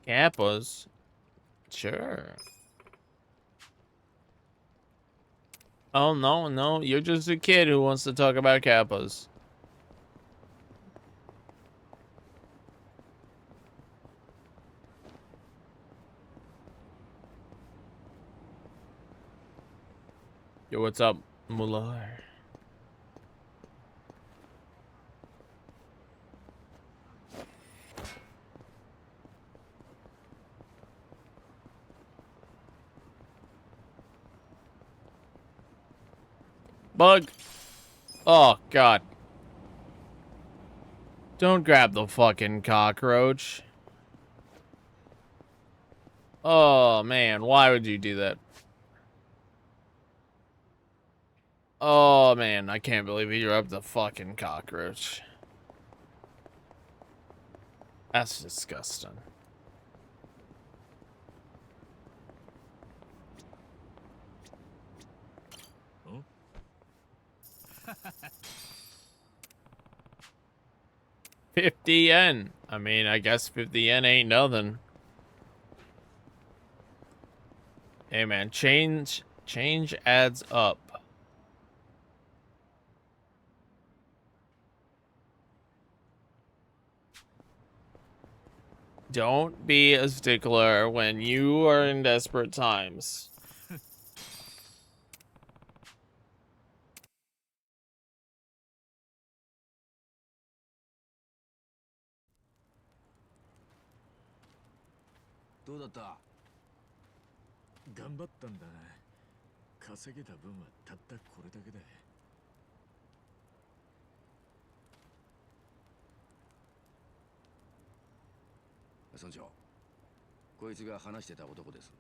Kappas? Sure. Oh, no. You're just a kid who wants to talk about Kappas. Yo, what's up, Mular? Bug. Oh, God. Don't grab the fucking cockroach. Oh, man. Why would you do that? Oh, man. I can't believe you grabbed the fucking cockroach. That's disgusting. $50. I mean, I guess $50 ain't nothing. Hey, man, change adds up. Don't be a stickler when you are in desperate times. How did it? 頑張ったんだな。稼げた分はたったこれだけだ。村長、こいつが話してた男です。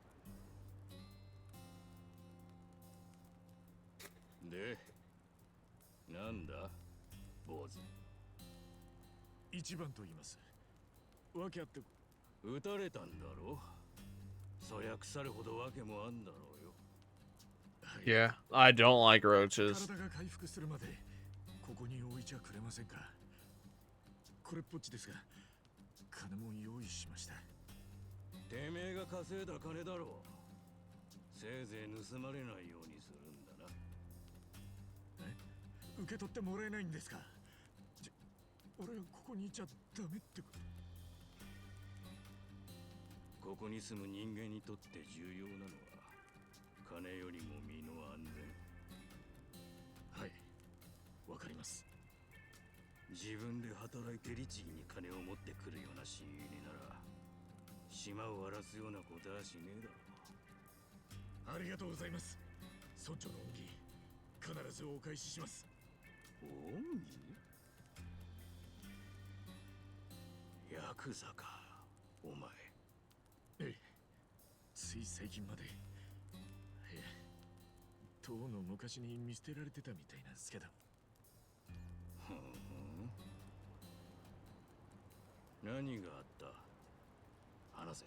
で、なんだ坊主。一番と言います。わけあって。撃たれたんだろ。そりゃ腐るほどわけもあんだろうよ。Yeah, I don't like roaches. 体が回復するまでここに置いちゃくれませんか。これっぽっちですが、金も用意しました。てめえが稼いだ金だろう。せいぜい盗まれないようにするんだな。受け取ってもらえないんですか。俺はここにいちゃダメってこと。ここに住む人間にとって重要なのは金よりも身の安全。はい、わかります。自分で働いて律儀に金を持ってくるような新入りなら島を荒らすようなことはしねえだろう。ありがとうございます。村長の恩義必ずお返しします。恩義？ヤクザかお前。ええ、つい最近まで。とうの昔に見捨てられてたみたいなんですけど。何があった？話せ。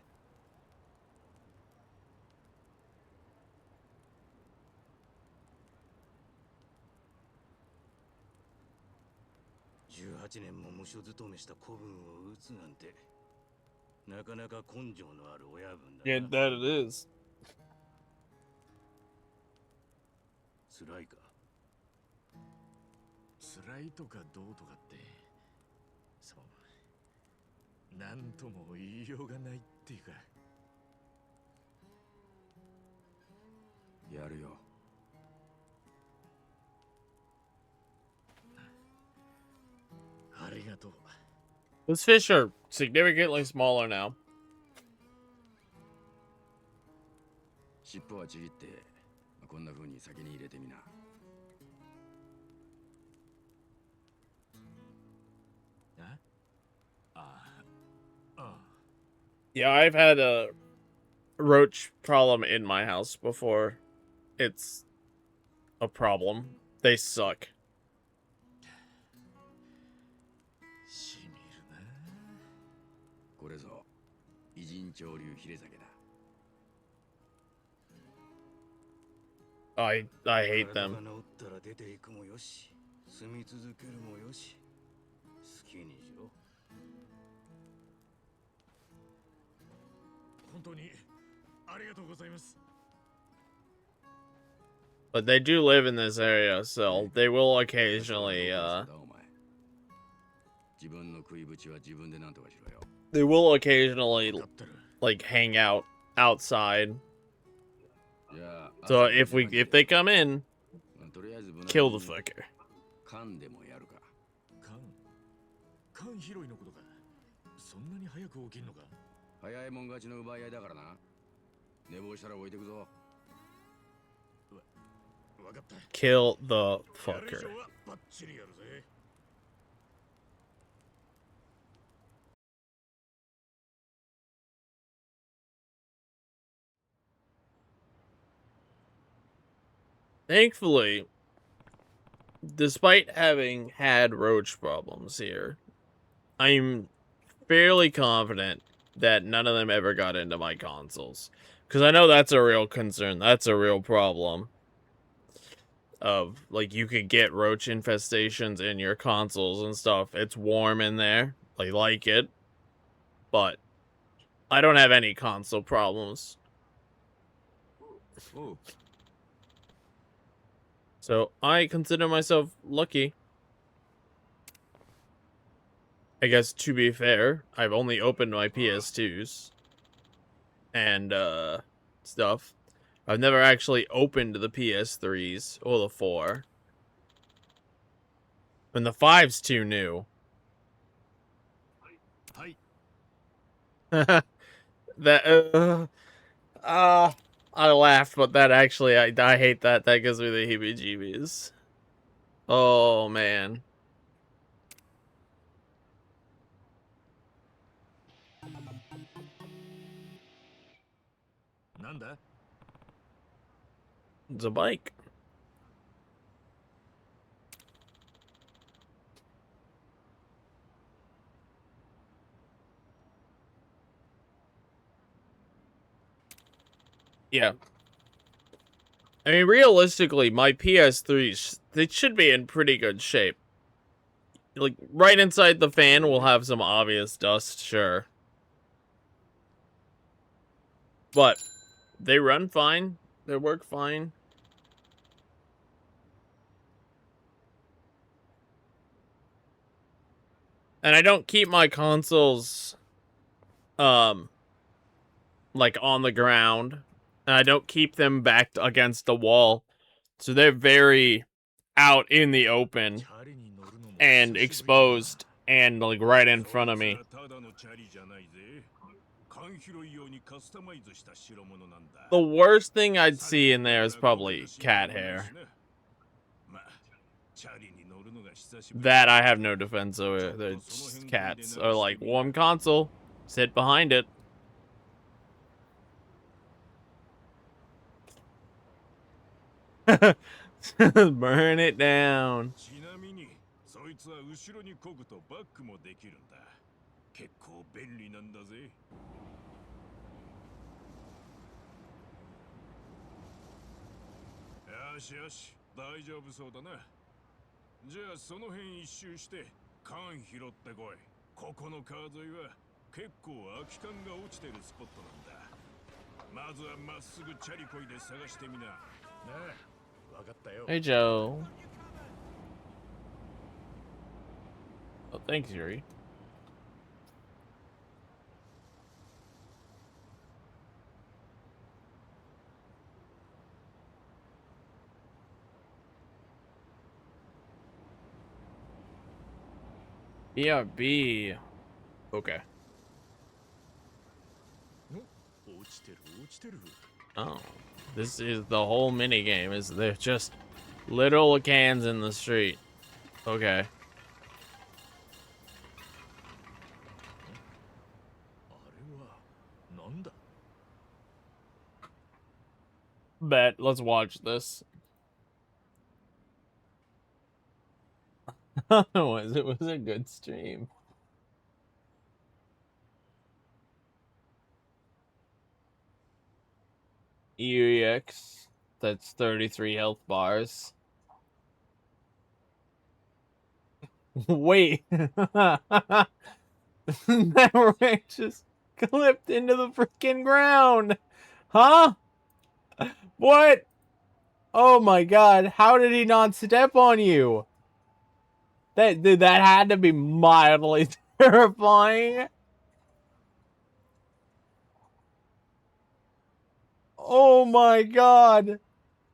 18年も無所勤めした子分を撃つなんてなかなか根性のある親分だな。Yeah, that it is. 辛いか？辛いとかどうとかって、そう、なんとも言いようがないっていうか。やるよ。ありがとう。 Those fish are significantly smaller now. 尻尾はちぎってこんな風に先に入れてみな。Yeah, I've had a roach problem in my house before. It's a problem. They suck. しみるな。これぞ偉人潮流ヒレ酒だ。I hate them. 体が治ったら出ていくもよし、住み続けるもよし、好きにしろ。本当にありがとうございます。 But they do live in this area, so they will occasionally, 自分の食いぶちは自分でなんとかしろよ。 they will occasionally, like, hang out outside. So if they come in, kill the fucker. 缶でもやるか。缶拾いのことか。そんなに早く起きんのか。早いもん勝ちの奪い合いだからな。寝坊したら置いてくぞ。わかった。 Kill the fucker. バッチリやるぜ。 Thankfully, despite having had roach problems here, I'm fairly confident that none of them ever got into my consoles. Because I know that's a real concern. That's a real problem. Of, like, you could get roach infestations in your consoles and stuff. It's warm in there. I like it. But I don't have any console problems. Oh. So I consider myself lucky. I guess to be fair, I've only opened my PS2s and stuff. I've never actually opened the PS3s or the 4. And the 5's too new. That I laughed, but that actually I hate that. That gives me the heebie-jeebies. Oh man. なんだ It's a bike. Yeah. I mean, realistically, my PS3, they should be in pretty good shape. Like, right inside the fan will have some obvious dust, sure. But they run fine. They work fine. And I don't keep my consoles, like, on the ground. And I don't keep them backed against the wall. So they're very out in the open and exposed and, like, right in front of me. The worst thing I'd see in there is probably cat hair. That I have no defense over. They're just cats. Or like, warm console. Sit behind it. Burn it down. ちなみにそいつは後ろに漕ぐとバックもできるんだ。結構便利なんだぜ。よしよし、大丈夫そうだな。じゃあその辺一周して缶拾ってこい。ここの川沿いは結構空き缶が落ちてるスポットなんだ。まずはまっすぐチャリこいで探してみな。なあ、わかったよ。Hey Joe. Oh, thanks, Yuri. BRB. Okay. Oh, this is the whole mini game. Is they're just literal cans in the street? Okay. Bet. Let's watch this. It was a good stream. EX, that's 33 health bars. Wait. That rank just clipped into the freaking ground. Huh? What? Oh my god, how did he not step on you? That had to be mildly terrifying. Oh my god.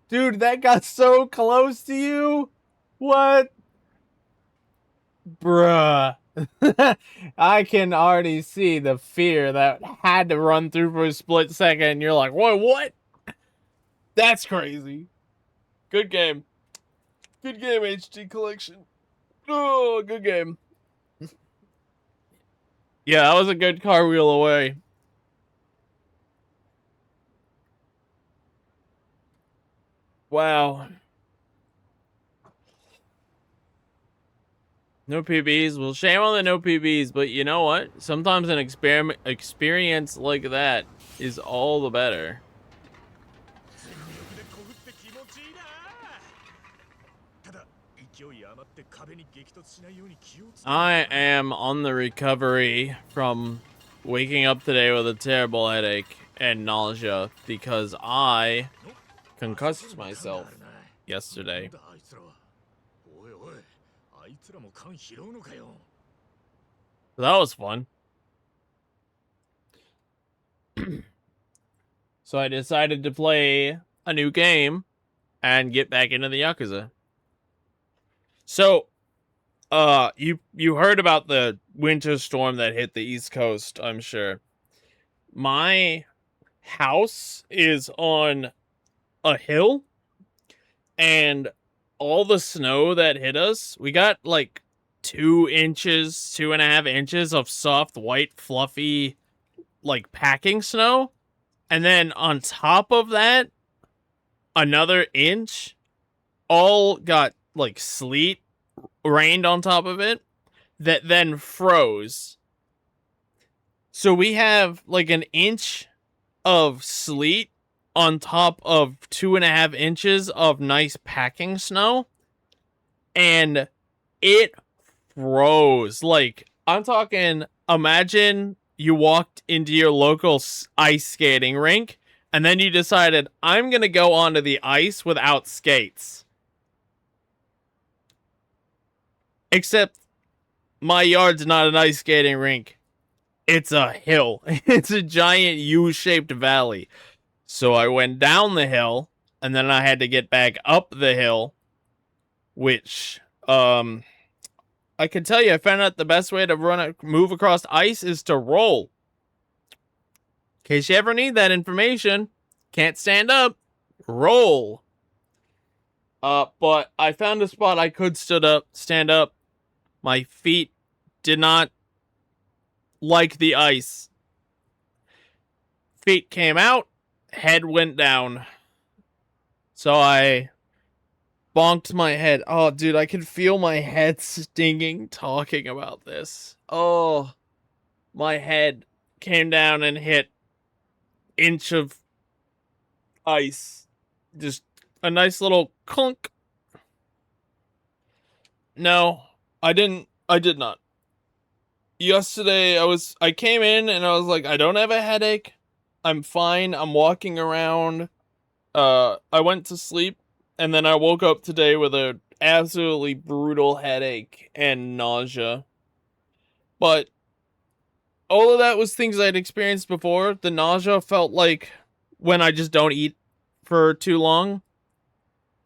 Dude, that got so close to you? What? Bruh. I can already see the fear that had to run through for a split second. You're like, whoa, what? That's crazy. Good game. Good game, HD Collection. Oh, good game. Yeah, that was a good car wheel away. Wow. No PBs. Well, shame on the no PBs, but you know what? Sometimes an experience like that is all the better. I am on the recovery from waking up today with a terrible headache and nausea because I concussed myself yesterday. That was fun. So I decided to play a new game and get back into the Yakuza. So, you heard about the winter storm that hit the East Coast, I'm sure. My house is on a hill, and all the snow that hit us, we got like 2 inches, 2.5 inches of soft, white, fluffy, like packing snow. And then on top of that, another inch, all got like sleet rained on top of it that then froze. So we have like an inch of sleet on top of 2.5 inches of nice packing snow. And it froze. Like, I'm talking, imagine you walked into your local ice skating rink and then you decided, I'm going to go onto the ice without skates. Except my yard's not an ice skating rink. It's a hill. It's a giant U-shaped valley. So I went down the hill, and then I had to get back up the hill, which, I can tell you, I found out the best way to move across ice is to roll. In case you ever need that information, can't stand up, roll. But I found a spot I could stand up. My feet did not like the ice. Feet came out, head went down. So I bonked my head. Oh, dude, I can feel my head stinging talking about this. Oh, my head came down and hit inch of ice. Just a nice little clunk. No, I did not. Yesterday, I came in and I was like, I don't have a headache. I'm fine. I'm walking around. I went to sleep and then I woke up today with a absolutely brutal headache and nausea. But all of that was things I'd experienced before. The nausea felt like when I just don't eat for too long.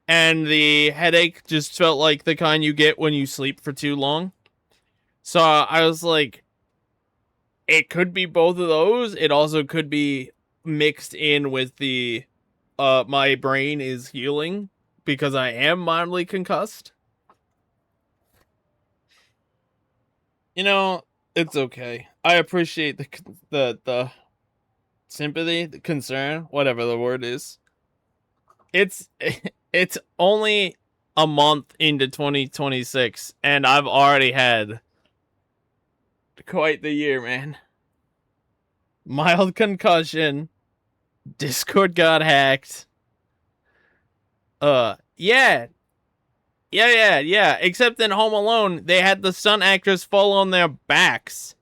And the headache just felt like the kind you get when you sleep for too long. So I was like, it could be both of those. It also could be mixed in with the, my brain is healing because I am mildly concussed. You know, it's okay. I appreciate the sympathy, the concern, whatever the word is. It's only a month into 2026 and I've already had quite the year, man. Mild concussion. Discord got hacked. Yeah. Except in Home Alone, they had the stunt actors fall on their backs.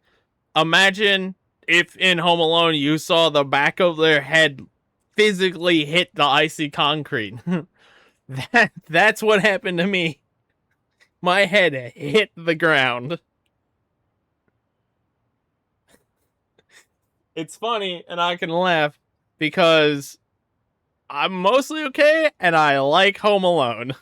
Imagine if in Home Alone you saw the back of their head physically hit the icy concrete. That's what happened to me. My head hit the ground. It's funny, and I can laugh, because I'm mostly okay, and I like Home Alone.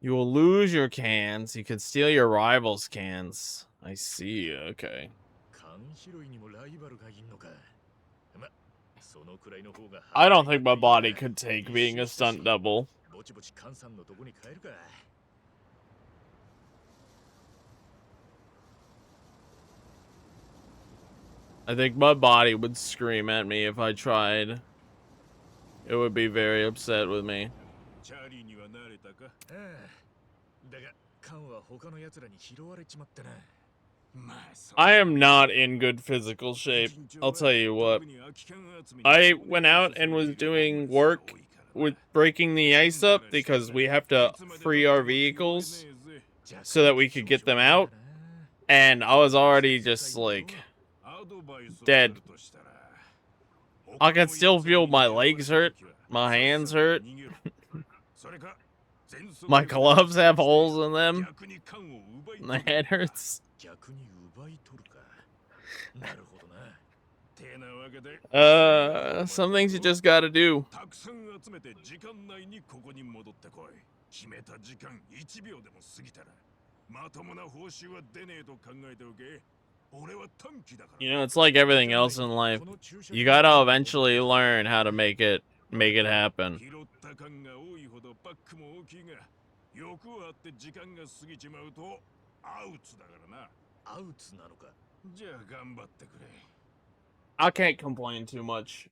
You will lose your cans. You can steal your rival's cans. I see, okay. I don't think my body could take being a stunt double. I think my body would scream at me if I tried. It would be very upset with me. I am not in good physical shape. I'll tell you what. I went out and was doing work with breaking the ice up because we have to free our vehicles so that we could get them out. And I was already just like dead. I can still feel my legs hurt. My hands hurt. My gloves have holes in them. My head hurts. Some things you just gotta do. You know, it's like everything else in life. You gotta eventually learn how to make it happen. アウツなのか。じゃあ頑張ってくれ。 I can't complain too much.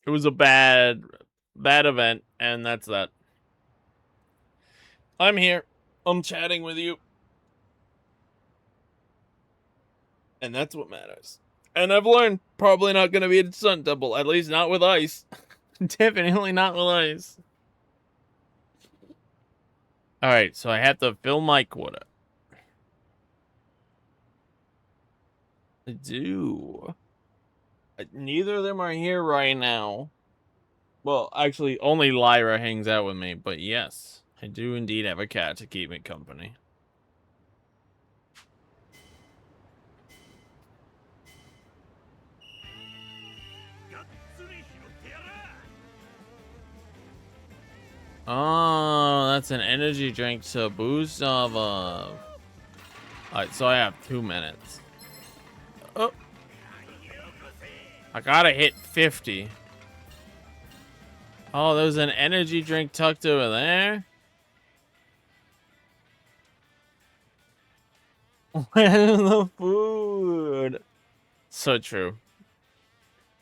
It was a bad event, and that's that. I'm here. I'm chatting with you. And that's what matters. And I've learned probably not going to be a Sun Temple, at least not with ice. Definitely not with ice. Alright, so I have to fill my quota. I do. Neither of them are here right now. Well, actually, only Lyra hangs out with me, but yes, I do indeed have a cat to keep me company. Oh, that's an energy drink to boost of. Alright, so I have 2 minutes. Oh, I gotta hit 50. Oh, there's an energy drink tucked over there. Where's the food? So true.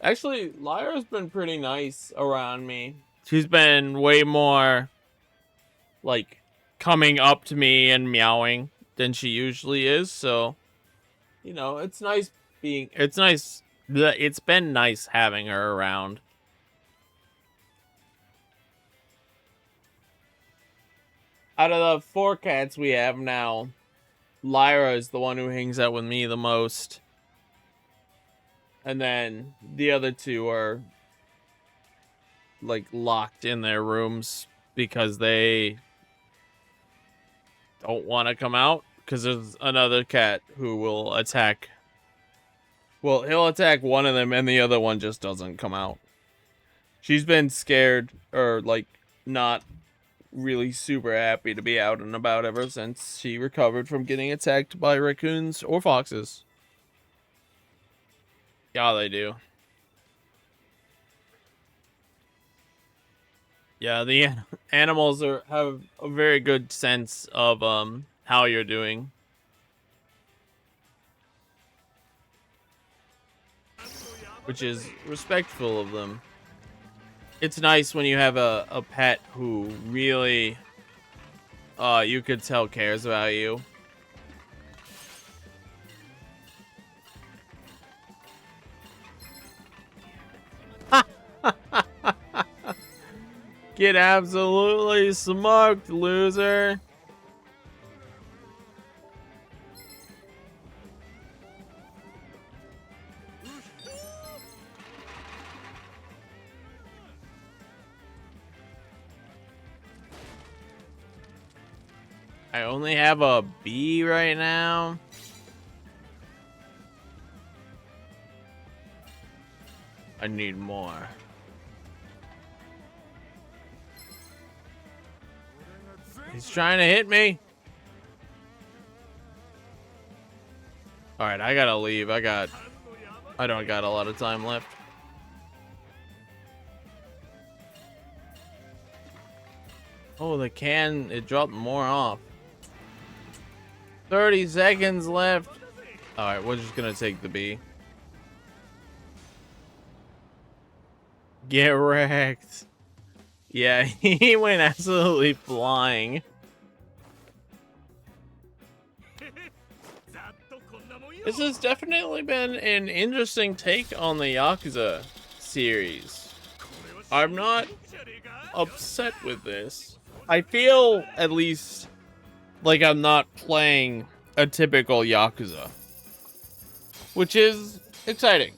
Actually, Lyra's been pretty nice around me. She's been way more, like, coming up to me and meowing than she usually is. So, you know, it's nice being, it's been nice having her around. Out of the 4 cats we have now, Lyra is the one who hangs out with me the most. And then the other 2 are like locked in their rooms because they don't want to come out, because there's another cat who will attack. Well, he'll attack one of them and the other one just doesn't come out. She's been scared, or like not really super happy to be out and about ever since she recovered from getting attacked by raccoons or foxes. Yeah, they do. Yeah, the animals have a very good sense of how you're doing. Which is respectful of them. It's nice when you have a pet who really you could tell cares about you. Get absolutely smoked, loser. I only have a B right now. I need more. He's trying to hit me. All right, I gotta leave. I don't got a lot of time left. Oh, the can, it dropped more off. 30 seconds left. All right, we're just gonna take the B. Get wrecked. Yeah, he went absolutely flying. This has definitely been an interesting take on the Yakuza series. I'm not upset with this. I feel, at least, like I'm not playing a typical Yakuza, which is exciting.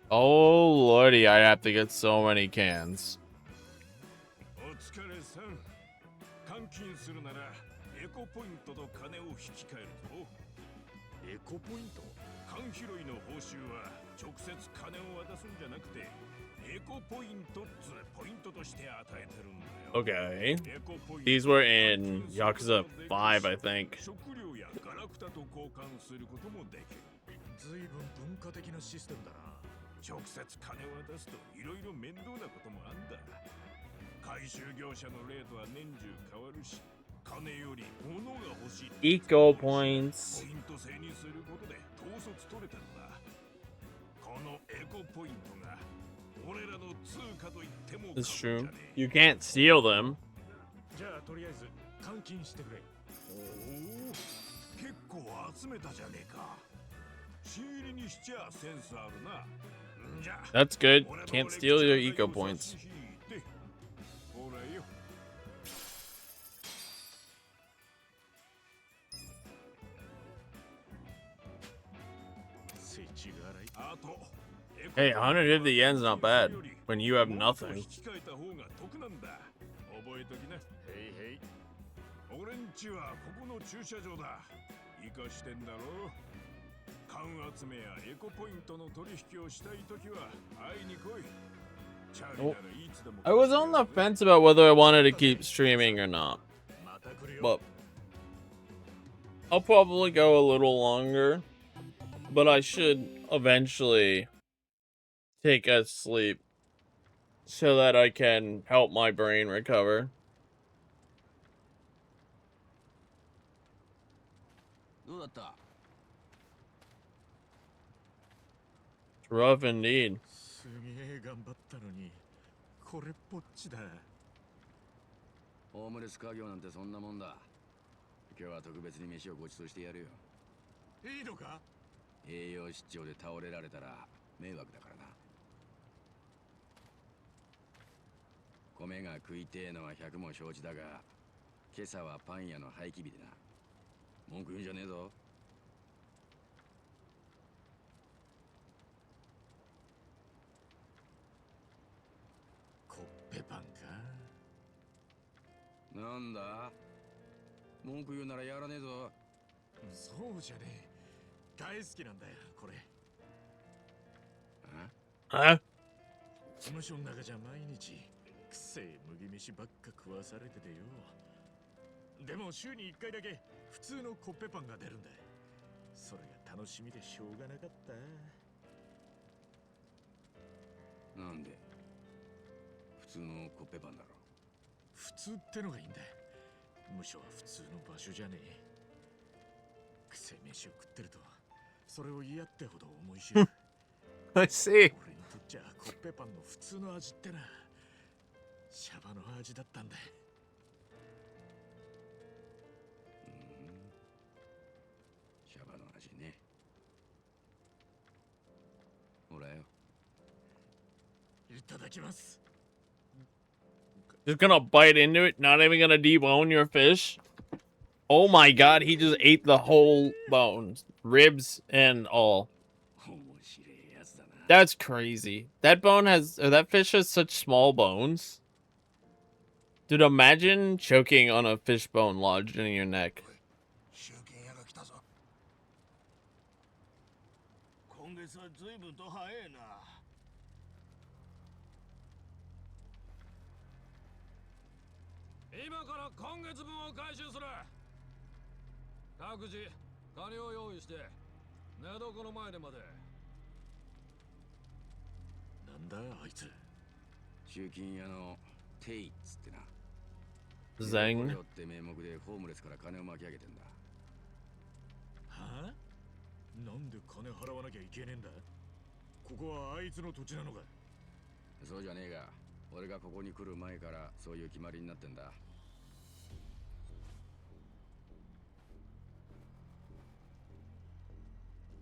Oh lordy, I have to get so many cans. Okay. These were in Yakuza 5, I think. 随分文化的なシステムだな。直接金を渡すといろいろ面倒なこともあんだ。回収業者のレートは年中変わるし、金より物が欲しい。 Eco points. ポイント制にすることで統率取れたんだ。このエコポイントが俺らの通貨と言っても It's true. You can't steal them. じゃあとりあえず換金してくれ。おお、結構集めたじゃねえか。仕入れにしちゃセンスあるな。じゃあ That's good. Can't steal your eco points. ほらよ。あと Hey, 150 yen's not bad when you have nothing. 引き換えた方が得なんだ。覚えときな。へいへい。俺んちはここの駐車場だ。生かしてんだろ。缶集めやエコポイントの取引をしたいときは会いに来い。チャーリーならいつでも。I was on the fence about whether I wanted to keep streaming or not. But I'll probably go a little longer. But I should eventually take a sleep so that I can help my brain recover. どうだった？ It's rough indeed. すげえ頑張ったのにこれっぽっちだ。ホームレス家業なんてそんなもんだ。今日は特別に飯をご馳走してやるよ。いいのか？栄養失調で倒れられたら迷惑だからな。米が食いてえのは100も承知だが、今朝はパン屋の廃棄日でな。文句言うんじゃねえぞ。コッペパンか。なんだ？文句言うならやらねえぞ。そうじゃねえ。大好きなんだよこれ。事務所の中じゃ毎日くせえ麦飯ばっか食わされててよ。でも週に1回だけ普通のコッペパンが出るんだ。それが楽しみでしょうがなかった。なんで？普通のコッペパンだろ。普通ってのがいいんだ。無所は普通の場所じゃねえ。くせえ飯を食ってるとそれを嫌ってほど思い知る。I see. 俺にとっちゃコッペパンの普通の味ってな、シャバの味だったんだ。シャバの味ね。ほらよ。いただきます。 Just gonna bite into it, not even gonna debone your fish. Oh my god, he just ate the whole bones, ribs and all. That's crazy. That bone has, or that fish has such small bones. Dude, imagine choking on a fish bone lodged in your neck. 今月は随分と早いな。今から今月分を回収する。各自金を用意して寝床の前でまで。なんだあいつ。集金屋のテイっつってな。 Zeng って名目でホームレスから金を巻き上げてんだ。はあ？なんで金払わなきゃいけねえんだ？ここはあいつの土地なのか？そうじゃねえが、俺がここに来る前からそういう決まりになってんだ。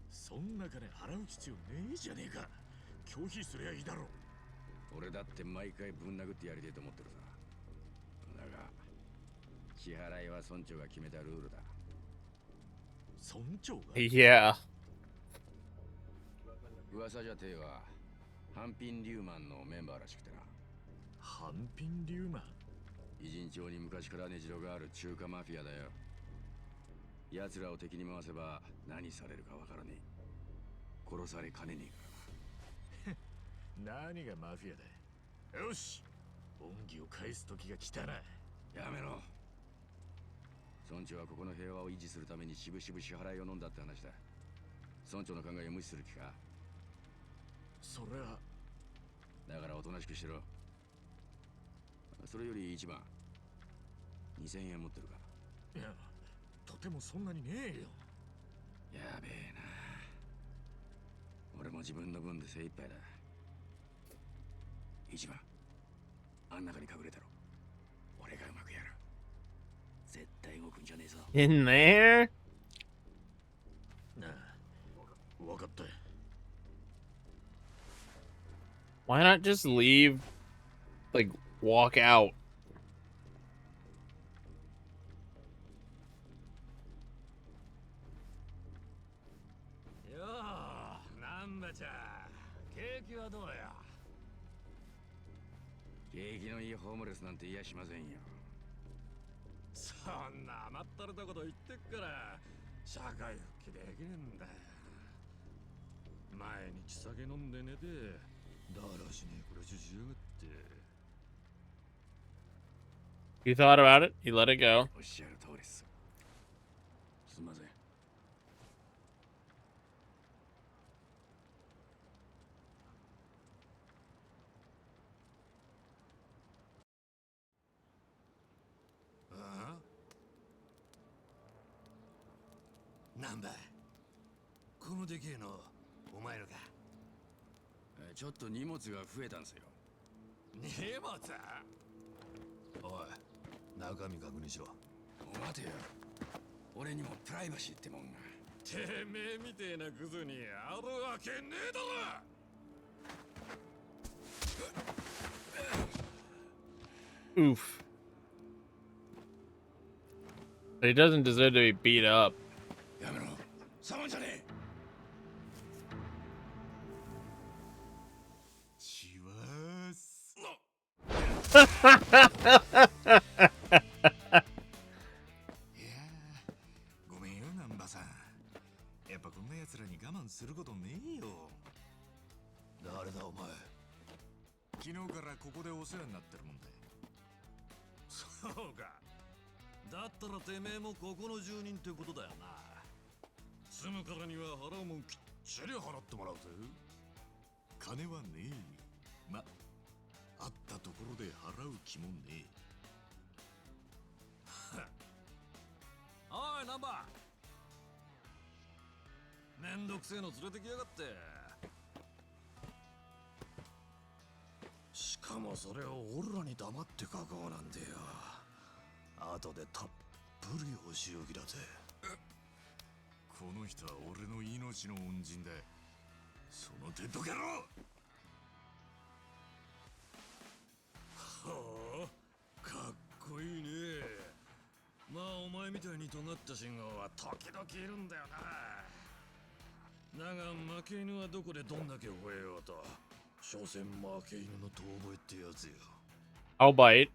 そんな金払う必要ねえじゃねえか。拒否すりゃいいだろ。俺だって毎回ぶん殴ってやりてえと思ってるさ。だが支払いは村長が決めたルールだ。村長が？ Yeah. 噂じゃてえはハンピン・リューマンのメンバーらしくてな。ハンピン・リューマン？偉人町に昔から根城がある中華マフィアだよ。奴らを敵に回せば何されるかわからねえ。殺されかねねえからな。何がマフィアだ。よし、恩義を返す時が来たな。やめろ。村長はここの平和を維持するためにしぶしぶ支払いを飲んだって話だ。村長の考えを無視する気か？それは。だからおとなしくしろ。それより一番2000円持ってるか？いや、とてもそんなにねえよ。やべえな。俺も自分の分で精一杯だ。一番あん中に隠れたろ。俺がうまくやる。絶対動くんじゃねえぞ。 In there? なあ、分かった。 Why not just leave? Like, walk out. よう、なんだちゃ。景気はどうや？景気のいいホームレスなんて言いやしませんよ。そんな甘ったれたこと言ってっから社会復帰できねえんだよ。毎日酒飲んで寝てだらしねえ暮らししやがって。 You thought about it? You let it go. おっしゃる通りっす。すんません。ああ、なんだこのでけえのお前のか？ちょっと荷物が増えたんすよ。荷物？おい、中身確認しろ。待てよ。俺にもプライバシーってもんが。てめえみてえなクズにあるわけねえだろ。 Oof. But he doesn't deserve to be beat up. やめろ。触んじゃねえ。チワース。いやー、ごめんよ、南波さん。やっぱこんな奴らに我慢することねえよ。誰だお前。昨日からここでお世話になってるもんだよ。そうか。だったらてめえもここの住人ってことだよな。住むからには払うもんきっちり払ってもらうぜ。金はねえ。ま、あったところで払う気もねえ。おい、ナンバー。めんどくせえの連れてきやがって。しかもそれを俺らに黙って書こうなんてよ。後でたっぷりお仕置きだぜ。この人は俺の命の恩人だ。その手どけろ。はあ、かっこいいね。まあお前みたいに尖った信号は時々いるんだよな。だが負け犬はどこでどんだけ吠えようと、所詮負け犬の遠吠えってやつよ。 I'll bite.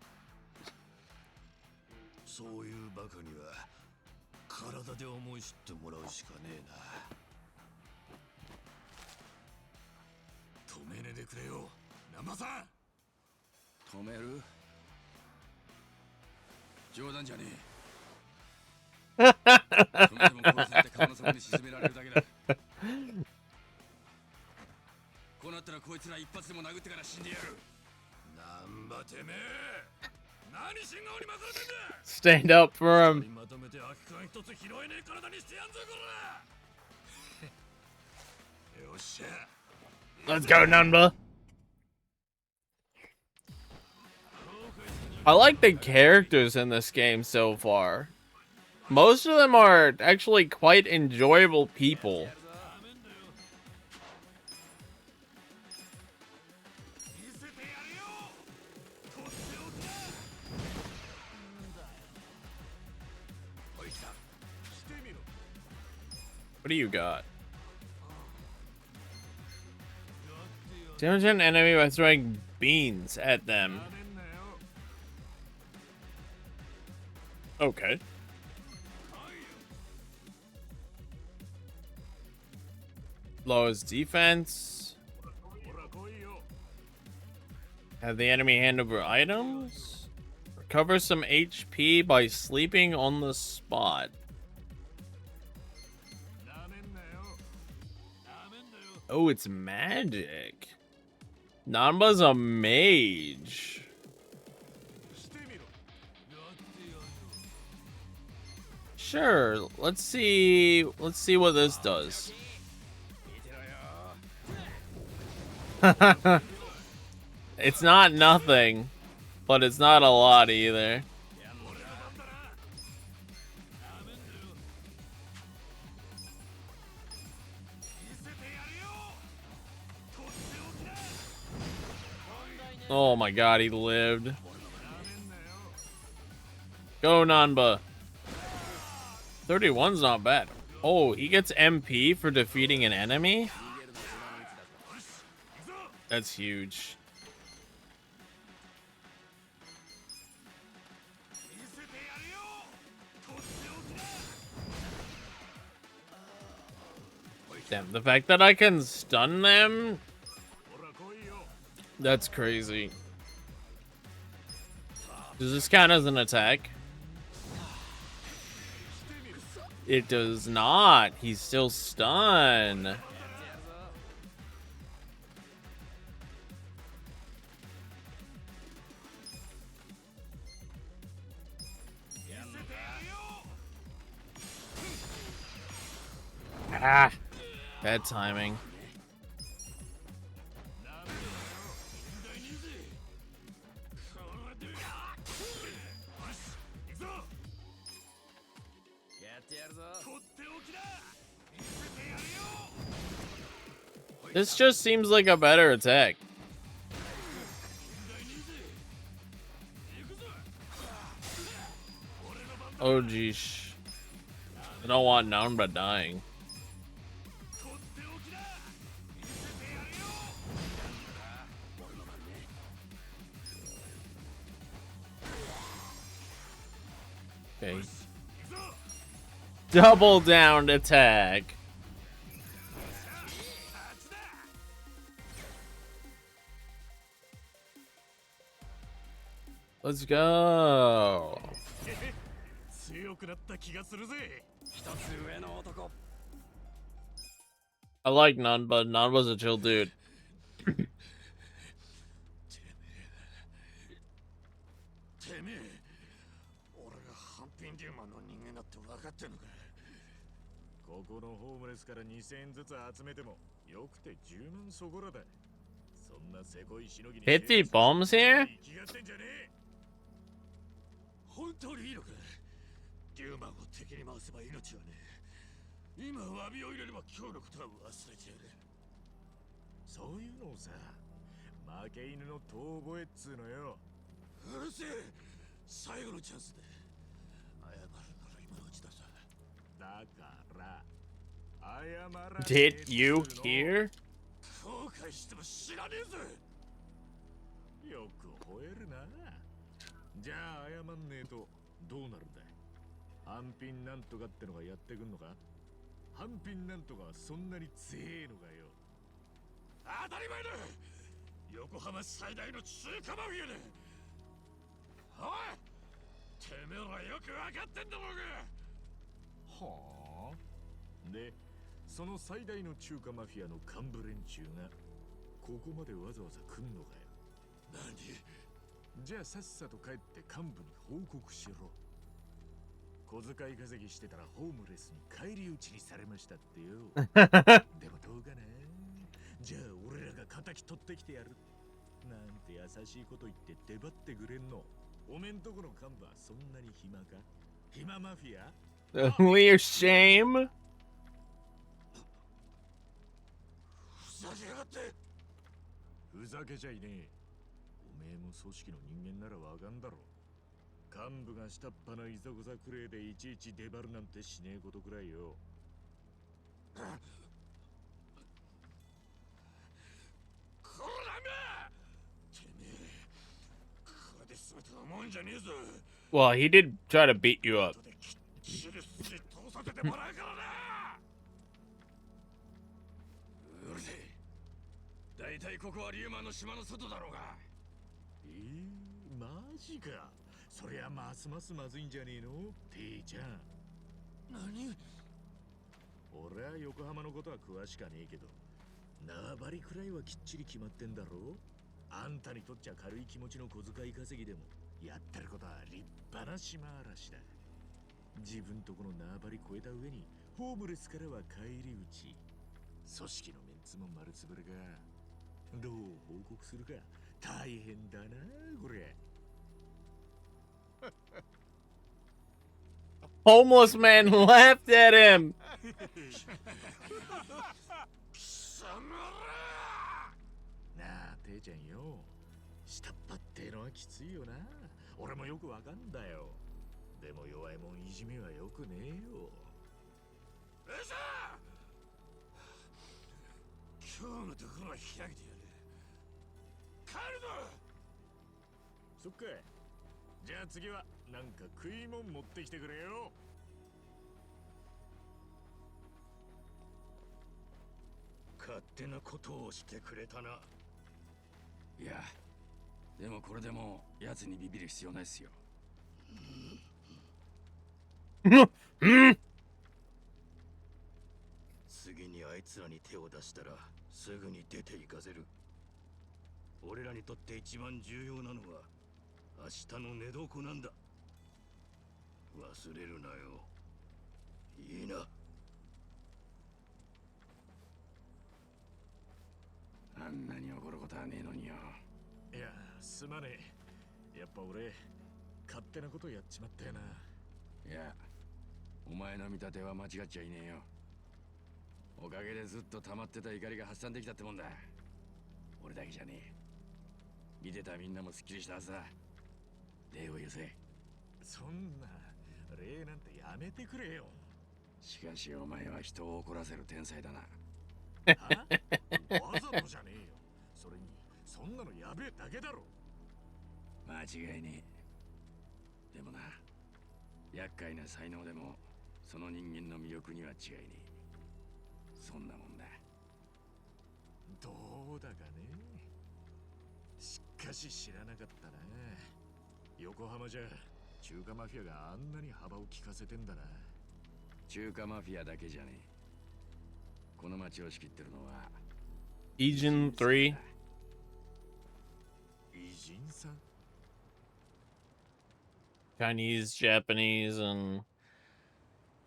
そういうバカには体で思い知ってもらうしかねえな。止めねでくれよ、南波さん。止める？冗談じゃねえ。踏んでも殺されて川の底に沈められるだけだ。こうなったらこいつら一発でも殴ってから死んでやる。南波てめえ、何信号に任せてんだ。 Stand up for him. まとめて空き缶一つ拾えねえ体にしてやんぞこら。よっしゃ。 Let's go, Nunba. I like the characters in this game so far. Most of them are actually quite enjoyable people. What do you got? Damage an enemy by throwing beans at them. Okay. Lowers defense. Have the enemy hand over items. Recover some HP by sleeping on the spot. Oh, it's magic. Nanba's a mage. Sure. Let's see what this does. It's not nothing, but it's not a lot either. Oh my god, he lived. Go, Nanba. 31's not bad. Oh, he gets MP for defeating an enemy? That's huge. Damn, the fact that I can stun them? That's crazy. Does this count as an attack? It does not. He's still stunned. Ah, bad timing. This just seems like a better attack. Oh geesh. I don't want Nanba dying. Okay. Double down attack. Let's go. I like Nanba. Nanba's a chill dude. ここのホームレスから2000円ずつ集めてもよくて10万そこらだ。そんなせこいしのぎに 50 bombs here? 気がってんじゃねえ。本当にいいのか。リューマンを敵に回せば命はね。今詫びを入れれば今日のことは忘れてやる。そういうのをさ、負け犬の遠吠えっつうのよ。うるせえ。最後のチャンスで謝るなら今のうちださ。だから謝らねえ。 Did you hear? 後悔しても知らねえぜ。よく吠えるな。じゃあ謝んねえとどうなるんだ。半品なんとかってのがやってくんのか。半品なんとかはそんなに強えのかよ。当たり前だ。横浜最大の中華マフィアだ。おい、てめえらよくわかってんだろうが。はあ。で、その最大の中華マフィアの幹部連中がここまでわざわざ来んのかよ。何？じゃあさっさと帰って幹部に報告しろ。小遣い稼ぎしてたらホームレスに返り討ちにされましたってよ。でもどうかな。じゃあ俺らが敵取ってきてやる。なんて優しいこと言って出張ってくれんの。おめんとこの幹部はそんなに暇か。暇マフィア。Only your shame? ふざけやがって。ふざけちゃいねえ。おめえも組織の人間ならわかんだろ。幹部が下っ端のいざこざくれいでいちいち出張るなんてしねえことくらいよ。こらめ！てめえ、これで全てのもんじゃねえぞ。 Well, he did try to beat you up. 通させてもらうからな。うるせえ。大体ここはリューマンの島の外だろうが。マジか。そりゃますますまずいんじゃねえの、Tちゃん。何？俺は横浜のことは詳しかねえけど、縄張りくらいはきっちり決まってんだろ。あんたにとっちゃ軽い気持ちの小遣い稼ぎでもやってることは立派な島嵐だ。自分とこの縄張り越えた上にホームレスからは返り討ち。組織のメンツも丸つぶれか。どう報告するか大変だなこれ。Homeless man laughed at him. なあ、ていちゃんよ。下っ端ってのはきついよな。俺もよくわかんだよ。でも弱いもんいじめはよくねえよ。よいしょ。今日のところは開いてやる。帰るぞ。そっか。じゃあ次はなんか食いもん持ってきてくれよ。勝手なことをしてくれたな。いや、でもこれでも奴にビビる必要ないっすよ。次にあいつらに手を出したらすぐに出て行かせる。俺らにとって一番重要なのは明日の寝床なんだ。忘れるなよ。いいな。あんなに怒ることはねえのによ。いや、すまねえ。やっぱ俺勝手なことやっちまったよな。いや、お前の見立ては間違っちゃいねえよ。おかげでずっと溜まってた怒りが発散できたってもんだ。俺だけじゃねえ。見てたみんなもすっきりしたはずだ。礼を言せ。そんな礼なんてやめてくれよ。しかしお前は人を怒らせる天才だな。わざとじゃねえよ。それにそんなのやべえだけだろ。間違いねえ。でもな、厄介な才能でもその人間の魅力には違いねえ。そんなもんだ。どうだかね。しかし知らなかったな。横浜じゃ中華マフィアがあんなに幅を利かせてんだな。中華マフィアだけじゃねえ。この町を仕切ってるのはイジン3。偉人さん。 Chinese, Japanese, and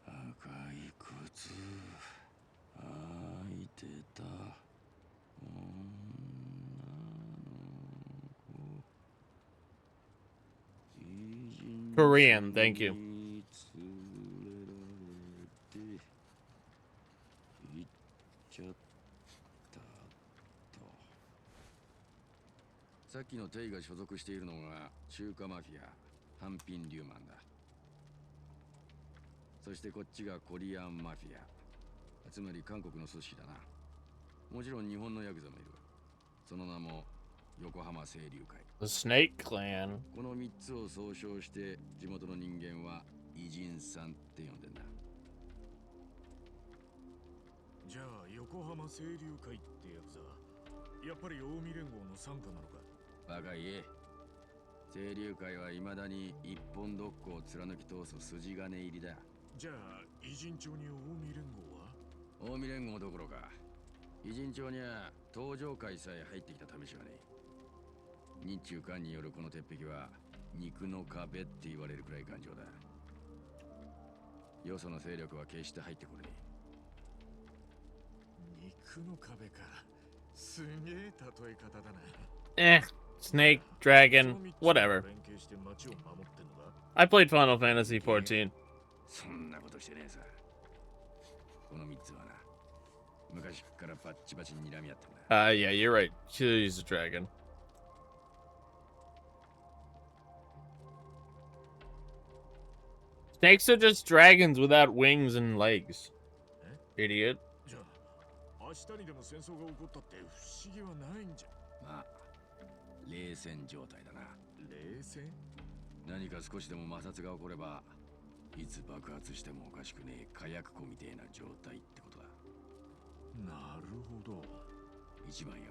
赤い靴履いてた女の子。 Korean, thank you. 行っちゃったと。さっきのテイが所属しているのが中華マフィアハンピン・リューマンだ。そしてこっちがコリアンマフィア、つまり韓国の組織だな。もちろん日本のヤクザもいる。その名も横浜清流会。 The Snake Clan. この3つを総称して地元の人間は偉人さんって呼んでんだ。じゃあ横浜清流会ってやつはやっぱり近江連合の傘下なのか。バカ言え。清流会は未だに一本ドッコを貫き通す筋金入りだ。じゃあ偉人町に近江連合は。近江連合どころか偉人町には東上会さえ入ってきた試しはねえ。日中韓によるこの鉄壁は肉の壁って言われるくらい頑丈だ。よその勢力は決して入ってこれねえ。肉の壁か。すげえ例え方だな。Snake, Dragon, whatever. I played Final Fantasy 14. そんなことしてねえさ。この3つはな、昔からバッチバチに睨み合ってんだ。Yeah, you're right. She's a dragon. Snakes are just dragons without wings and legs. Idiot. じゃあ明日にでも戦争が起こったって不思議はないんじゃ。まあ冷戦状態だな。冷戦？何か少しでも摩擦が起こればいつ爆発してもおかしくねえ火薬庫みてえな状態ってことだ。なるほど。一番よ、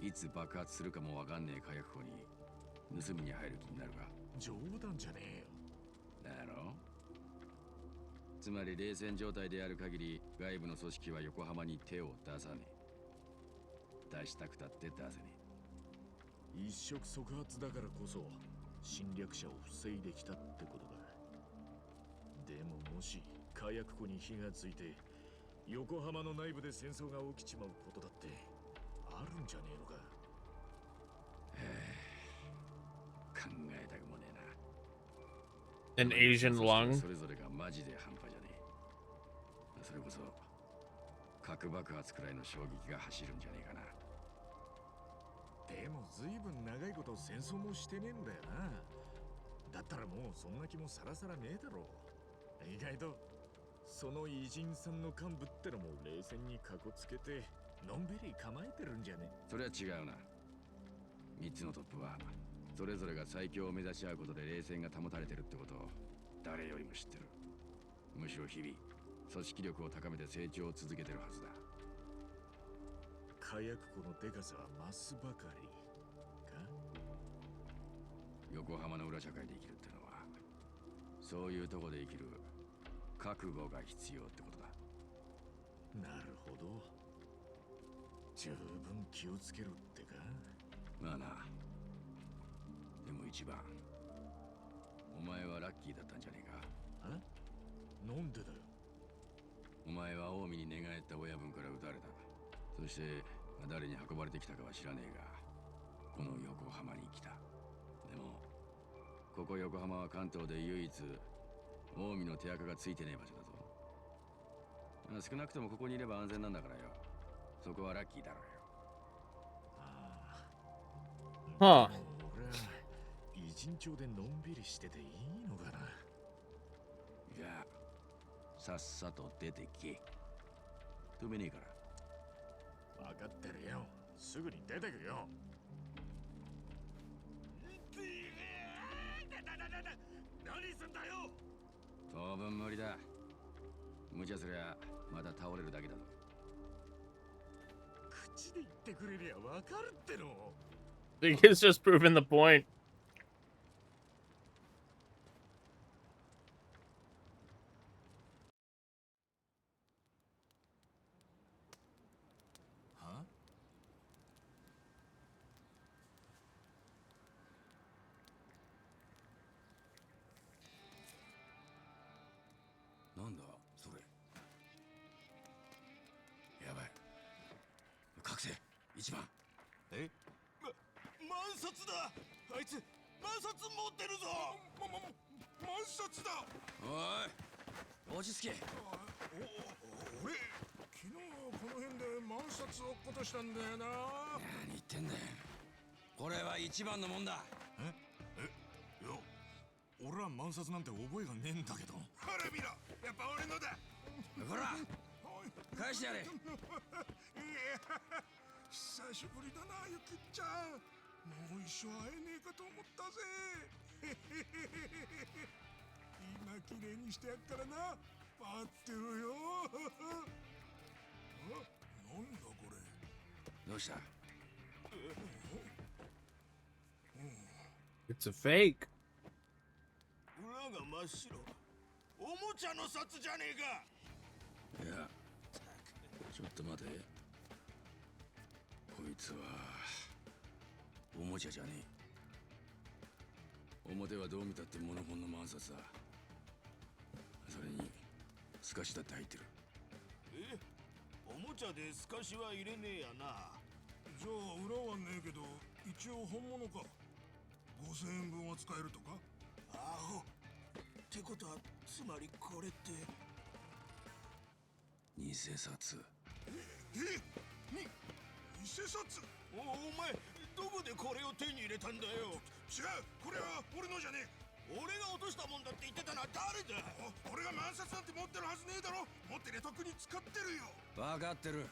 いつ爆発するかもわかんねえ火薬庫に盗みに入る気になるか。冗談じゃねえよ。だろ。つまり冷戦状態である限り外部の組織は横浜に手を出さねえ。出したくたって出せねえ。一触即発だからこそ侵略者を防いできたってことだ。でももし火薬庫に火がついて横浜の内部で戦争が起きちまうことだってあるんじゃねえのか。考えたくもねえな。 An Asian lung? それぞれがマジで半端じゃねえ。それこそ核爆発くらいの衝撃が走るんじゃねえかな。でも随分長いこと戦争もしてねえんだよな。だったらもうそんな気もさらさらねえだろう。意外とその偉人さんの幹部ってのも冷戦にかこつけてのんびり構えてるんじゃね。それは違うな。3つのトップはそれぞれが最強を目指し合うことで冷戦が保たれてるってことを誰よりも知ってる。むしろ日々組織力を高めて成長を続けてるはずだ。火薬庫のデカさは増すばかりか。横浜の裏社会で生きるってのはそういうとこで生きる覚悟が必要ってことだ。なるほど。十分気をつけろってか。まあな。でも一番お前はラッキーだったんじゃねえか。なんでだよ。お前は近江に寝返った親分から撃たれた。そして誰に運ばれてきたかは知らねえがこの横浜に来た。でもここ横浜は関東で唯一近江の手垢がついてねえ場所だぞ。少なくともここにいれば安全なんだからよ。そこはラッキーだろうよ。はあ。俺は偉人町でのんびりしてていいのかな。じゃあさっさと出てけ。止めねえから。分かってるよ。すぐに出てくよ。何すんだよ。当分無理だ。無茶すりゃまた倒れるだけだぞ。口で言ってくれりゃ分かるっての。I think it's just proving the point. は？なんだそれ。やばい。覚醒一番。万札だ。あいつ万札持ってるぞ。万札だ。おい落ち着け。俺昨日この辺で万札落っことしたんだよな。何言ってんだよ。これは一番のもんだ。いや俺は万札なんて覚えがねえんだけど。ほら見ろ、やっぱ俺のだ。ほら返してやれ。いや久しぶりだな、ゆきちゃん。もう一生会えねえかと思ったぜ。今綺麗にしてやっからな。待ってろよ。なんだこれ。どうした。It's a fake. 裏が真っ白。おもちゃの札じゃねえか。いやちょっと待て。こいつはおもちゃじゃねえ。表はどう見たってモノコンの万札だ。それに透かしだって入ってる。おもちゃで透かしは入れねえやな。じゃあ裏はねえけど一応本物か。5000円分は使えるとか。アホってことはつまりこれって偽札。偽札。お前どこでこれを手に入れたんだよ。違う、これは俺のじゃねえ。俺が落としたもんだって言ってたのは誰だ。俺が万札なんて持ってるはずねえだろ。持ってりゃとっくに使ってるよ。分かってる。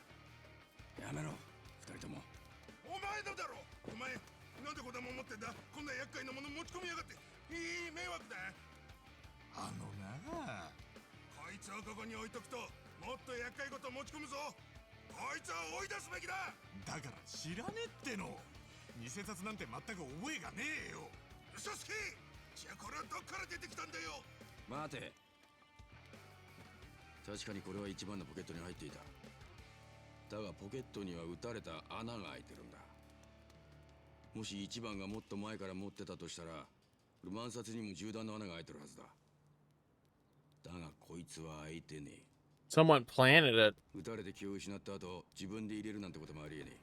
やめろ二人とも。お前のだろ。お前なんでこんなもん持ってんだ。こんな厄介なもの持ち込みやがって。いい迷惑だ。あのなあ、こいつをここに置いとくともっと厄介事持ち込むぞ。こいつは追い出すべきだ。だから知らねえっての。偽札なんて全く覚えがねえよ。嘘つき。じゃあこれはどっから出てきたんだよ。待て。確かにこれは一番のポケットに入っていた。だがポケットには撃たれた穴が開いてるんだ。もし一番がもっと前から持ってたとしたら万札にも銃弾の穴が開いてるはずだ。だがこいつは相手ねえ。 Someone planted it. 撃たれて気を失った後、自分で入れるなんてこともありえねえ。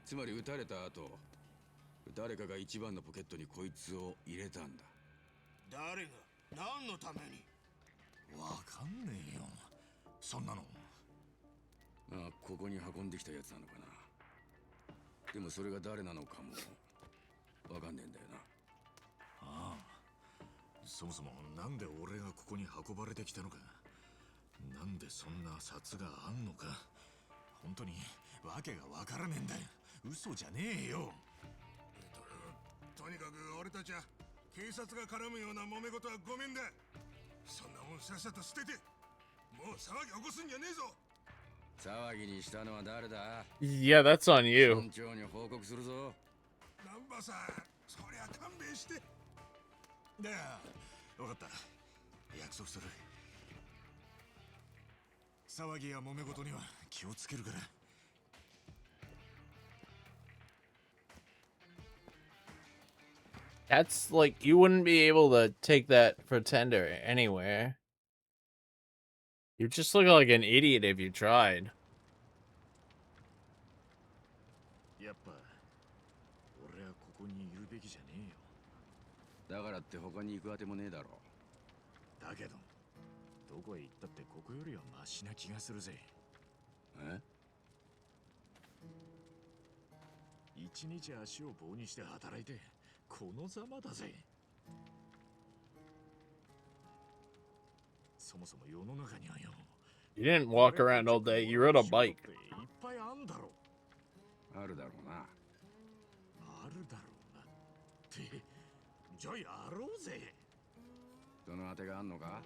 つまり撃たれた後、誰かが一番のポケットにこいつを入れたんだ。誰が何のために？わかんねえよ。そんなの。ああ、ここに運んできたやつなのかな。でもそれが誰なのかもわかんねえんだよな。ああ、そもそもなんで俺がここに運ばれてきたのか、なんでそんな札があんのか、本当にわけがわからねえんだよ。嘘じゃねえよ。とにかく俺たちは警察が絡むような揉め事はごめんだ。そんなもんさっさと捨てて、もう騒ぎ起こすんじゃねえぞ。騒ぎにしたのは誰だ？ Yeah, that's on you. 村長に報告するぞ。ナンバさん、そりゃ勘弁して。だよ、分かった。約束する。騒ぎや揉め事には気をつけるから。That's like, you wouldn't be able to take that pretender anywhere. You just look like an idiot if you tried. やっぱ俺はここにいるべきじゃねえよ。だからって他に行くあてもねえだろ。だけどどこへ行ったってここよりはマシな気がするぜ。え？一日足を棒にして働いてこのざまだぜ。そもそも世の中にはよ、 You didn't walk around all day. You rode a bike. いっぱいあんだろ。あるだろうな。あるだろうなって、じゃあやろうぜ。そのあてがあんのか？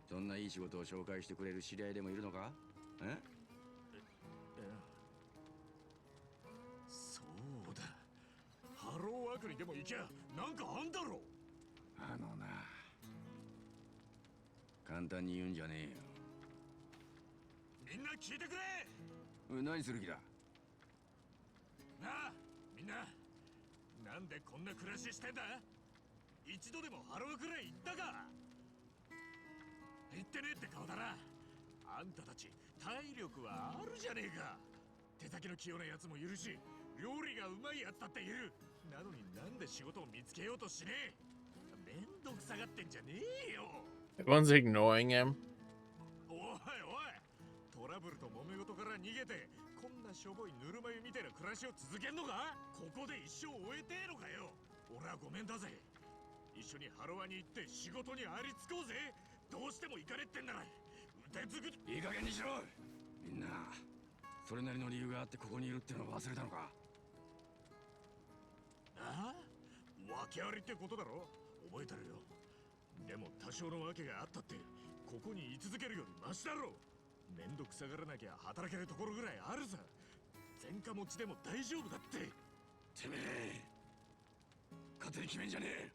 そんないい仕事を紹介してくれる知り合いでもいるのか？え？そうだ、ハローワークにでも行きゃなんかあんだろ。あのな、簡単に言うんじゃねえよ。みんな聞いてくれ。何する気だ？なあ、みんな、なんでこんな暮らししてんだ？一度でもハローくらい行ったか？行ってねえって顔だな。あんたたち体力はあるじゃねえか。手先の器用なやつもいるし、料理がうまいやつだっている。なのになんで仕事を見つけようとしねえ。めんどくさがってんじゃねえよ。 Everyone's ignoring him. おいおい、トラブルと揉め事から逃げてこんなしょぼいぬるま湯みたいな暮らしを続けんのか？ここで一生終えてえのかよ。俺はごめんだぜ。一緒にハロワに行って仕事にありつこうぜ。どうしても行かねってんなら腕つく。いい加減にしろ。みんなそれなりの理由があってここにいるってのを忘れたのか？ああ、訳ありってことだろ。覚えてるよ。でも多少の訳があったってここに居続けるよりマシだろ。めんどくさがらなきゃ働けるところぐらいあるさ。前科持ちでも大丈夫だって。てめえ勝手に決めんじゃねえ。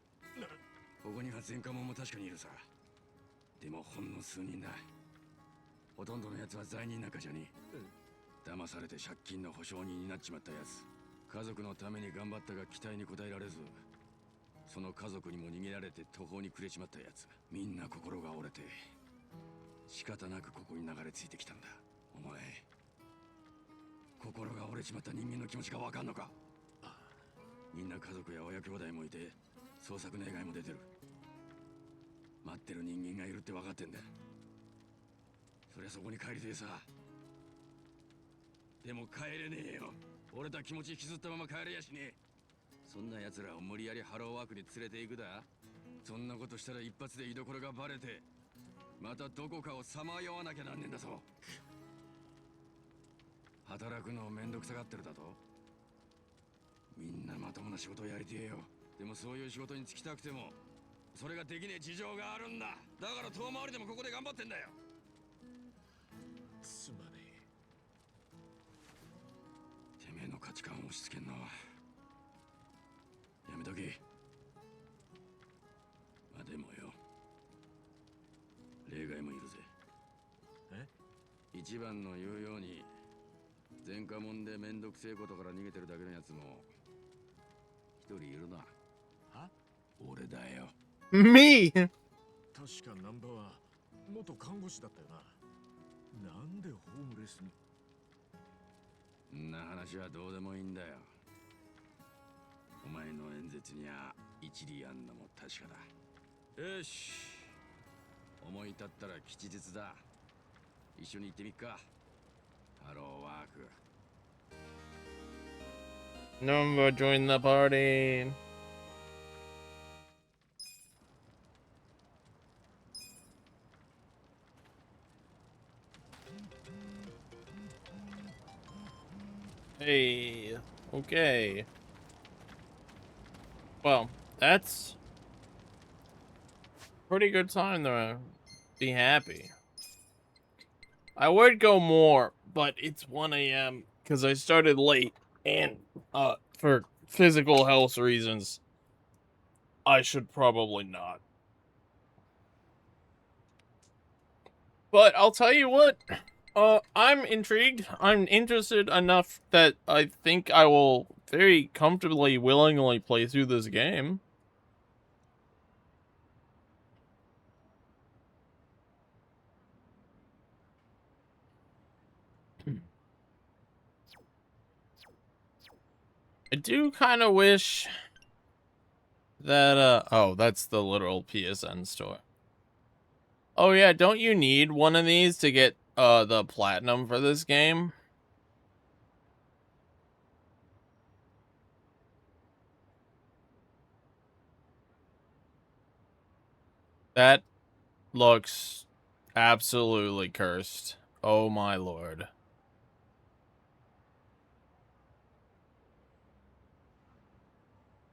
ここには前科者も確かにいるさ。でもほんの数人だ。ほとんどのやつは罪人なんかじゃねえ。騙されて借金の保証人になっちまったやつ。家族のために頑張ったが期待に応えられず、その家族にも逃げられて途方に暮れちまったやつ。みんな心が折れて仕方なくここに流れ着いてきたんだ。お前心が折れちまった人間の気持ちがわかんのか？みんな家族や親兄弟もいて捜索願いも出てる。待ってる人間がいるって分かってんだ。そりゃそこに帰りてえさ。でも帰れねえよ。折れた気持ち引きずったまま帰れやしねえ。そんな奴らを無理やりハローワークに連れて行くだ。そんなことしたら一発で居所がバレてまたどこかをさまよわなきゃなんねんだぞ。働くのをめんどくさがってるだと？みんなまともな仕事をやりてえよ。でもそういう仕事に就きたくてもそれができねえ事情があるんだ。だから遠回りでもここで頑張ってんだよ。すまねえ。てめえの価値観を押し付けんのはやめとけ。まあでもよ、例外もいるぜ。え？一番の言うように前科者でめんどくせえことから逃げてるだけのやつも一人いるな。は？俺だよ。Me! 確か難波は元看護師だったよな。なんでホームレスに。んな話はどうでもいいんだよ。お前の演説には一理あんのも確かだ。よし、思い立ったら吉日だ。一緒に行ってみっか。ハローワーク。Number, join the party. Hey, okay. Well, that's pretty good time to be happy. I would go more, but it's 1 a.m. because I started late, and for physical health reasons, I should probably not. But I'll tell you what, I'm intrigued. I'm interested enough that I think I will very comfortably, willingly play through this game. I do kind of wish that, oh, that's the literal PSN store. Oh yeah, don't you need one of these to get, the platinum for this game? That looks absolutely cursed. Oh my lord.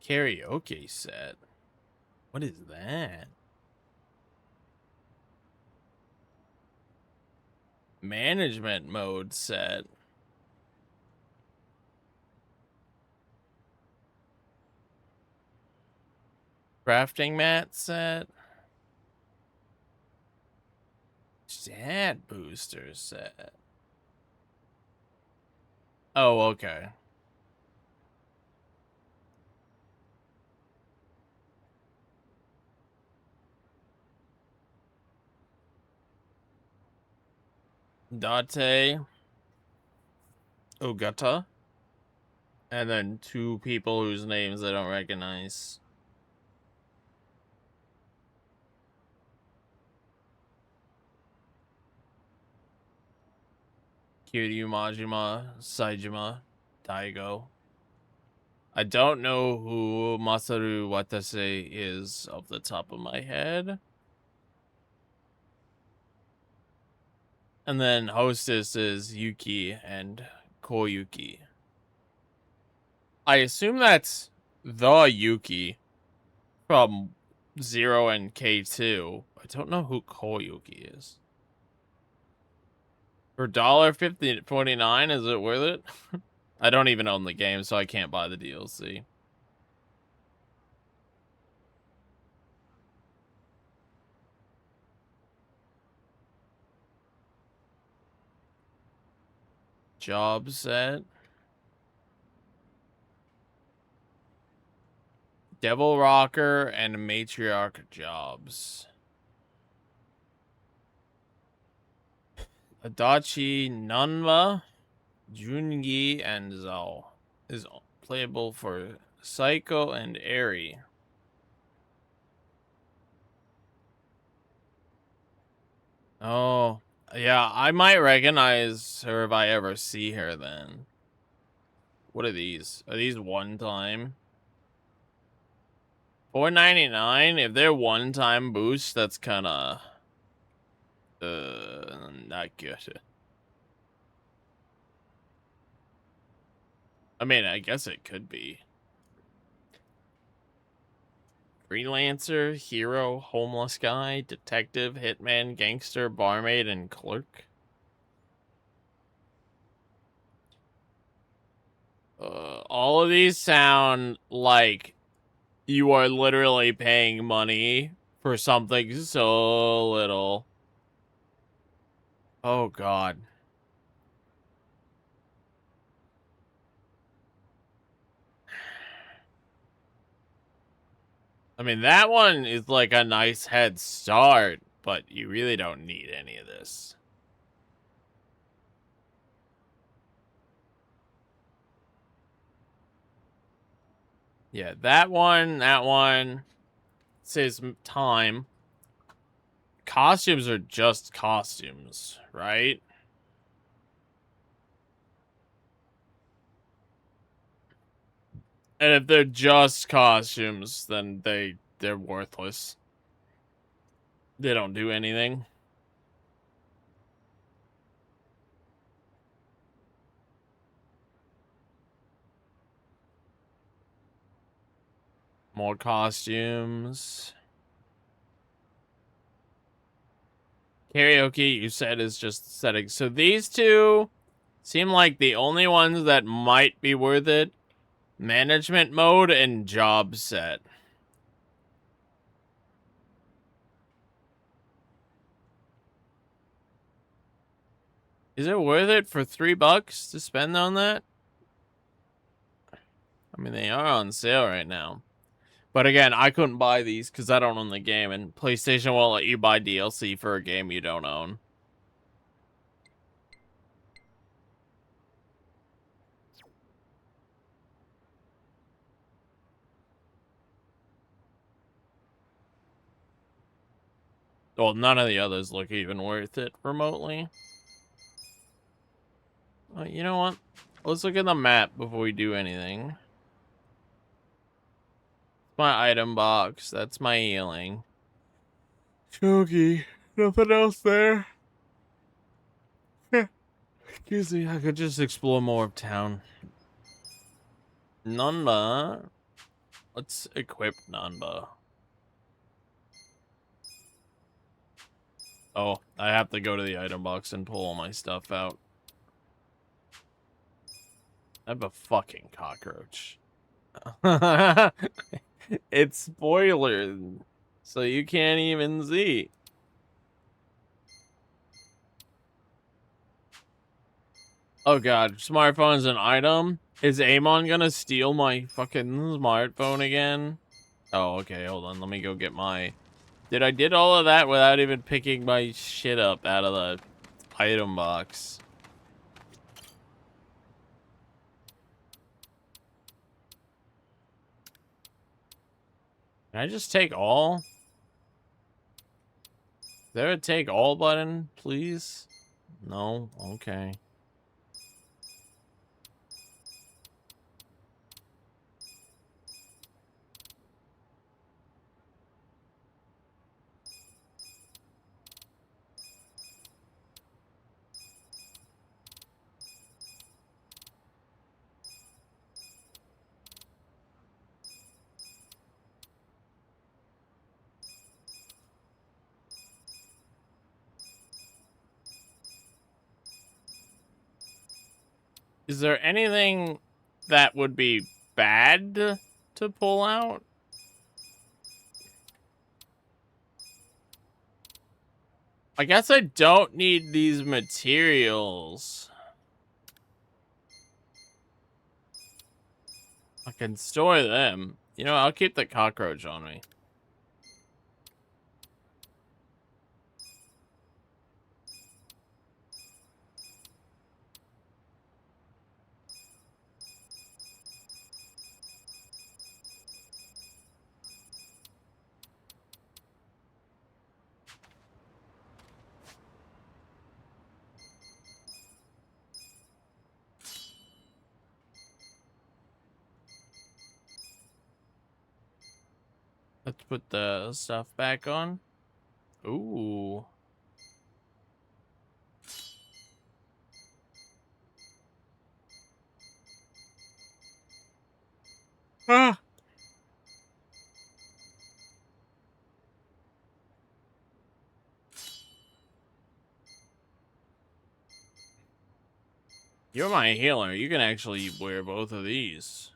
Karaoke set. What is that? Management mode set. Crafting mat set. Stat booster set. Oh, okay. Date Ogata, and then 2 people whose names I don't recognize. Kiryu Majima, Saijima, Daigo. I don't know who Masaru Watase is off the top of my head. And then hostess is Yuki and Koyuki. I assume that's the Yuki from 0 and K2. I don't know who Koyuki is. For $1.49, is it worth it? I don't even own the game, so I can't buy the DLC. Job set. Devil Rocker and Matriarch jobs. Adachi, Nanma, Jungi, and Zao is playable for Psycho and Eri. Oh, yeah, I might recognize her if I ever see her then. What are these? Are these one time? $4.99? If they're one-time boost, that's kinda not good. I mean, I guess it could be. Freelancer, hero, homeless guy, detective, hitman, gangster, barmaid, and clerk. All of these sound like you are literally paying money for something so little. Oh, God. I mean, that one is like a nice head start, but you really don't need any of this. Yeah, that one saves time. Costumes are just costumes, right? And if they're just costumes, then they're worthless. They don't do anything. More costumes. Karaoke, you said, is just settings. So these two seem like the only ones that might be worth it. Management mode and job set. Is it worth it for $3 to spend on that? I mean, they are on sale right now. But again, I couldn't buy these because I don't own the game, and PlayStation won't let you buy DLC for a game you don't own. Well, none of the others look even worth it remotely. You know what? Let's look at the map before we do anything. My item box. That's my healing. Chogi. Nothing else there. Excuse me, I could just explore more of town. Nanba. Let's equip Nanba. Oh, I have to go to the item box and pull all my stuff out. I have a fucking cockroach. It's spoilers, so you can't even see. Oh god, smartphone's an item? Is Amon gonna steal my fucking smartphone again? Oh, okay, hold on, let me go get my... Dude, I did all of that without even picking my shit up out of the item box. Can I just take all? Is there a take all button, please? No? Okay. Is there anything that would be bad to pull out? I guess I don't need these materials. I can store them. You know, I'll keep the cockroach on me. Let's put the stuff back on. Ooh. Ah. You're my healer. You can actually wear both of these.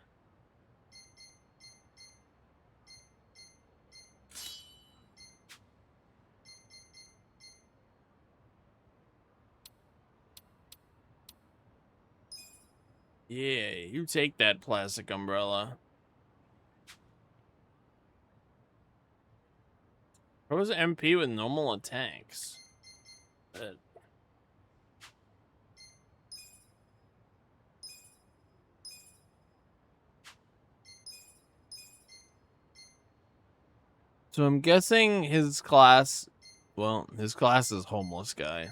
Yeah, you take that plastic umbrella. Throws MP with normal attacks. So I'm guessing his class, well, his class is homeless guy.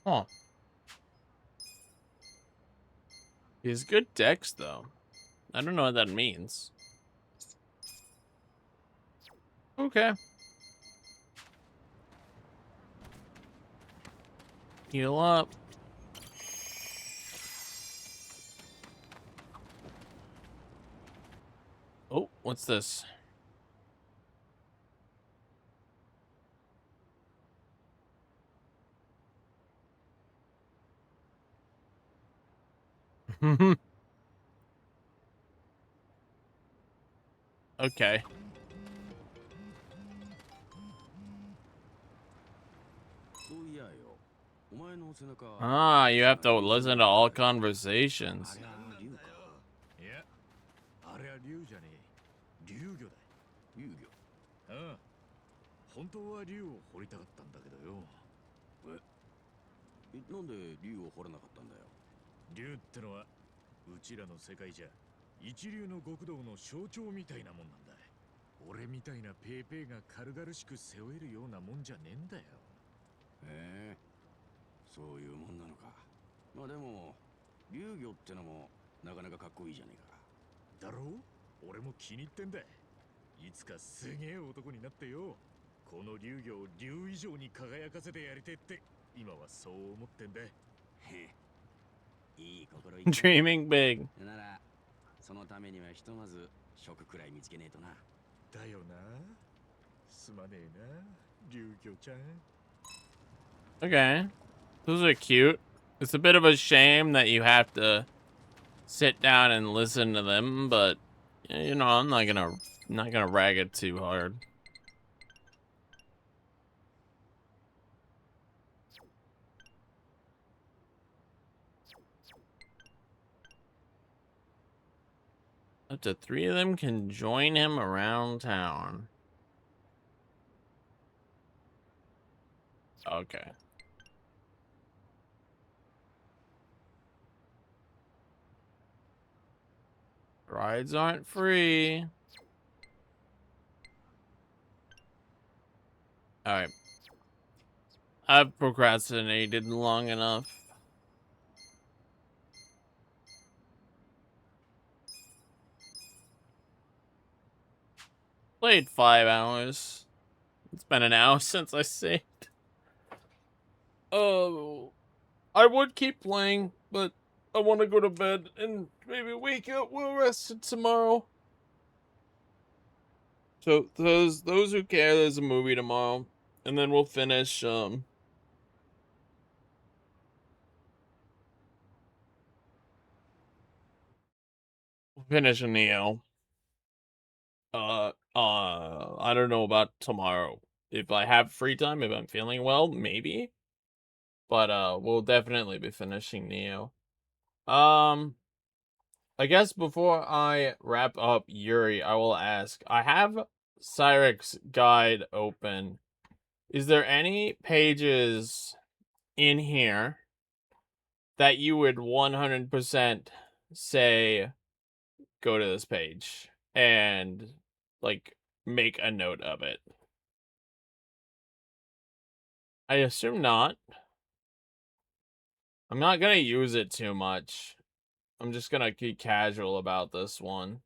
Huh. He has good dex, though. I don't know what that means. Okay. Heal up. Oh, what's this? Okay. Ah, you have to listen to all conversations. いや、あれは竜じゃねえ。竜魚だ。竜魚。ああ。本当は竜を掘りたかったんだけどよ。なんで竜を掘らなかったんだよ。竜ってのはうちらの世界じゃ一流の極道の象徴みたいなもんなんだ。俺みたいなペーペーが軽々しく背負えるようなもんじゃねえんだよ。へえ、そういうもんなのか。まあでも竜魚ってのもなかなかかっこいいじゃねえか。だろう？俺も気に入ってんだ。いつかすげえ男になってよ、この竜魚を竜以上に輝かせてやりてえって今はそう思ってんだ。へえ、いい心意気。Dreaming big. ならそのためにはひとまず職くらい見つけねえとな。だよな。すまねえな、竜魚ちゃん。Okay. Those are cute. It's a bit of a shame that you have to sit down and listen to them, but you know, I'm not gonna rag it too hard. Up to 3 of them can join him around town. Okay. Rides aren't free. Alright. I've procrastinated long enough. Played 5 hours. It's been an hour since I saved. Oh, I would keep playing, but I want to go to bed and maybe wake up well rested tomorrow. So those who care, there's a movie tomorrow, and then we'll finish Neo. I don't know about tomorrow. If I have free time, if I'm feeling well, maybe. But we'll definitely be finishing Neo. I guess before I wrap up Yuri, I will ask. I have Cyric's guide open. Is there any pages in here that you would 100% say go to this page and like make a note of it? I assume not. I'm not gonna use it too much. I'm just gonna be casual about this one.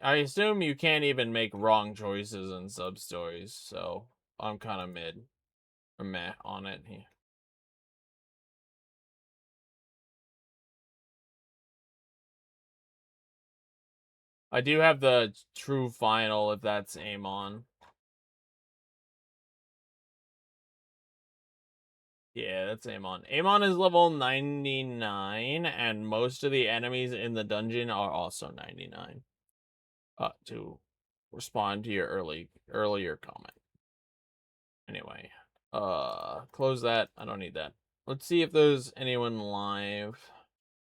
I assume you can't even make wrong choices in sub-stories, so I'm kind of mid or meh on it here. I do have the true final if that's Amon. Yeah, that's Amon. Amon is level 99, and most of the enemies in the dungeon are also 99. To respond to your earlier comment. Anyway, close that. I don't need that. Let's see if there's anyone live.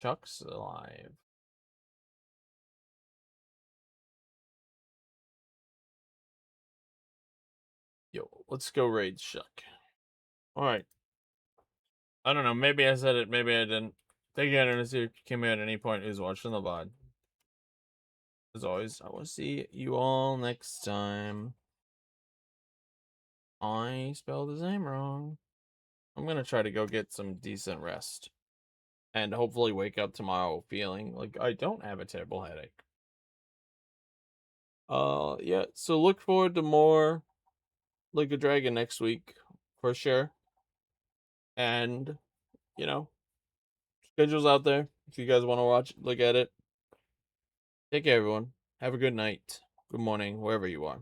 Chuck's alive. Yo, let's go raid Chuck. Alright. I don't know. Maybe I said it. Maybe I didn't. Thank you, and see if you came in at any point who's watching the VOD. As always, I will see you all next time. I spelled his name wrong. I'm going to try to go get some decent rest. And hopefully wake up tomorrow feeling like I don't have a terrible headache. Yeah, so look forward to more Like a Dragon next week, for sure. And, you know, schedule's out there. If you guys want to watch, look at it. Take care, everyone. Have a good night. Good morning, wherever you are.